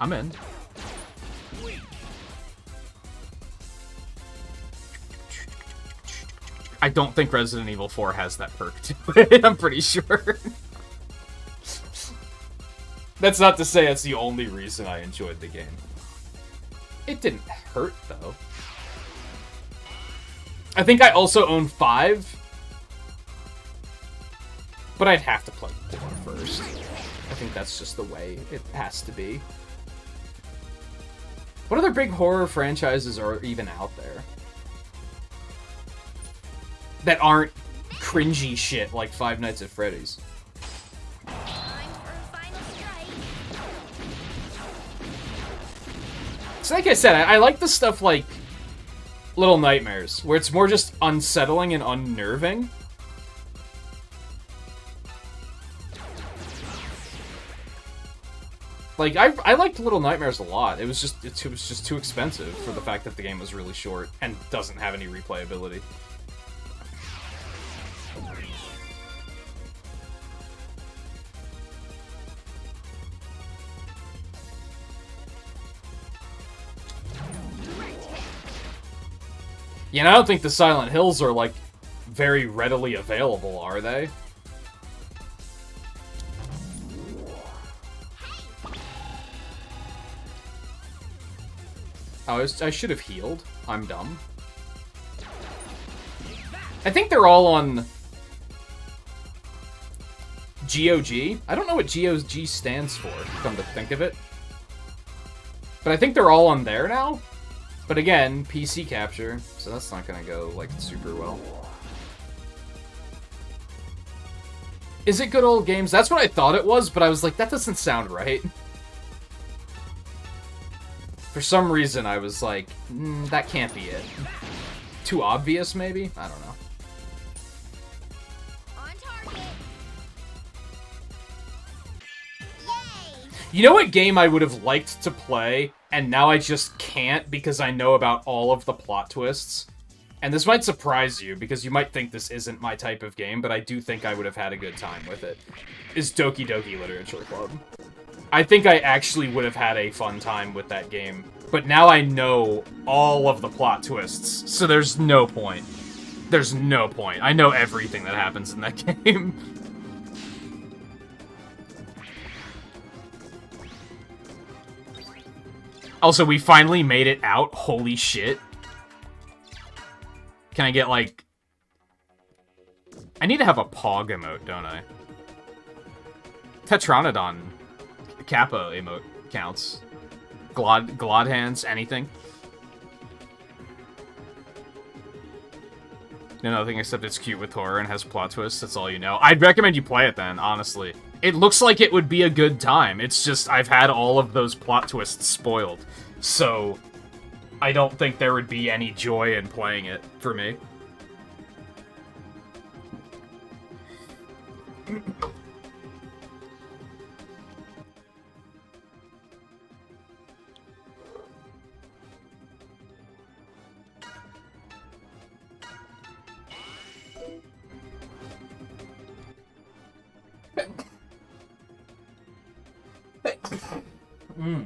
[SPEAKER 9] I'm in. I don't think Resident Evil 4 has that perk to it, I'm pretty sure. That's not to say that's the only reason I enjoyed the game. It didn't hurt, though. I think I also own 5. But I'd have to play 4 first. I think that's just the way it has to be. What other big horror franchises are even out there? That aren't cringy shit like Five Nights at Freddy's. So like I said, I like the stuff like Little Nightmares, where it's more just unsettling and unnerving. Like, I liked Little Nightmares a lot. It was just too expensive for the fact that the game was really short and doesn't have any replayability. Yeah, and I don't think the Silent Hills are, like, very readily available, are they? Oh, I should have healed. I'm dumb. I think they're all on GOG. I don't know what GOG stands for, come to think of it. But I think they're all on there now. But again, PC capture, so that's not gonna go, like, super well. Is it Good Old Games? That's what I thought it was, but I was like, that doesn't sound right. For some reason, I was like, that can't be it. Too obvious, maybe? I don't know.
[SPEAKER 5] On target. Yay!
[SPEAKER 9] You know what game I would have liked to play, and now I just can't because I know about all of the plot twists? And this might surprise you, because you might think this isn't my type of game, but I do think I would have had a good time with it. Is Doki Doki Literature Club. I think I actually would have had a fun time with that game, but now I know all of the plot twists, so there's no point. There's no point. I know everything that happens in that game. Also, we finally made it out. Holy shit. Can I get, like... I need to have a Pog emote, don't I? Tetranodon Kappa emote counts. Glod hands, anything. Nothing except it's cute with horror and has plot twists, that's all you know. I'd recommend you play it then, honestly. It looks like it would be a good time. It's just, I've had all of those plot twists spoiled. So, I don't think there would be any joy in playing it, for me.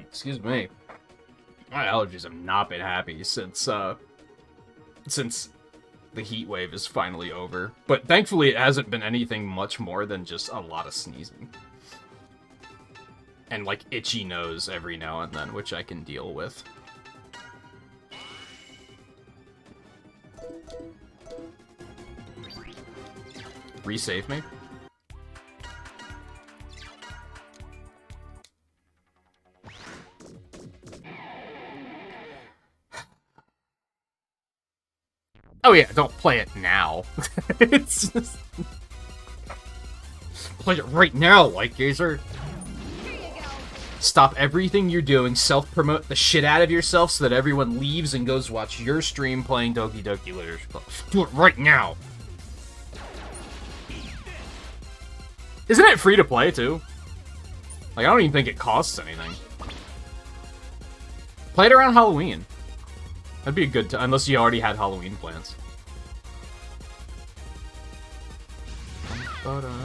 [SPEAKER 9] Excuse me. My allergies have not been happy since the heat wave is finally over. But thankfully it hasn't been anything much more than just a lot of sneezing. And like itchy nose every now and then, which I can deal with. Resave me? Oh yeah, don't play it now. It's just... Play it right now, White Gazer. Stop everything you're doing, self-promote the shit out of yourself so that everyone leaves and goes watch your stream playing Doki Doki Literature Club. Do it right now! Isn't it free to play, too? Like, I don't even think it costs anything. Play it around Halloween. That'd be a good time, unless you already had Halloween plans.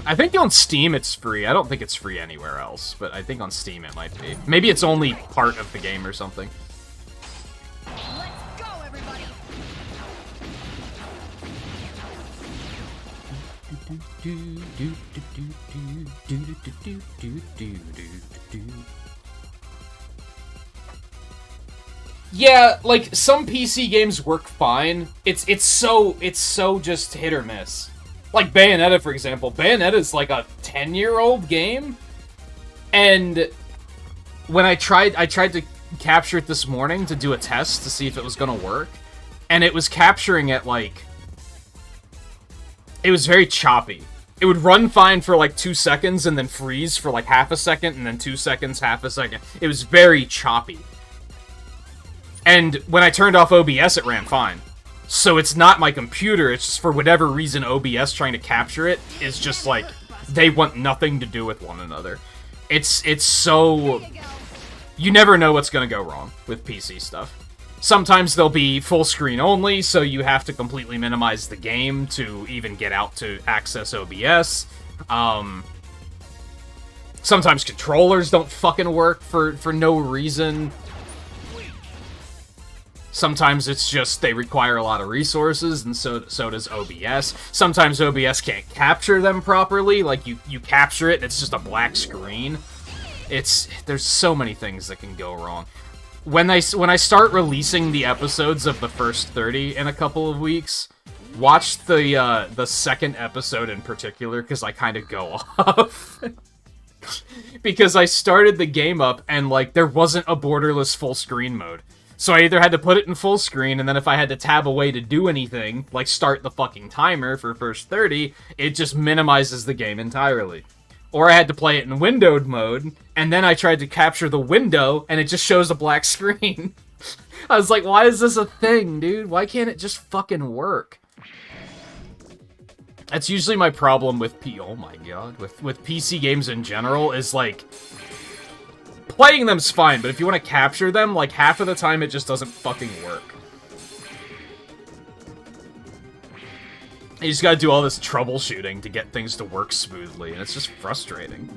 [SPEAKER 9] I think on Steam it's free. I don't think it's free anywhere else, but I think on Steam it might be. Maybe it's only part of the game or something.
[SPEAKER 5] Let's go, everybody!
[SPEAKER 9] Yeah, like some PC games work fine. It's so just hit or miss. Like Bayonetta, for example. Bayonetta's like a 10-year-old game, and when I tried to capture it this morning to do a test to see if it was gonna work, and it was capturing it like it was very choppy. It would run fine for like 2 seconds and then freeze for like half a second and then 2 seconds, half a second. It was very choppy. And when I turned off OBS, it ran fine. So it's not my computer, it's just for whatever reason OBS trying to capture it is just like, they want nothing to do with one another. It's so... You never know what's gonna go wrong with PC stuff. Sometimes they'll be full screen only, so you have to completely minimize the game to even get out to access OBS. Sometimes controllers don't fucking work for no reason. Sometimes it's just they require a lot of resources, and so does OBS. Sometimes OBS can't capture them properly, like you capture it, it's just a black screen. There's so many things that can go wrong. When I start releasing the episodes of the first 30 in a couple of weeks, watch the second episode in particular, because I kind of go off. Because I started the game up, and like there wasn't a borderless full screen mode. So I either had to put it in full screen, and then if I had to tab away to do anything, like start the fucking timer for first 30, it just minimizes the game entirely. Or I had to play it in windowed mode, and then I tried to capture the window, and it just shows a black screen. I was like, why is this a thing, dude? Why can't it just fucking work? That's usually my problem with oh my god, with PC games in general, is like... Playing them's fine, but if you want to capture them, like, half of the time it just doesn't fucking work. You just gotta do all this troubleshooting to get things to work smoothly, and it's just frustrating.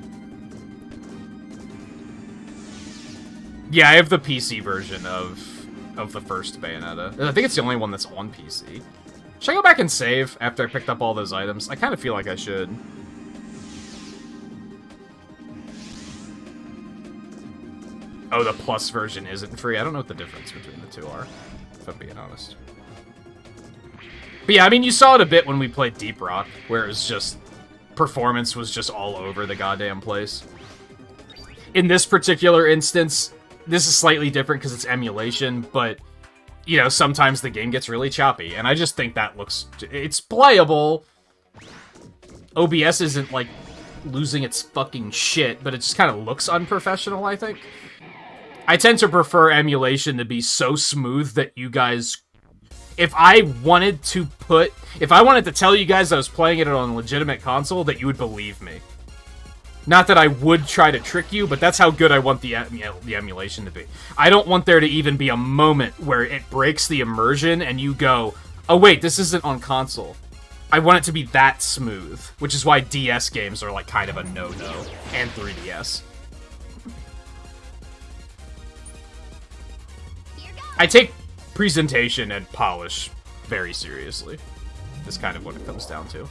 [SPEAKER 9] Yeah, I have the PC version of the first Bayonetta. I think it's the only one that's on PC. Should I go back and save after I picked up all those items? I kind of feel like I should. Oh, the Plus version isn't free? I don't know what the difference between the two are, if I'm being honest. But yeah, I mean, you saw it a bit when we played Deep Rock, where it was just... performance was just all over the goddamn place. In this particular instance, this is slightly different because it's emulation, but, you know, sometimes the game gets really choppy, and I just think that looks... It's playable. OBS isn't, like, losing its fucking shit, but it just kind of looks unprofessional, I think. I tend to prefer emulation to be so smooth that you guys... If I wanted to tell you guys I was playing it on a legitimate console, that you would believe me. Not that I would try to trick you, but that's how good I want the emulation to be. I don't want there to even be a moment where it breaks the immersion and you go, oh wait, this isn't on console. I want it to be that smooth, which is why DS games are like kind of a no-no, and 3DS. I take presentation and polish very seriously. Is kind of what it comes down to.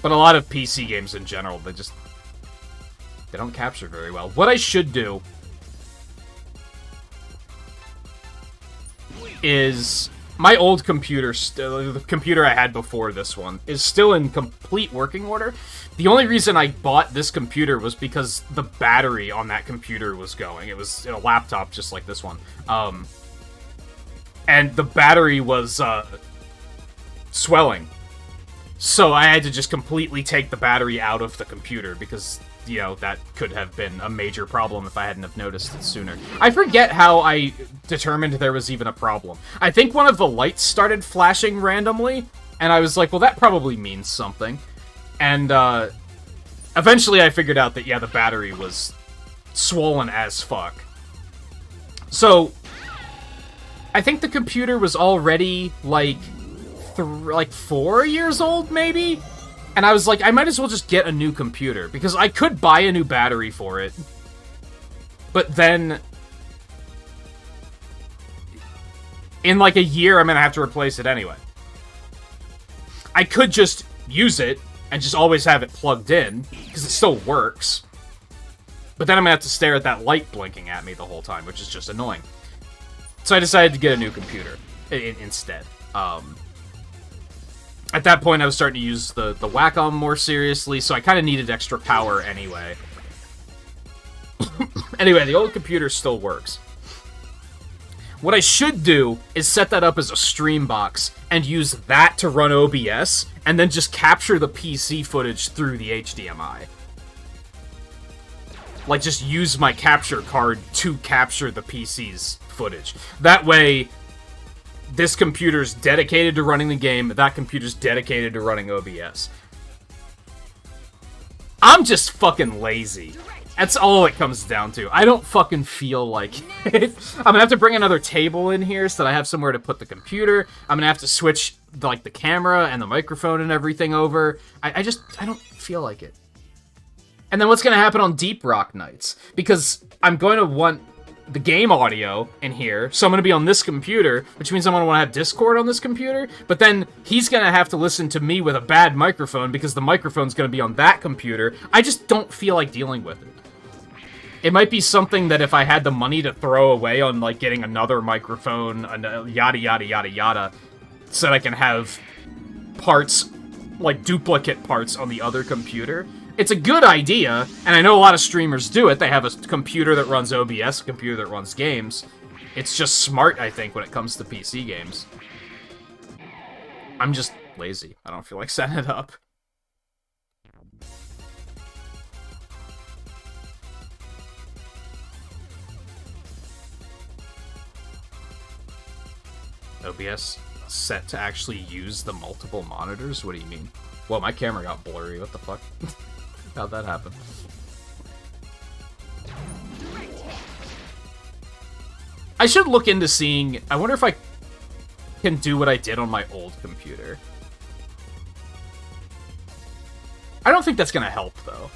[SPEAKER 9] But a lot of PC games in general, they don't capture very well. What I should do is my old computer, the computer I had before this one, is still in complete working order. The only reason I bought this computer was because the battery on that computer was going. It was a laptop just like this one. And the battery was swelling. So I had to just completely take the battery out of the computer because, you know, that could have been a major problem if I hadn't have noticed it sooner. I forget how I determined there was even a problem. I think one of the lights started flashing randomly, and I was like, well, that probably means something. And eventually I figured out that, yeah, the battery was swollen as fuck. So I think the computer was already, like 4 years old, maybe? And I was like, I might as well just get a new computer, because I could buy a new battery for it. But then, in like a year, I'm gonna have to replace it anyway. I could just use it, and just always have it plugged in, because it still works. But then I'm gonna have to stare at that light blinking at me the whole time, which is just annoying. So I decided to get a new computer instead. At that point, I was starting to use the Wacom more seriously, so I kind of needed extra power anyway. Anyway, the old computer still works. What I should do is set that up as a stream box and use that to run OBS, and then just capture the PC footage through the HDMI. Like, just use my capture card to capture the PC's footage. That way, this computer's dedicated to running the game, that computer's dedicated to running OBS. I'm just fucking lazy. That's all it comes down to. I don't fucking feel like it. I'm gonna have to bring another table in here so that I have somewhere to put the computer. I'm gonna have to switch, like, the camera and the microphone and everything over. I don't feel like it. And then what's gonna happen on Deep Rock nights? Because I'm going to want the game audio in here, so I'm going to be on this computer, which means I'm going to want to have Discord on this computer, but then he's going to have to listen to me with a bad microphone because the microphone's going to be on that computer. I just don't feel like dealing with it. It might be something that if I had the money to throw away on, like, getting another microphone, yada yada yada yada, so that I can have parts, like duplicate parts on the other computer. It's a good idea, and I know a lot of streamers do it. They have a computer that runs OBS, a computer that runs games. It's just smart, I think, when it comes to PC games. I'm just lazy. I don't feel like setting it up. OBS set to actually use the multiple monitors? What do you mean? Well, my camera got blurry. What the fuck? How'd that happen? I should look into seeing... I wonder if I can do what I did on my old computer. I don't think that's gonna help, though.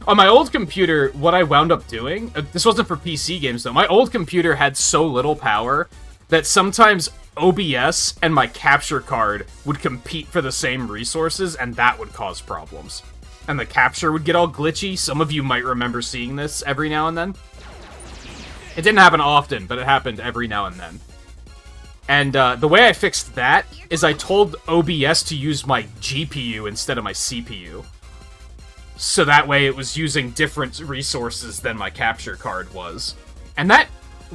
[SPEAKER 9] On my old computer, what I wound up doing... this wasn't for PC games, though. My old computer had so little power that sometimes OBS and my capture card would compete for the same resources, and that would cause problems. And the capture would get all glitchy. Some of you might remember seeing this every now and then. It didn't happen often, but it happened every now and then. And the way I fixed that is I told OBS to use my GPU instead of my CPU. So that way it was using different resources than my capture card was. And that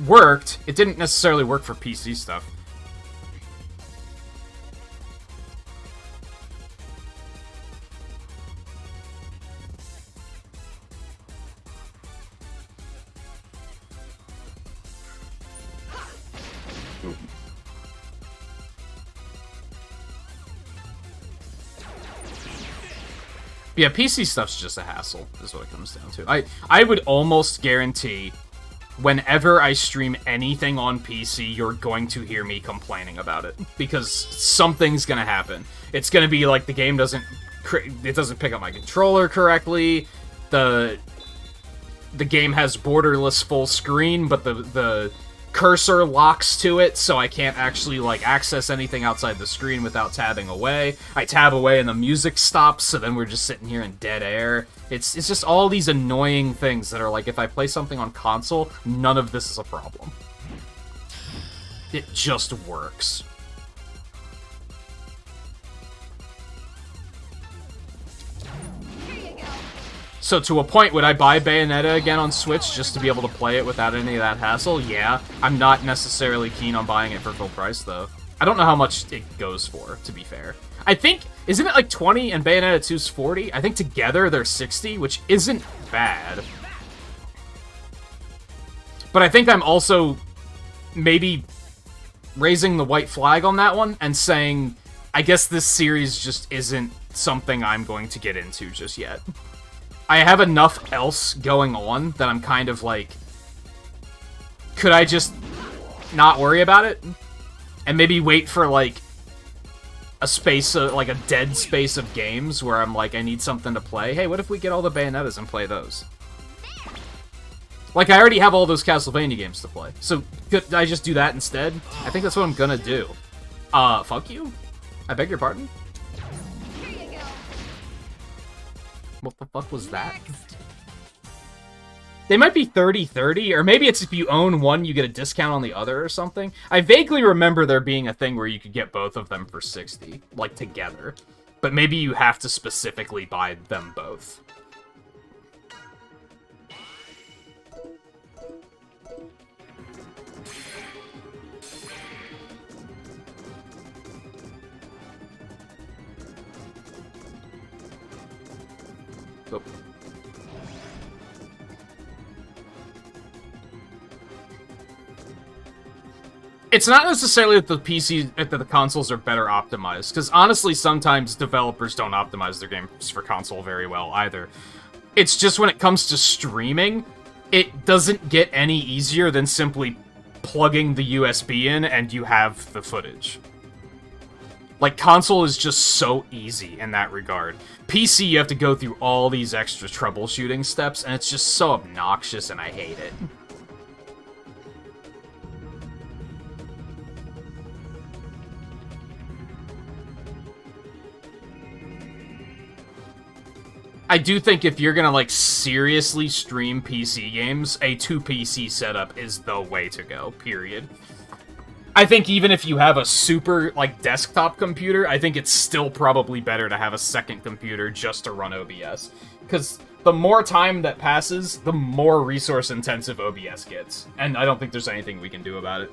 [SPEAKER 9] worked. It didn't necessarily work for PC stuff. Yeah, PC stuff's just a hassle, is what it comes down to. I would almost guarantee whenever I stream anything on PC, you're going to hear me complaining about it. Because something's gonna happen. It's gonna be like the game doesn't pick up my controller correctly, the game has borderless full screen, but the cursor locks to it, so I can't actually, like, access anything outside the screen without tabbing away. I tab away and the music stops, so then we're just sitting here in dead air. It's just all these annoying things that are like, if I play something on console, none of this is a problem. It just works. So to a point, would I buy Bayonetta again on Switch just to be able to play it without any of that hassle? Yeah. I'm not necessarily keen on buying it for full price, though. I don't know how much it goes for, to be fair. I think, isn't it like 20 and Bayonetta 2's 40? I think together they're 60, which isn't bad. But I think I'm also maybe raising the white flag on that one and saying, I guess this series just isn't something I'm going to get into just yet. I have enough else going on that I'm kind of like, could I just not worry about it? And maybe wait for, like, a space, like a dead space of games where I'm like, I need something to play. Hey, what if we get all the Bayonettas and play those? Like, I already have all those Castlevania games to play. So, could I just do that instead? I think that's what I'm gonna do. Fuck you? I beg your pardon? What the fuck was that? They might be 30-30, or maybe it's if you own one, you get a discount on the other or something. I vaguely remember there being a thing where you could get both of them for 60, like together. But maybe you have to specifically buy them both. Oh. It's not necessarily that the consoles are better optimized, because honestly, sometimes developers don't optimize their games for console very well either. It's just when it comes to streaming, it doesn't get any easier than simply plugging the USB in and you have the footage. Like, console is just so easy in that regard. PC, you have to go through all these extra troubleshooting steps, and it's just so obnoxious, and I hate it. I do think if you're gonna, like, seriously stream PC games, a 2-PC setup is the way to go, period. I think even if you have a super, like, desktop computer, I think it's still probably better to have a second computer just to run OBS. Because the more time that passes, the more resource-intensive OBS gets. And I don't think there's anything we can do about it.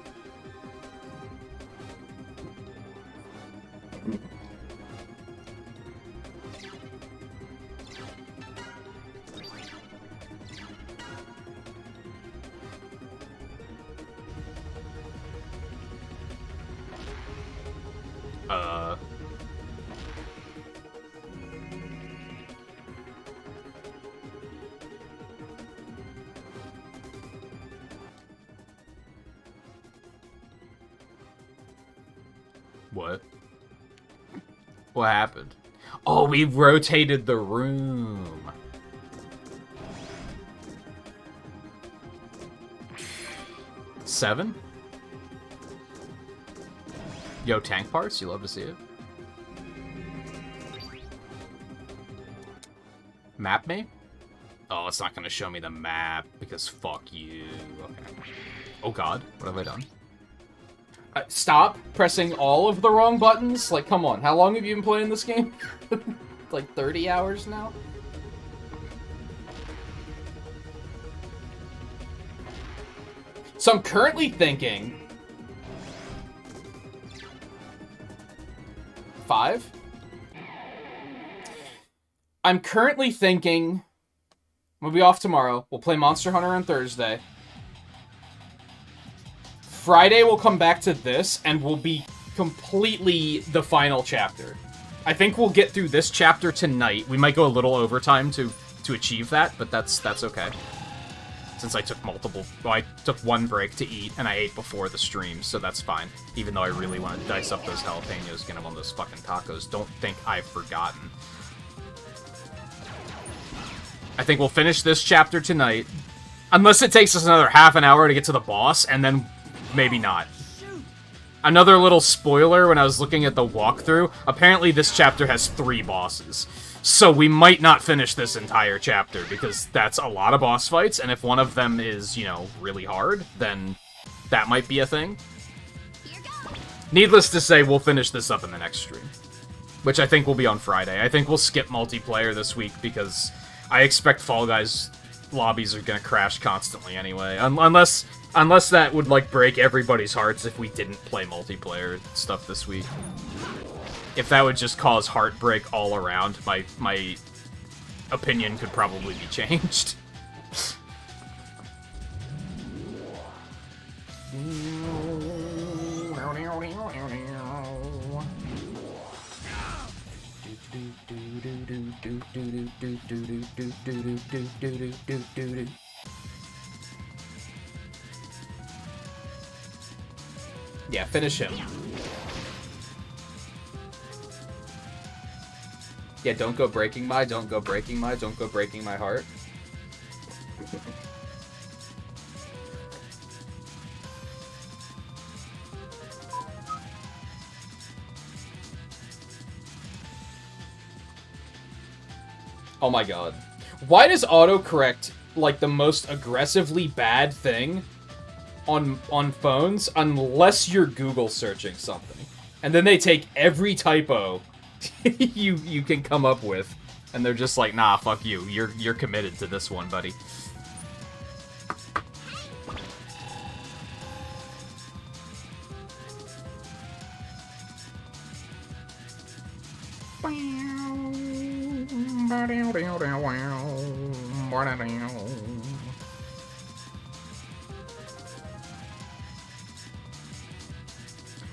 [SPEAKER 9] What? What happened? Oh, we rotated the room. Yo, tank parts, you love to see it. Map me? Oh, it's not gonna show me the map, because fuck you. Okay. Oh god, what have I done? Stop pressing all of the wrong buttons? Like, come on, how long have you been playing this game? Like 30 hours now? So I'm currently thinking... 5? I'm currently thinking... We'll be off tomorrow. We'll play Monster Hunter on Thursday. Friday we'll come back to this, and we'll be completely the final chapter. I think we'll get through this chapter tonight. We might go a little overtime to achieve that, but that's okay. Since I took I took one break to eat, and I ate before the stream, so that's fine. Even though I really want to dice up those jalapenos, get them on those fucking tacos. Don't think I've forgotten. I think we'll finish this chapter tonight. Unless it takes us another half an hour to get to the boss, and then maybe not. Another little spoiler when I was looking at the walkthrough, apparently this chapter has 3 bosses. So we might not finish this entire chapter, because that's a lot of boss fights, and if one of them is, you know, really hard, then that might be a thing. Needless to say, we'll finish this up in the next stream. Which I think will be on Friday. I think we'll skip multiplayer this week, because I expect Fall Guys lobbies are gonna crash constantly anyway. Unless that would, like, break everybody's hearts if we didn't play multiplayer stuff this week. If that would just cause heartbreak all around, my opinion could probably be changed. Yeah, finish him. Yeah, don't go breaking my, don't go breaking my, don't go breaking my heart. Oh my god. Why does autocorrect, like, the most aggressively bad thing on phones unless you're Google searching something? And then they take every typo you can come up with, and they're just like, nah, fuck you. You're committed to this one, buddy.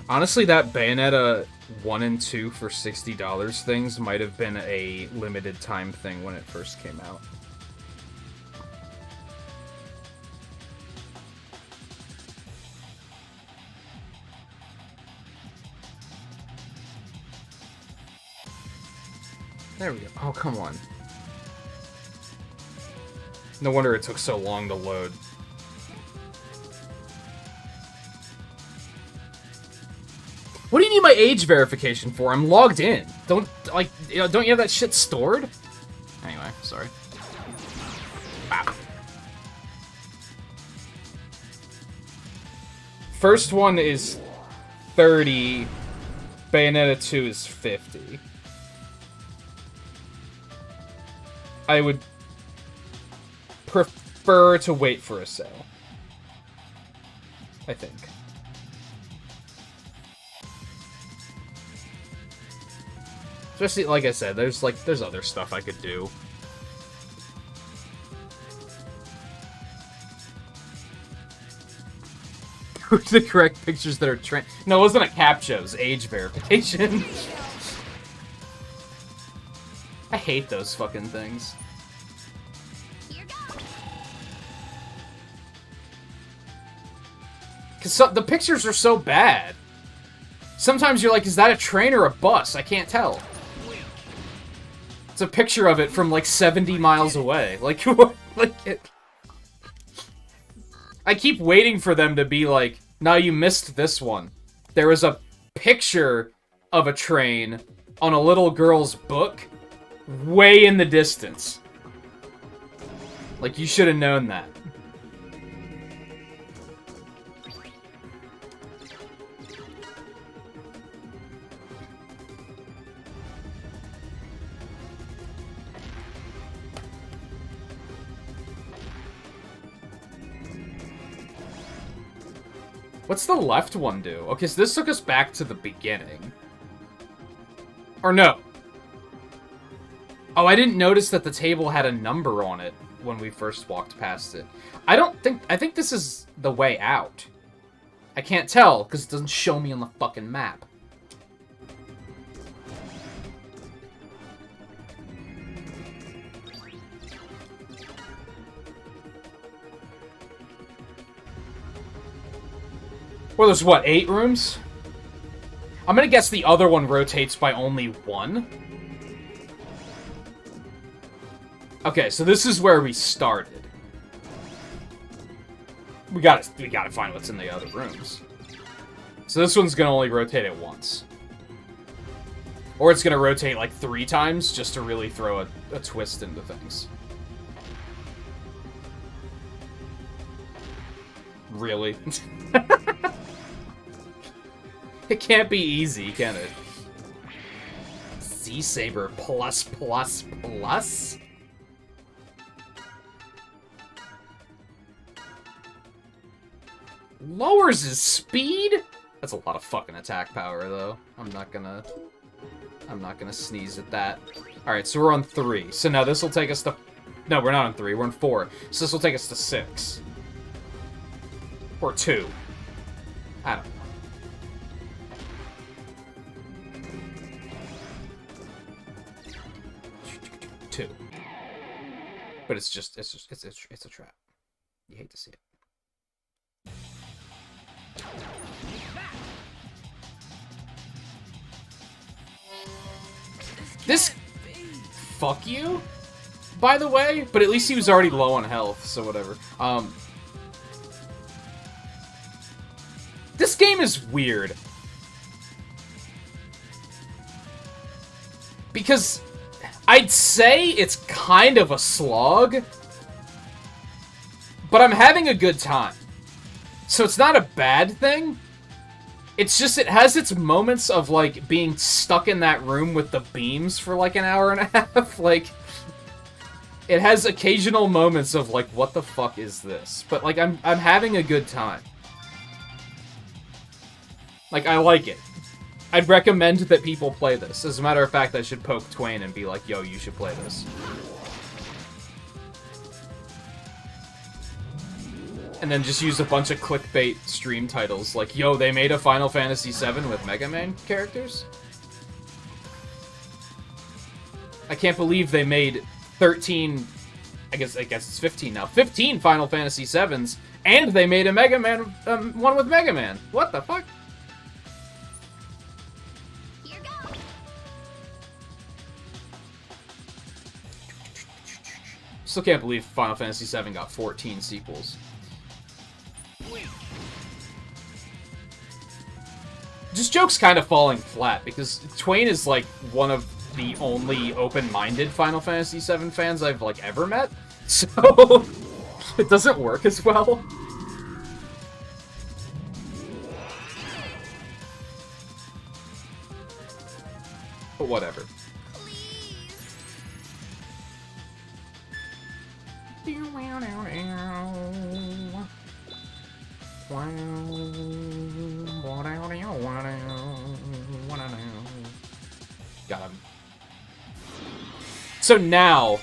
[SPEAKER 9] Honestly, that Bayonetta 1 and 2 for $60 things might have been a limited time thing when it first came out. There we go. Oh, come on. No wonder it took so long to load. What do you need my age verification for? I'm logged in. Don't you have that shit stored? Anyway, sorry. Wow. First one is 30. Bayonetta 2 is 50. I would prefer to wait for a sale. I think. Especially, like I said, there's other stuff I could do. The correct pictures that are No, it wasn't a CAPTCHA, it was age verification. I hate those fucking things. Because the pictures are so bad. Sometimes you're like, is that a train or a bus? I can't tell. It's a picture of it from like 70 miles away. Like, what? I keep waiting for them to be like, no, you missed this one. There was a picture of a train on a little girl's book way in the distance. Like, you should have known that. What's the left one do? Okay, so this took us back to the beginning. Or no. Oh, I didn't notice that the table had a number on it when we first walked past it. I think this is the way out. I can't tell, because it doesn't show me on the fucking map. Well, there's what, 8 rooms? I'm gonna guess the other one rotates by only 1. Okay, so this is where we started. We gotta find what's in the other rooms. So this one's gonna only rotate it once. Or it's gonna rotate like 3 times just to really throw a twist into things. Really? It can't be easy, can it? Sea Saber plus. Lowers his speed? That's a lot of fucking attack power, though. I'm not gonna sneeze at that. Alright, so we're on 3. So now this will take us to... No, we're not on 3. We're on 4. So this will take us to 6. Or 2. I don't know. 2. But it's a trap. You hate to see it. This... Fuck you? By the way, but at least he was already low on health, so whatever. This game is weird. Because I'd say it's kind of a slog, but I'm having a good time. So it's not a bad thing. It's just, it has its moments of, like, being stuck in that room with the beams for, like, an hour and a half. Like, it has occasional moments of, like, what the fuck is this? But, like, I'm having a good time. Like, I like it. I'd recommend that people play this. As a matter of fact, I should poke Twain and be like, yo, you should play this. And then just use a bunch of clickbait stream titles, like, yo, they made a Final Fantasy VII with Mega Man characters? I can't believe they made 13... I guess it's 15 now. 15 Final Fantasy VIIs, and they made a Mega Man, one with Mega Man. What the fuck? Still can't believe Final Fantasy VII got 14 sequels. Just joke's kind of falling flat, because Twain is, like, one of the only open-minded Final Fantasy VII fans I've, like, ever met. So, it doesn't work as well. But whatever. Got him. So now,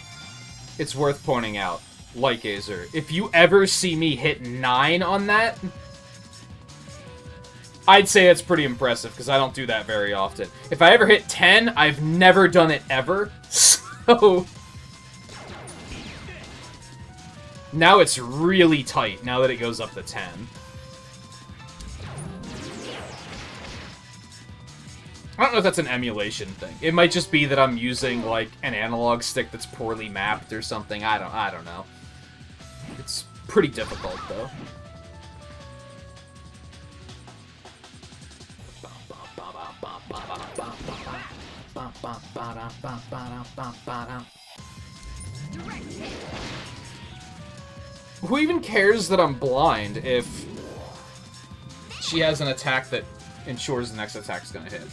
[SPEAKER 9] it's worth pointing out, Lightgazer, if you ever see me hit 9 on that, I'd say that's pretty impressive, because I don't do that very often. If I ever hit 10, I've never done it ever, so... Now it's really tight, now that it goes up to 10. I don't know if that's an emulation thing. It might just be that I'm using, like, an analog stick that's poorly mapped or something. I don't know. It's pretty difficult, though. Who even cares that I'm blind if she has an attack that ensures the next attack's gonna hit?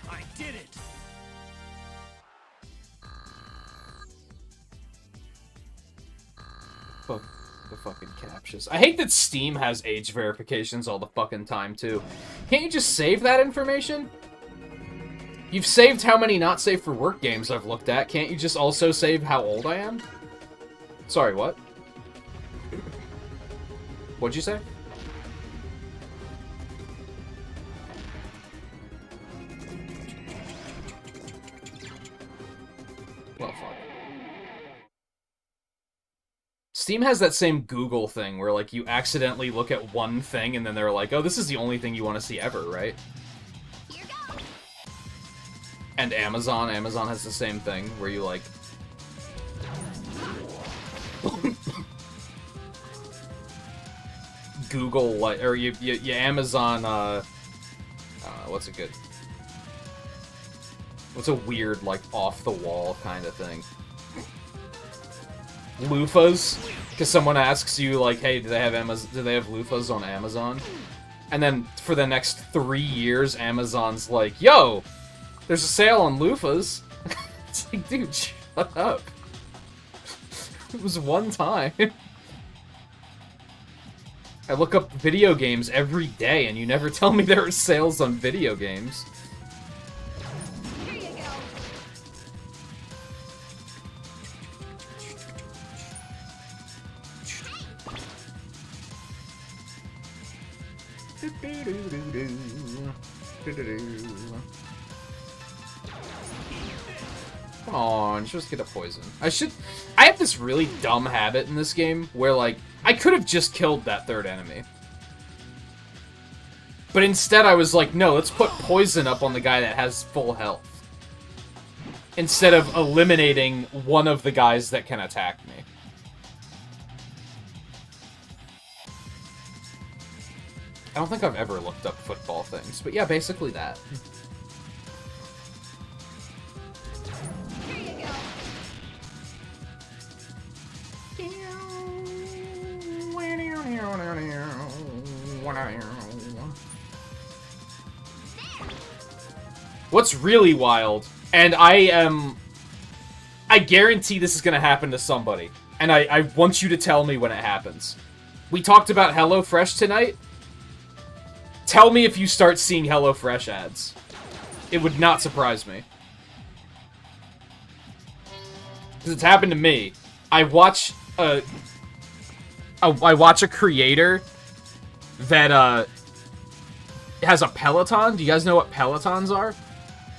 [SPEAKER 3] I did it!
[SPEAKER 9] Fuck the fucking captures. I hate that Steam has age verifications all the fucking time, too. Can't you just save that information? You've saved how many not safe for work games I've looked at. Can't you just also save how old I am? Sorry, what? What'd you say? Well, fuck. Steam has that same Google thing where, like, you accidentally look at one thing and then they're like, oh, this is the only thing you want to see ever, right?
[SPEAKER 5] Here goes.
[SPEAKER 9] And Amazon has the same thing where you, like... Google, like, or you Amazon, what's a good... What's a weird, like, off-the-wall kind of thing? Loofahs, because someone asks you, like, hey, do they have loofahs on Amazon? And then for the next 3 years, Amazon's like, yo, there's a sale on loofahs. It's like, dude, shut up. It was one time. I look up video games every day, and you never tell me there are sales on video games.
[SPEAKER 5] Here you go.
[SPEAKER 9] Come on, just get a poison. I have this really dumb habit in this game where, like, I could have just killed that third enemy. But instead I was like, no, let's put poison up on the guy that has full health. Instead of eliminating one of the guys that can attack me. I don't think I've ever looked up football things, but yeah, basically that.
[SPEAKER 5] Here you go.
[SPEAKER 9] What's really wild, and I guarantee this is gonna happen to somebody, and I want you to tell me when it happens. We talked about HelloFresh tonight. Tell me if you start seeing HelloFresh ads. It would not surprise me. Because it's happened to me. I watch a creator that has a Peloton. Do you guys know what Pelotons are?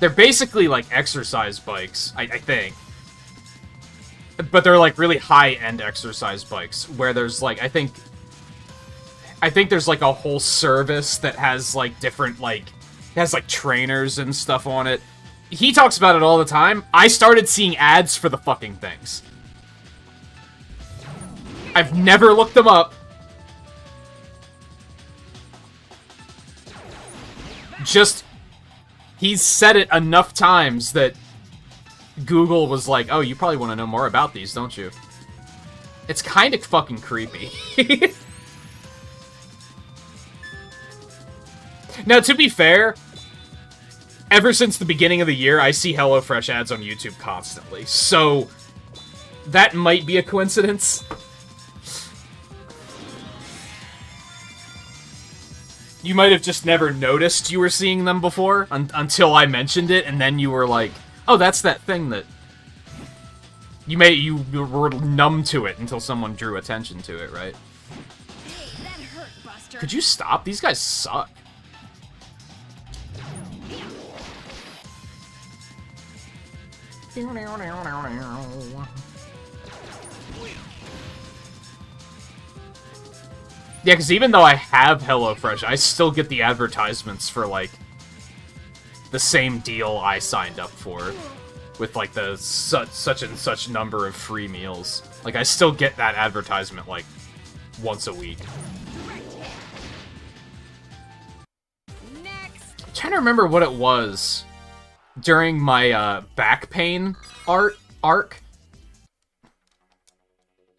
[SPEAKER 9] They're basically like exercise bikes, I think. But they're like really high-end exercise bikes where there's like, I think there's like a whole service that has like different has like trainers and stuff on it. He talks about it all the time. I started seeing ads for the fucking things. I've never looked them up. Just, he's said it enough times that Google was like, oh, you probably want to know more about these, don't you? It's kind of fucking creepy. Now, to be fair, ever since the beginning of the year, I see HelloFresh ads on YouTube constantly, so that might be a coincidence. You might have just never noticed you were seeing them before until I mentioned it, and then you were like, oh, that's that thing that... You were numb to it until someone drew attention to it, right?
[SPEAKER 5] Hey, that hurt, Buster.
[SPEAKER 9] Could you stop? These guys suck. Yeah, because even though I have HelloFresh, I still get the advertisements for, like, the same deal I signed up for. With, like, the such and such number of free meals. Like, I still get that advertisement, like, once a week.
[SPEAKER 5] Next.
[SPEAKER 9] I'm trying to remember what it was during my back pain arc.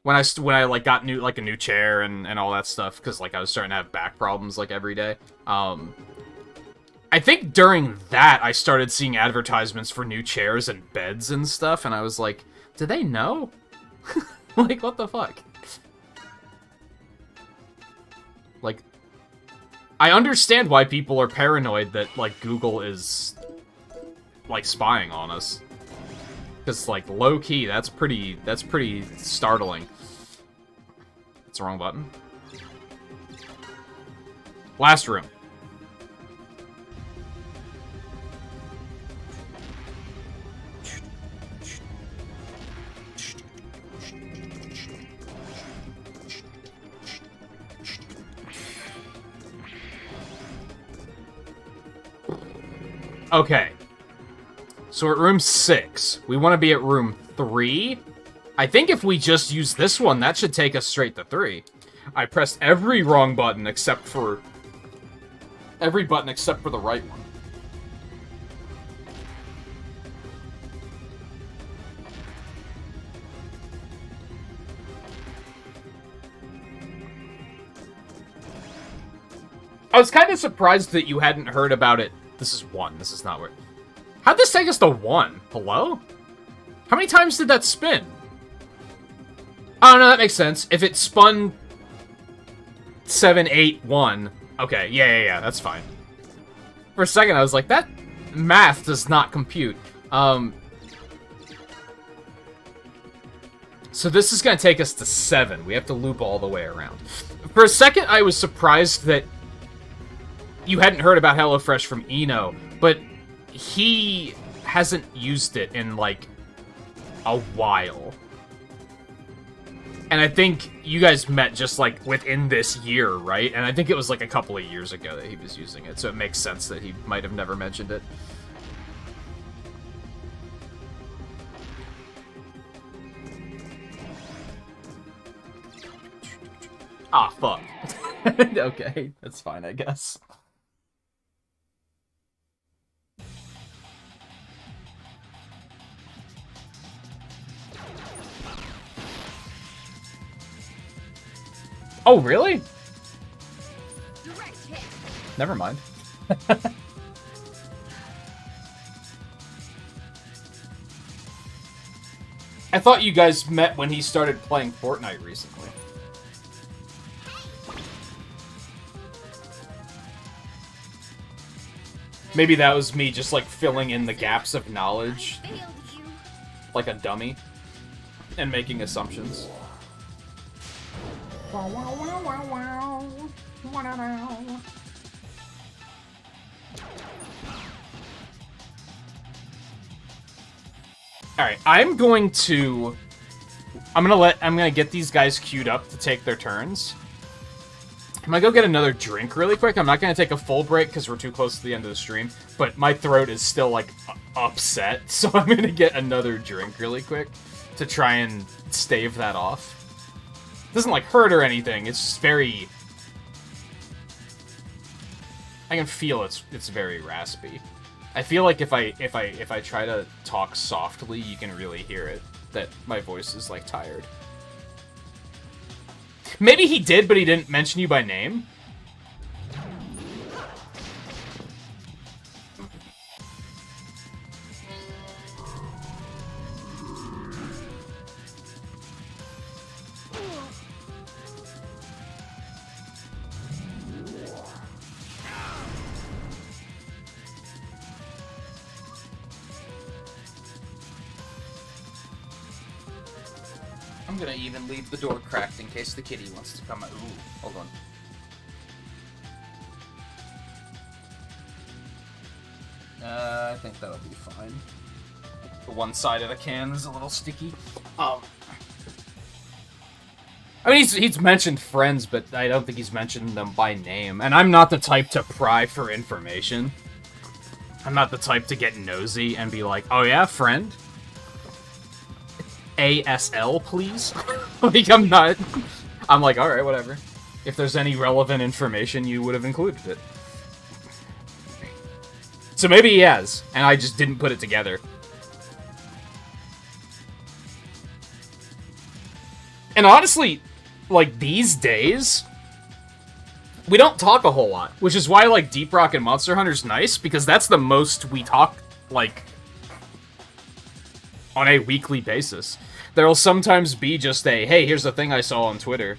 [SPEAKER 9] When I like got a new chair and all that stuff, because like I was starting to have back problems like every day. I think during that I started seeing advertisements for new chairs and beds and stuff, and I was like, do they know? Like, what the fuck? Like, I understand why people are paranoid that like Google is like spying on us. Because like low key, that's pretty startling. That's the wrong button. Last room. Okay. So at room 6, we want to be at room 3. I think if we just use this one, that should take us straight to 3. I pressed every wrong button except for... every button except for the right one. I was kind of surprised that you hadn't heard about it. This is 1. This is not where... How'd this take us to 1? Hello? How many times did that spin? Oh, no, that makes sense. If it spun 7, 8, 1... Okay, yeah, that's fine. For a second, I was like, that math does not compute. So this is going to take us to 7. We have to loop all the way around. For a second, I was surprised that you hadn't heard about HelloFresh from Eno, but he hasn't used it in, like, a while. And I think you guys met just, like, within this year, right? And I think it was, like, a couple of years ago that he was using it, so it makes sense that he might have never mentioned it. Ah, fuck. Okay, that's fine, I guess. Oh, really?
[SPEAKER 5] Direct hit.
[SPEAKER 9] Never mind. I thought you guys met when he started playing Fortnite recently. Maybe that was me just, like, filling in the gaps of knowledge.
[SPEAKER 5] I failed you.
[SPEAKER 9] Like a dummy. And making assumptions. Alright, I'm gonna get these guys queued up to take their turns. I'm gonna go get another drink really quick. I'm not gonna take a full break because we're too close to the end of the stream, but my throat is still, like, upset, so I'm gonna get another drink really quick to try and stave that off. It doesn't, like, hurt or anything, it's just very... I can feel it's very raspy. I feel like if I try to talk softly, you can really hear it, that my voice is, like, tired. Maybe he did, but he didn't mention you by name? I'm gonna even leave the door cracked in case the kitty wants to come out. Ooh, hold on. I think that'll be fine. The one side of the can is a little sticky. I mean, he's mentioned friends, but I don't think he's mentioned them by name. And I'm not the type to pry for information. I'm not the type to get nosy and be like, oh yeah, friend? ASL, please? Like, I'm like, alright, whatever. If there's any relevant information, you would have included it. So maybe he has, and I just didn't put it together. And honestly, like, these days, we don't talk a whole lot, which is why, like, Deep Rock and Monster Hunter's nice, because that's the most we talk, like, on a weekly basis. There'll sometimes be just a, hey, here's the thing I saw on Twitter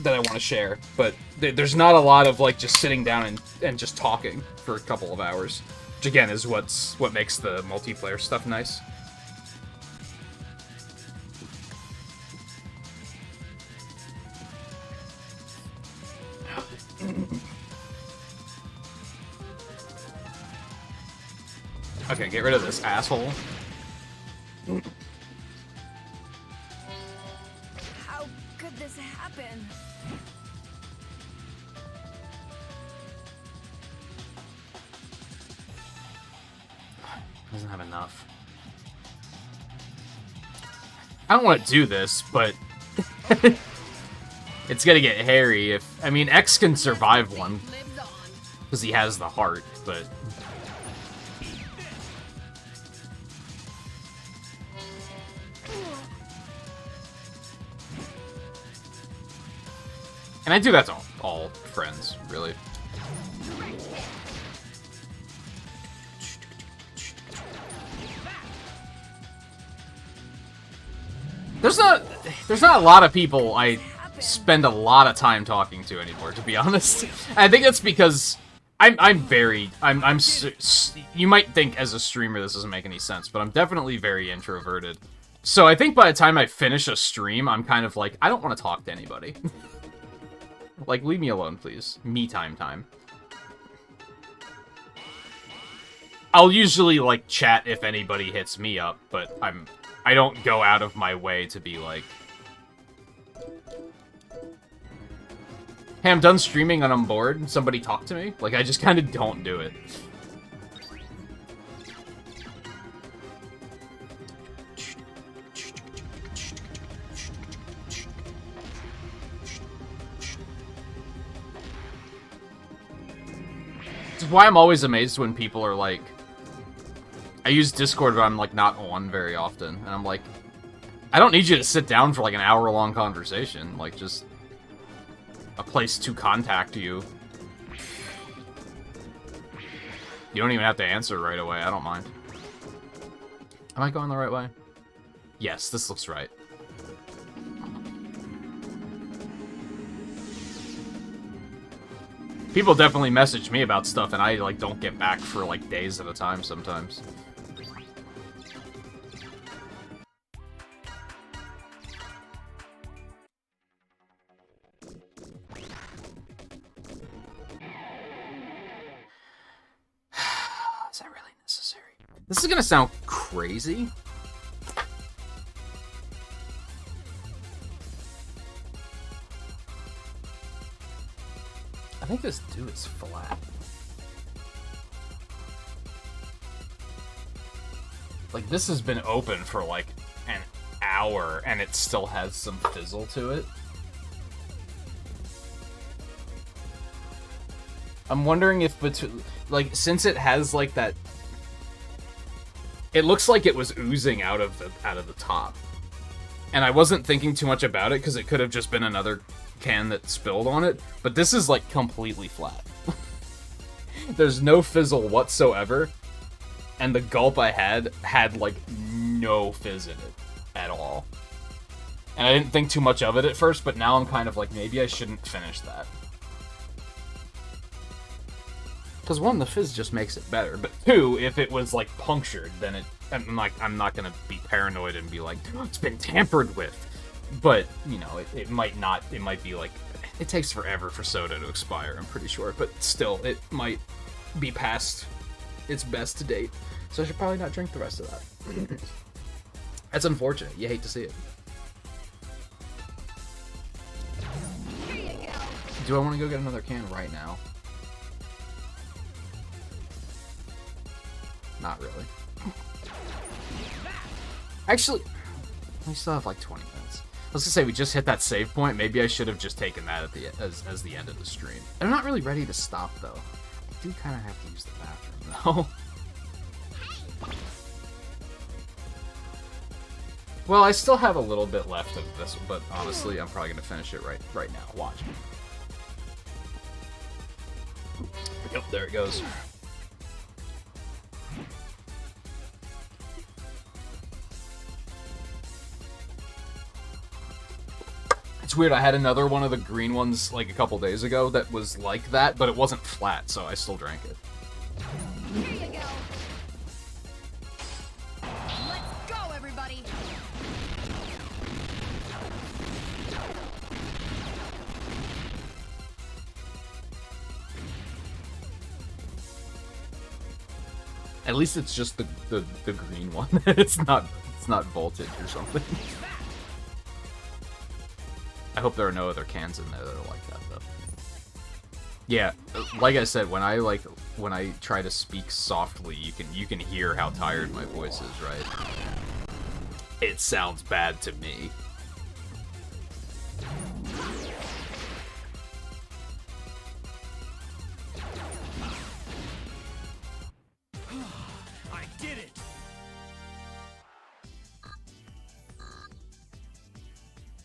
[SPEAKER 9] that I want to share, but there's not a lot of, like, just sitting down and just talking for a couple of hours, which, again, is what makes the multiplayer stuff nice. Okay, get rid of this asshole.
[SPEAKER 5] How could this happen?
[SPEAKER 9] Doesn't have enough. I don't want to do this, but it's gonna get hairy if... I mean, X can survive one, because he has the heart, but... And I do that to all friends, really. There's not a lot of people I spend a lot of time talking to anymore, to be honest. I think that's because you might think as a streamer this doesn't make any sense, but I'm definitely very introverted. So I think by the time I finish a stream, I'm kind of like, I don't want to talk to anybody. Like, leave me alone, please. Me time. I'll usually, like, chat if anybody hits me up, but I don't go out of my way to be like, hey, I'm done streaming and I'm bored, somebody talk to me? Like, I just kind of don't do it. Which is why I'm always amazed when people are like, I use Discord, but I'm like not on very often, and I'm like, I don't need you to sit down for like an hour-long conversation, like just a place to contact you. You don't even have to answer right away, I don't mind. Am I going the right way? Yes, this looks right. People definitely message me about stuff, and I, like, don't get back for, like, days at a time sometimes. Is that really necessary? This is gonna sound crazy. I think this dude is flat. Like, this has been open for like an hour and it still has some fizzle to it. I'm wondering if like, since it has like that, it looks like it was oozing out of the top. And I wasn't thinking too much about it because it could have just been another can that spilled on it, but this is like completely flat. There's no fizzle whatsoever, and the gulp I had like no fizz in it at all. And I didn't think too much of it at first, but now I'm kind of like, maybe I shouldn't finish that. Because one, the fizz just makes it better, but two, if it was like punctured, then I'm not gonna be paranoid and be like, oh, it's been tampered with. But, you know, it might not, it might be like, it takes forever for soda to expire, I'm pretty sure, but still, it might be past its best to date, so I should probably not drink the rest of that. That's unfortunate, you hate to see it. Do I want to go get another can right now? Not really. Actually, We still have like 20 minutes. I was gonna say we just hit that save point. Maybe I should have just taken that at the as the end of the stream. I'm not really ready to stop though. I do kind of have to use the bathroom though. Well, I still have a little bit left of this, but honestly, I'm probably gonna finish it right now. Watch. Yep, there it goes. It's weird, I had another one of the green ones like a couple days ago that was like that, but it wasn't flat, so I still drank it.
[SPEAKER 5] Here you go. Let's go, everybody.
[SPEAKER 9] At least it's just the green one. it's not voltage or something. I hope there are no other cans in there that are like that though. Yeah, like I said, when I try to speak softly, you can hear how tired my voice is, right? It sounds bad to me.
[SPEAKER 3] I did it!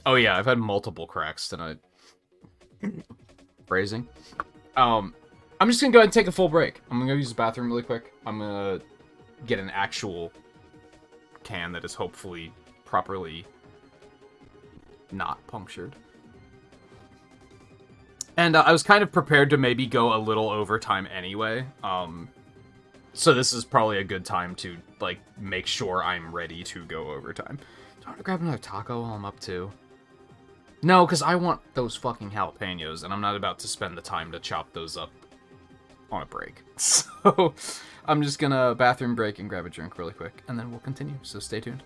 [SPEAKER 9] Oh yeah, I've had multiple cracks tonight. Phrasing. I'm just gonna go ahead and take a full break. I'm gonna go use the bathroom really quick. I'm gonna get an actual can that is hopefully properly not punctured. And I was kind of prepared to maybe go a little overtime anyway. So this is probably a good time to like make sure I'm ready to go overtime. Do I want to grab another taco while I'm up too? No, because I want those fucking jalapenos, and I'm not about to spend the time to chop those up on a break. So I'm just gonna bathroom break and grab a drink really quick, and then we'll continue, so stay tuned.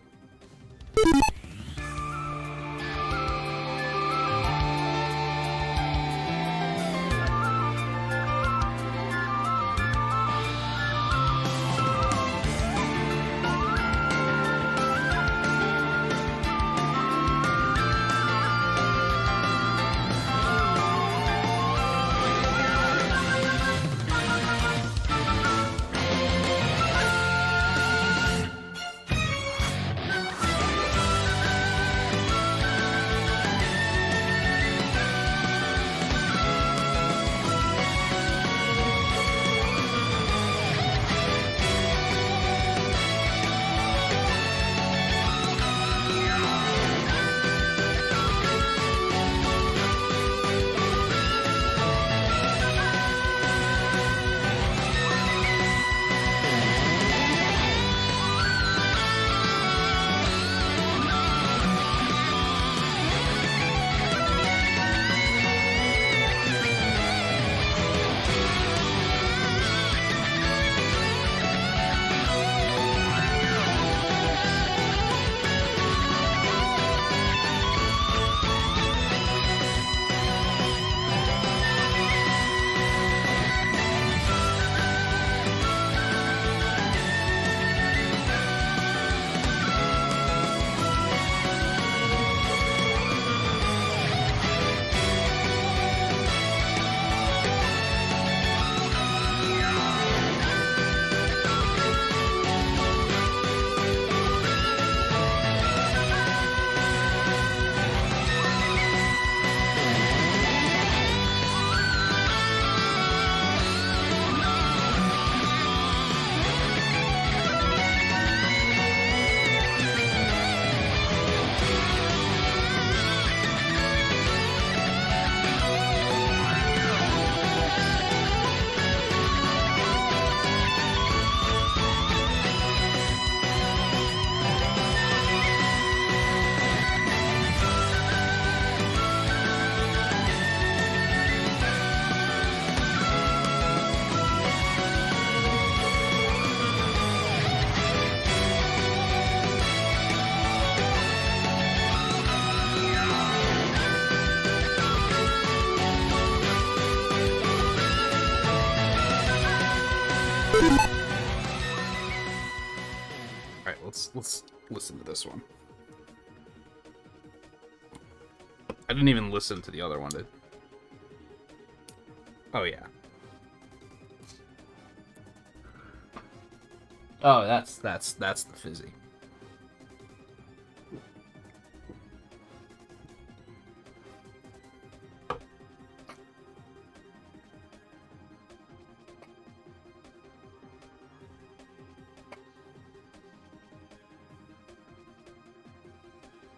[SPEAKER 9] Alright, let's listen to this one. I didn't even listen to the other one, dude. Oh, yeah. Oh, that's the fizzy.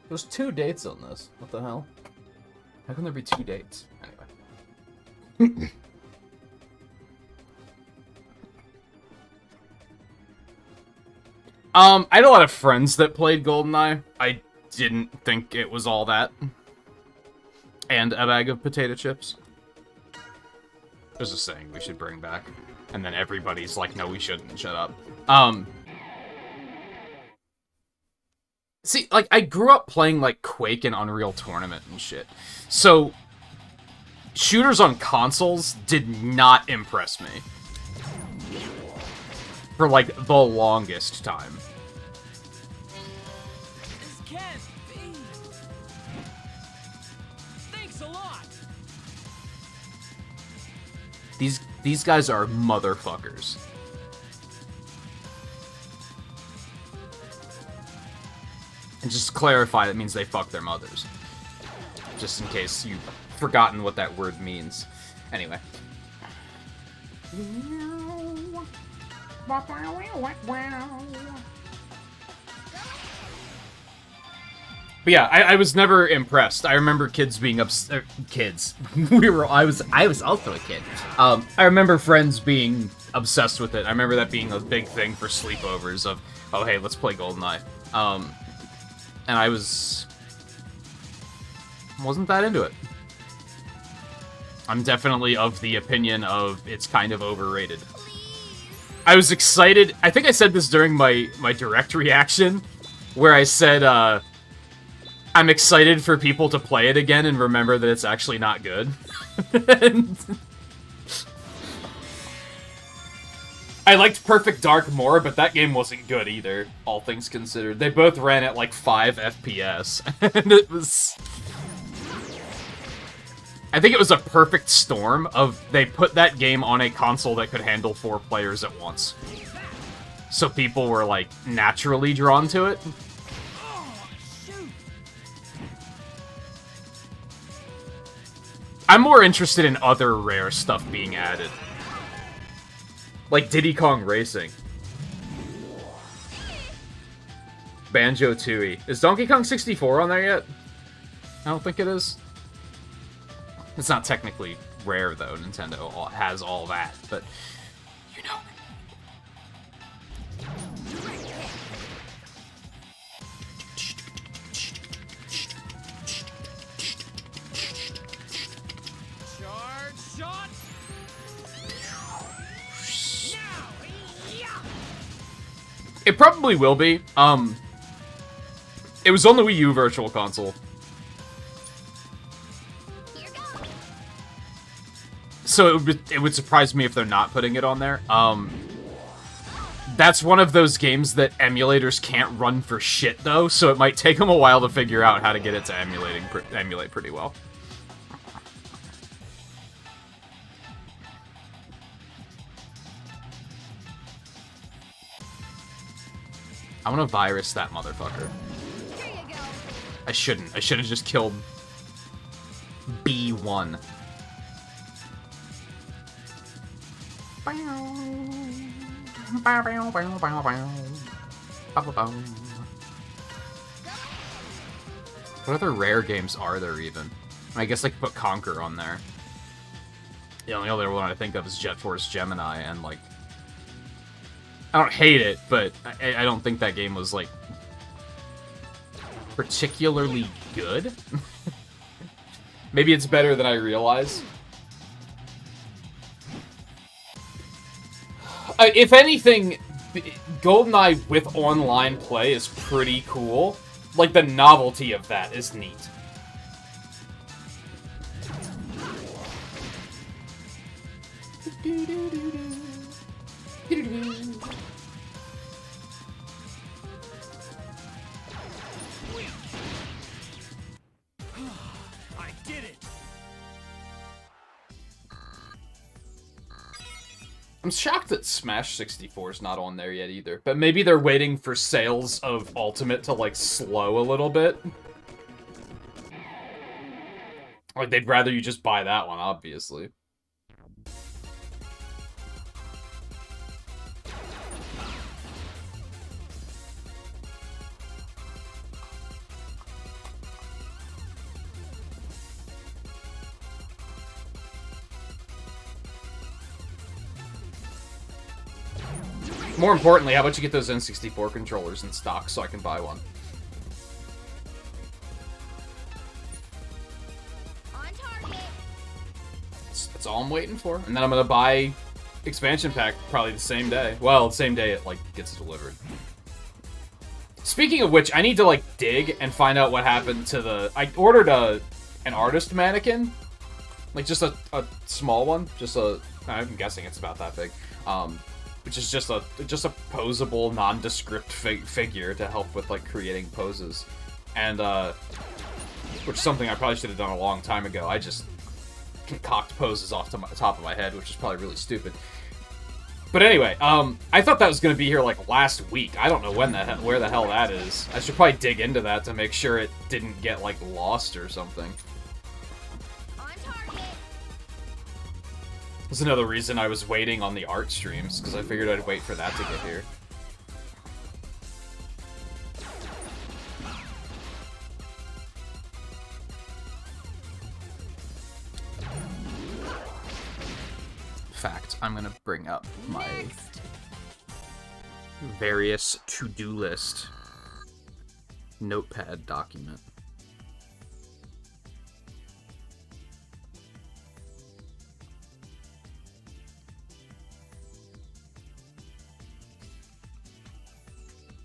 [SPEAKER 9] There's 2 dates on this. What the hell? How can there be 2 dates? Anyway. I had a lot of friends that played GoldenEye. I didn't think it was all that. And a bag of potato chips. There's a saying we should bring back. And then everybody's like, no, we shouldn't. Shut up. See, like, I grew up playing, like, Quake and Unreal Tournament and shit. So, shooters on consoles did not impress me. For, like, the longest time.
[SPEAKER 3] This can't be. Thanks a lot.
[SPEAKER 9] These guys are motherfuckers. And just to clarify, that means they fuck their mothers. Just in case you've forgotten what that word means. Anyway. But yeah, I was never impressed. I remember kids being kids. I was also a kid. I remember friends being obsessed with it. I remember that being a big thing for sleepovers of, oh hey, let's play GoldenEye. And I wasn't that into it. I'm definitely of the opinion of it's kind of overrated. I was excited. I think I said this during my direct reaction, where I said, I'm excited for people to play it again and remember that it's actually not good. I liked Perfect Dark more, but that game wasn't good either, all things considered. They both ran at like 5 FPS, and it was... I think it was a perfect storm of they put that game on a console that could handle 4 players at once. So people were, like, naturally drawn to it. I'm more interested in other rare stuff being added. Like Diddy Kong Racing. Banjo-Tooie. Is Donkey Kong 64 on there yet? I don't think it is. It's not technically rare, though. Nintendo has all that, but... You know.
[SPEAKER 3] Charge shot.
[SPEAKER 9] It probably will be. It was on the Wii U Virtual Console. So it would surprise me if they're not putting it on there. That's one of those games that emulators can't run for shit, though, so it might take them a while to figure out how to get it to emulate pretty well. I want to virus that motherfucker.
[SPEAKER 5] Here you go.
[SPEAKER 9] I shouldn't. I should have just killed B1. What other rare games are there even? I guess I could put Conquer on there. The only other one I think of is Jet Force Gemini, and like... I don't hate it, but I don't think that game was, like, particularly good. Maybe it's better than I realize. If anything, GoldenEye with online play is pretty cool. Like, the novelty of that is neat. I'm shocked that Smash 64 is not on there yet either. But maybe they're waiting for sales of Ultimate to, like, slow a little bit. Like, they'd rather you just buy that one, obviously. More importantly, how about you get those N64 controllers in stock so I can buy one?
[SPEAKER 5] On target.
[SPEAKER 9] That's all I'm waiting for. And then I'm gonna buy expansion pack probably the same day. Well, the same day it, like, gets delivered. Speaking of which, I need to, like, dig and find out what happened to the... I ordered an artist mannequin. Like, just a small one. Just a... I'm guessing it's about that big. Which is just a posable, nondescript figure to help with, like, creating poses. And, which is something I probably should have done a long time ago. I just concoct poses off the top of my head, which is probably really stupid. But anyway, I thought that was going to be here, like, last week. I don't know where the hell that is. I should probably dig into that to make sure it didn't get, like, lost or something. That's another reason I was waiting on the art streams, because I figured I'd wait for that to get here. In fact, I'm gonna bring up my various to-do list notepad document.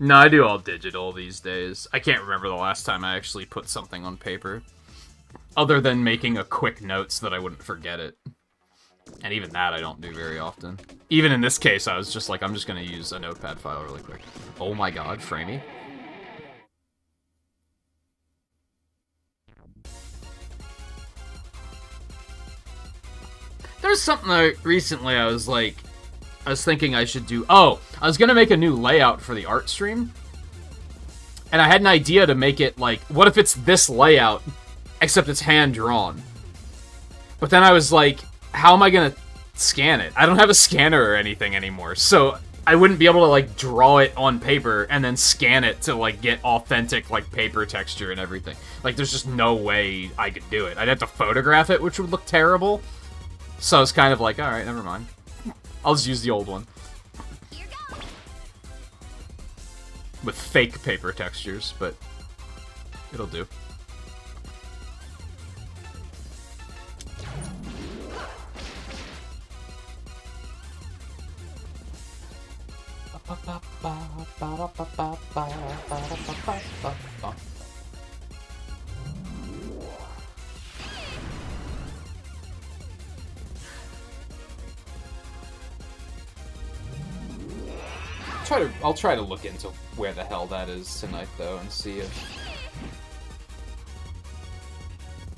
[SPEAKER 9] No, I do all digital these days. I can't remember the last time I actually put something on paper. Other than making a quick note so that I wouldn't forget it. And even that I don't do very often. Even in this case, I was just like, I'm just gonna use a notepad file really quick. Oh my god, Framey. There's something recently I was like... I was thinking I should do... Oh! I was gonna make a new layout for the art stream. And I had an idea to make it, like... What if it's this layout, except it's hand-drawn? But then I was like, how am I gonna scan it? I don't have a scanner or anything anymore, so I wouldn't be able to, like, draw it on paper and then scan it to, like, get authentic, like, paper texture and everything. Like, there's just no way I could do it. I'd have to photograph it, which would look terrible. So I was kind of like, alright, never mind. I'll just use the old one. With fake paper textures, but it'll do. I'll try to look into where the hell that is tonight, though, and see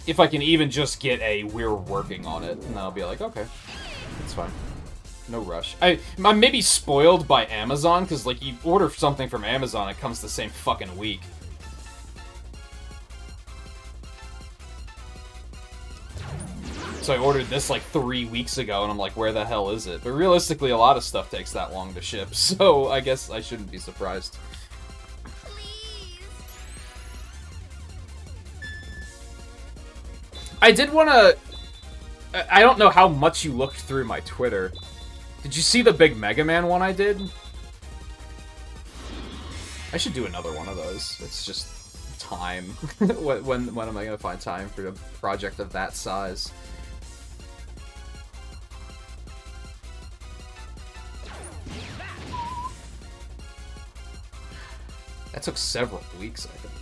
[SPEAKER 9] if I can even just get a "we're working on it," and then I'll be like, okay, it's fine, no rush. I'm maybe spoiled by Amazon, because like you order something from Amazon, it comes the same fucking week. So I ordered this like 3 weeks ago, and I'm like, where the hell is it? But realistically, a lot of stuff takes that long to ship, so I guess I shouldn't be surprised. I did want to... I don't know how much you looked through my Twitter. Did you see the big Mega Man one I did? I should do another one of those. It's just time. when am I going to find time for a project of that size? That took several weeks, I think.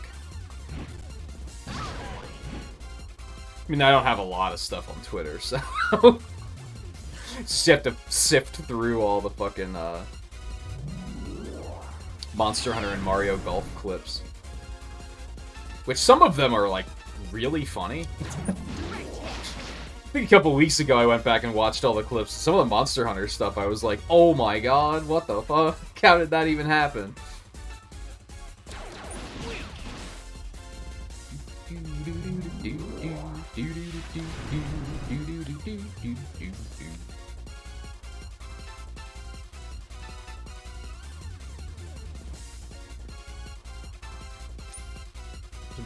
[SPEAKER 9] I mean, I don't have a lot of stuff on Twitter, so... Just have to sift through all the fucking, Monster Hunter and Mario Golf clips. Which some of them are, like, really funny. think a couple weeks ago I went back and watched all the clips. Some of the Monster Hunter stuff, I was like, oh my god, what the fuck? How did that even happen?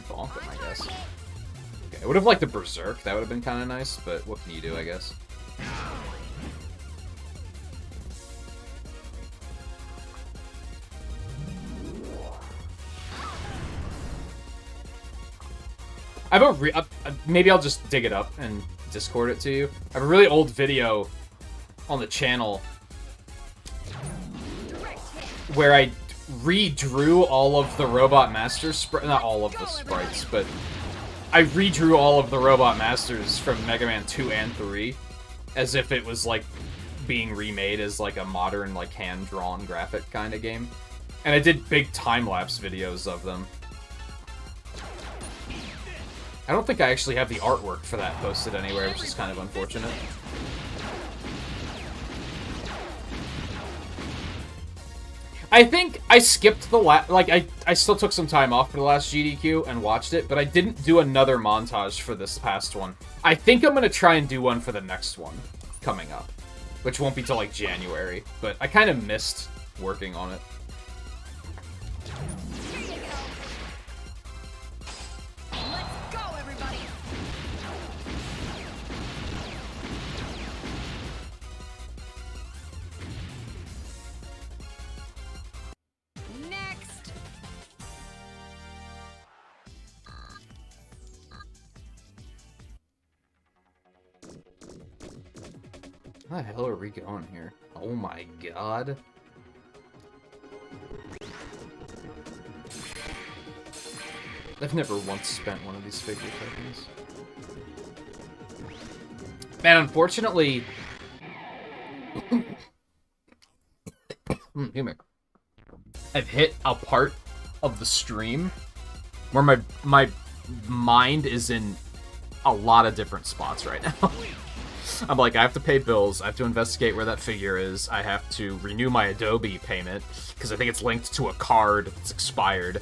[SPEAKER 9] Bonk him, I guess. Okay, I would have liked a Berserk. That would have been kind of nice, but what can you do, I guess? I have a maybe I'll just dig it up and Discord it to you. I have a really old video on the channel where I redrew all of the Robot Master sprites, not all of the sprites, but I redrew all of the Robot Masters from Mega Man 2 and 3 as if it was like being remade as like a modern, like hand-drawn graphic kind of game. And I did big time-lapse videos of them. I don't think I actually have the artwork for that posted anywhere, which is kind of unfortunate. I think I skipped the I still took some time off for the last GDQ and watched it, but I didn't do another montage for this past one. I think I'm gonna try and do one for the next one coming up, which won't be till like January, but I kind of missed working on it. How the hell are we going here? Oh my god. I've never once spent one of these figure tokens. Man, unfortunately... I've hit a part of the stream where my mind is in a lot of different spots right now. I'm like, I have to pay bills, I have to investigate where that figure is, I have to renew my Adobe payment, because I think it's linked to a card that's expired.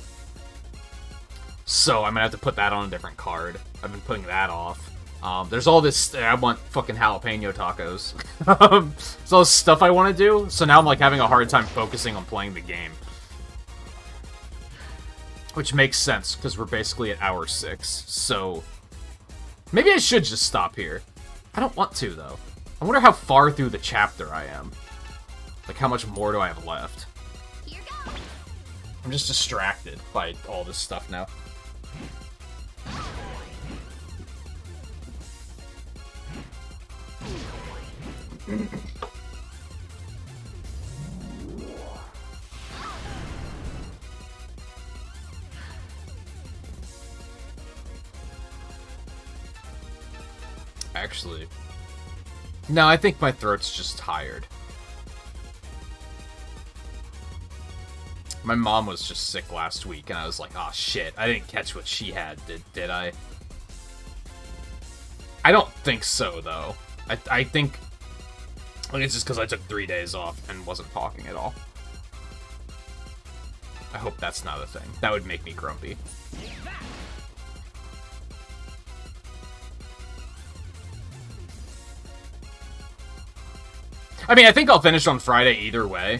[SPEAKER 9] So I'm gonna have to put that on a different card. I've been putting that off. There's all this, I want fucking jalapeno tacos. There's all this stuff I want to do, so now I'm like having a hard time focusing on playing the game. Which makes sense, because we're basically at hour 6, so... Maybe I should just stop here. I don't want to, though. I wonder how far through the chapter I am. Like, how much more do I have left? I'm just distracted by all this stuff now. Actually, no, I think my throat's just tired. My mom was just sick last week, and I was like, oh shit, I didn't catch what she had, did I? I don't think so, though. I think it's just because I took 3 days off and wasn't talking at all. I hope that's not a thing. That would make me grumpy. I mean, I think I'll finish on Friday either way.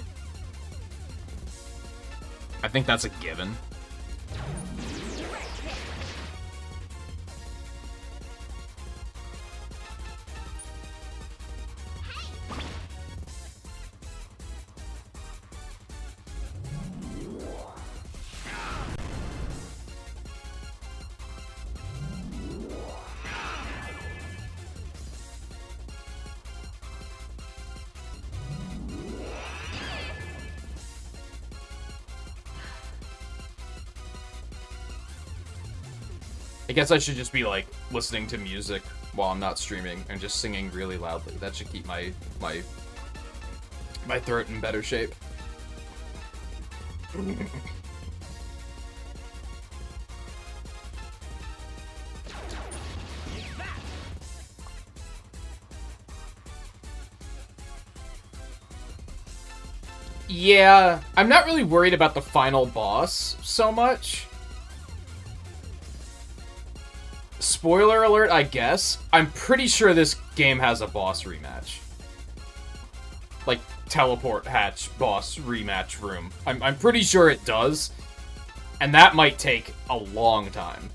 [SPEAKER 9] I think that's a given. I guess I should just be, like, listening to music while I'm not streaming and just singing really loudly. That should keep my throat in better shape. Yeah, I'm not really worried about the final boss so much. Spoiler alert, I guess. I'm pretty sure this game has a boss rematch. Like, teleport hatch boss rematch room. I'm pretty sure it does. And that might take a long time.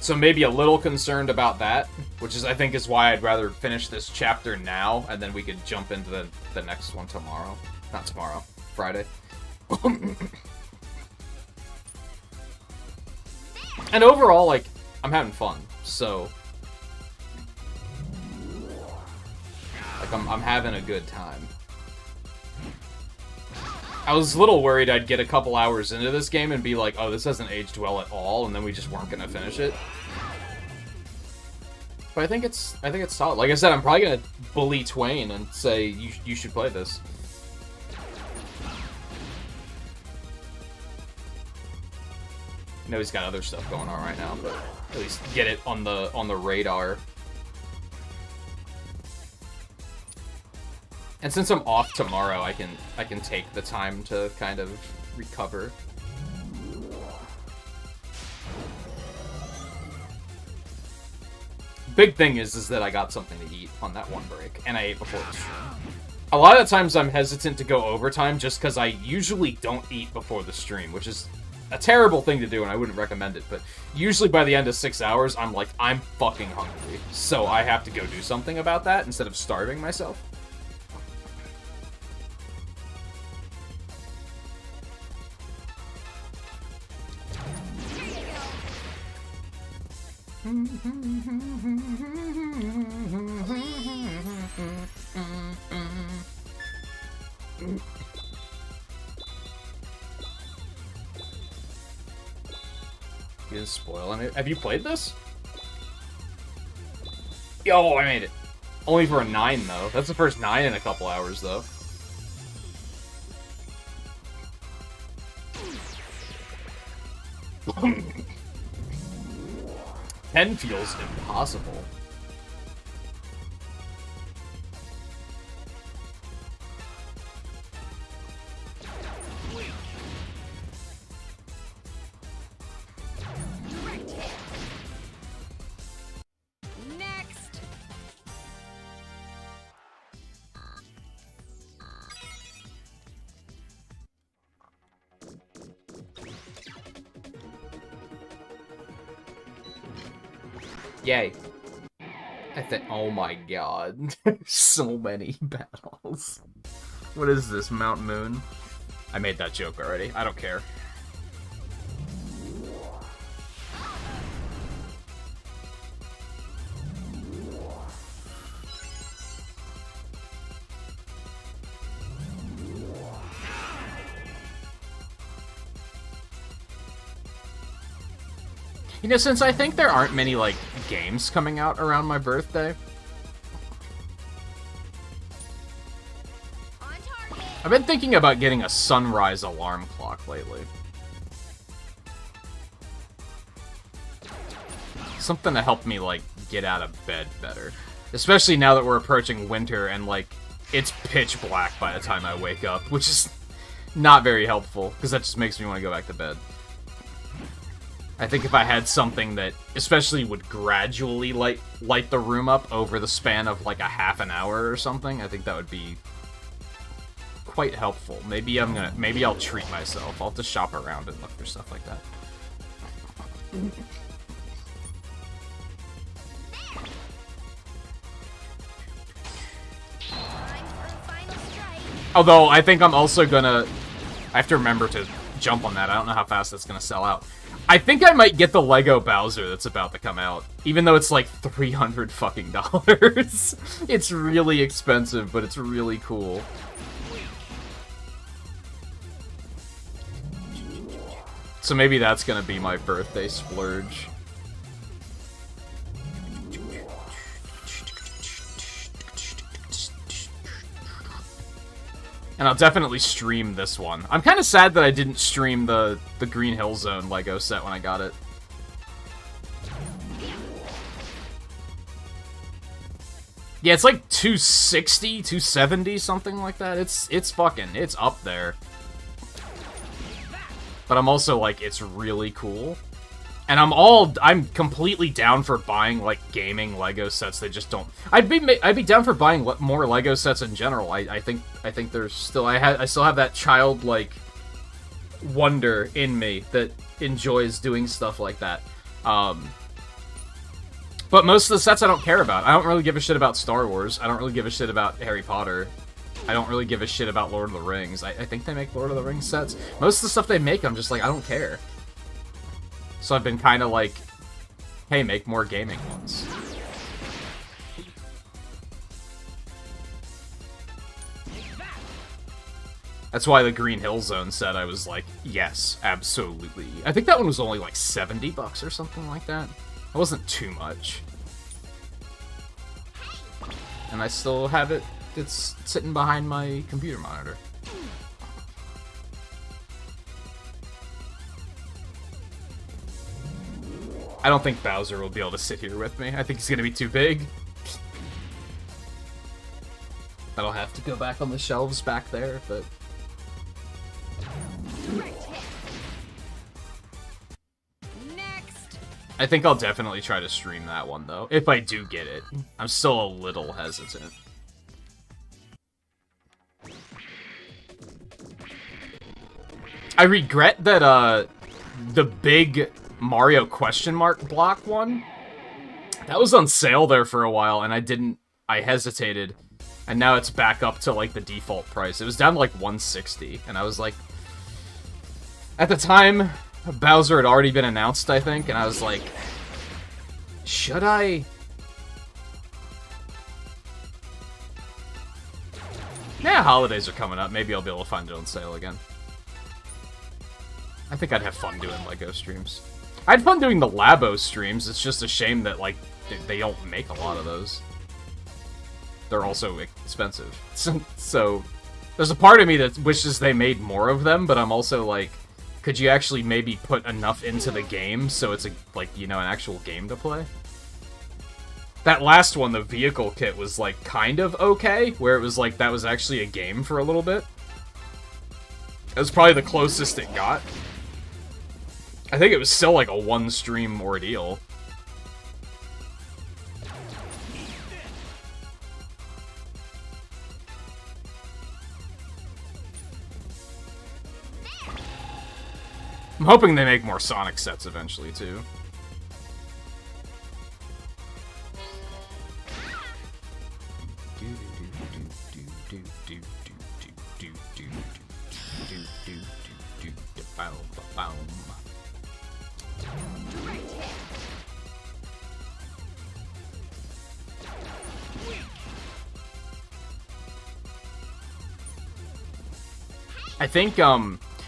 [SPEAKER 9] So maybe a little concerned about that, which is, I think, is why I'd rather finish this chapter now, and then we could jump into the next one tomorrow. Not tomorrow, Friday. And overall, like, I'm having fun, so... Like, I'm having a good time. I was a little worried I'd get a couple hours into this game and be like, oh, this hasn't aged well at all, and then we just weren't gonna finish it. But I think it's solid. Like I said, I'm probably gonna bully Twain and say you should play this. I know he's got other stuff going on right now, but at least get it on the radar. And since I'm off tomorrow, I can take the time to kind of recover. Big thing is that I got something to eat on that one break, and I ate before the stream. A lot of times I'm hesitant to go overtime just because I usually don't eat before the stream, which is a terrible thing to do, and I wouldn't recommend it, but usually by the end of 6 hours, I'm like, I'm fucking hungry. So I have to go do something about that instead of starving myself. You didn't spoil any. Have you played this? Yo, I made it. Only for a 9, though. That's the first 9 in a couple hours, though. Ten feels impossible.
[SPEAKER 5] Next.
[SPEAKER 9] Yay. I think. Oh my god. So many battles. What is this, Mount Moon? I made that joke already. I don't care. You know, since I think there aren't many, like, games coming out around my birthday, I've been thinking about getting a sunrise alarm clock lately. Something to help me, like, get out of bed better. Especially now that we're approaching winter and, like, it's pitch black by the time I wake up, which is not very helpful, because that just makes me want to go back to bed. I think if I had something that especially would gradually light the room up over the span of like a half an hour or something, I think that would be quite helpful. Maybe I'll treat myself. I'll just shop around and look for stuff like that. Although I think I'm also gonna I have to remember to jump on that. I don't know how fast that's gonna sell out. I think I might get the Lego Bowser that's about to come out, even though it's like $300 fucking dollars. It's really expensive, but it's really cool. So maybe that's gonna be my birthday splurge. And I'll definitely stream this one. I'm kind of sad that I didn't stream the Green Hill Zone Lego set when I got it. Yeah, it's like 260, 270, something like that. It's up there. But I'm also like, it's really cool. And I'm completely down for buying, like, gaming Lego sets. They just don't... I'd be down for buying more Lego sets in general. I think there's still... I still have that childlike wonder in me that enjoys doing stuff like that. But most of the sets I don't care about. I don't really give a shit about Star Wars. I don't really give a shit about Harry Potter. I don't really give a shit about Lord of the Rings. I think they make Lord of the Rings sets. Most of the stuff they make, I'm just like, I don't care. So I've been kind of like, hey, make more gaming ones. That's why the Green Hill Zone set, I was like, yes, absolutely. I think that one was only like $70 or something like that. It wasn't too much. And I still have it, it's sitting behind my computer monitor. I don't think Bowser will be able to sit here with me. I think he's gonna be too big. That'll have to go back on the shelves back there, but...
[SPEAKER 5] Next.
[SPEAKER 9] I think I'll definitely try to stream that one, though, if I do get it. I'm still a little hesitant. I regret that, the big Mario question mark block one, that was on sale there for a while, and I hesitated, and now it's back up to, like, the default price. It was down to, like, 160, and I was like... At the time, Bowser had already been announced, I think, and I was like... Should I? Yeah, holidays are coming up. Maybe I'll be able to find it on sale again. I think I'd have fun doing LEGO streams. I had fun doing the Labo streams. It's just a shame that, like, they don't make a lot of those. They're also expensive. So there's a part of me that wishes they made more of them, but I'm also like, could you actually maybe put enough into the game so it's, like, you know, an actual game to play? That last one, the vehicle kit, was, like, kind of okay, where it was like, that was actually a game for a little bit. It was probably the closest it got. I think it was still, like, a one-stream ordeal. I'm hoping they make more Sonic sets eventually, too.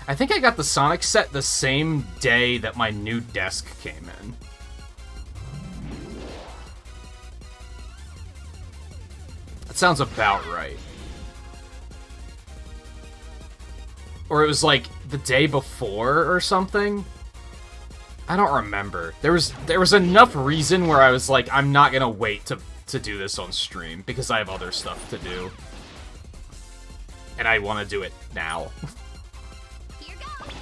[SPEAKER 9] I think I got the Sonic set the same day that my new desk came in. That sounds about right. Or it was like the day before or something. I don't remember. There was enough reason where I was like, I'm not gonna wait to do this on stream because I have other stuff to do. And I want to do it now.
[SPEAKER 5] Here goes.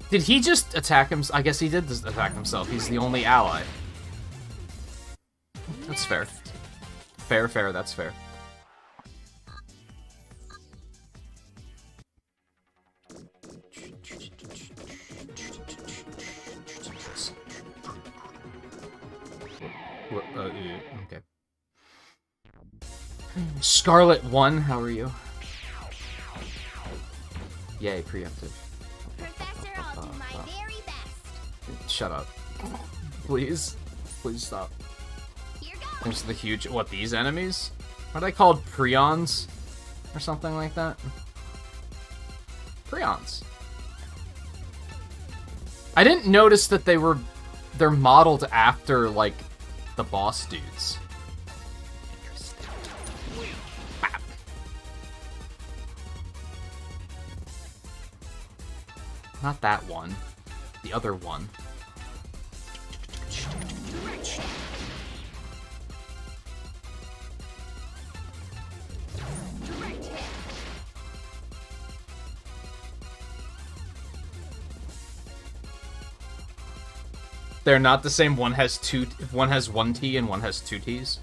[SPEAKER 9] Did he just attack him? I guess he did just attack himself. He's the only ally. That's fair. Fair, that's fair. Yeah, okay. Scarlet 1, how are you? Yay, preemptive.
[SPEAKER 5] Professor, I'll do my very best.
[SPEAKER 9] Shut up. Please. Please stop.
[SPEAKER 5] Here goes.
[SPEAKER 9] There's the huge... What, these enemies? Are they called Prions? Or something like that? Prions. I didn't notice that they're modeled after, like, the boss dudes. Not that one. The other one. They're not the same. One has one T and one has two T's.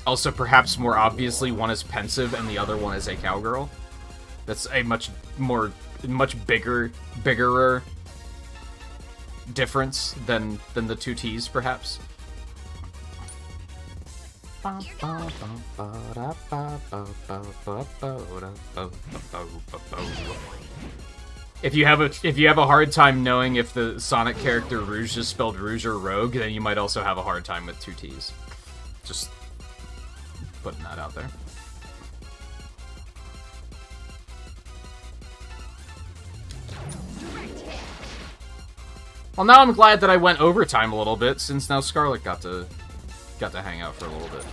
[SPEAKER 9] Also, perhaps more obviously, one is pensive and the other one is a cowgirl. That's a much bigger difference than the two T's, perhaps. If you have a hard time knowing if the Sonic character Rouge is spelled Rouge or Rogue, then you might also have a hard time with two T's. Just putting that out there. Well, now I'm glad that I went overtime a little bit, since now Scarlet got to hang out for a little bit.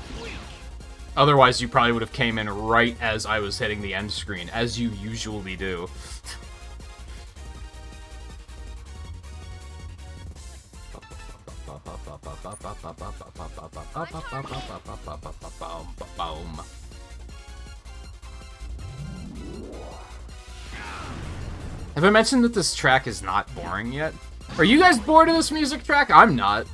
[SPEAKER 9] Otherwise, you probably would have came in right as I was hitting the end screen, as you usually do. Have I mentioned that this track is not boring yet? Are you guys bored of this music track? I'm not.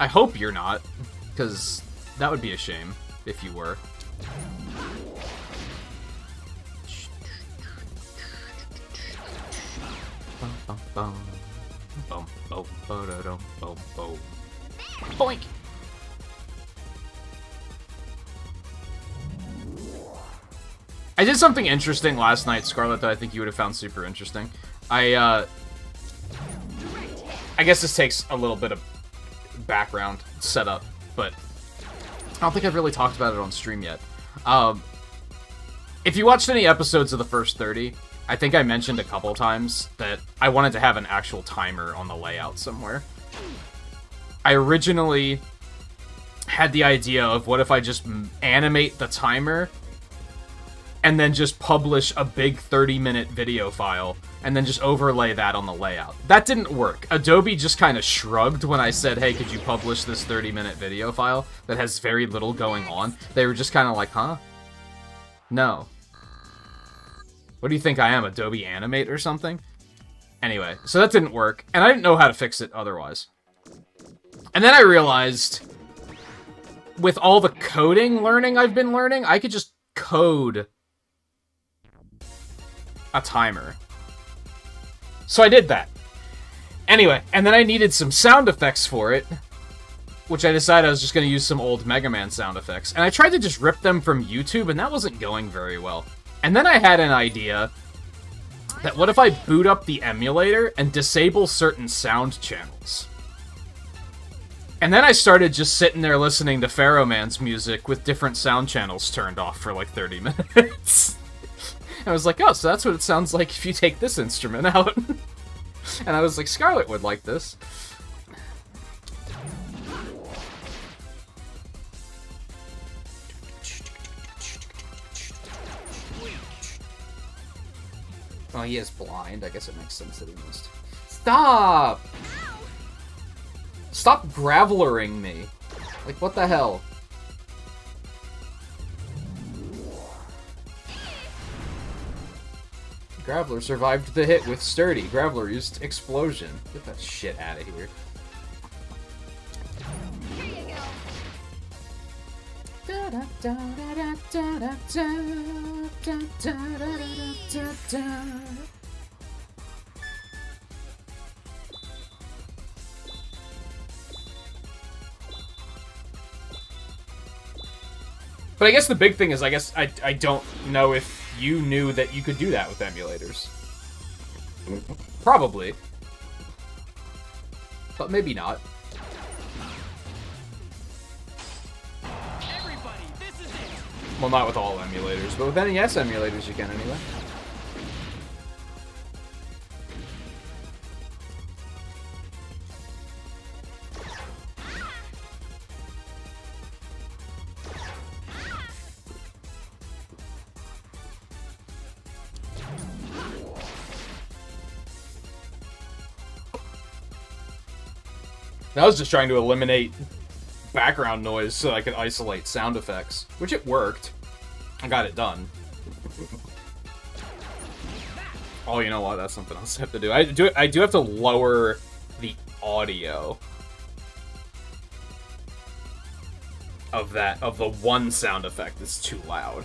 [SPEAKER 9] I hope you're not, because that would be a shame if you were. Boink! I did something interesting last night, Scarlet, that I think you would have found super interesting. I guess this takes a little bit of background setup, but I don't think I've really talked about it on stream yet. If you watched any episodes of the first 30, I think I mentioned a couple times that I wanted to have an actual timer on the layout somewhere. I originally had the idea of what if I just animate the timer and then just publish a big 30-minute video file and then just overlay that on the layout. That didn't work. Adobe just kind of shrugged when I said, hey, could you publish this 30-minute video file that has very little going on? They were just kind of like, huh? No. What do you think I am, Adobe Animate or something? Anyway, so that didn't work, and I didn't know how to fix it otherwise. And then I realized, with all the coding learning I've been learning, I could just code a timer. So I did that. Anyway, and then I needed some sound effects for it, which I decided I was just going to use some old Mega Man sound effects. And I tried to just rip them from YouTube, and that wasn't going very well. And then I had an idea that what if I boot up the emulator and disable certain sound channels? And then I started just sitting there listening to Pharaoh Man's music with different sound channels turned off for like 30 minutes. I was like, oh, so that's what it sounds like if you take this instrument out. And I was like, Scarlet would like this. Oh, he is blind. I guess it makes sense that he missed. Stop! Stop gravelering me. Like, what the hell? Graveler survived the hit with Sturdy. Graveler used Explosion. Get that shit out of here. But I guess the big thing is, I don't know if you knew that you could do that with emulators. Probably. But maybe not.
[SPEAKER 3] Everybody, this is it.
[SPEAKER 9] Well, not with all emulators, but with NES emulators you can anyway. I was just trying to eliminate background noise so I could isolate sound effects, which it worked. I got it done. Oh, you know what? That's something else I have to do. I do have to lower the audio of the one sound effect that's too loud.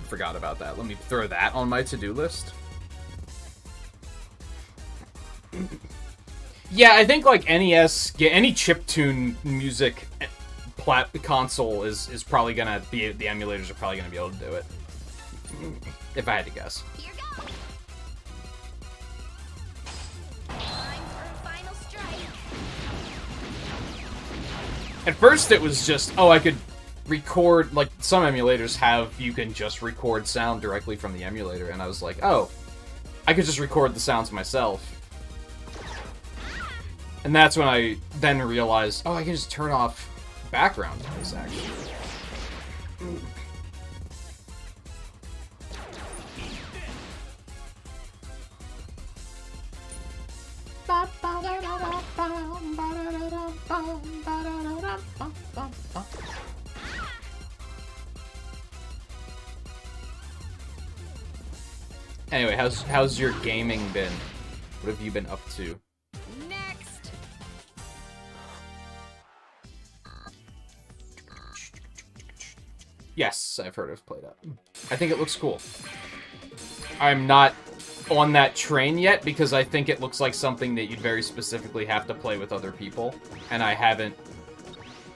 [SPEAKER 9] Forgot about that. Let me throw that on my to-do list. Yeah, I think like NES, any chiptune music console is probably gonna be, the emulators are probably gonna be able to do it. If I had to guess.
[SPEAKER 5] Here goes. Time for a final strike.
[SPEAKER 9] At first it was just, oh, I could record, like, some emulators have, you can just record sound directly from the emulator, and I was like, oh, I could just record the sounds myself. And that's when I then realized, oh, I can just turn off background noise, actually. Anyway, how's your gaming been? What have you been up to?
[SPEAKER 5] Next.
[SPEAKER 9] Yes, I've heard of PlayDot. I think it looks cool. I'm not on that train yet because I think it looks like something that you'd very specifically have to play with other people, and I haven't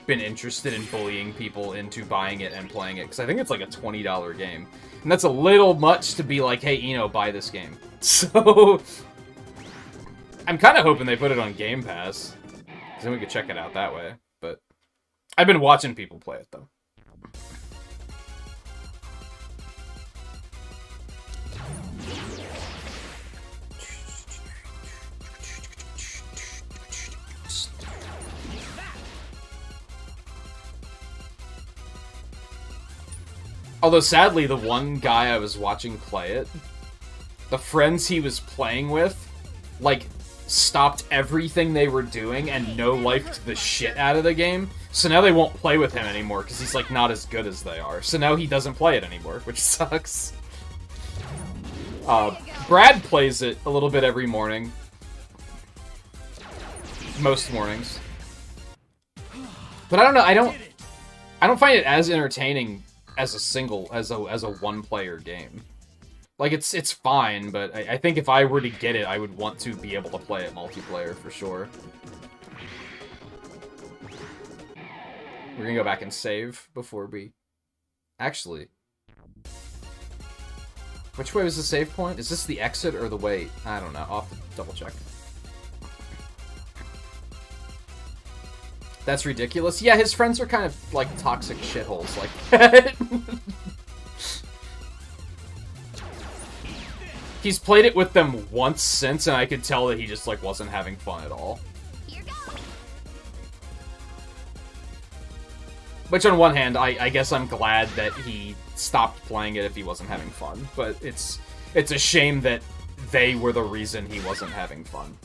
[SPEAKER 9] been interested in bullying people into buying it and playing it, because I think it's like a $20 game. And that's a little much to be like, hey, Eno, buy this game. So, I'm kind of hoping they put it on Game Pass, because then we could check it out that way. But I've been watching people play it, though. Although, sadly, the one guy I was watching play it, the friends he was playing with, like, stopped everything they were doing and no-lifed the shit out of the game. So now they won't play with him anymore, because he's, like, not as good as they are. So now he doesn't play it anymore, which sucks. Brad plays it a little bit every morning. Most mornings. But I don't know, I don't find it as entertaining as a one-player game. Like, it's fine, but I think if I were to get it, I would want to be able to play it multiplayer for sure. We're gonna go back and save before we... Actually... Which way was the save point? Is this the exit or the wait? I don't know. I'll have to double check. That's ridiculous. Yeah, his friends are kind of, like, toxic shitholes like that. He's played it with them once since, and I could tell that he just, like, wasn't having fun at all.
[SPEAKER 5] Here goes.
[SPEAKER 9] Which, on one hand, I guess I'm glad that he stopped playing it if he wasn't having fun. But it's a shame that they were the reason he wasn't having fun.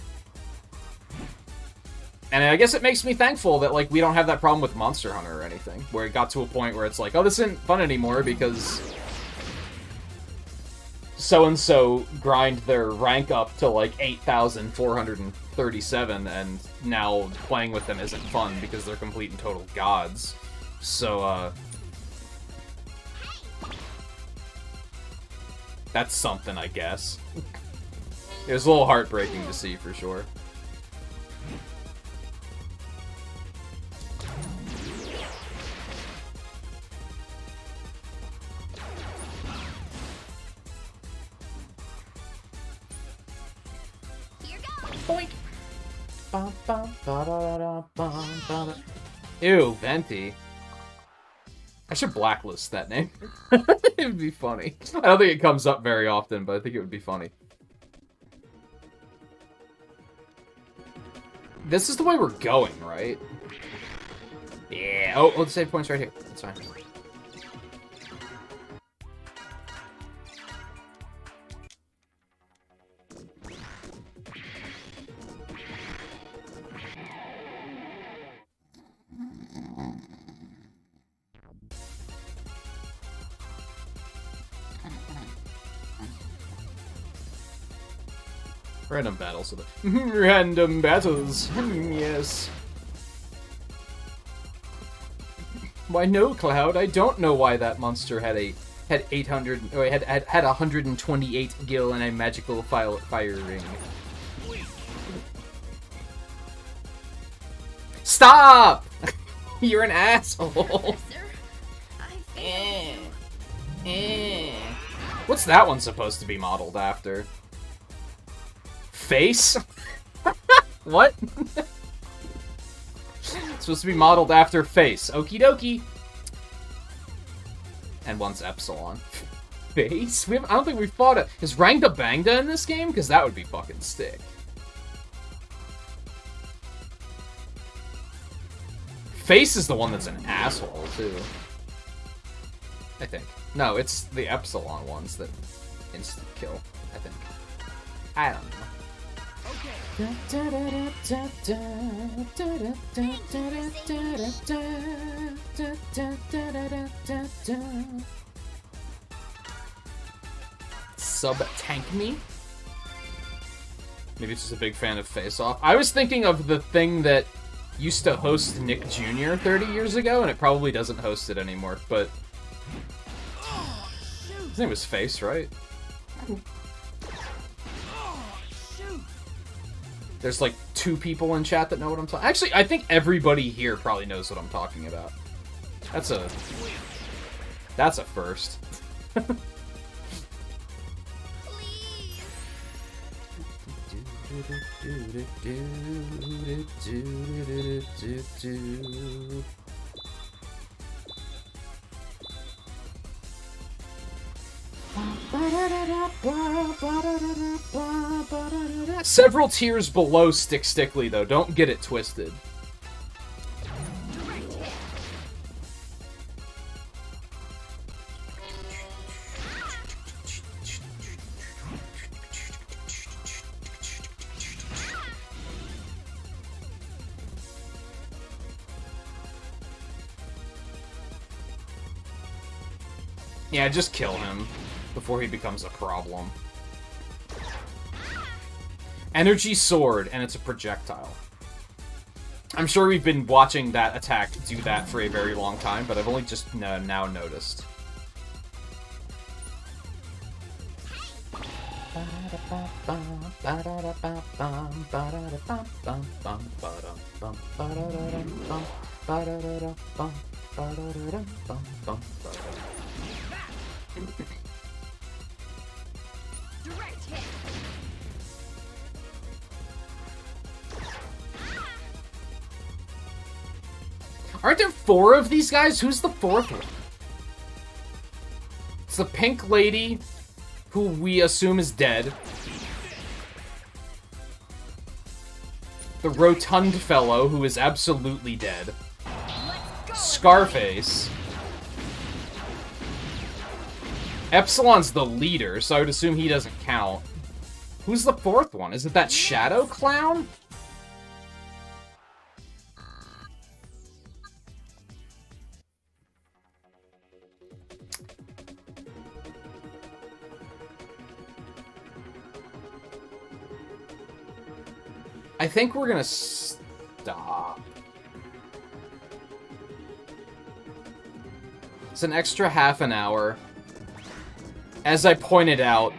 [SPEAKER 9] And I guess it makes me thankful that, like, we don't have that problem with Monster Hunter or anything. Where it got to a point where it's like, oh, this isn't fun anymore because so-and-so grind their rank up to, like, 8,437, and now playing with them isn't fun because they're complete and total gods. So, that's something, I guess. It was a little heartbreaking to see, for sure. Boink. Ew, Venti. I should blacklist that name. It would be funny. I don't think it comes up very often, but I think it would be funny. This is the way we're going, right? Yeah. Oh, let's save points right here. That's fine. Random battles. Random battles. Yes. Why no, Cloud? I don't know why that monster had 800 or had 128 gil and a magical fire ring. Stop! You're an asshole. What's that one supposed to be modeled after? Face? What? It's supposed to be modeled after Face. Okie dokie. And one's Epsilon. Face? I don't think we fought it. Is Rangda Bangda in this game? Because that would be fucking sick. Face is the one that's an asshole, too. I think. No, it's the Epsilon ones that instant kill, I think. I don't know. Sub-tank me? Maybe it's just a big fan of Face Off. I was thinking of the thing that used to host Nick Jr. 30 years ago, and it probably doesn't host it anymore, but... His name was Face, right? There's like 2 people in chat that know what I'm talking. Actually, I think everybody here probably knows what I'm talking about. That's a first. Several tiers below Stickly, though. Don't get it twisted. Yeah, just kill him before he becomes a problem. Energy sword, and it's a projectile. I'm sure we've been watching that attack do that for a very long time, but I've only just now noticed.
[SPEAKER 5] Direct hit.
[SPEAKER 9] Aren't there 4 of these guys? Who's the 4th one? It's the pink lady, who we assume is dead. The rotund fellow, who is absolutely dead. Scarface. Epsilon's the leader, so I would assume he doesn't count. Who's the 4th one? Is it that shadow clown? I think we're gonna stop. It's an extra half an hour. As I pointed out,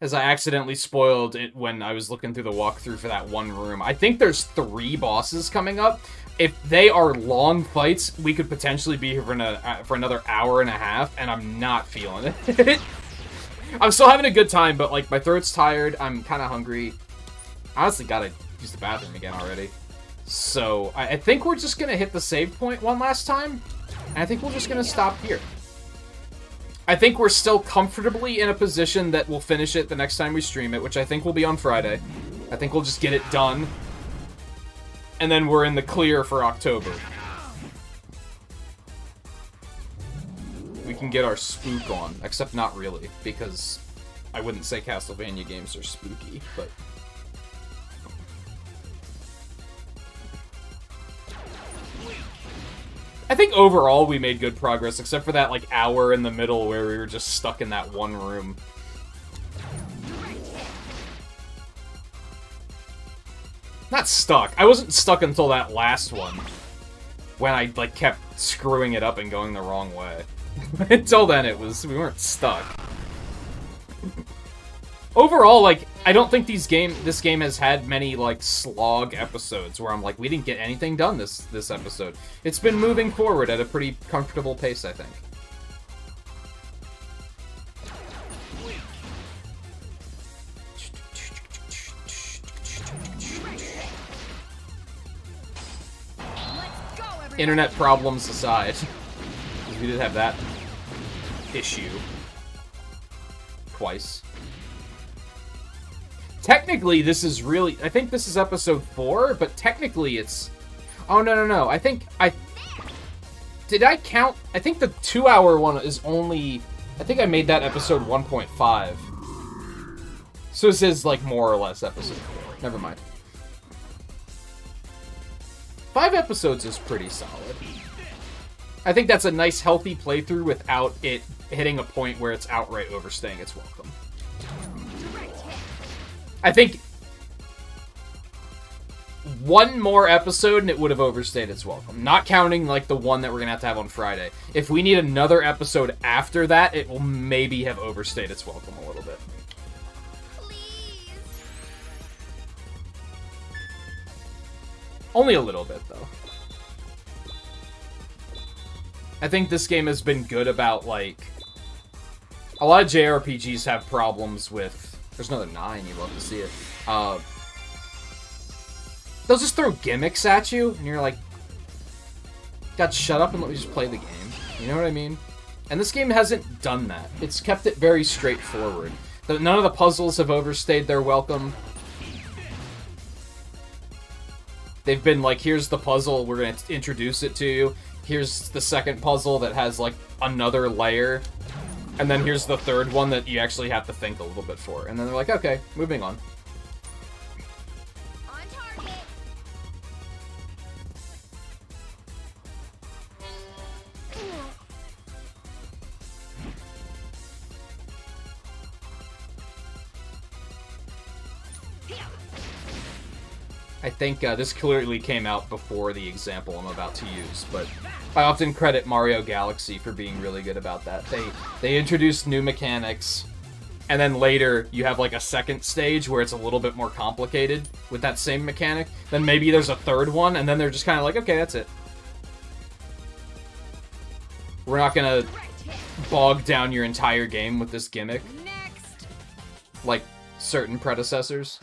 [SPEAKER 9] as I accidentally spoiled it when I was looking through the walkthrough for that one room, I think there's 3 bosses coming up. If they are long fights, we could potentially be here for another hour and a half, and I'm not feeling it. I'm still having a good time, but like my throat's tired, I'm kind of hungry. I honestly gotta use the bathroom again already. So, I think we're just gonna hit the save point one last time, and I think we're just gonna stop here. I think we're still comfortably in a position that we'll finish it the next time we stream it, which I think will be on Friday. I think we'll just get it done, and then we're in the clear for October. We can get our spook on, except not really, because I wouldn't say Castlevania games are spooky, but... I think overall we made good progress, except for that like hour in the middle where we were just stuck in that one room. Not stuck. I wasn't stuck until that last one. When I, like, kept screwing it up and going the wrong way. Until then, we weren't stuck. Overall, like, I don't think this game has had many, like, slog episodes where I'm like, we didn't get anything done this episode. It's been moving forward at a pretty comfortable pace, I think. Internet problems aside, because we did have that issue twice. Technically, this is really... I think this is episode 4, but technically it's... Oh, no. Did I count? I think the 2-hour one is only... I think I made that episode 1.5. So this is, like, more or less episode 4. Never mind. 5 episodes is pretty solid. I think that's a nice, healthy playthrough without it hitting a point where it's outright overstaying its welcome. I think one more episode and it would have overstayed its welcome. Not counting, like, the one that we're going to have on Friday. If we need another episode after that, it will maybe have overstayed its welcome a little bit.
[SPEAKER 5] Please.
[SPEAKER 9] Only a little bit, though. I think this game has been good about, like... A lot of JRPGs have problems with... There's another 9, you love to see it. They'll just throw gimmicks at you, and you're like... God, shut up and let me just play the game. You know what I mean? And this game hasn't done that. It's kept it very straightforward. None of the puzzles have overstayed their welcome. They've been like, here's the puzzle, we're going to introduce it to you. Here's the second puzzle that has, like, another layer. And then here's the third one that you actually have to think a little bit for. And then they're like, okay, moving on.
[SPEAKER 5] On target.
[SPEAKER 9] I think this clearly came out before the example I'm about to use, but I often credit Mario Galaxy for being really good about that. They introduced new mechanics, and then later you have like a second stage where it's a little bit more complicated with that same mechanic. Then maybe there's a third one, and then they're just kind of like, okay, that's it. We're not gonna bog down your entire game with this gimmick.
[SPEAKER 5] Next.
[SPEAKER 9] Like certain predecessors.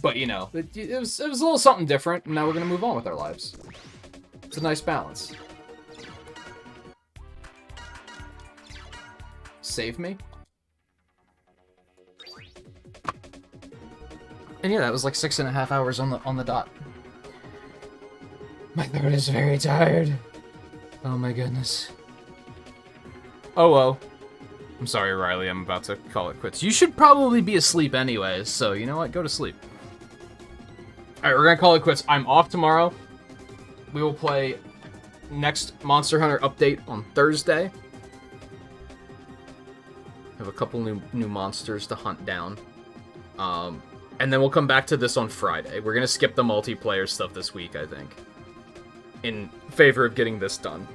[SPEAKER 9] But, you know, it was a little something different, and now we're going to move on with our lives. It's a nice balance. Save me? And yeah, that was like 6.5 hours on the dot. My throat is very tired. Oh my goodness. Oh. I'm sorry, Riley, I'm about to call it quits. You should probably be asleep anyways, so you know what? Go to sleep. Alright, we're gonna call it quits. I'm off tomorrow. We will play next Monster Hunter update on Thursday. Have a couple new monsters to hunt down. And then we'll come back to this on Friday. We're gonna skip the multiplayer stuff this week, I think. In favor of getting this done.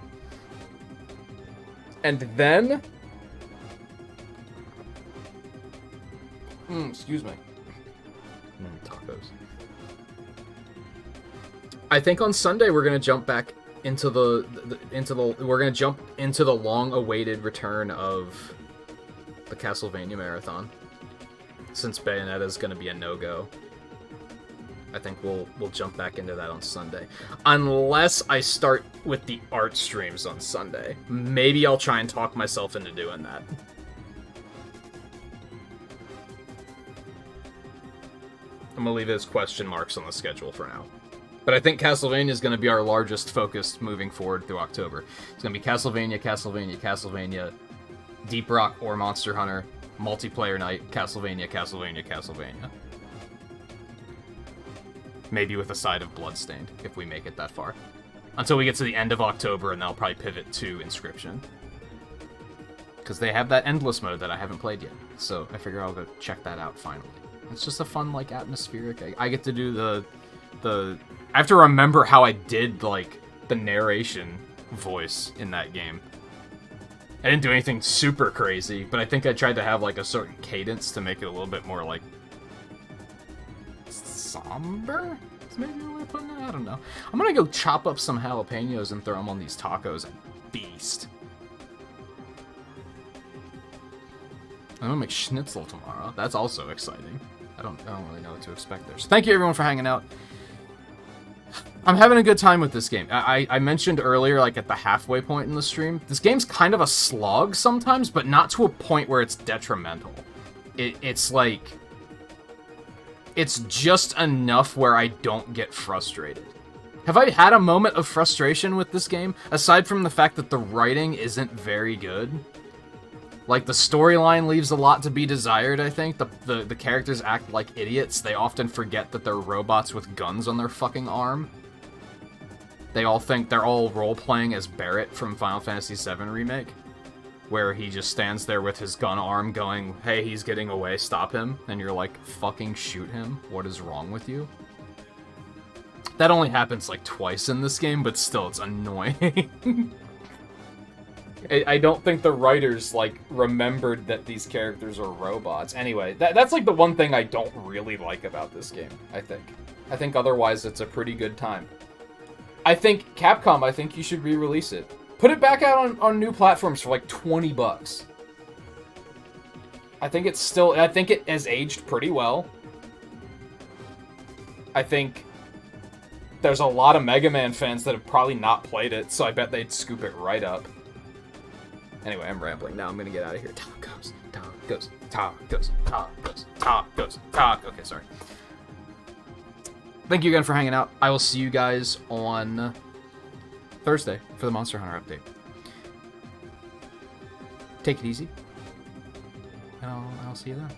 [SPEAKER 9] And then... excuse me. Tacos. I think on Sunday we're gonna jump back into the long-awaited return of the Castlevania marathon. Since Bayonetta is gonna be a no-go, I think we'll jump back into that on Sunday. Unless I start with the art streams on Sunday. Maybe I'll try and talk myself into doing that. I'm gonna leave it as question marks on the schedule for now. But I think Castlevania is going to be our largest focus moving forward through October. It's going to be Castlevania, Deep Rock or Monster Hunter, multiplayer night, Castlevania. Maybe with a side of Bloodstained, if we make it that far. Until we get to the end of October, and then I'll probably pivot to Inscription. Because they have that Endless mode that I haven't played yet. So I figure I'll go check that out finally. It's just a fun, like, atmospheric. I get to do the. I have to remember how I did, like, the narration voice in that game. I didn't do anything super crazy, but I think I tried to have, like, a certain cadence to make it a little bit more, like, somber? Is maybe the way of putting it? I don't know. I'm gonna go chop up some jalapenos and throw them on these tacos and beast. I'm gonna make schnitzel tomorrow. That's also exciting. I don't really know what to expect there. So thank you everyone for hanging out. I'm having a good time with this game. I mentioned earlier, like at the halfway point in the stream, this game's kind of a slog sometimes, but not to a point where it's detrimental. It's like, it's just enough where I don't get frustrated. Have I had a moment of frustration with this game, aside from the fact that the writing isn't very good? Like, the storyline leaves a lot to be desired, I think. The characters act like idiots. They often forget that they're robots with guns on their fucking arm. They all think they're all role-playing as Barrett from Final Fantasy VII Remake, where he just stands there with his gun arm going, hey, he's getting away, stop him. And you're like, fucking shoot him. What is wrong with you? That only happens like twice in this game, but still, it's annoying. I don't think the writers, like, remembered that these characters are robots. Anyway, that's, like, the one thing I don't really like about this game, I think. I think otherwise it's a pretty good time. I think, Capcom, I think you should re-release it. Put it back out on new platforms for, like, $20. I think it's still... I think it has aged pretty well. I think there's a lot of Mega Man fans that have probably not played it, so I bet they'd scoop it right up. Anyway, I'm rambling. Now I'm gonna get out of here. Tacos, tacos, tacos, tacos, tacos, tacos. Okay, sorry. Thank you again for hanging out. I will see you guys on Thursday for the Monster Hunter update. Take it easy. And I'll see you then.